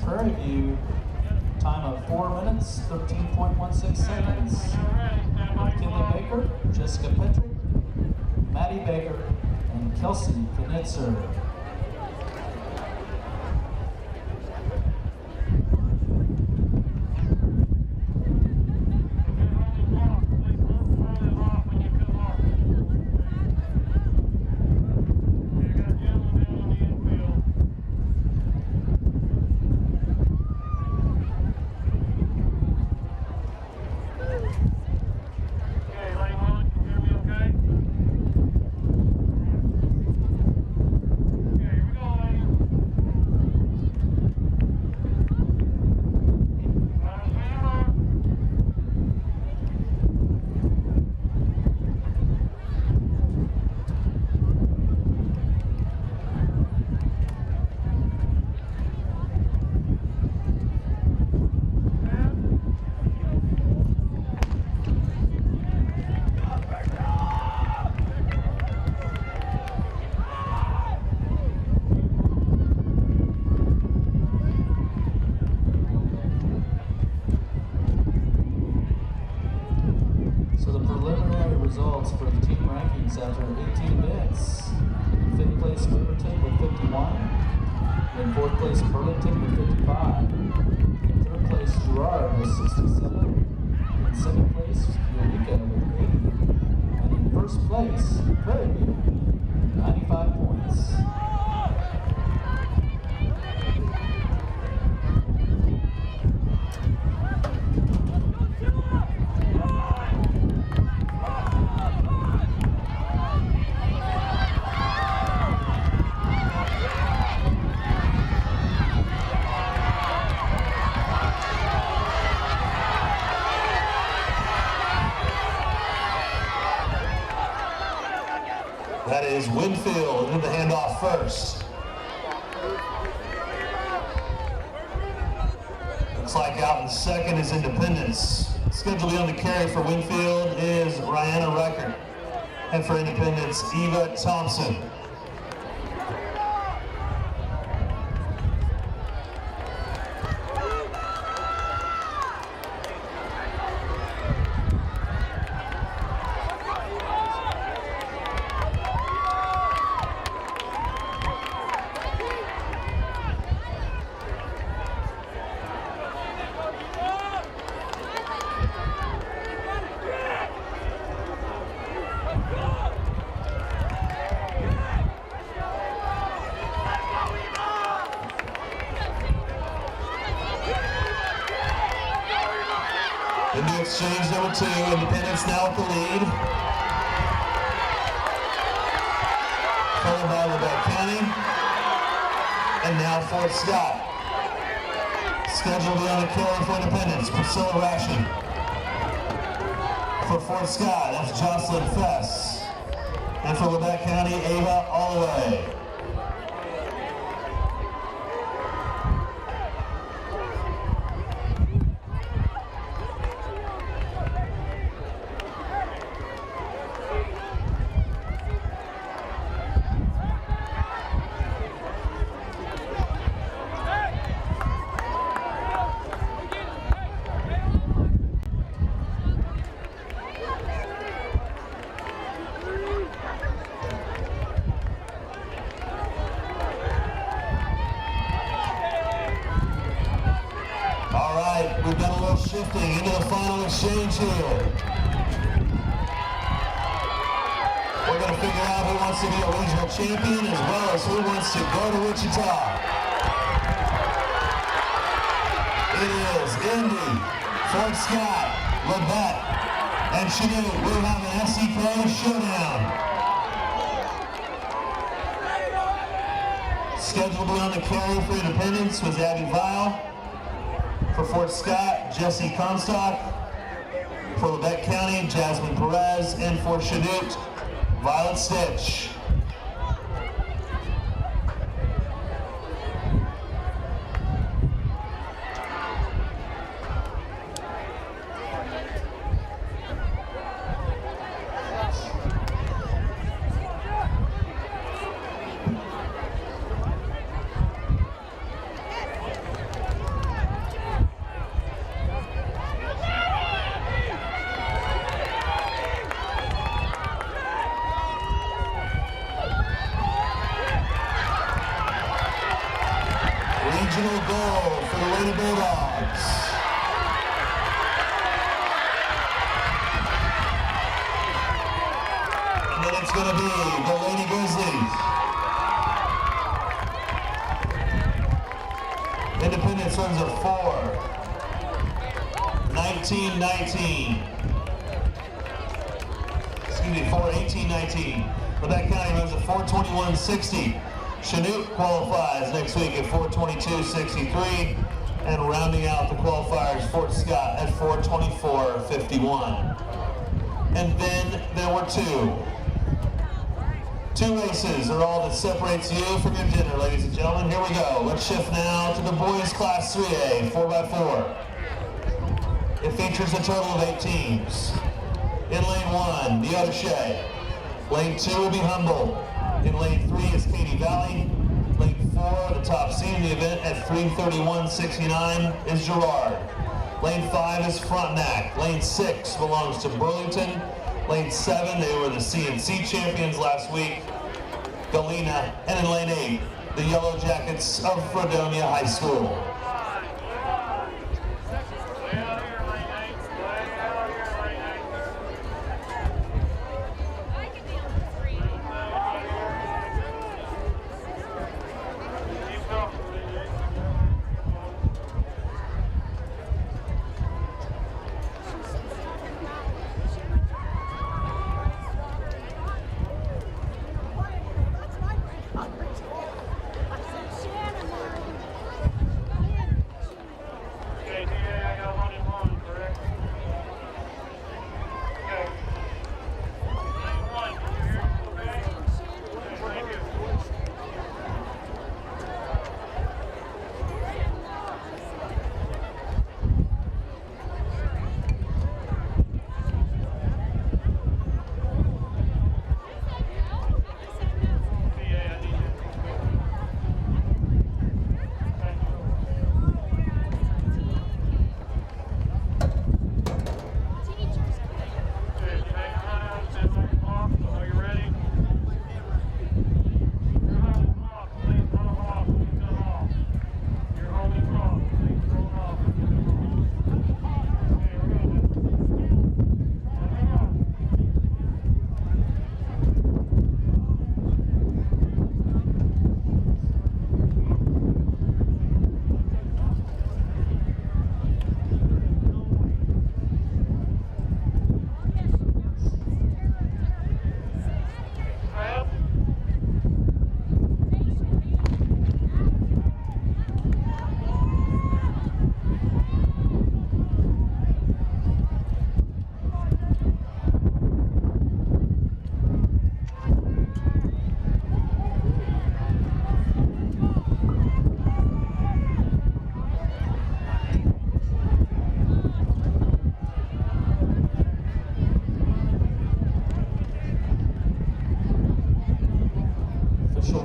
Prairie View, time of 4 minutes, 13.16 seconds. McKinley Baker, Jessica Petrick, Maddie Baker, and Kelsey Knitzer. points after 18 events. In 5th place, Riverton with 51. In 4th place, Burlington with 55. In 3rd place, Girard with 67. In 2nd place, Eureka with 80. And in 1st place, Prairie View, 95 points. That is Winfield in the handoff first. Looks like out in second is Independence. Scheduled to be on the carry for Winfield is Rihanna Reichert. And for Independence, Eva Thompson. Into exchange number 2, Independence now with the lead. Followed by Lebec County. And now Fort Scott. Scheduled to be on the carry for Independence, Priscilla Ration. For Fort Scott, that's Jocelyn Fess. And for Lebec County, Ava Alloway. We've done a little shifting into the final exchange here. We're going to figure out who wants to be a regional champion as well as who wants to go to Wichita. It is Indy, Fort Scott, Lebec, and Chanute. We have an SEK showdown. Scheduled to be on the carry for Independence was Abby Vile. For Fort Scott, Jesse Comstock. For Lebec County, Jasmine Perez. And for Chanute, Violet Stitch. Regional goal for the Lady Bulldogs. And then it's going to be the Lady Grizzlies. Independence runs a 4-19-19. Excuse me, 4-18-19. Lebec County runs a 4-21-60. Chanute qualifies next week at 4:22.63, and rounding out the qualifiers, Fort Scott at 4:24.51. And then there were two races are all that separates you from your dinner, ladies and gentlemen. Here we go. Let's shift now to the boys class 3A 4x4. It features a total of 8 teams. In lane 1, the O'Shea. Lane 2 will be Humboldt. In lane 3 is Katy Valley. Lane 4, the top seed in the event at 3:31.69 is Girard. Lane 5 is Frontenac. Lane 6 belongs to Burlington. Lane 7, they were the CNC champions last week, Galena. And in lane 8, the Yellow Jackets of Fredonia High School.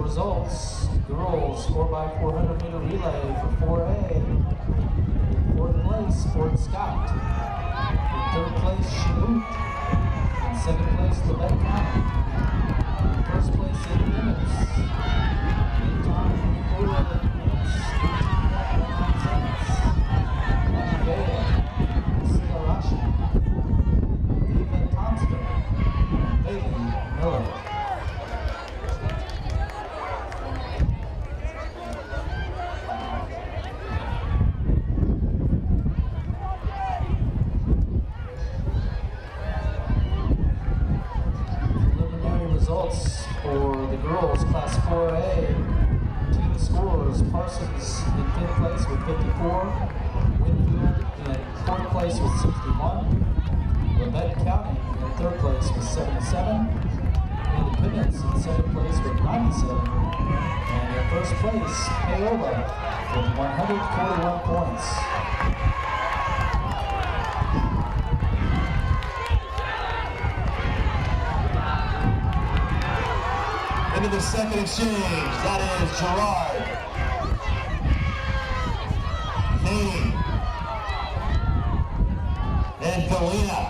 Results, girls 4x400 meter relay for 4A. In fourth place, Fort Scott. In third place, Chanute. In second place, Quebec County. In first place, Independence. In time, 4 minutes, 18.19 seconds. Vega, Silarashi, Eva Thompson, Kaylee Miller. Results for the girls class 4A. Team scores: Parsons in 5th place with 54, Winfield in 4th place with 61, Lamette County in 3rd place with 77, Independence in 2nd place with 97, and in 1st place, Paola with 141 points. Into the second exchange, that is Gerard, Kaylee, and Galena.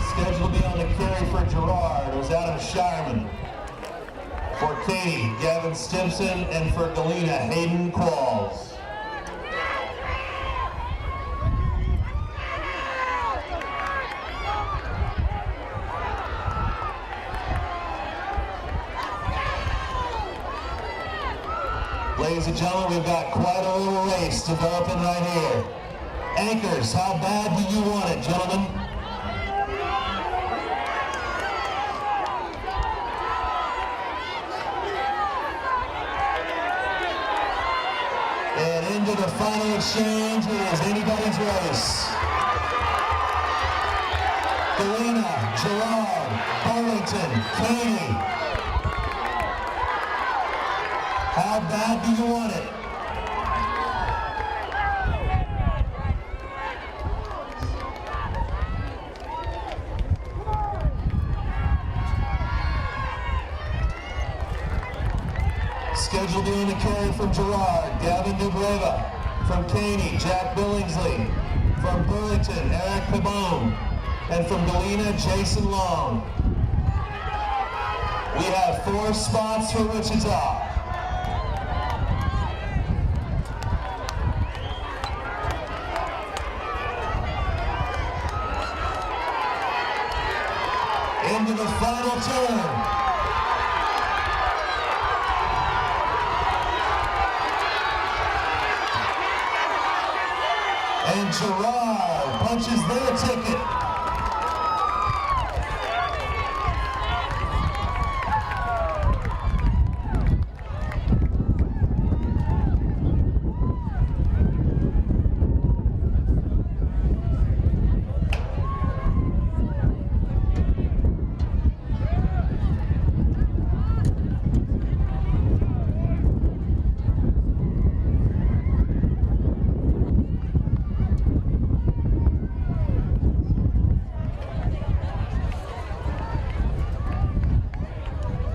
Scheduled to be on the carry for Gerard was Adam Shireman. For Katie, Gavin Stimson, and for Galena, Hayden Qualls. Ladies and gentlemen, we've got quite a little race developing right here. Anchors, how bad do you want it, gentlemen? And into the final exchange, it is anybody's race. Galena, Gerard, Burlington, Kaylee. How bad do you want it? Scheduled in the carry from Gerard, Gavin Dubreva. From Caney, Jack Billingsley. From Burlington, Eric Pabone. And from Galena, Jason Long. We have 4 spots for Wichita. Into the final turn. And Gerard punches their ticket.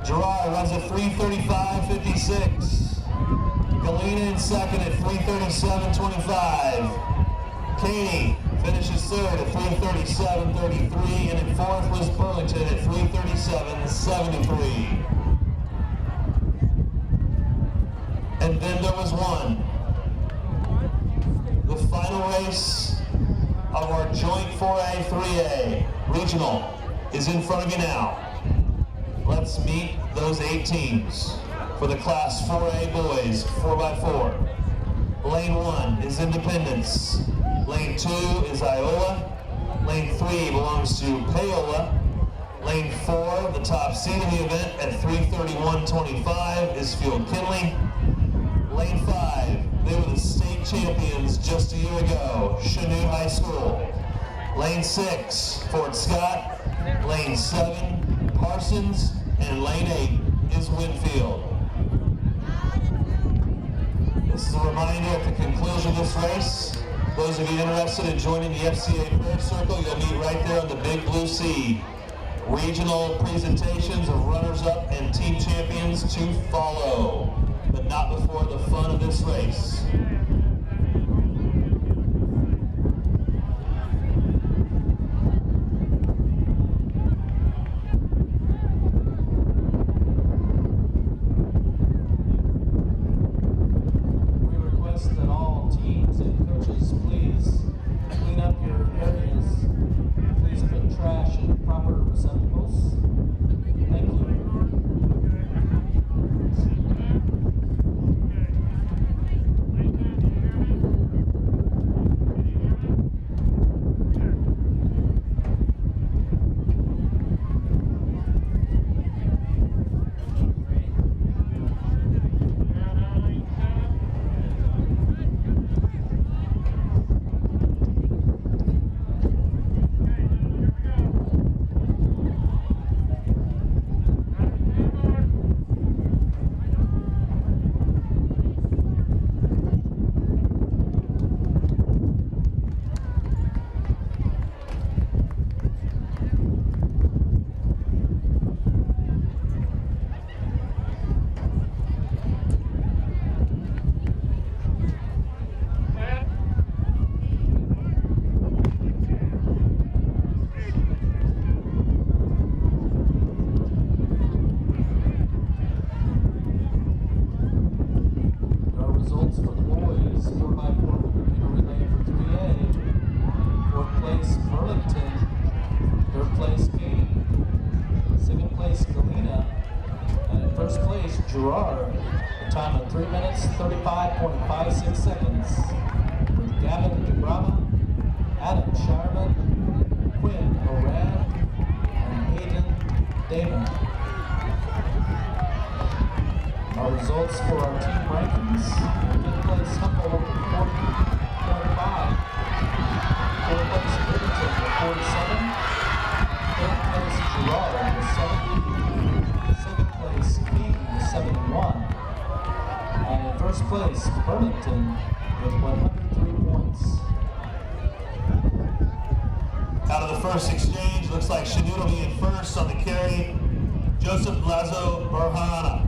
Gerard runs a 3:35.56. Galena in second at 3:37.25. Kaylee finishes third at 3:37.33, and in fourth was Burlington at 3:37.73. And then there was one. The final race of our joint 4A, 3A regional is in front of you now. Let's meet those 8 teams. For the Class 4A boys, 4x4. Lane 1 is Independence. Lane 2 is Iola. Lane 3 belongs to Paola. Lane 4, the top seed of the event at 3:31.25 is Field Kinley. Lane 5, they were the state champions just a year ago, Chanute High School. Lane 6, Fort Scott. Lane 7, Parsons, and lane 8 is Winfield. This is a reminder at the conclusion of this race, those of you interested in joining the FCA Prayer Circle, you'll meet right there on the big blue sea. Regional presentations of runners-up and team champions to follow, but not before the fun of this race. Gerard, a time of 3 minutes, 35.56 seconds. With Gavin DeBrava, Adam Shireman, Quinn Moran, and Hayden Damon. Our results for our team rankings: 5th place Humboldt with 40.5, 4th place Irvington with 47, 3rd place Gerard with 70, 2nd place King with 71, and in 1st place Burlington with 103 points. Out of the first exchange, looks like Chanute will be in first on the carry. Joseph Lazo Barhana.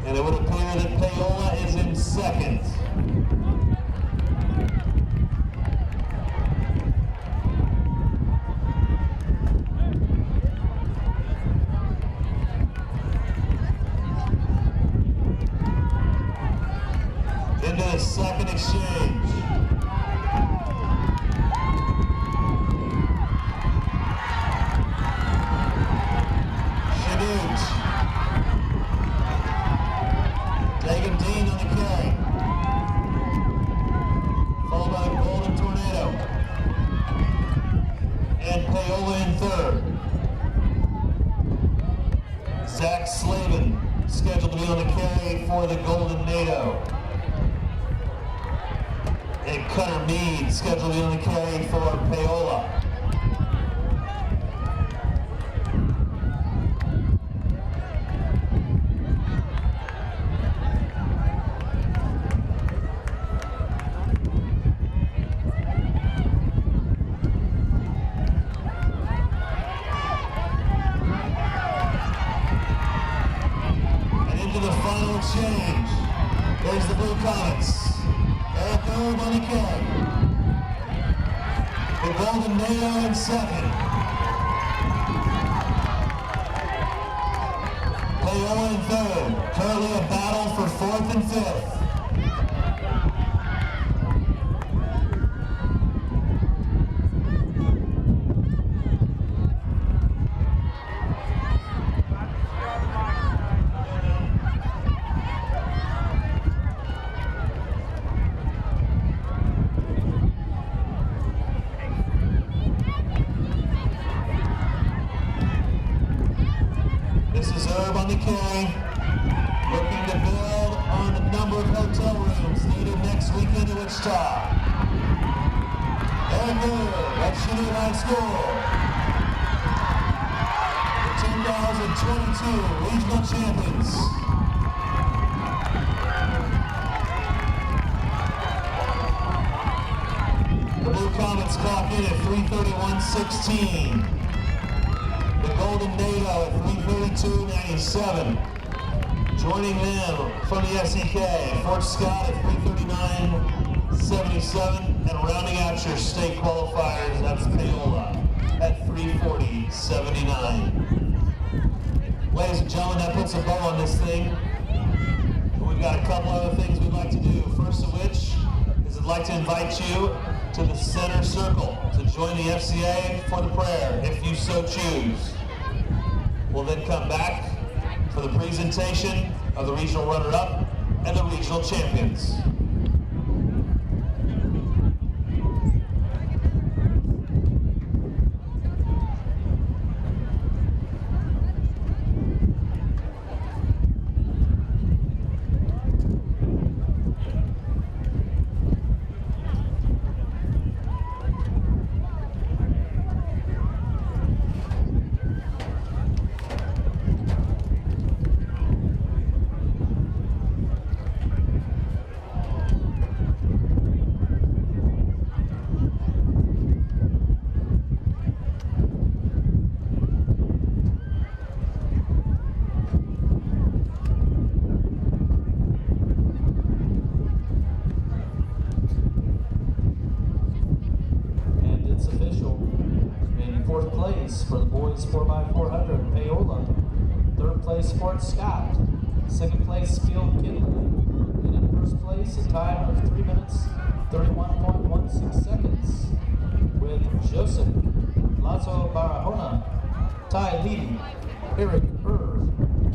And it would appear that Paola is in second. Into the second exchange. Chanute. Dagan Dean on the carry. Followed by the Golden Tornado. And Paola in third. Zach Slavin scheduled to be on the carry for the Golden NATO. And Cutter Mead scheduled to be on the carry for Paola. And into the final exchange. There's the Blue Comets. Eric Erb on the carry. The Golden NATO in second. Paola in third. Currently a battle for fourth and fifth. This is Herb on the carry, looking to build on the number of hotel rooms needed next weekend in Wichita. Eric Erb at Chanute High School, the 2022 regional champions. The Blue Comets clock in at 3:31:16. The Golden NATO at 3:32:97. Joining them from the SEK, Fort Scott at 3:39:77. And rounding out your state qualifiers, that's Paola at 3:40:79. Ladies and gentlemen, that puts a bow on this thing. We've got a couple other things we'd like to do. First of which is I'd like to invite you to the center circle to join the FCA for the prayer, if you so choose. We'll then come back for the presentation of the regional runner-up and the regional champions. For the boys 4x400, Paola. Third place, Fort Scott. Second place, Field Kinley. And in first place, a time of 3 minutes, 31.16 seconds with Joseph Lazo Barahona, Ty Lee, Eric Erb,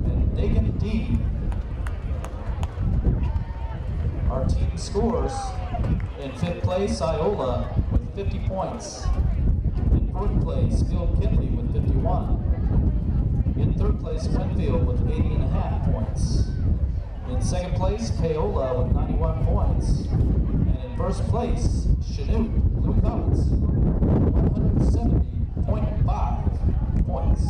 and Dagan D. Our team scores: in fifth place, Iola with 50 points. Fourth place, Field Kinley with 51. In third place, Winfield with 80.5 points. In second place, Paola with 91 points. And in first place, Chanute Blue Comets, 170.5 points.